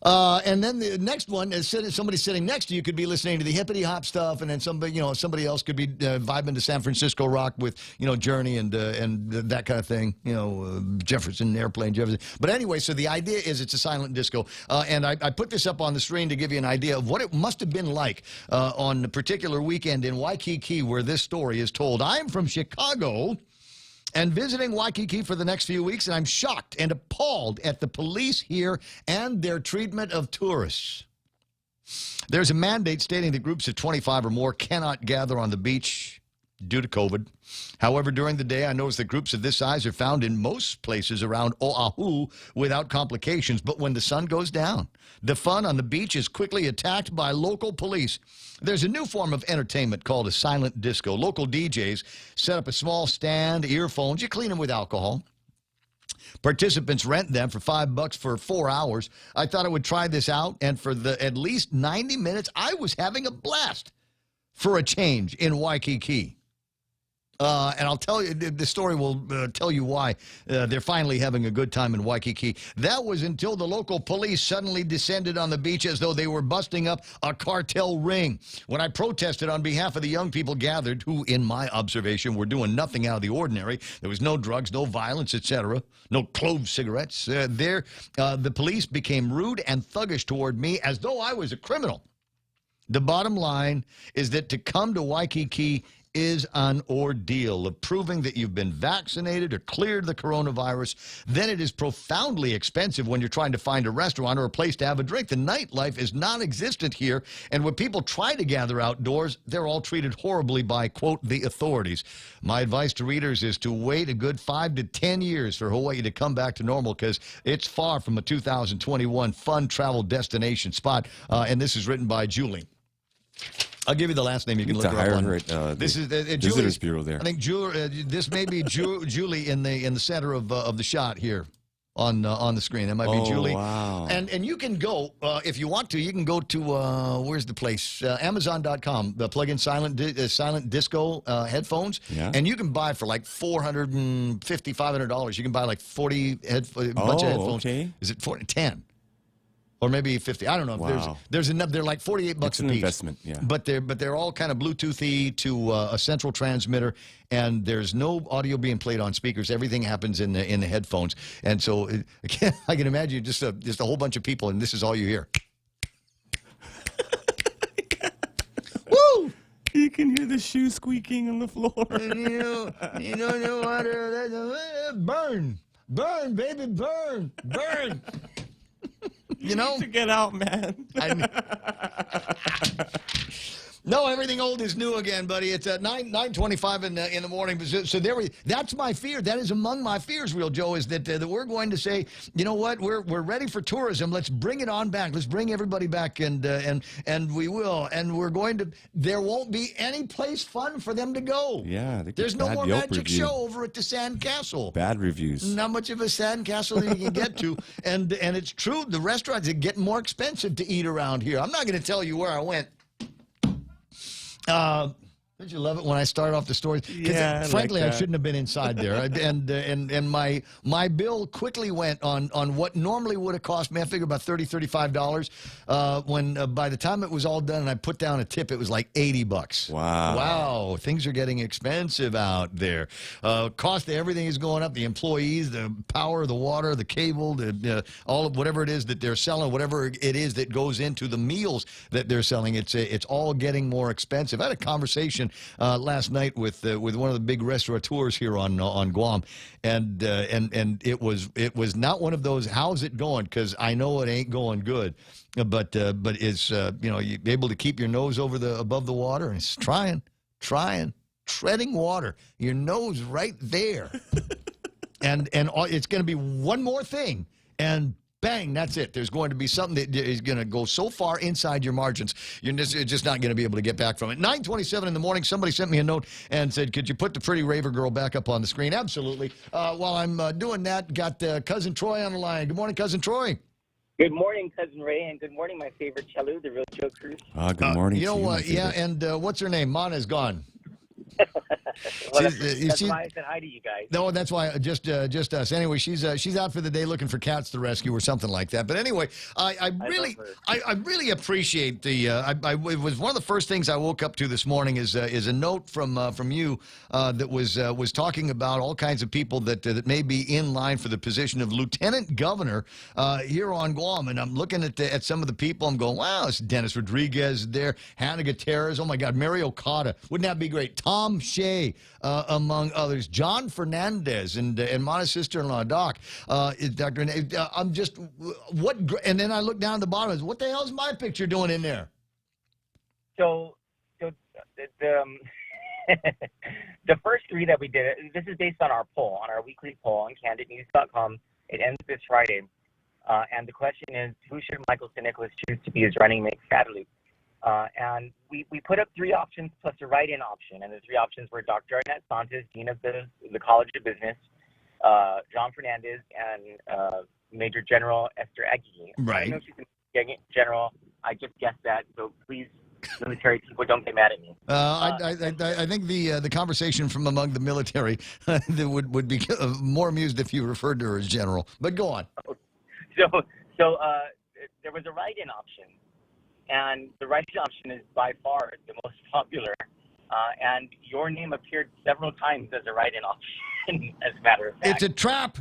Speaker 18: And then the next one is somebody sitting next to you could be listening to the hippity hop stuff, and then somebody else could be vibing to San Francisco rock with Journey and that kind of thing. Jefferson Airplane, Jefferson. But anyway, so the idea is it's a silent disco, and I put this up on the screen to give you an idea of what it must have been like on a particular weekend in Waikiki where this story is told. I'm from Chicago and visiting Waikiki for the next few weeks, and I'm shocked and appalled at the police here and their treatment of tourists. There's a mandate stating that groups of 25 or more cannot gather on the beach due to COVID. However, during the day, I noticed that groups of this size are found in most places around Oahu without complications. But when the sun goes down, the fun on the beach is quickly attacked by local police. There's a new form of entertainment called a silent disco. Local DJs set up a small stand, earphones. You clean them with alcohol. Participants rent them for $5 for 4 hours. I thought I would try this out, and for at least 90 minutes, I was having a blast for a change in Waikiki. And I'll tell you, the story will tell you why they're finally having a good time in Waikiki. That was until the local police suddenly descended on the beach as though they were busting up a cartel ring. When I protested on behalf of the young people gathered, who, in my observation, were doing nothing out of the ordinary. There was no drugs, no violence, etc., no clove cigarettes. The police became rude and thuggish toward me as though I was a criminal. The bottom line is that to come to Waikiki is an ordeal of proving that you've been vaccinated or cleared the coronavirus. Then it is profoundly expensive when you're trying to find a restaurant or a place to have a drink. The nightlife is non-existent here, and when people try to gather outdoors, they're all treated horribly by, quote, the authorities. My advice to readers is to wait a good 5 to 10 years for Hawaii to come back to normal, because it's far from a 2021 fun travel destination spot. And this is written by Julie. I'll give you the last name. You can look her up on. This is
Speaker 19: Visitors Bureau there.
Speaker 18: I think this may be Julie in the center of the shot here on the screen. That might be Julie.
Speaker 19: Wow.
Speaker 18: And you can go if you want to. You can go to where's the place? Amazon.com. Plug in silent disco headphones, and you can buy for like $450, $500. You can buy like 40 bunch of headphones.
Speaker 19: Okay.
Speaker 18: Is it 10? Or maybe 50. I don't know.
Speaker 19: Wow.
Speaker 18: There's enough. They're like $48 a piece.
Speaker 19: It's an investment, yeah.
Speaker 18: But they're all kind of Bluetoothy to a central transmitter, and there's no audio being played on speakers. Everything happens in the headphones, and so I can imagine just a whole bunch of people, and this is all you hear. Woo!
Speaker 19: You can hear the shoe squeaking on the floor.
Speaker 18: You don't know what burn, baby, burn. You know,
Speaker 19: to get out, man.
Speaker 18: No, everything old is new again, buddy. It's at 9:25 in the morning. So that's my fear. That is among my fears, Real Joe, is that we're going to say, you know what, we're ready for tourism. Let's bring it on back. Let's bring everybody back, and we will. And we're going to. There won't be any place fun for them to go.
Speaker 19: Yeah,
Speaker 18: there's no more magic show over at the Sand Castle.
Speaker 19: Bad reviews.
Speaker 18: Not much of a Sand Castle that you can get to, and it's true. The restaurants are getting more expensive to eat around here. I'm not going to tell you where I went. Don't you love it when I start off the stories?
Speaker 19: Yeah,
Speaker 18: frankly,
Speaker 19: like
Speaker 18: I shouldn't have been inside there. And my bill quickly went on what normally would have cost me. I figure about $35. When by the time it was all done and I put down a tip, it was like $80. Wow, things are getting expensive out there. Cost of everything is going up. The employees, the power, the water, the cable, all of whatever it is that they're selling, whatever it is that goes into the meals that they're selling. It's all getting more expensive. I had a conversation last night with one of the big restaurateurs here on Guam, and it was not one of those how's it going, because I know it ain't going good, but it's you're able to keep your nose above the water, and it's trying treading water, your nose right there, and it's going to be one more thing, and bang, that's it. There's going to be something that is going to go so far inside your margins, you're just not going to be able to get back from it. 9:27 in the morning, somebody sent me a note and said, could you put the pretty raver girl back up on the screen? Absolutely. While I'm doing that, got Cousin Troy on the line. Good morning, Cousin Troy.
Speaker 7: Good morning, Cousin Ray, and good morning, my favorite Chelu, the Real Joe Cruz.
Speaker 19: Good morning.
Speaker 18: You know what? Yeah, and what's her name? Mana's gone.
Speaker 7: Well, that's why I said hi to you guys.
Speaker 18: No, that's why just us. Anyway, she's out for the day looking for cats to rescue or something like that. But anyway, I really appreciate the. It was one of the first things I woke up to this morning is a note from you that was talking about all kinds of people that may be in line for the position of lieutenant governor here on Guam, and I'm looking at some of the people. I'm going, wow, it's Dennis Rodriguez there, Hannah Gutierrez. Oh my God, Mary Okada. Wouldn't that be great? Tom Shea, among others, John Fernandez, and my sister-in-law Doc. Dr. I'm just what, and then I look down at the bottom. What the hell is my picture doing in there?
Speaker 7: So the the first three that we did. This is based on our poll, on our weekly poll on CandidNews.com. It ends this Friday, and the question is, who should Michael St. Nicholas choose to be his running mate for Guadalupe? And we put up three options plus a write-in option, and the three options were Dr. Arnett Santos, Dean of the College of Business, John Fernandez, and Major General Esther Agee.
Speaker 18: Right.
Speaker 7: I know she's a general. I just guessed that, so please, military people, don't get mad at me.
Speaker 18: I think the conversation from among the military would be more amused if you referred to her as general. But go on.
Speaker 7: So there was a write-in option. And the write-in option is by far the most popular. And your name appeared several times as a write-in option. election, as a matter of fact.
Speaker 18: It's a trap.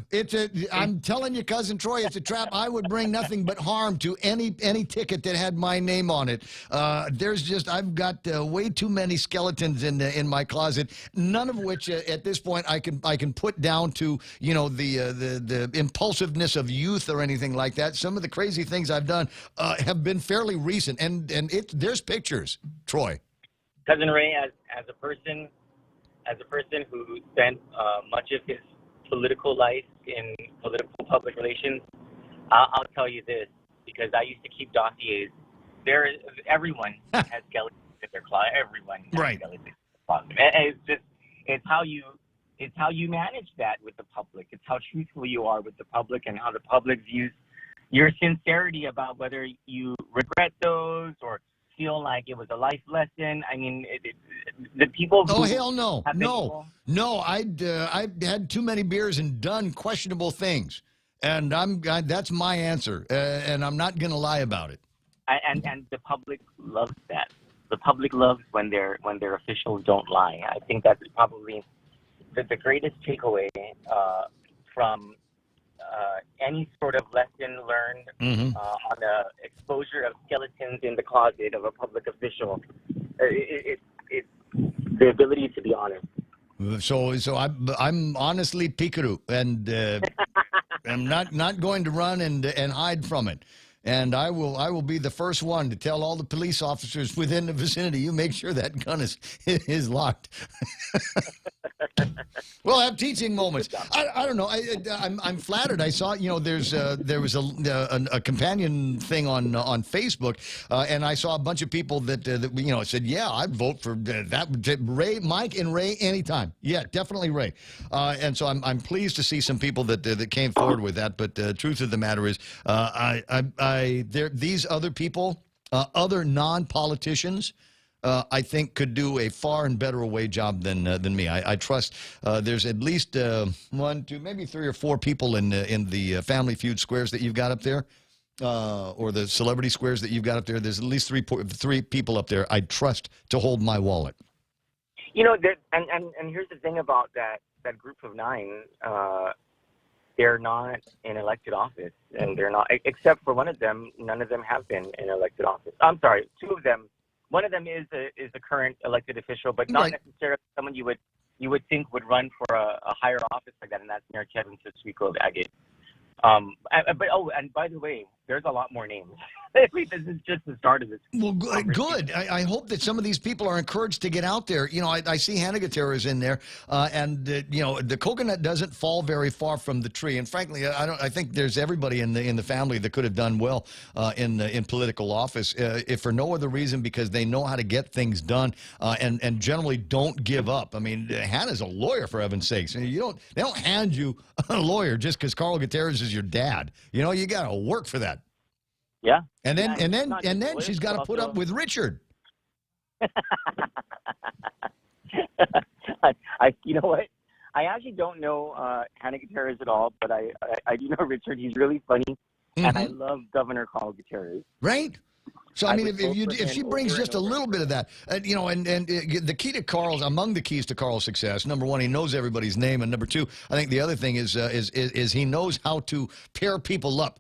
Speaker 18: I'm telling you, Cousin Troy, it's a trap. I would bring nothing but harm to any ticket that had my name on it. I've got way too many skeletons in my closet, none of which at this point I can put down to, the impulsiveness of youth or anything like that. Some of the crazy things I've done have been fairly recent, and there's pictures, Troy.
Speaker 7: Cousin Ray, as a person who spent much of his political life in political public relations, I'll tell you this, because I used to keep dossiers. Everyone has skeletons in their closet. Everyone has skeletons in their closet. It's how you manage that with the public. It's how truthful you are with the public and how the public views your sincerity about whether you regret those or feel like it was a life lesson. I mean, the people.
Speaker 18: Oh hell no, no! I've had too many beers and done questionable things, and that's my answer, and I'm not going to lie about it.
Speaker 7: And the public loves that. The public loves when their officials don't lie. I think that's probably the greatest takeaway from any sort of lesson learned on the exposure of skeletons in the closet of a public official. It's the ability to be honest.
Speaker 18: So I'm honestly Pikachu, and I'm not going to run and hide from it. And I will be the first one to tell all the police officers within the vicinity, you make sure that gun is locked. We'll have teaching moments. I don't know. I'm flattered. I saw, there was a companion thing on Facebook, and I saw a bunch of people that said, yeah, I'd vote for that. Ray, Mike, and Ray anytime. Yeah, definitely Ray. And so I'm pleased to see some people that came forward with that. But the truth of the matter is, these other people, other non-politicians, I think could do a far and better away job than me. I trust there's at least 1, 2, maybe 3 or 4 people in the Family Feud squares that you've got up there, or the celebrity squares that you've got up there. There's at least three people up there I trust to hold my wallet.
Speaker 7: And here's the thing about that group of 9. They're not in elected office, and they're not, except for one of them. None of them have been in elected office. I'm sorry, 2 of them. One of them is a current elected official, but not necessarily someone you would think would run for a higher office like that, and that's Mayor Kevin Siswico Agate. And by the way, there's a lot more names. This is just the start of this.
Speaker 18: Well, good. I hope that some of these people are encouraged to get out there. I see Hannah Gutierrez in there, and the coconut doesn't fall very far from the tree. And frankly, I think there's everybody in the family that could have done well in political office, if for no other reason because they know how to get things done and generally don't give up. I mean, Hannah's a lawyer, for heaven's sakes. They don't hand you a lawyer just because Carl Gutierrez is your dad. You got to work for that.
Speaker 7: Yeah.
Speaker 18: And then she's got to put up with Richard.
Speaker 7: You know what? I actually don't know Hannah Gutierrez at all, but I do know Richard. He's really funny, and I love Governor Carl Gutierrez.
Speaker 18: Right. So I mean, if she brings just a little bit of that, and the key to Carl's, among the keys to Carl's success, number 1, he knows everybody's name, and number 2, I think the other thing is he knows how to pair people up.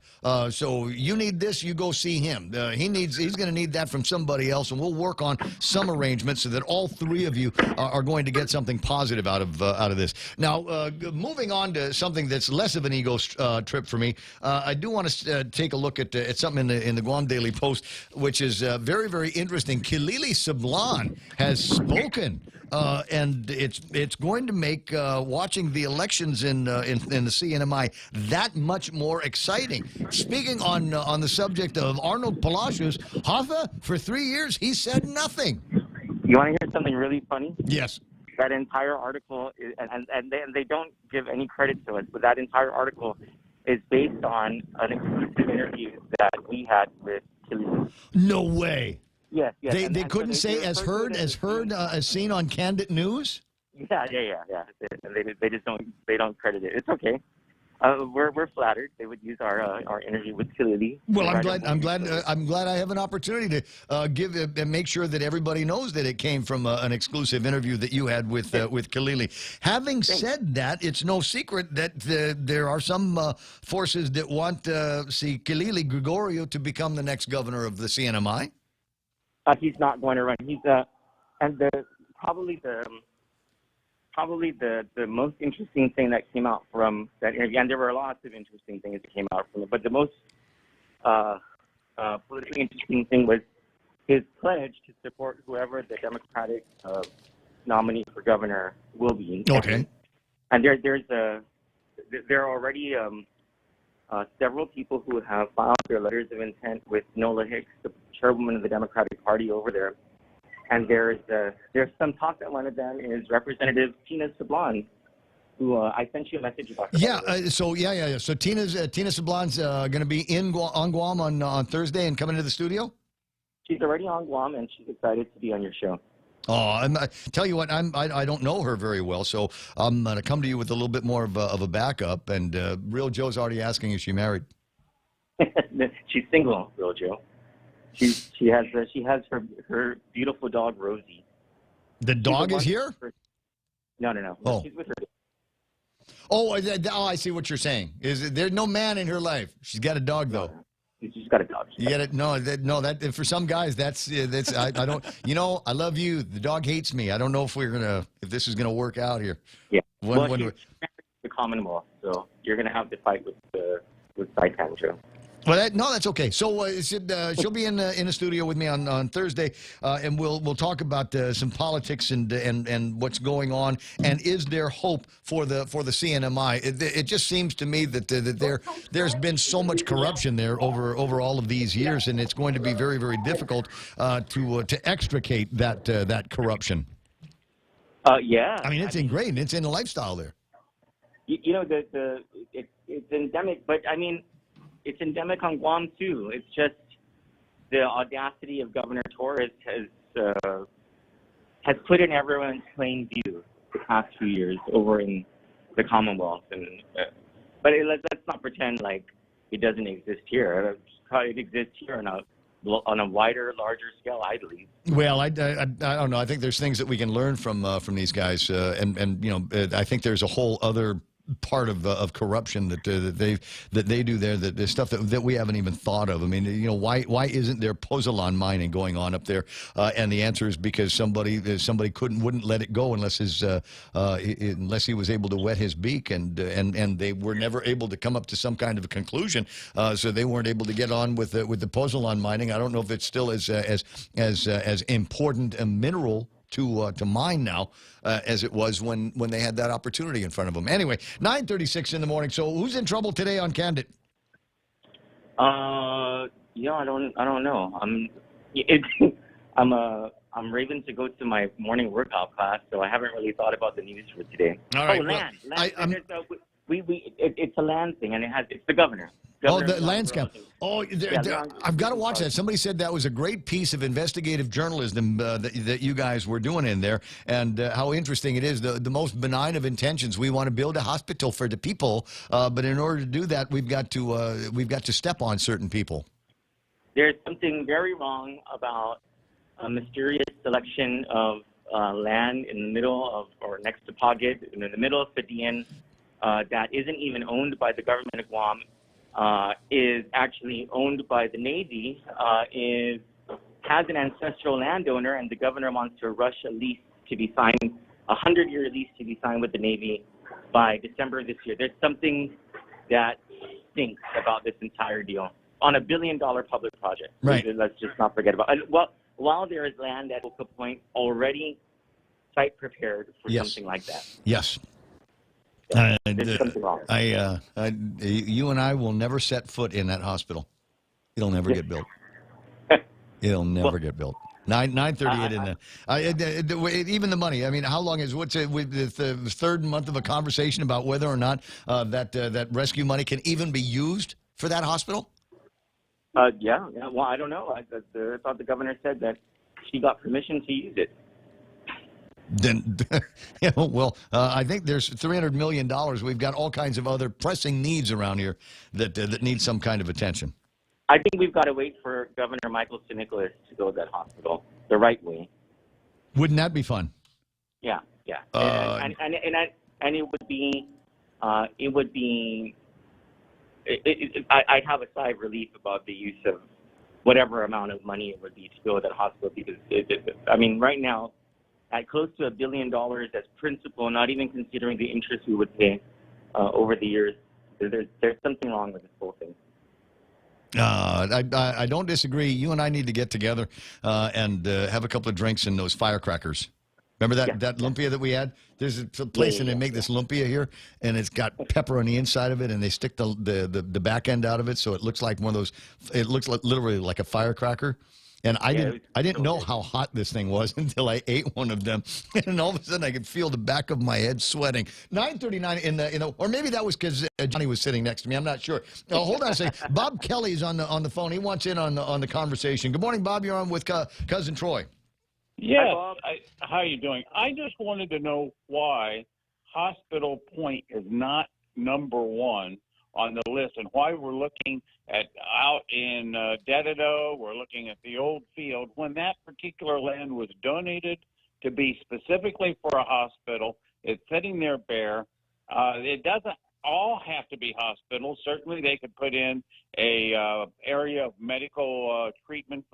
Speaker 18: So you need this, you go see him. He's going to need that from somebody else, and we'll work on some arrangements so that all 3 of you are going to get something positive out of this. Now, moving on to something that's less of an ego trip for me, I do want to take a look at something in the Guam Daily Post, which is very, very interesting. Kilili Sablan has spoken, and it's going to make watching the elections in the CNMI that much more exciting. Speaking on the subject of Arnold Palacios, Hoffa, for 3 years, he said nothing.
Speaker 7: You want to hear something really funny?
Speaker 18: Yes.
Speaker 7: That entire article, and they don't give any credit to us, but that entire article is based on an exclusive interview that we had with Kilili.
Speaker 18: No way.
Speaker 7: Yes.
Speaker 18: They couldn't say as seen on Candid News?
Speaker 7: Yeah. And they don't credit it. It's okay. We're flattered. They would use our interview with Khalili.
Speaker 18: Well, I'm glad I have an opportunity to make sure that everybody knows that it came from an exclusive interview that you had with Khalili. Having said that, it's no secret that there are some forces that want see Khalili Gregorio to become the next governor of the CNMI.
Speaker 7: He's not going to run. He's and probably the most interesting thing that came out from that interview, and there were lots of interesting things that came out from it, but the most politically interesting thing was his pledge to support whoever the Democratic nominee for governor will be.
Speaker 18: Okay.
Speaker 7: And there are already several people who have filed their letters of intent with Nola Hicks, the chairwoman of the Democratic Party over there. And there's some talk that one of them is Representative Tina Sablon, who I sent you a message about.
Speaker 18: So Tina Sablon's going to be on Guam on Thursday and coming to the studio.
Speaker 7: She's already on Guam, and she's excited to be on your show.
Speaker 18: Oh, I tell you what, I don't know her very well, so I'm going to come to you with a little bit more of a backup. And Real Joe's already asking, is she married?
Speaker 7: She's single, Real Joe. She has her beautiful dog Rosie.
Speaker 18: The dog is here?
Speaker 7: No.
Speaker 18: Oh.
Speaker 7: She's with her.
Speaker 18: Oh, I see what you're saying. There's no man in her life? She's got a dog though.
Speaker 7: She's got a dog.
Speaker 18: You get it? No, that for some guys that's I don't. I love you. The dog hates me. I don't know if this is gonna work out here.
Speaker 7: Yeah. She's married to the Commonwealth, so you're gonna have to fight with Saipan, Joe.
Speaker 18: Well, that's okay. So she'll be in the studio with me on Thursday, and we'll talk about some politics and what's going on. And is there hope for the CNMI? It just seems to me that there's been so much corruption there over all of these years, and it's going to be very, very difficult to extricate that corruption.
Speaker 7: Yeah.
Speaker 18: I mean, it's ingrained. It's in the lifestyle there.
Speaker 7: It's endemic, but I mean. It's endemic on Guam too. It's just the audacity of Governor Torres has put in everyone's plain view the past few years over in the Commonwealth, but let's not pretend like it doesn't exist here. It exists here on a wider, larger scale, I believe.
Speaker 18: Well, I don't know. I think there's things that we can learn from these guys, and I think there's a whole other part of corruption that they do there, that there's stuff that we haven't even thought of. I mean, why isn't there pozzolan mining going on up there? And the answer is because somebody wouldn't let it go unless he was able to wet his beak, and they were never able to come up to some kind of a conclusion, so they weren't able to get on with the pozzolan mining. I don't know if it's still as important a mineral to mine now as it was when they had that opportunity in front of them. Anyway, 9:36 in the morning. So who's in trouble today on Candid?
Speaker 7: I don't know. I'm raving to go to my morning workout class, so I haven't really thought about the news for today.
Speaker 18: All right.
Speaker 7: Land. It's a land thing, and it's the governor.
Speaker 18: The land scam. I've got to watch that. Somebody said that was a great piece of investigative journalism that you guys were doing in there, and how interesting it is. The most benign of intentions. We want to build a hospital for the people, but in order to do that, we've got to step on certain people.
Speaker 7: There's something very wrong about a mysterious selection of land in the middle of, or next to Paget, in the middle of Fadian, that isn't even owned by the government of Guam. Is actually owned by the Navy, has an ancestral landowner, and the governor wants to rush a lease to be signed, a 100-year lease to be signed with the Navy by December this year. There's something that stinks about this entire deal on $1 billion public project.
Speaker 18: Right.
Speaker 7: Let's just not forget about it. Well, while there is land at Oka Point already site prepared for something like that.
Speaker 18: Yes. You and I will never set foot in that hospiel. It'll never get built. It'll never get built. 9:38 in the even the money. I mean, how long is with the third month of a conversation about whether or not that rescue money can even be used for that hospital?
Speaker 7: Yeah. Well, I don't know. I thought the governor said that she got permission to use it.
Speaker 18: Then, I think there's $300 million. We've got all kinds of other pressing needs around here that need some kind of attention.
Speaker 7: I think we've got to wait for Governor Michael St. Nicholas to go to that hospital the right way.
Speaker 18: Wouldn't that be fun?
Speaker 7: Yeah. And it would be, I'd have a sigh of relief about the use of whatever amount of money it would be to go to that hospital, because right now, at close to $1 billion as principal, not even considering the interest we would pay over the years, there's something wrong with this whole thing.
Speaker 18: I don't disagree. You and I need to get together and have a couple of drinks and those firecrackers. Remember that lumpia that we had? There's a place and they make this lumpia here, and it's got pepper on the inside of it, and they stick the back end out of it, so it looks like one of those. It looks like literally like a firecracker. And I didn't know how hot this thing was until I ate one of them, and all of a sudden I could feel the back of my head sweating. 9:39 or maybe that was because Johnny was sitting next to me. I'm not sure. Hold on a second. Bob Kelly's on the phone. He wants in on the conversation. Good morning, Bob. You're on with Cousin Troy.
Speaker 9: Yes. How are you doing? I just wanted to know why Hospital Point is not number one on the list, and why we're looking at out in Dedado, we're looking at the old field, when that particular land was donated to be specifically for a hospital. It's sitting there bare. It doesn't all have to be hospitals. Certainly they could put in a area of medical treatment,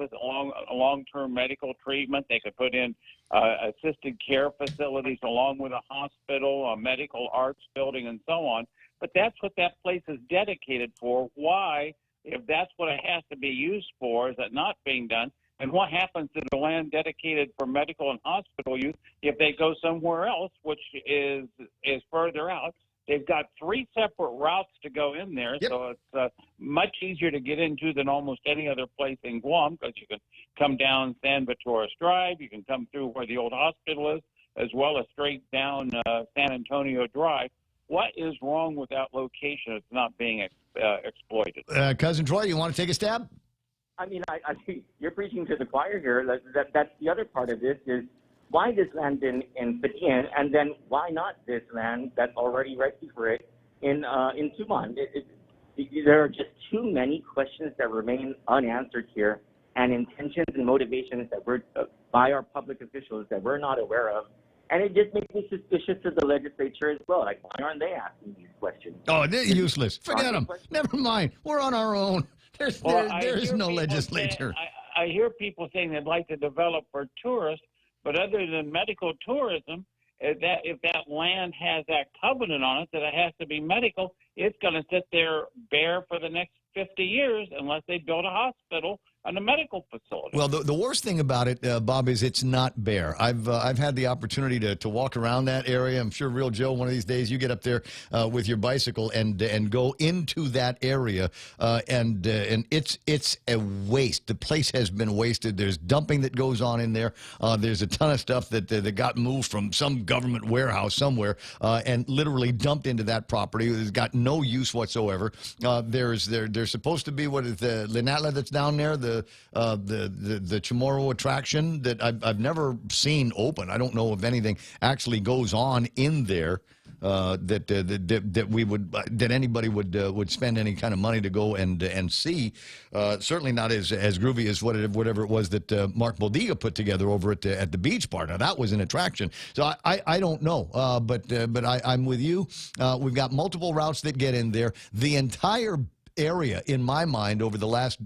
Speaker 9: long-term medical treatment. They could put in assisted care facilities along with a hospital, a medical arts building, and so on. But that's what that place is dedicated for. Why, if that's what it has to be used for, is that not being done? And what happens to the land dedicated for medical and hospital use if they go somewhere else, which is further out? They've got 3 separate routes to go in there, so it's much easier to get into than almost any other place in Guam, because you can come down San Vitores Drive, you can come through where the old hospital is, as well as straight down San Antonio Drive. What is wrong with that location? It's not being exploited.
Speaker 18: Cousin Troy, you want to take a stab?
Speaker 7: I think you're preaching to the choir here. That's the other part of this is, why this land in Padian, and then why not this land that's already ready for it in Tumon? There are just too many questions that remain unanswered here, and intentions and motivations that were by our public officials that we're not aware of. And it just makes me suspicious of the legislature as well. Like, why aren't they asking these questions?
Speaker 18: Oh, they're useless. Forget them. Never mind. We're on our own. There is no legislature.
Speaker 9: I hear people saying they'd like to develop for tourists, but other than medical tourism, if that land has that covenant on it that it has to be medical, it's going to sit there bare for the next 50 years unless they build a hospital and a medical facility.
Speaker 18: Well, the worst thing about it, Bob, is it's not bare. I've had the opportunity to walk around that area. I'm sure, Real Joe, one of these days you get up there with your bicycle and go into that area, and it's a waste. The place has been wasted. There's dumping that goes on in there. There's a ton of stuff that got moved from some government warehouse somewhere and literally dumped into that property. It's got no use whatsoever. There's supposed to be, what is the Linatla that's down there, the Chamorro attraction that I've never seen open. I don't know if anything actually goes on in there that anybody would spend any kind of money to go and see. Certainly not as groovy as whatever it was that Mark Boldiga put together over at the beach bar. Now that was an attraction. So I don't know, but I'm with you. We've got multiple routes that get in there. The entire area, in my mind, over the last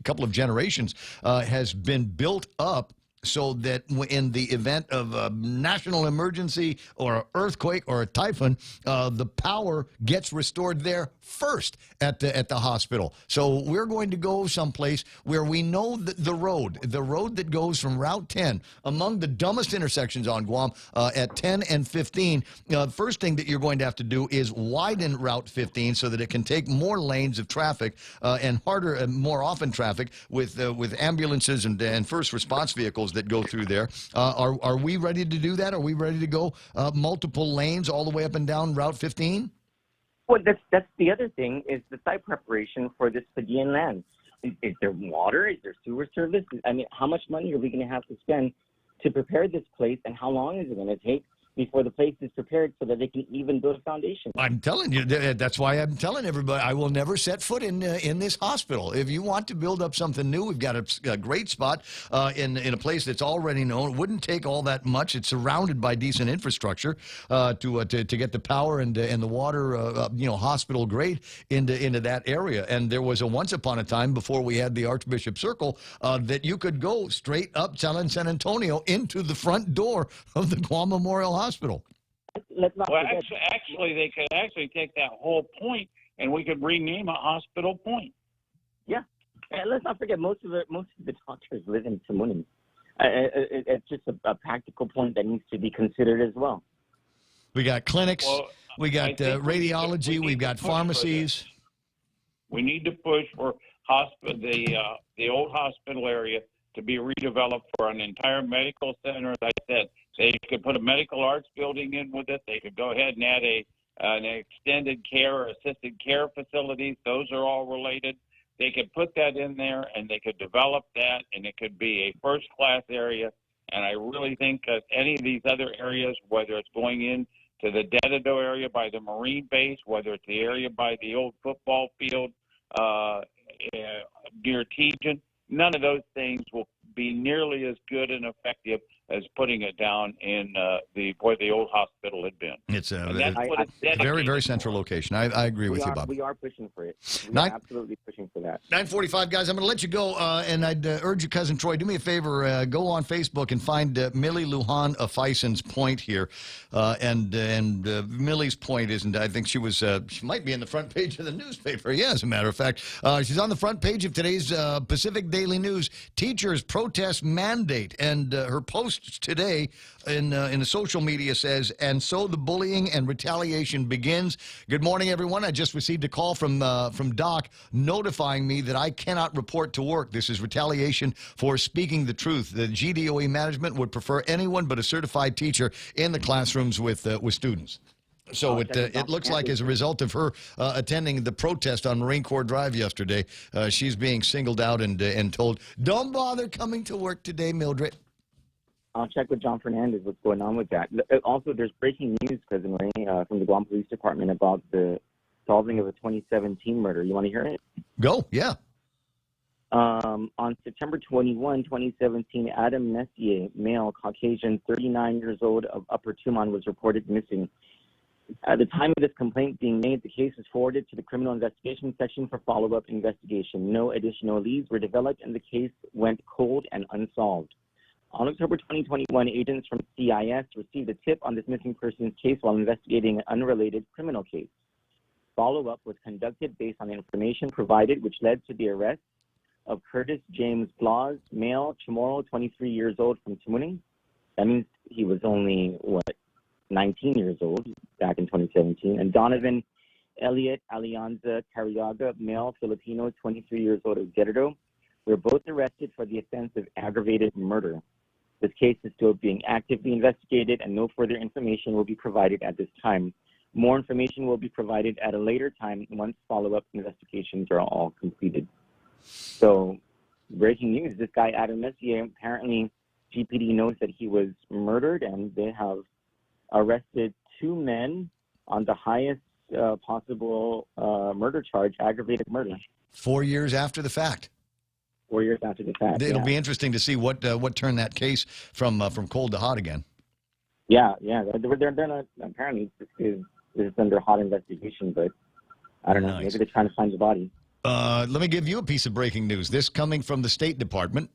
Speaker 18: couple of generations has been built up so that in the event of a national emergency or an earthquake or a typhoon, the power gets restored there first at the hospital. So we're going to go someplace where we know the road that goes from Route 10, among the dumbest intersections on Guam, at 10 and 15. First thing that you're going to have to do is widen Route 15 so that it can take more lanes of traffic and harder and more often traffic with ambulances and first response vehicles that go through there. Are we ready to do that? Are we ready to go multiple lanes all the way up and down Route 15?
Speaker 7: Well, that's the other thing, is the site preparation for this Padian land. Is there water? Is there sewer service? I mean, how much money are we going to have to spend
Speaker 2: to prepare this place, and how long is it going to take before the place is prepared so that they can even build a foundation?
Speaker 18: I'm telling you, that's why I'm telling everybody I will never set foot in this hospital. If you want to build up something new, we've got a great spot in a place that's already known. It wouldn't take all that much. It's surrounded by decent infrastructure to get the power and the water, hospital grade into that area. And there was a once upon a time before we had the Archbishop Circle that you could go straight up San Antonio into the front door of the Guam Memorial Hospital.
Speaker 2: Let's not
Speaker 9: Well,
Speaker 2: forget.
Speaker 9: actually, they could actually take that whole point, and we could rename it Hospital Point.
Speaker 2: Yeah, and let's not forget most of the doctors live in Tamuning. It's just a practical point that needs to be considered as well.
Speaker 18: We got clinics, we got radiology, we've got
Speaker 9: push for
Speaker 18: pharmacies.
Speaker 9: We need to push for the old hospital area to be redeveloped for an entire medical center. As I said, they could put a medical arts building in with it. They could go ahead and add an extended care or assisted care facilities. Those are all related. They could put that in there, and they could develop that, and it could be a first-class area. And I really think that any of these other areas, whether it's going in to the Dedado area by the Marine base, whether it's the area by the old football field near Tejan, none of those things will be nearly as good and effective as putting it down in where the old hospital had been.
Speaker 18: It's
Speaker 9: And that's what it's
Speaker 18: a very,
Speaker 9: dedicated
Speaker 18: very central location. I agree with you, Bob.
Speaker 2: We are pushing for it. We
Speaker 18: Nine-
Speaker 2: are absolutely pushing for that.
Speaker 18: 9:45, guys. I'm going to let you go, and I'd urge you, Cousin Troy, do me a favor. Go on Facebook and find Millie Lujan Afaison's point here. And Millie's point isn't, I think she might be in the front page of the newspaper. Yeah, as a matter of fact. She's on the front page of today's Pacific Daily News. Teachers protest mandate. And her post today in the social media says, and so the bullying and retaliation begins. Good morning, everyone. I just received a call from Doc notifying me that I cannot report to work. This is retaliation for speaking the truth. The GDOE management would prefer anyone but a certified teacher in the classrooms with students. So it looks like as a result of her attending the protest on Marine Corps Drive yesterday, she's being singled out and told, don't bother coming to work today, Mildred.
Speaker 2: I'll check with John Fernandez what's going on with that. Also, there's breaking news, Cousin Ray, from the Guam Police Department about the solving of a 2017 murder. You want to hear it?
Speaker 18: Go, yeah.
Speaker 2: On September 21, 2017, Adam Messier, male, Caucasian, 39 years old, of Upper Tumon, was reported missing. At the time of this complaint being made, the case was forwarded to the Criminal Investigation Section for follow-up investigation. No additional leads were developed, and the case went cold and unsolved. On October 2021, agents from CIS received a tip on this missing person's case while investigating an unrelated criminal case. Follow-up was conducted based on the information provided, which led to the arrest of Curtis James Blas, male, Chamorro, 23 years old, from Tamuning. That means he was only, 19 years old back in 2017. And Donovan Elliott Alianza Carriaga, male, Filipino, 23 years old, of Dedado, were both arrested for the offense of aggravated murder. This case is still being actively investigated, and no further information will be provided at this time. More information will be provided at a later time once follow-up investigations are all completed. So, breaking news, this guy, Adam Messier, apparently GPD knows that he was murdered, and they have arrested two men on the highest possible murder charge, aggravated murder.
Speaker 18: 4 years after the fact.
Speaker 2: 4 years after the fact.
Speaker 18: It'll be interesting to see what turned that case from cold to hot again.
Speaker 2: Yeah. They're not, apparently this is under hot investigation, but I don't know.
Speaker 18: Nice.
Speaker 2: Maybe they're trying to find the body.
Speaker 18: Let me give you a piece of breaking news. This coming from the State Department.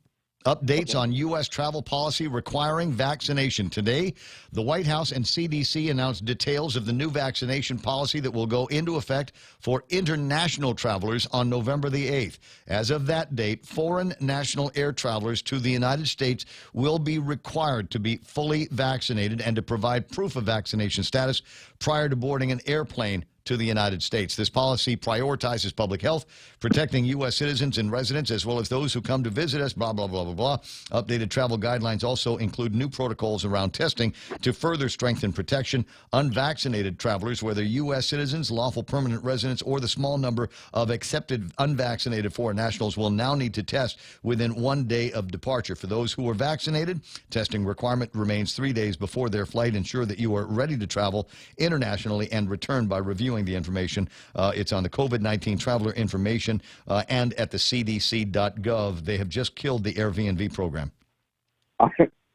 Speaker 18: Updates on U.S. travel policy requiring vaccination. Today, the White House and CDC announced details of the new vaccination policy that will go into effect for international travelers on November the 8th. As of that date, foreign national air travelers to the United States will be required to be fully vaccinated and to provide proof of vaccination status prior to boarding an airplane to the United States. This policy prioritizes public health, protecting U.S. citizens and residents, as well as those who come to visit us, blah, blah, blah, blah, blah. Updated travel guidelines also include new protocols around testing to further strengthen protection. Unvaccinated travelers, whether U.S. citizens, lawful permanent residents, or the small number of accepted unvaccinated foreign nationals, will now need to test within 1 day of departure. For those who are vaccinated, testing requirement remains 3 days before their flight. Ensure that you are ready to travel internationally and return by reviewing the information. It's on the COVID-19 traveler information and at the cdc.gov. They have just killed the Airbnb program.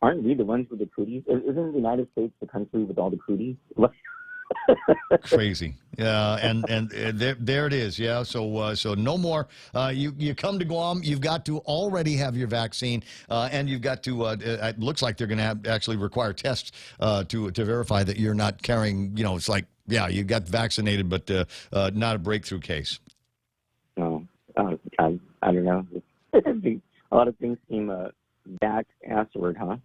Speaker 2: Aren't we the ones with the cooties? Isn't the United States the country with all the cooties?
Speaker 18: Crazy. And there it is. Yeah. So no more. You come to Guam, you've got to already have your vaccine, and you've got to. It looks like they're going to actually require tests to verify that you're not carrying. It's like, yeah, you got vaccinated, but not a breakthrough case.
Speaker 2: No, I don't know. A lot of things seem back assward, huh?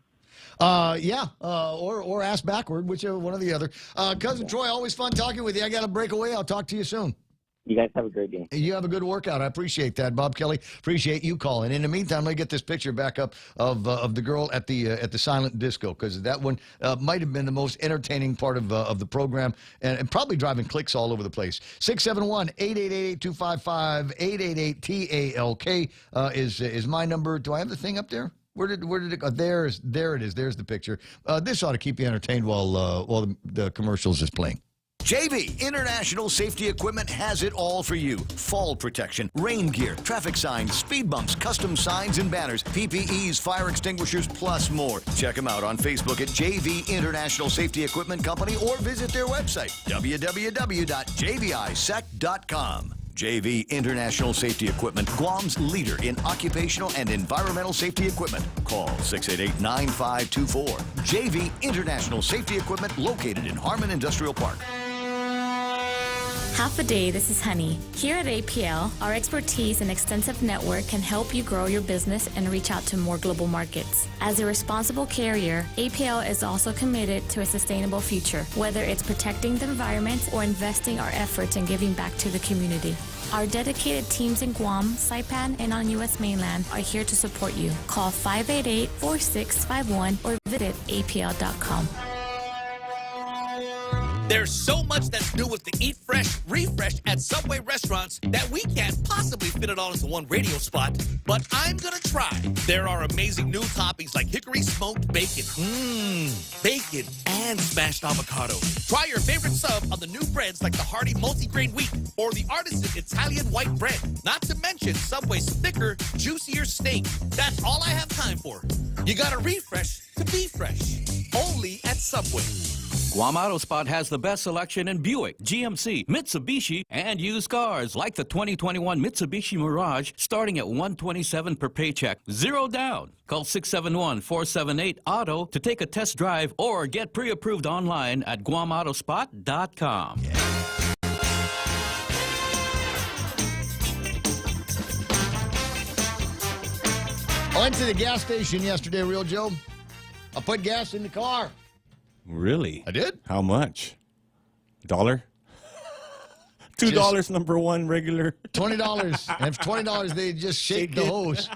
Speaker 18: Yeah, or ass backward, whichever one or the other. Cousin Troy, always fun talking with you. I got to break away. I'll talk to you soon.
Speaker 2: You guys have a great day.
Speaker 18: You have a good workout. I appreciate that, Bob Kelly. Appreciate you calling. In the meantime, let me get this picture back up of the girl at the silent disco, because that one might have been the most entertaining part of the program, and probably driving clicks all over the place. 671-888-255-888-TALK is my number. Do I have the thing up there? Where did it go? There it is. There's the picture. This ought to keep you entertained while the commercials is playing.
Speaker 10: JV International Safety Equipment has it all for you. Fall protection, rain gear, traffic signs, speed bumps, custom signs and banners, PPEs, fire extinguishers, plus more. Check them out on Facebook at JV International Safety Equipment Company or visit their website, www.jvisec.com. JV International Safety Equipment, Guam's leader in occupational and environmental safety equipment. Call 688-9524. JV International Safety Equipment, located in Harmon Industrial Park.
Speaker 11: Half a day, this is Honey. Here at APL, our expertise and extensive network can help you grow your business and reach out to more global markets. As a responsible carrier, APL is also committed to a sustainable future, whether it's protecting the environment or investing our efforts in giving back to the community. Our dedicated teams in Guam, Saipan, and on U.S. mainland are here to support you. Call 588-4651 or visit apl.com.
Speaker 12: There's so much that's new with the Eat Fresh, Refresh at Subway restaurants that we can't possibly fit it all into one radio spot, but I'm gonna try. There are amazing new toppings like hickory smoked bacon, bacon, and smashed avocado. Try your favorite sub on the new breads like the hearty multigrain wheat or the artisan Italian white bread. Not to mention Subway's thicker, juicier steak. That's all I have time for. You gotta refresh to be fresh. Only at Subway.
Speaker 17: Guam Auto Spot has the best selection in Buick, GMC, Mitsubishi, and used cars like the 2021 Mitsubishi Mirage starting at $127 per paycheck. Zero down. Call 671-478-AUTO to take a test drive or get pre-approved online at guamautospot.com.
Speaker 18: I went to the gas station yesterday, Real Joe. I put gas in the car.
Speaker 19: Really?
Speaker 18: I did?
Speaker 19: How much? $1? $2 number one regular.
Speaker 18: $20. And for $20, they just shake the hose.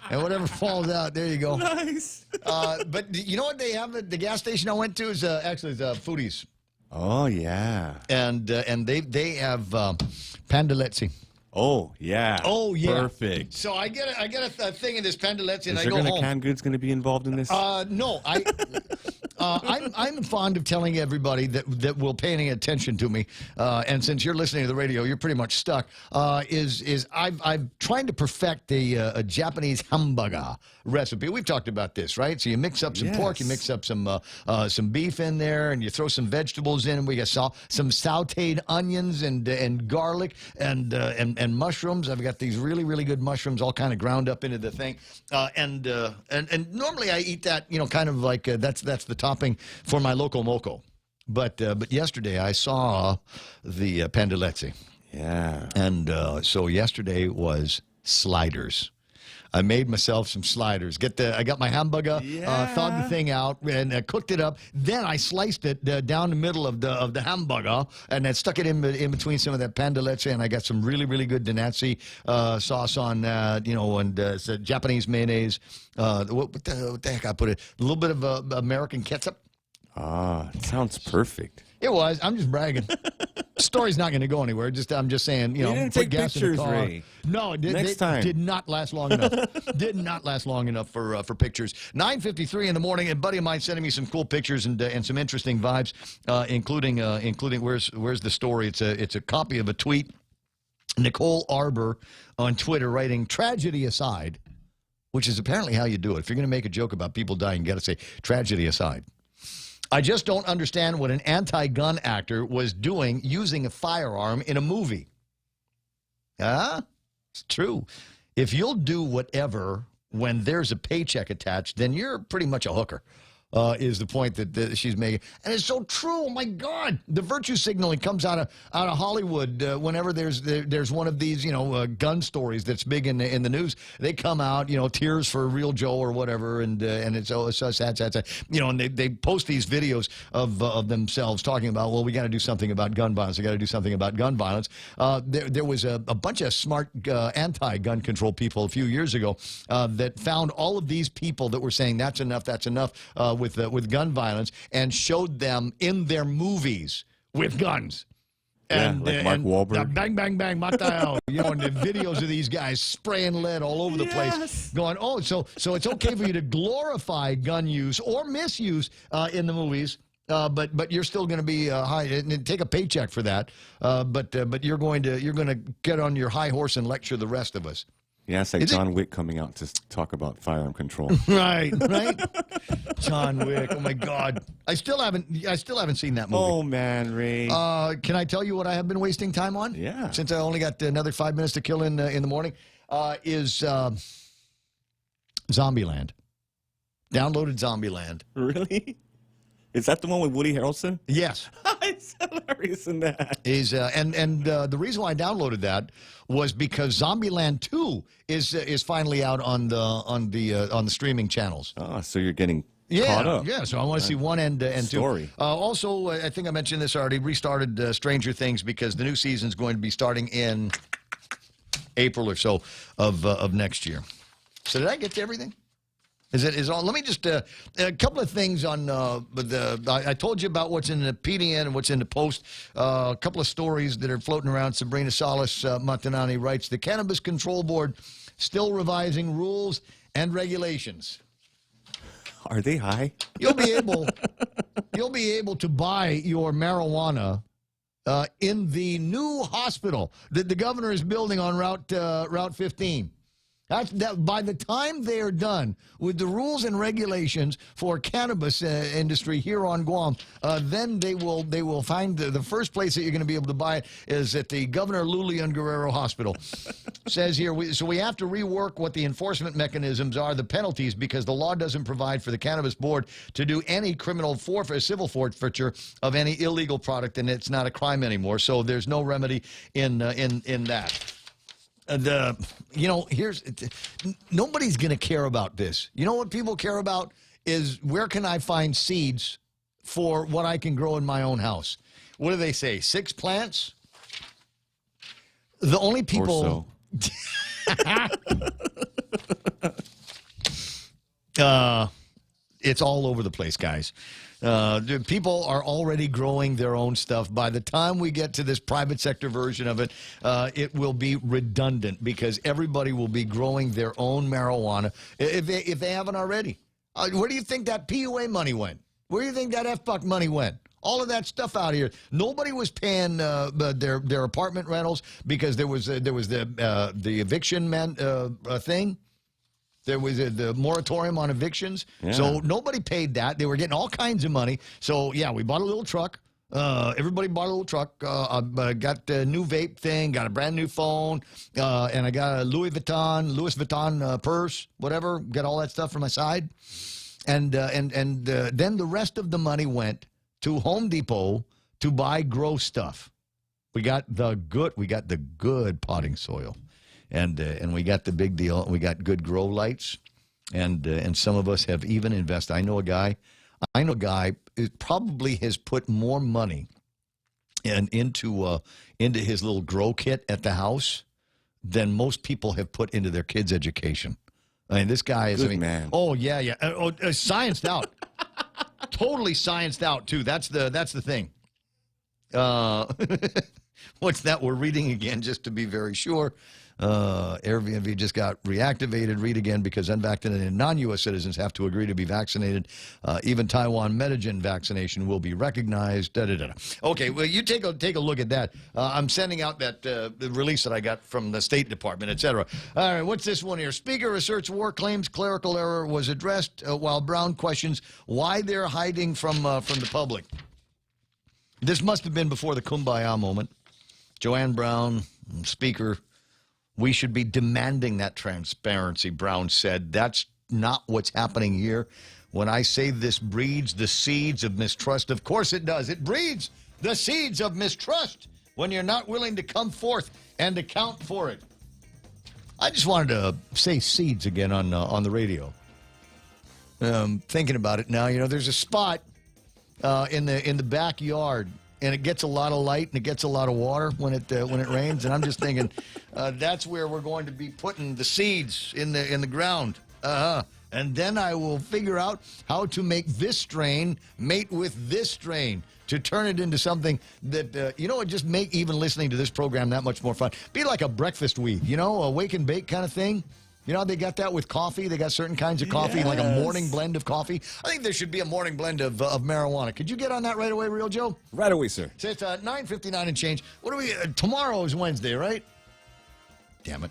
Speaker 18: And whatever falls out, there you go.
Speaker 19: Nice.
Speaker 18: But you know what they have at the gas station I went to is actually it's Foodies.
Speaker 19: Oh, yeah.
Speaker 18: And they have Pandalezzi.
Speaker 19: Oh, yeah.
Speaker 18: Oh, yeah.
Speaker 19: Perfect.
Speaker 18: So I get a thing of this Pandalezzi, and
Speaker 19: Is
Speaker 18: I go home.
Speaker 19: canned goods going to be involved in this?
Speaker 18: No. I'm fond of telling everybody that will pay any attention to me, and since you're listening to the radio, you're pretty much stuck. I'm trying to perfect a Japanese hamburger recipe. We've talked about this, right? So you mix up some pork, you mix up some beef in there, and you throw some vegetables in. And we got some sautéed onions and garlic and mushrooms. I've got these really, really good mushrooms all kind of ground up into the thing. And normally I eat that, kind of like that's the topping for my loco moco. But yesterday I saw the Pandalezzi.
Speaker 19: Yeah.
Speaker 18: And so yesterday was sliders. I made myself some sliders. I got my hamburger, thawed the thing out, and cooked it up. Then I sliced it down the middle of the hamburger, and then stuck it in between some of that pan de leche, and I got some really, really good Denatsi sauce on that, and some Japanese mayonnaise. What the heck I put it? A little bit of American ketchup.
Speaker 19: Ah, it sounds perfect.
Speaker 18: It was. I'm just bragging. Story's not going to go anywhere. I'm just saying,
Speaker 19: You didn't
Speaker 18: put
Speaker 19: take
Speaker 18: gas
Speaker 19: pictures,
Speaker 18: in the car.
Speaker 19: Ray.
Speaker 18: No,
Speaker 19: Next time.
Speaker 18: Did not last long enough. Did not last long enough for pictures. 9:53 in the morning. A buddy of mine sending me some cool pictures and some interesting vibes, including where's the story? It's a copy of a tweet. Nicole Arbor on Twitter writing, "Tragedy aside," which is apparently how you do it. If you're going to make a joke about people dying, you got to say tragedy aside. I just don't understand what an anti-gun actor was doing using a firearm in a movie. It's true. If you'll do whatever when there's a paycheck attached, then you're pretty much a hooker, is the point that she's making. And it's so true. Oh, my God. The virtue signaling comes out of Hollywood whenever there's one of these, gun stories that's big in the news. They come out, tears for Real Joe or whatever, and it's so sad. And they post these videos of themselves talking about, well, we got to do something about gun violence. We got to do something about gun violence. There was a bunch of smart anti-gun control people a few years ago that found all of these people that were saying that's enough, with gun violence, and showed them in their movies with guns. And,
Speaker 19: like Mark Wahlberg.
Speaker 18: Bang, bang, bang, Mateo. And the videos of these guys spraying lead all over the place. Going, so it's okay for you to glorify gun use or misuse in the movies. But you're still going to be high and take a paycheck for that. But you're going to get on your high horse and lecture the rest of us.
Speaker 19: Yeah, it's like John Wick coming out to talk about firearm control.
Speaker 18: Right. John Wick. Oh my God. I still haven't seen that movie.
Speaker 19: Oh man, Ray.
Speaker 18: Can I tell you what I have been wasting time on?
Speaker 19: Yeah.
Speaker 18: Since I only got another 5 minutes to kill in the morning, is Zombieland. Downloaded Zombieland.
Speaker 19: Really? Is that the one with Woody Harrelson?
Speaker 18: Yes.
Speaker 19: It's hilarious in that.
Speaker 18: The reason why I downloaded that was because Zombieland 2 is finally out on the streaming channels.
Speaker 19: Oh, so you're getting caught up.
Speaker 18: Yeah, so I want to see 1 and 2.
Speaker 19: Story.
Speaker 18: Also, I think I mentioned this already, restarted Stranger Things because the new season is going to be starting in April or so of next year. So did I get to everything? Let me just a couple of things on I told you about what's in the PDN and what's in the Post. A couple of stories that are floating around. Sabrina Salas Matanani writes, the Cannabis Control Board still revising rules and regulations.
Speaker 19: Are they high?
Speaker 18: You'll be able to buy your marijuana in the new hospital that the governor is building on Route 15. By the time they are done with the rules and regulations for cannabis industry here on Guam, then they will find the first place that you're going to be able to buy it is at the Governor Lulian Guerrero Hospital. Says here, we have to rework what the enforcement mechanisms are, the penalties, because the law doesn't provide for the Cannabis Board to do any civil forfeiture of any illegal product, and it's not a crime anymore. So there's no remedy in that. Nobody's going to care about this. You know what people care about is where can I find seeds for what I can grow in my own house? What do they say? 6 plants? The only people... It's all over the place, guys. People are already growing their own stuff. By the time we get to this private sector version of it, it will be redundant because everybody will be growing their own marijuana if they haven't already. Where do you think that PUA money went? Where do you think that FBUC money went? All of that stuff out here. Nobody was paying their apartment rentals because there was the eviction thing. There was the moratorium on evictions. Yeah. So nobody paid that. They were getting all kinds of money. So, yeah, we bought a little truck. Everybody bought a little truck. I got a new vape thing, got a brand new phone, and I got a Louis Vuitton purse, whatever. Got all that stuff for my side. And then the rest of the money went to Home Depot to buy grow stuff. We got the good potting soil. and we got the big deal. We got good grow lights, and some of us have even invested. I know a guy who probably has put more money into his little grow kit at the house than most people have put into their kids' education. I mean, this guy is,
Speaker 19: man.
Speaker 18: Oh, yeah. Scienced out. Totally scienced out, too. That's the thing. What's that we're reading again, just to be very sure? Airbnb just got reactivated. Read again, because unvaccinated non-U.S. citizens have to agree to be vaccinated. Even Taiwan Medigen vaccination will be recognized. Okay, well, you take a look at that. I'm sending out that the release that I got from the State Department, etc. All right, what's this one here? Speaker asserts war claims clerical error was addressed, while Brown questions why they're hiding from the public. This must have been before the Kumbaya moment. Joanne Brown, Speaker. We should be demanding that transparency, Brown said. That's not what's happening here. When I say this breeds the seeds of mistrust, of course it does. It breeds the seeds of mistrust when you're not willing to come forth and account for it. I just wanted to say seeds again on the radio. Thinking about it now, there's a spot in the backyard, and it gets a lot of light and it gets a lot of water when it rains. And I'm just thinking that's where we're going to be putting the seeds in the ground. And then I will figure out how to make this strain mate with this strain to turn it into something that, it just make even listening to this program that much more fun. Be like a breakfast weed, a wake and bake kind of thing. They got that with coffee. They got certain kinds of coffee, yes. Like a morning blend of coffee. I think there should be a morning blend of marijuana. Could you get on that right away, Real Joe?
Speaker 19: Right away, sir.
Speaker 18: So it's 9:59 and change. What are we? Tomorrow is Wednesday, right? Damn it.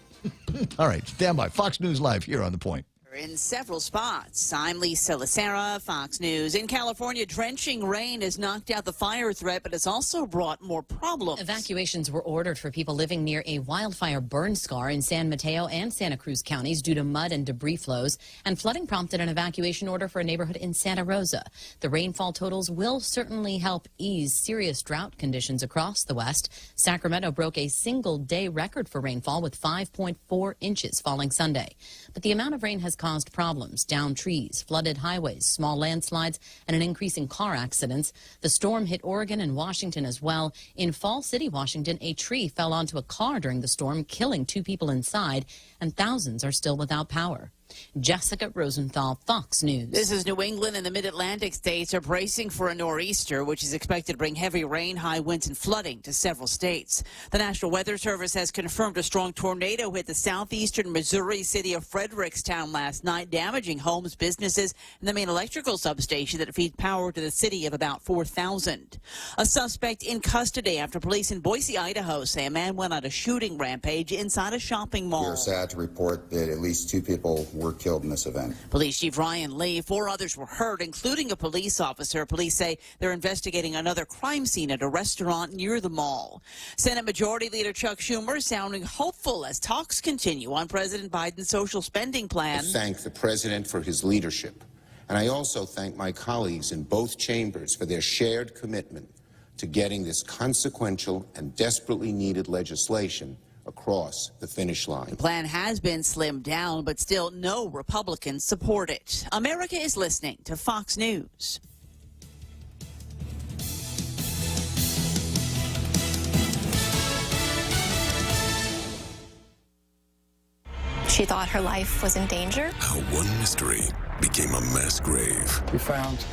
Speaker 18: All right, stand by. Fox News Live here on The Point.
Speaker 6: In several spots. I'm Lisa Lacera, Fox News. In California, drenching rain has knocked out the fire threat, but it's also brought more problems.
Speaker 1: Evacuations were ordered for people living near a wildfire burn scar in San Mateo and Santa Cruz counties due to mud and debris flows, and flooding prompted an evacuation order for a neighborhood in Santa Rosa. The rainfall totals will certainly help ease serious drought conditions across the West. Sacramento broke a single-day record for rainfall with 5.4 inches falling Sunday. But the amount of rain has caused problems, downed trees, flooded highways, small landslides, and an increase in car accidents. The storm hit Oregon and Washington as well. In Fall City, Washington, a tree fell onto a car during the storm, killing 2 people inside, and thousands are still without power. Jessica Rosenthal, Fox News.
Speaker 6: This is New England and the Mid-Atlantic states are bracing for a nor'easter, which is expected to bring heavy rain, high winds, and flooding to several states. The National Weather Service has confirmed a strong tornado hit the southeastern Missouri city of Frederickstown last night, damaging homes, businesses, and the main electrical substation that feeds power to the city of about 4,000. A suspect in custody after police in Boise, Idaho say a man went on a shooting rampage inside a shopping mall.
Speaker 8: We are sad to report that at least 2 people were killed in this event.
Speaker 6: Police Chief Ryan Lee, 4 others were hurt, including a police officer. Police say they're investigating another crime scene at a restaurant near the mall. Senate Majority Leader Chuck Schumer sounding hopeful as talks continue on President Biden's social spending plan.
Speaker 8: I thank the president for his leadership, and I also thank my colleagues in both chambers for their shared commitment to getting this consequential and desperately needed legislation across the finish line.
Speaker 6: The plan has been slimmed down, but still no Republicans support it. America is listening to Fox News.
Speaker 15: She thought her life was in danger.
Speaker 23: How one mystery became a mass grave.
Speaker 25: We found